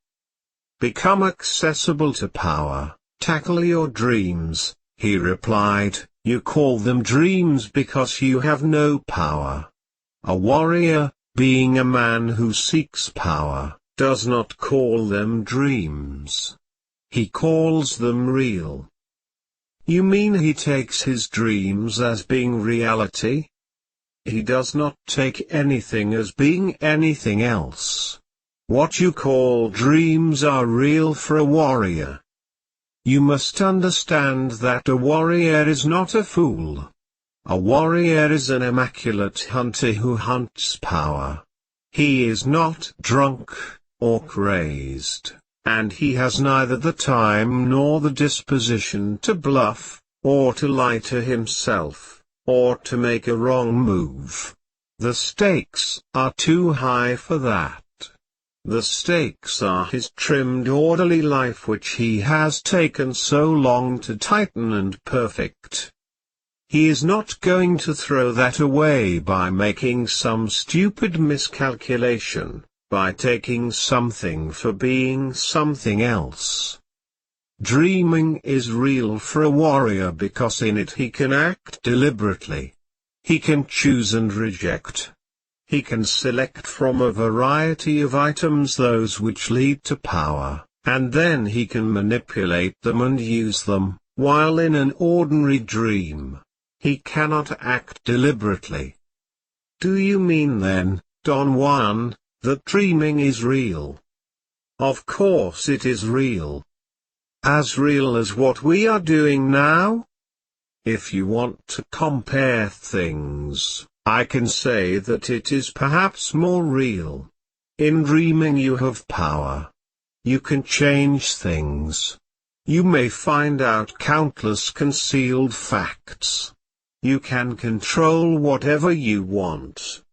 Become accessible to power, tackle your dreams, he replied. You call them dreams because you have no power. A warrior, being a man who seeks power, does not call them dreams. He calls them real. You mean he takes his dreams as being reality? He does not take anything as being anything else. What you call dreams are real for a warrior. You must understand that a warrior is not a fool. A warrior is an immaculate hunter who hunts power. He is not drunk, or crazed, and he has neither the time nor the disposition to bluff, or to lie to himself, or to make a wrong move. The stakes are too high for that. The stakes are his trimmed orderly life which he has taken so long to tighten and perfect. He is not going to throw that away by making some stupid miscalculation, by taking something for being something else. Dreaming is real for a warrior because in it he can act deliberately. He can choose and reject. He can select from a variety of items those which lead to power, and then he can manipulate them and use them, while in an ordinary dream, he cannot act deliberately. Do you mean then, Don Juan, that dreaming is real? Of course it is real. As real as what we are doing now? If you want to compare things, I can say that it is perhaps more real. In dreaming you have power. You can change things. You may find out countless concealed facts. You can control whatever you want.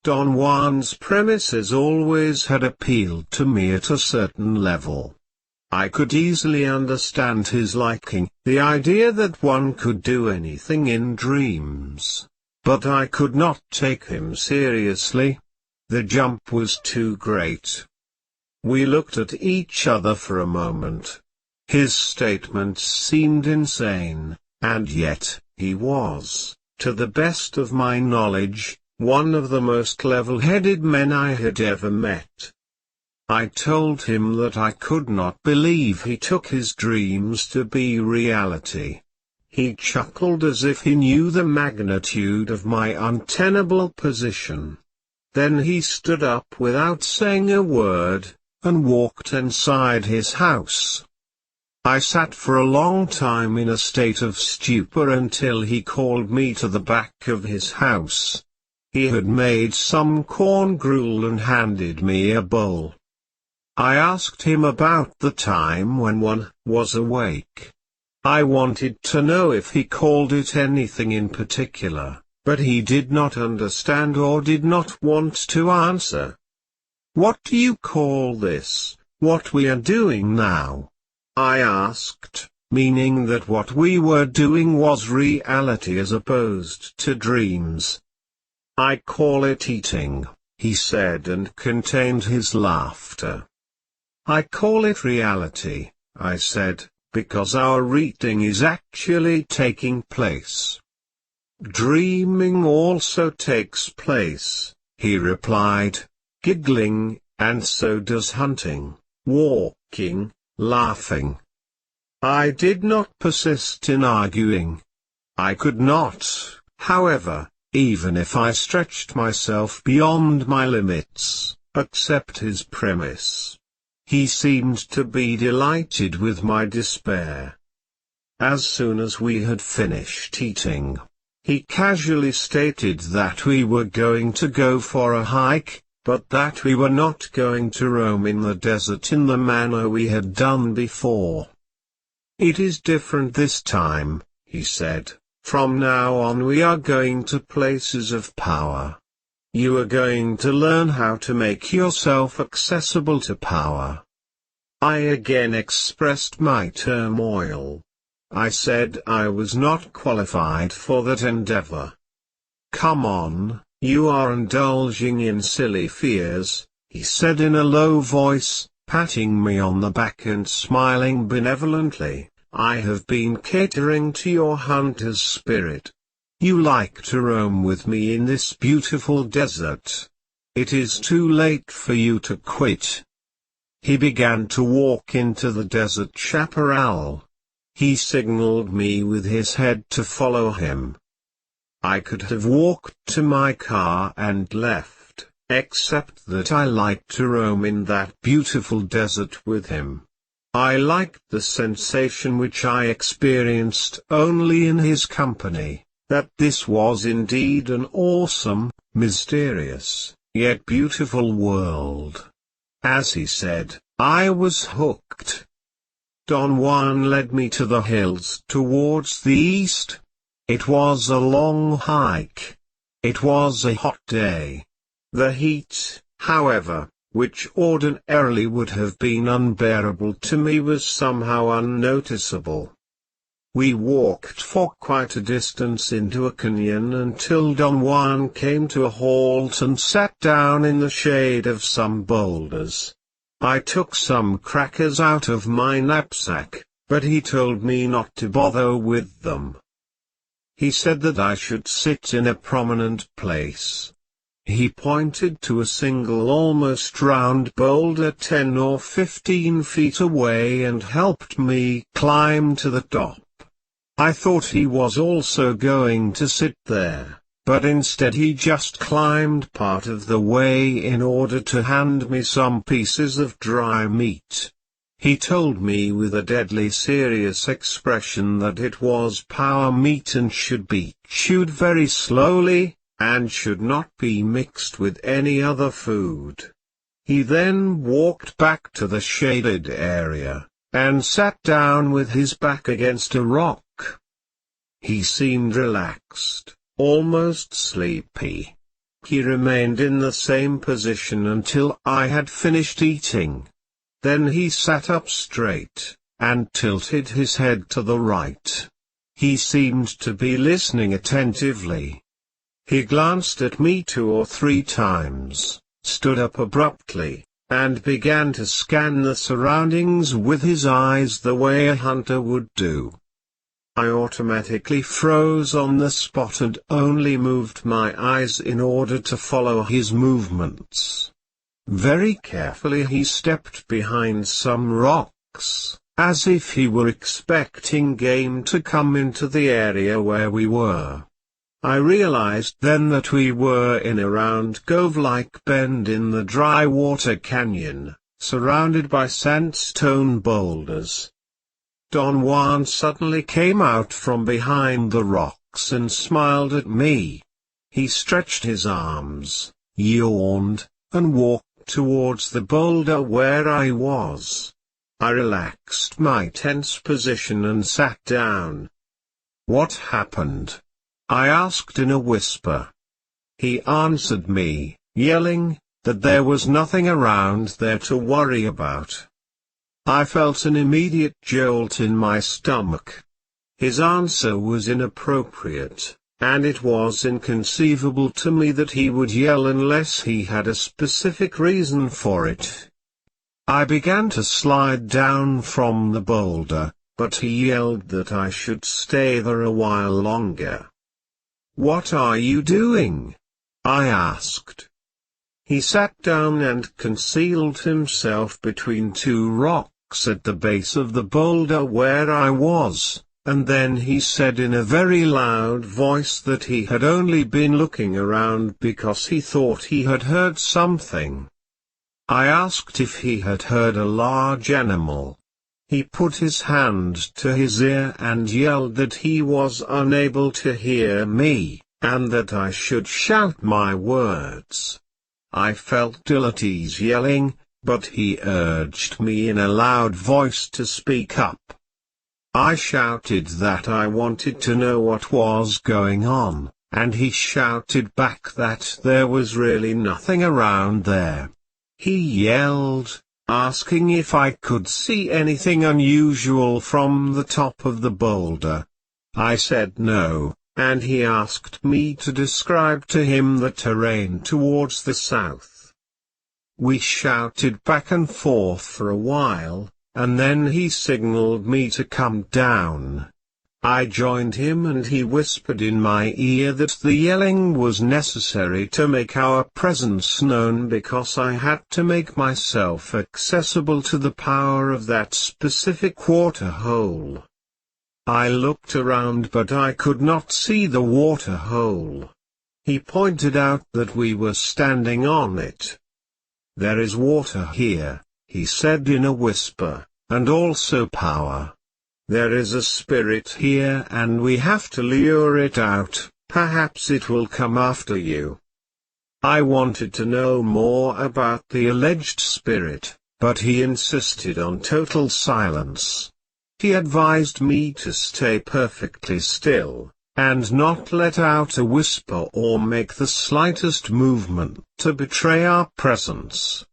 Don Juan's premises always had appealed to me at a certain level. I could easily understand his liking, the idea that one could do anything in dreams. But I could not take him seriously. The jump was too great. We looked at each other for a moment. His statements seemed insane, and yet, he was, to the best of my knowledge, one of the most level-headed men I had ever met. I told him that I could not believe he took his dreams to be reality. He chuckled as if he knew the magnitude of my untenable position. Then he stood up without saying a word, and walked inside his house. I sat for a long time in a state of stupor until he called me to the back of his house. He had made some corn gruel and handed me a bowl. I asked him about the time when one was awake. I wanted to know if he called it anything in particular, but he did not understand or did not want to answer. "What do you call this, what we are doing now?" I asked, meaning that what we were doing was reality as opposed to dreams. "I call it eating," he said, and contained his laughter. "I call it reality," I said, "because our eating is actually taking place." "Dreaming also takes place," he replied, giggling, "and so does hunting, walking, laughing." I did not persist in arguing. I could not, however, even if I stretched myself beyond my limits, accept his premise. He seemed to be delighted with my despair. As soon as we had finished eating, he casually stated that we were going to go for a hike, but that we were not going to roam in the desert in the manner we had done before. "It is different this time," he said. "From now on we are going to places of power. You are going to learn how to make yourself accessible to power." I again expressed my turmoil. I said I was not qualified for that endeavor. "Come on, you are indulging in silly fears," he said in a low voice, patting me on the back and smiling benevolently. "I have been catering to your hunter's spirit. You like to roam with me in this beautiful desert. It is too late for you to quit." He began to walk into the desert chaparral. He signaled me with his head to follow him. I could have walked to my car and left, except that I liked to roam in that beautiful desert with him. I liked the sensation which I experienced only in his company, that this was indeed an awesome, mysterious, yet beautiful world. As he said, I was hooked. Don Juan led me to the hills towards the east. It was a long hike. It was a hot day. The heat, however, which ordinarily would have been unbearable to me, was somehow unnoticeable. We walked for quite a distance into a canyon until Don Juan came to a halt and sat down in the shade of some boulders. I took some crackers out of my knapsack, but he told me not to bother with them. He said that I should sit in a prominent place. He pointed to a single almost round boulder 10 or 15 feet away and helped me climb to the top. I thought he was also going to sit there, but instead he just climbed part of the way in order to hand me some pieces of dry meat. He told me with a deadly serious expression that it was power meat and should be chewed very slowly, and should not be mixed with any other food. He then walked back to the shaded area, and sat down with his back against a rock. He seemed relaxed, almost sleepy. He remained in the same position until I had finished eating. Then he sat up straight, and tilted his head to the right. He seemed to be listening attentively. He glanced at me 2 or 3 times, stood up abruptly, and began to scan the surroundings with his eyes the way a hunter would do. I automatically froze on the spot and only moved my eyes in order to follow his movements. Very carefully he stepped behind some rocks, as if he were expecting game to come into the area where we were. I realized then that we were in a round cove-like bend in the dry water canyon, surrounded by sandstone boulders. Don Juan suddenly came out from behind the rocks and smiled at me. He stretched his arms, yawned, and walked towards the boulder where I was. I relaxed my tense position and sat down. "What happened?" I asked in a whisper. He answered me, yelling, that there was nothing around there to worry about. I felt an immediate jolt in my stomach. His answer was inappropriate, and it was inconceivable to me that he would yell unless he had a specific reason for it. I began to slide down from the boulder, but he yelled that I should stay there a while longer. "What are you doing?" I asked. He sat down and concealed himself between 2 rocks at the base of the boulder where I was, and then he said in a very loud voice that he had only been looking around because he thought he had heard something. I asked if he had heard a large animal. He put his hand to his ear and yelled that he was unable to hear me, and that I should shout my words. I felt ill at ease yelling, but he urged me in a loud voice to speak up. I shouted that I wanted to know what was going on, and he shouted back that there was really nothing around there. He yelled, asking if I could see anything unusual from the top of the boulder. I said no, and he asked me to describe to him the terrain towards the south. We shouted back and forth for a while, and then he signaled me to come down. I joined him and he whispered in my ear that the yelling was necessary to make our presence known because I had to make myself accessible to the power of that specific water hole. I looked around but I could not see the water hole. He pointed out that we were standing on it. "There is water here," he said in a whisper, "and also power. There is a spirit here and we have to lure it out, perhaps it will come after you." I wanted to know more about the alleged spirit, but he insisted on total silence. He advised me to stay perfectly still, and not let out a whisper or make the slightest movement to betray our presence.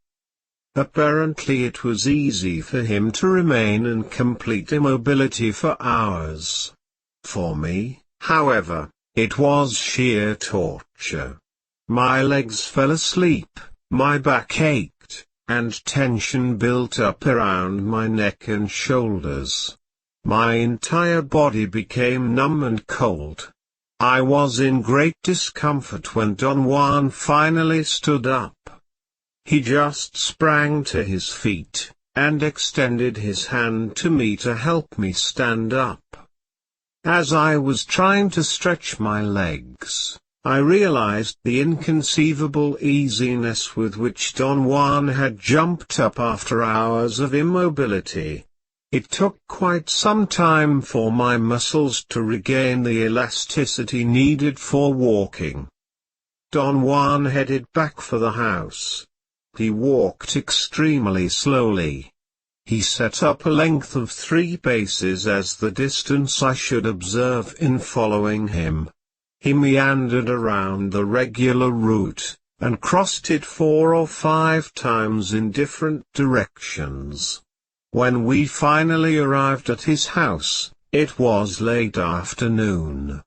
Apparently it was easy for him to remain in complete immobility for hours. For me, however, it was sheer torture. My legs fell asleep, my back ached, and tension built up around my neck and shoulders. My entire body became numb and cold. I was in great discomfort when Don Juan finally stood up. He just sprang to his feet, and extended his hand to me to help me stand up. As I was trying to stretch my legs, I realized the inconceivable easiness with which Don Juan had jumped up after hours of immobility. It took quite some time for my muscles to regain the elasticity needed for walking. Don Juan headed back for the house. He walked extremely slowly. He set up a length of 3 paces as the distance I should observe in following him. He meandered around the regular route, and crossed it 4 or 5 times in different directions. When we finally arrived at his house, it was late afternoon.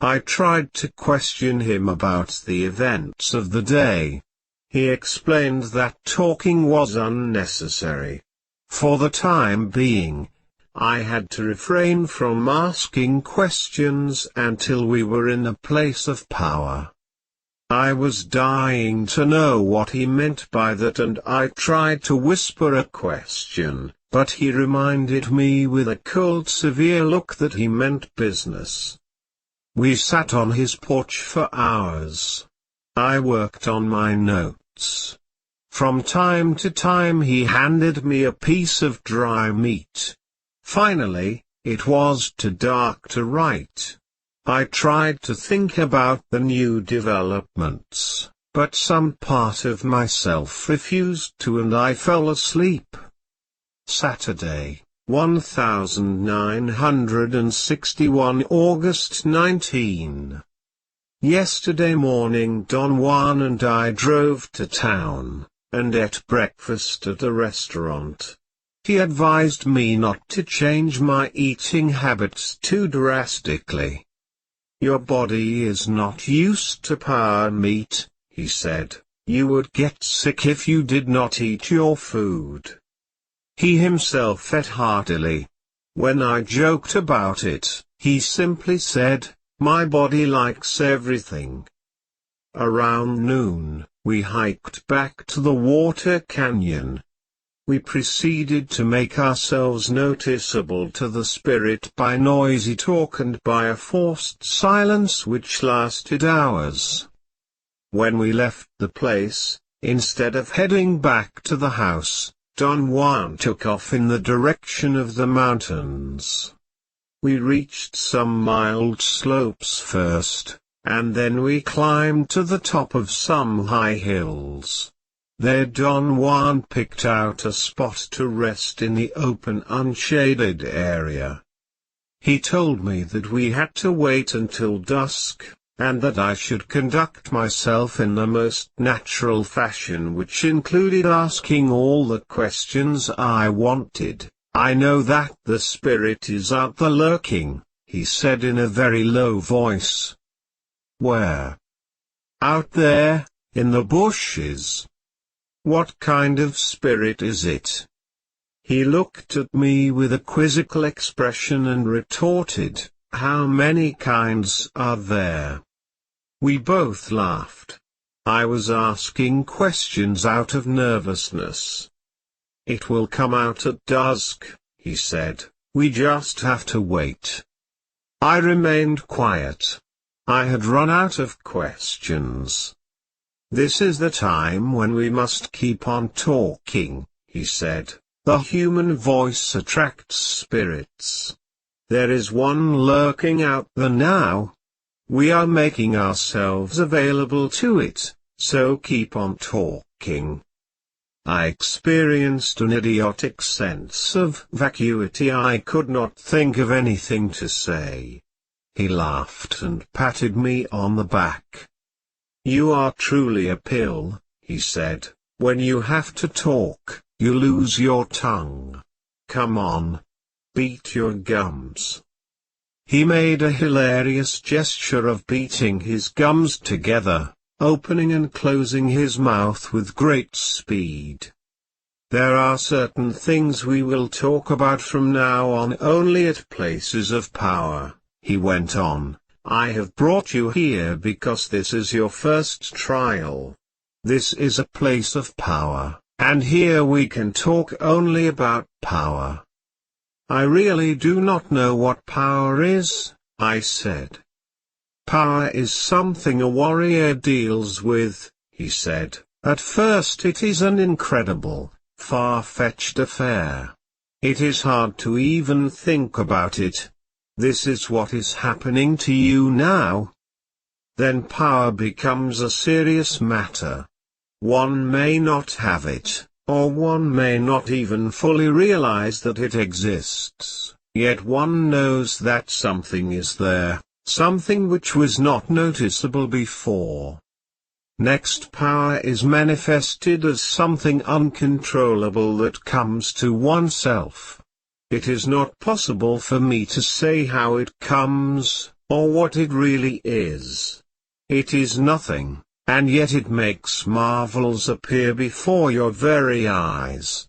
I tried to question him about the events of the day. He explained that talking was unnecessary. For the time being, I had to refrain from asking questions until we were in a place of power. I was dying to know what he meant by that, and I tried to whisper a question, but he reminded me with a cold, severe look that he meant business. We sat on his porch for hours. I worked on my notes. From time to time he handed me a piece of dry meat. Finally, it was too dark to write. I tried to think about the new developments, but some part of myself refused to, and I fell asleep. Saturday, 1961 August 19. Yesterday morning Don Juan and I drove to town, and ate breakfast at a restaurant. He advised me not to change my eating habits too drastically. Your body is not used to power meat, he said. You would get sick if you did not eat your food. He himself ate heartily. When I joked about it, he simply said, my body likes everything. Around noon, we hiked back to the water canyon. We proceeded to make ourselves noticeable to the spirit by noisy talk and by a forced silence which lasted hours. When we left the place, instead of heading back to the house, Don Juan took off in the direction of the mountains. We reached some mild slopes first, and then we climbed to the top of some high hills. There Don Juan picked out a spot to rest in the open unshaded area. He told me that we had to wait until dusk, and that I should conduct myself in the most natural fashion, which included asking all the questions I wanted. I know that the spirit is out there lurking, he said in a very low voice. Where? Out there, in the bushes. What kind of spirit is it? He looked at me with a quizzical expression and retorted, how many kinds are there? We both laughed. I was asking questions out of nervousness. It will come out at dusk, he said, we just have to wait. I remained quiet. I had run out of questions. This is the time when we must keep on talking, he said. The human voice attracts spirits. There is one lurking out there now. We are making ourselves available to it, so keep on talking. I experienced an idiotic sense of vacuity. I could not think of anything to say. He laughed and patted me on the back. You are truly a pill, he said. When you have to talk, you lose your tongue. Come on. Beat your gums. He made a hilarious gesture of beating his gums together, opening and closing his mouth with great speed. There are certain things we will talk about from now on only at places of power, he went on. I have brought you here because this is your first trial. This is a place of power, and here we can talk only about power. I really do not know what power is, I said. Power is something a warrior deals with, he said. At first it is an incredible, far-fetched affair. It is hard to even think about it. This is what is happening to you now. then power becomes a serious matter. One may not have it, or one may not even fully realize that it exists, yet one knows that something is there, something which was not noticeable before. Next, power is manifested as something uncontrollable that comes to oneself. It is not possible for me to say how it comes, or what it really is. It is nothing, and yet it makes marvels appear before your very eyes.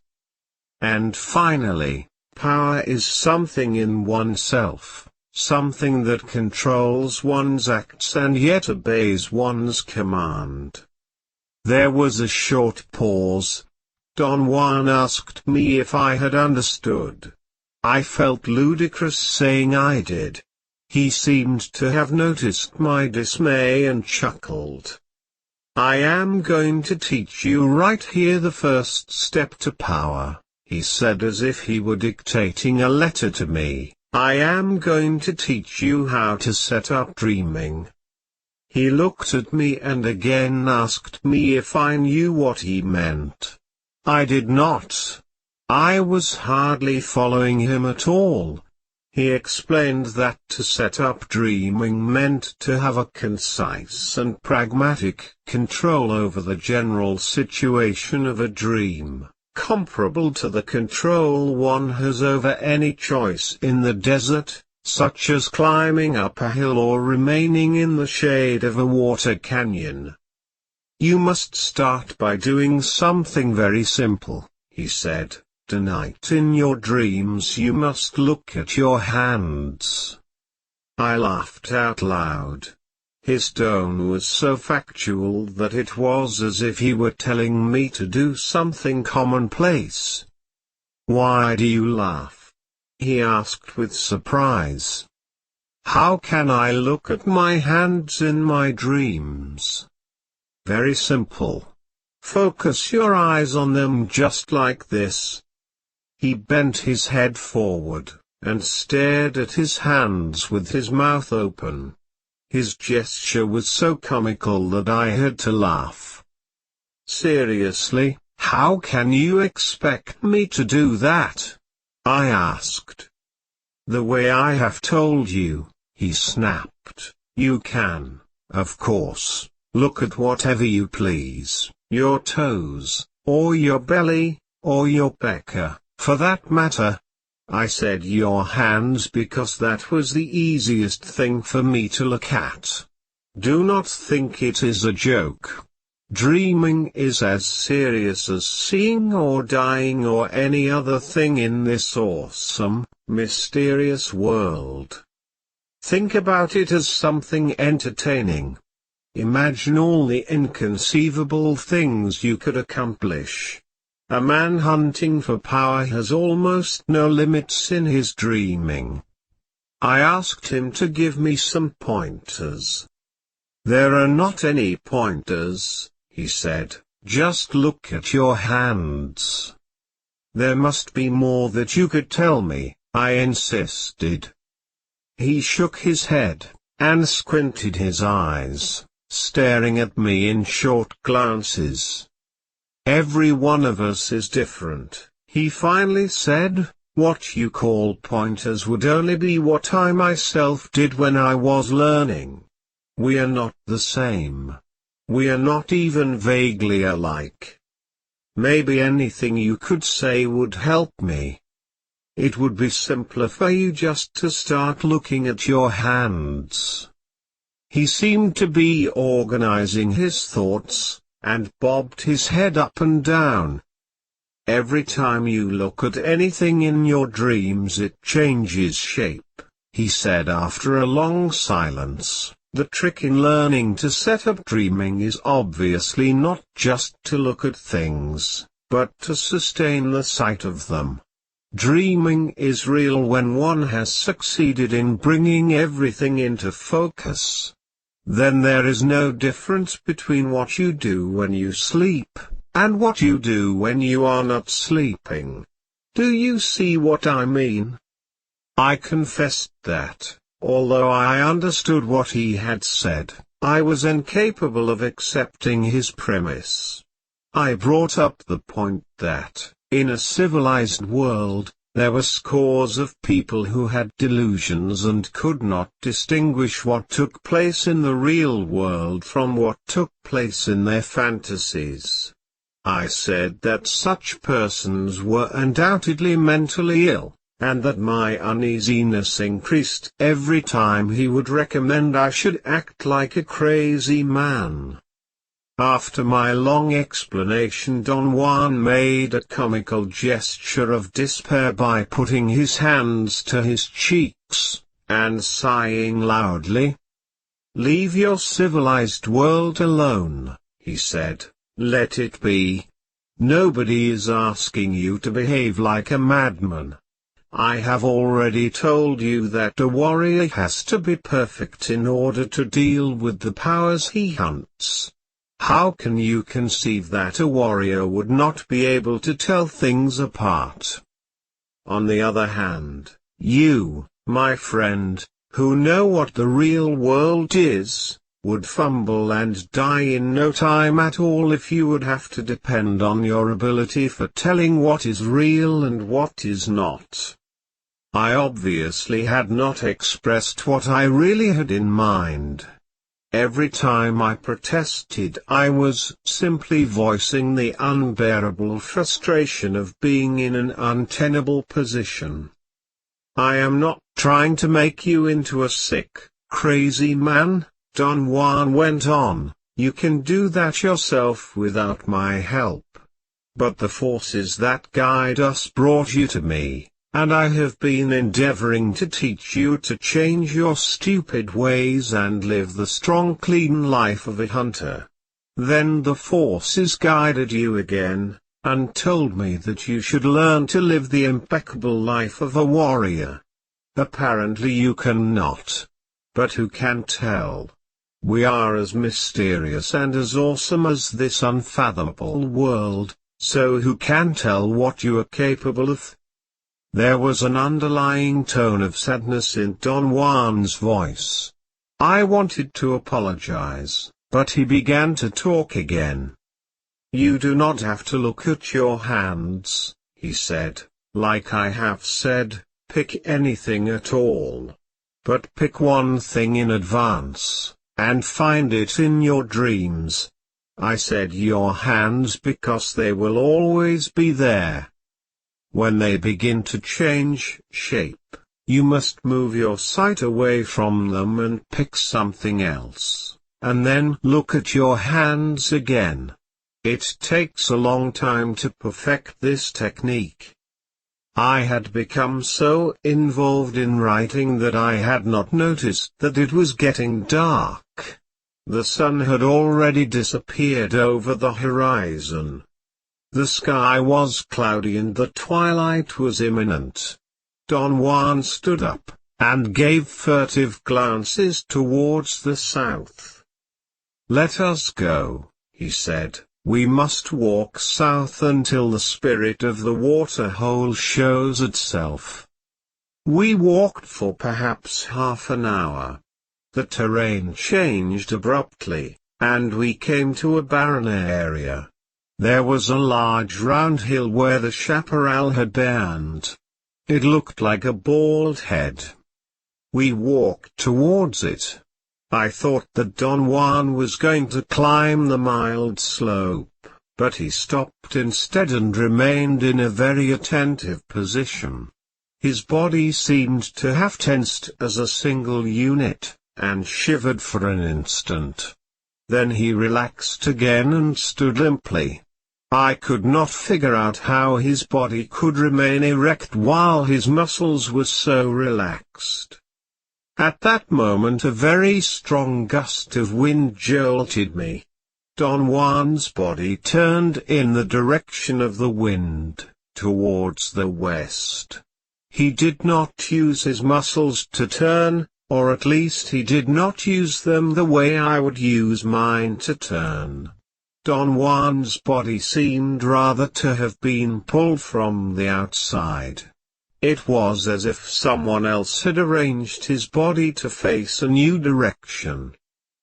And finally, power is something in oneself, something that controls one's acts and yet obeys one's command. There was a short pause. Don Juan asked me if I had understood. I felt ludicrous saying I did. He seemed to have noticed my dismay and chuckled. "I am going to teach you right here the first step to power," he said as if he were dictating a letter to me. "I am going to teach you how to set up dreaming." He looked at me and again asked me if I knew what he meant. I did not. I was hardly following him at all. He explained that to set up dreaming meant to have a concise and pragmatic control over the general situation of a dream, comparable to the control one has over any choice in the desert, such as climbing up a hill or remaining in the shade of a water canyon. "You must start by doing something very simple," he said. "Tonight in your dreams you must look at your hands." I laughed out loud. His tone was so factual that it was as if he were telling me to do something commonplace. "Why do you laugh?" he asked with surprise. "How can I look at my hands in my dreams?" "Very simple. Focus your eyes on them just like this." He bent his head forward, and stared at his hands with his mouth open. His gesture was so comical that I had to laugh. "Seriously, how can you expect me to do that?" I asked. "The way I have told you," he snapped. "You can, of course, look at whatever you please, your toes, or your belly, or your pecker, for that matter." I said your hands because that was the easiest thing for me to look at. Do not think it is a joke. Dreaming is as serious as seeing or dying or any other thing in this awesome, mysterious world. Think about it as something entertaining. Imagine all the inconceivable things you could accomplish. A man hunting for power has almost no limits in his dreaming. I asked him to give me some pointers. "There are not any pointers," he said, "just look at your hands." "There must be more that you could tell me," I insisted. He shook his head, and squinted his eyes, staring at me in short glances. "Every one of us is different," he finally said. "What you call pointers would only be what I myself did when I was learning. We are not the same. We are not even vaguely alike. Maybe anything you could say would help me. It would be simpler for you just to start looking at your hands." He seemed to be organizing his thoughts, and bobbed his head up and down. "Every time you look at anything in your dreams it changes shape," he said after a long silence. "The trick in learning to set up dreaming is obviously not just to look at things, but to sustain the sight of them. Dreaming is real when one has succeeded in bringing everything into focus. Then there is no difference between what you do when you sleep, and what you do when you are not sleeping. Do you see what I mean?" I confessed that, although I understood what he had said, I was incapable of accepting his premise. I brought up the point that, in a civilized world, there were scores of people who had delusions and could not distinguish what took place in the real world from what took place in their fantasies. I said that such persons were undoubtedly mentally ill, and that my uneasiness increased every time he would recommend I should act like a crazy man. After my long explanation, Don Juan made a comical gesture of despair by putting his hands to his cheeks, and sighing loudly. "Leave your civilized world alone," he said. "Let it be. Nobody is asking you to behave like a madman. I have already told you that a warrior has to be perfect in order to deal with the powers he hunts. How can you conceive that a warrior would not be able to tell things apart? On the other hand, you, my friend, who know what the real world is, would fumble and die in no time at all if you would have to depend on your ability for telling what is real and what is not." I obviously had not expressed what I really had in mind. Every time I protested, I was simply voicing the unbearable frustration of being in an untenable position. "I am not trying to make you into a sick, crazy man," Don Juan went on. "You can do that yourself without my help. But the forces that guide us brought you to me, and I have been endeavoring to teach you to change your stupid ways and live the strong, clean life of a hunter. Then the forces guided you again, and told me that you should learn to live the impeccable life of a warrior. Apparently you cannot. But who can tell? We are as mysterious and as awesome as this unfathomable world, so who can tell what you are capable of?" There was an underlying tone of sadness in Don Juan's voice. I wanted to apologize, but he began to talk again. "You do not have to look at your hands," he said. "Like I have said, pick anything at all. But pick one thing in advance, and find it in your dreams. I said your hands because they will always be there. When they begin to change shape, you must move your sight away from them and pick something else, and then look at your hands again. It takes a long time to perfect this technique." I had become so involved in writing that I had not noticed that it was getting dark. The sun had already disappeared over the horizon. The sky was cloudy and the twilight was imminent. Don Juan stood up, and gave furtive glances towards the south. "Let us go," he said. "We must walk south until the spirit of the waterhole shows itself." We walked for perhaps half an hour. The terrain changed abruptly, and we came to a barren area. There was a large round hill where the chaparral had burned. It looked like a bald head. We walked towards it. I thought that Don Juan was going to climb the mild slope, but he stopped instead and remained in a very attentive position. His body seemed to have tensed as a single unit, and shivered for an instant. Then he relaxed again and stood limply. I could not figure out how his body could remain erect while his muscles were so relaxed. At that moment a very strong gust of wind jolted me. Don Juan's body turned in the direction of the wind, towards the west. He did not use his muscles to turn, or at least he did not use them the way I would use mine to turn. Don Juan's body seemed rather to have been pulled from the outside. It was as if someone else had arranged his body to face a new direction.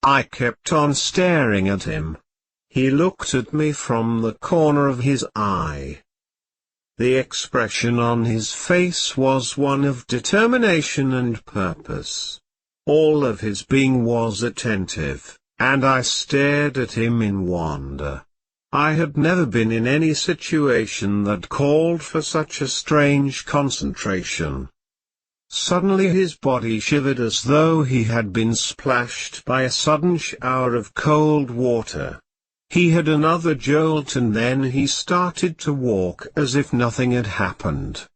I kept on staring at him. He looked at me from the corner of his eye. The expression on his face was one of determination and purpose. All of his being was attentive, and I stared at him in wonder. I had never been in any situation that called for such a strange concentration. Suddenly his body shivered as though he had been splashed by a sudden shower of cold water. He had another jolt and then he started to walk as if nothing had happened.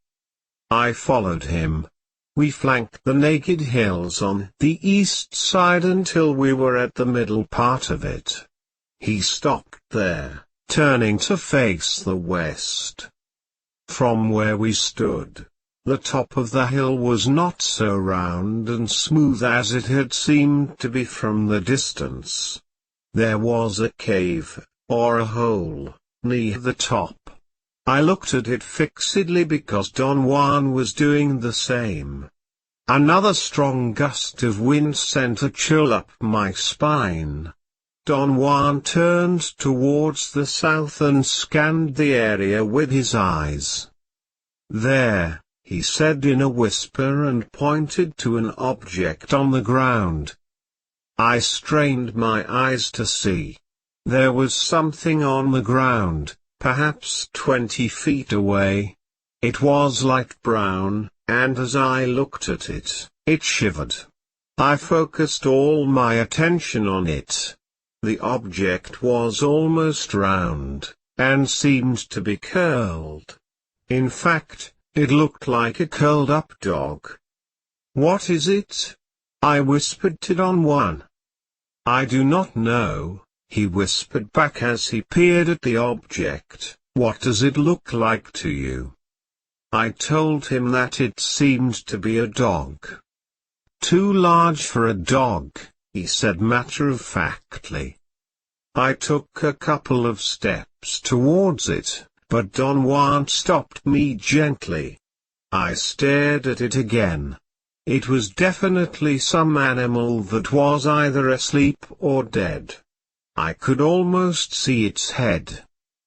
I followed him. We flanked the naked hills on the east side until we were at the middle part of it. He stopped there, turning to face the west. From where we stood, the top of the hill was not so round and smooth as it had seemed to be from the distance. There was a cave, or a hole, near the top. I looked at it fixedly because Don Juan was doing the same. Another strong gust of wind sent a chill up my spine. Don Juan turned towards the south and scanned the area with his eyes. "There," he said in a whisper and pointed to an object on the ground. I strained my eyes to see. There was something on the ground, perhaps 20 feet away. It was light brown, and as I looked at it, it shivered. I focused all my attention on it. The object was almost round, and seemed to be curled. In fact, it looked like a curled-up dog. "What is it?" I whispered to Don Juan. "I do not know," he whispered back as he peered at the object. "What does it look like to you?" I told him that it seemed to be a dog. "Too large for a dog," he said matter-of-factly. I took a couple of steps towards it, but Don Juan stopped me gently. I stared at it again. It was definitely some animal that was either asleep or dead. I could almost see its head.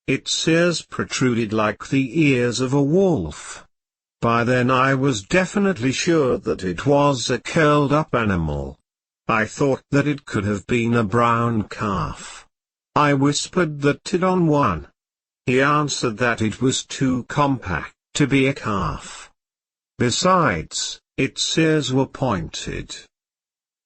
Its ears protruded like the ears of a wolf. By then I was definitely sure that it was a curled-up animal. I thought that it could have been a brown calf. I whispered that to Don Juan. He answered that it was too compact to be a calf. Besides, its ears were pointed.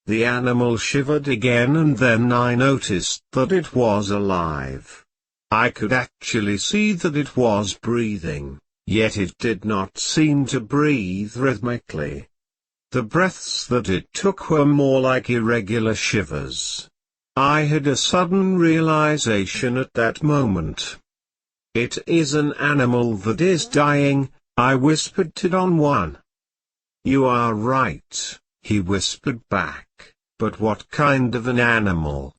The animal shivered again and then I noticed that it was alive. I could actually see that it was breathing, yet it did not seem to breathe rhythmically. The breaths that it took were more like irregular shivers. I had a sudden realization at that moment. "It is an animal that is dying," I whispered to Don Juan. "You are right," he whispered back, "but what kind of an animal?"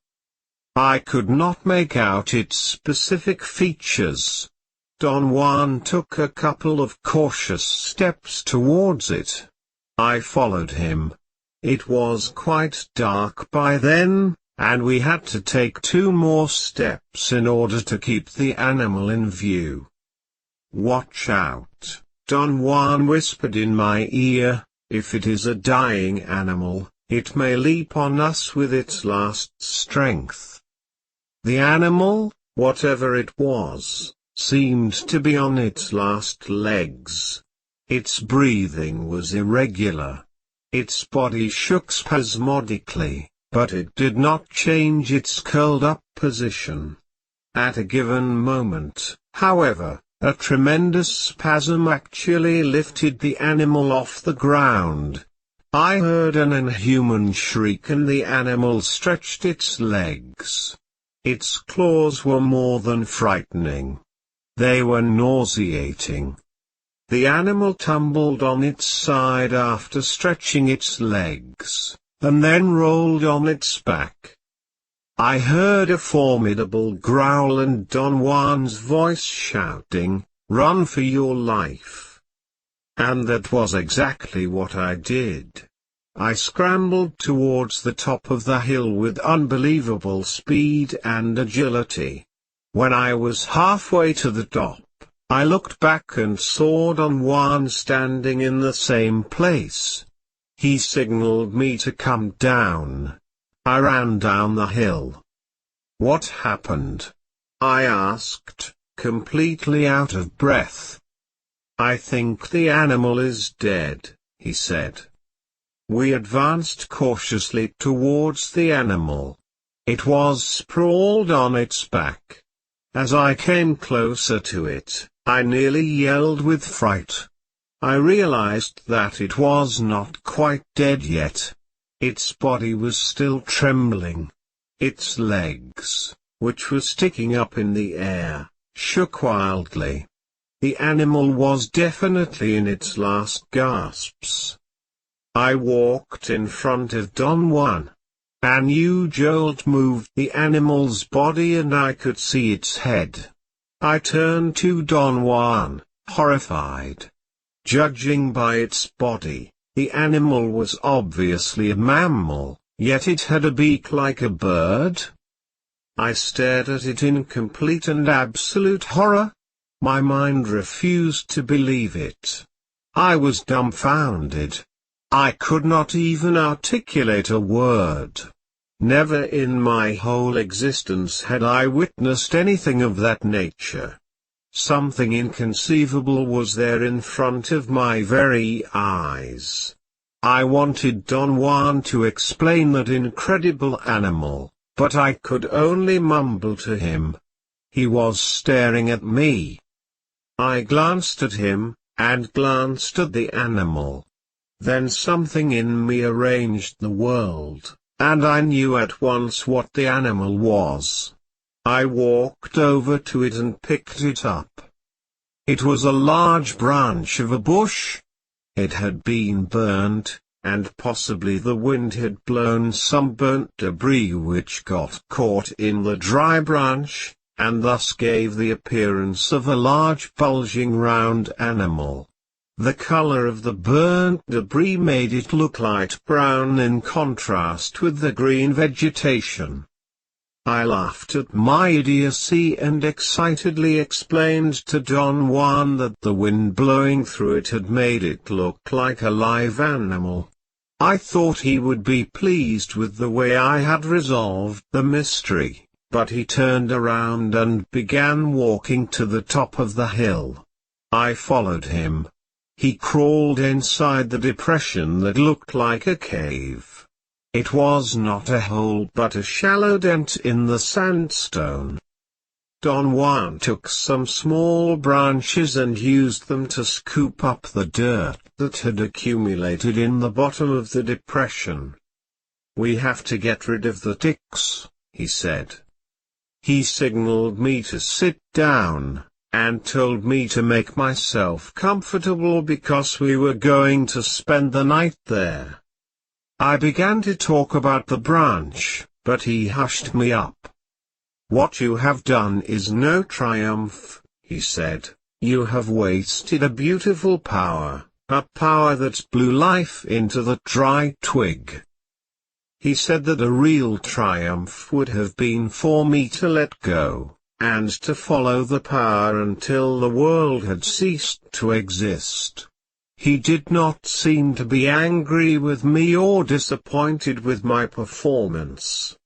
I could not make out its specific features. Don Juan took a couple of cautious steps towards it. I followed him. It was quite dark by then, and we had to take 2 more steps in order to keep the animal in view. "Watch out," Don Juan whispered in my ear, "if it is a dying animal, it may leap on us with its last strength." The animal, whatever it was, seemed to be on its last legs. Its breathing was irregular. Its body shook spasmodically, but it did not change its curled-up position. At a given moment, however, a tremendous spasm actually lifted the animal off the ground. I heard an inhuman shriek and the animal stretched its legs. Its claws were more than frightening. They were nauseating. The animal tumbled on its side after stretching its legs, and then rolled on its back. I heard a formidable growl and Don Juan's voice shouting, "Run for your life!" And that was exactly what I did. I scrambled towards the top of the hill with unbelievable speed and agility. When I was halfway to the top, I looked back and saw Don Juan standing in the same place. He signaled me to come down. I ran down the hill. "What happened?" I asked, completely out of breath. "I think the animal is dead," he said. We advanced cautiously towards the animal. It was sprawled on its back. As I came closer to it, I nearly yelled with fright. I realized that it was not quite dead yet. Its body was still trembling. Its legs, which were sticking up in the air, shook wildly. The animal was definitely in its last gasps. I walked in front of Don Juan. A new jolt moved the animal's body and I could see its head. I turned to Don Juan, horrified. Judging by its body, the animal was obviously a mammal, yet it had a beak like a bird. I stared at it in complete and absolute horror. My mind refused to believe it. I was dumbfounded. I could not even articulate a word. Never in my whole existence had I witnessed anything of that nature. Something inconceivable was there in front of my very eyes. I wanted Don Juan to explain that incredible animal, but I could only mumble to him. He was staring at me. I glanced at him, and glanced at the animal. Then something in me arranged the world, and I knew at once what the animal was. I walked over to it and picked it up. It was a large branch of a bush. It had been burnt, and possibly the wind had blown some burnt debris which got caught in the dry branch, and thus gave the appearance of a large bulging round animal. The color of the burnt debris made it look light brown in contrast with the green vegetation. I laughed at my idiocy and excitedly explained to Don Juan that the wind blowing through it had made it look like a live animal. I thought he would be pleased with the way I had resolved the mystery, but he turned around and began walking to the top of the hill. I followed him. He crawled inside the depression that looked like a cave. It was not a hole but a shallow dent in the sandstone. Don Juan took some small branches and used them to scoop up the dirt that had accumulated in the bottom of the depression. "We have to get rid of the ticks," he said. He signaled me to sit down, and told me to make myself comfortable because we were going to spend the night there. I began to talk about the branch, but he hushed me up. "What you have done is no triumph," he said. "You have wasted a beautiful power, a power that blew life into the dry twig." He said that a real triumph would have been for me to let go, and to follow the power until the world had ceased to exist. He did not seem to be angry with me or disappointed with my performance.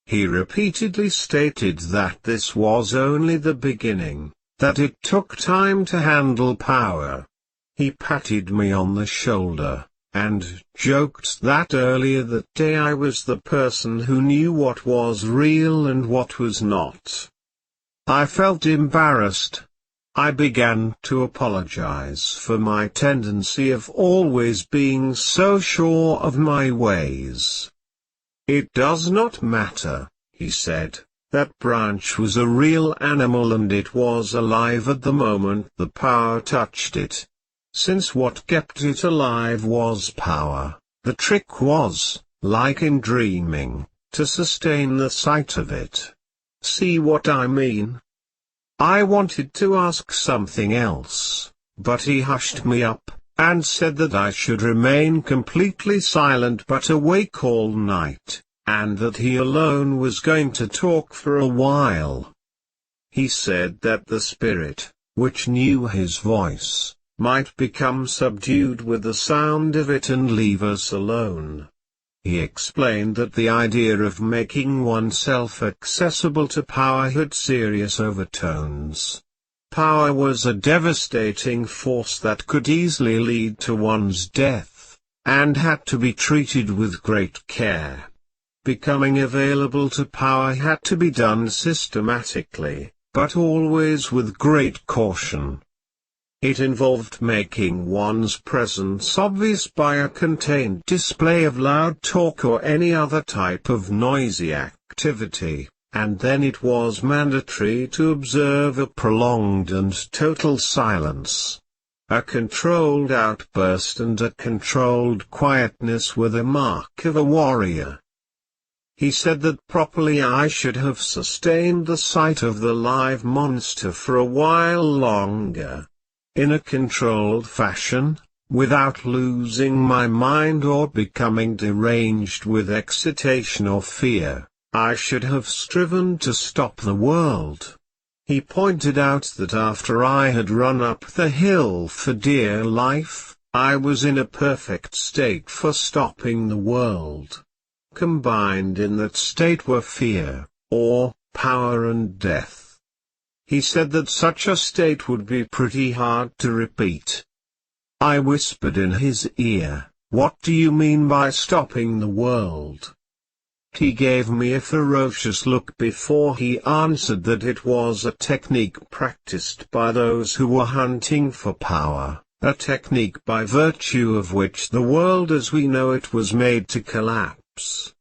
He repeatedly stated that this was only the beginning, that it took time to handle power. He patted me on the shoulder, and joked that earlier that day I was the person who knew what was real and what was not. I felt embarrassed. I began to apologize for my tendency of always being so sure of my ways. "It does not matter," he said, "that branch was a real animal and it was alive at the moment the power touched it. Since what kept it alive was power, the trick was, like in dreaming, to sustain the sight of it. See what I mean?" I wanted to ask something else, but he hushed me up, and said that I should remain completely silent but awake all night, and that he alone was going to talk for a while. He said that the spirit, which knew his voice, might become subdued with the sound of it and leave us alone. He explained that the idea of making oneself accessible to power had serious overtones. Power was a devastating force that could easily lead to one's death, and had to be treated with great care. Becoming available to power had to be done systematically, but always with great caution. It involved making one's presence obvious by a contained display of loud talk or any other type of noisy activity, and then it was mandatory to observe a prolonged and total silence. A controlled outburst and a controlled quietness were the mark of a warrior. He said that properly I should have sustained the sight of the live monster for a while longer. In a controlled fashion, without losing my mind or becoming deranged with excitation or fear, I should have striven to stop the world. He pointed out that after I had run up the hill for dear life, I was in a perfect state for stopping the world. Combined in that state were fear, awe, power and death. He said that such a state would be pretty hard to repeat. I whispered in his ear, "What do you mean by stopping the world?" He gave me a ferocious look before he answered that it was a technique practiced by those who were hunting for power, a technique by virtue of which the world as we know it was made to collapse.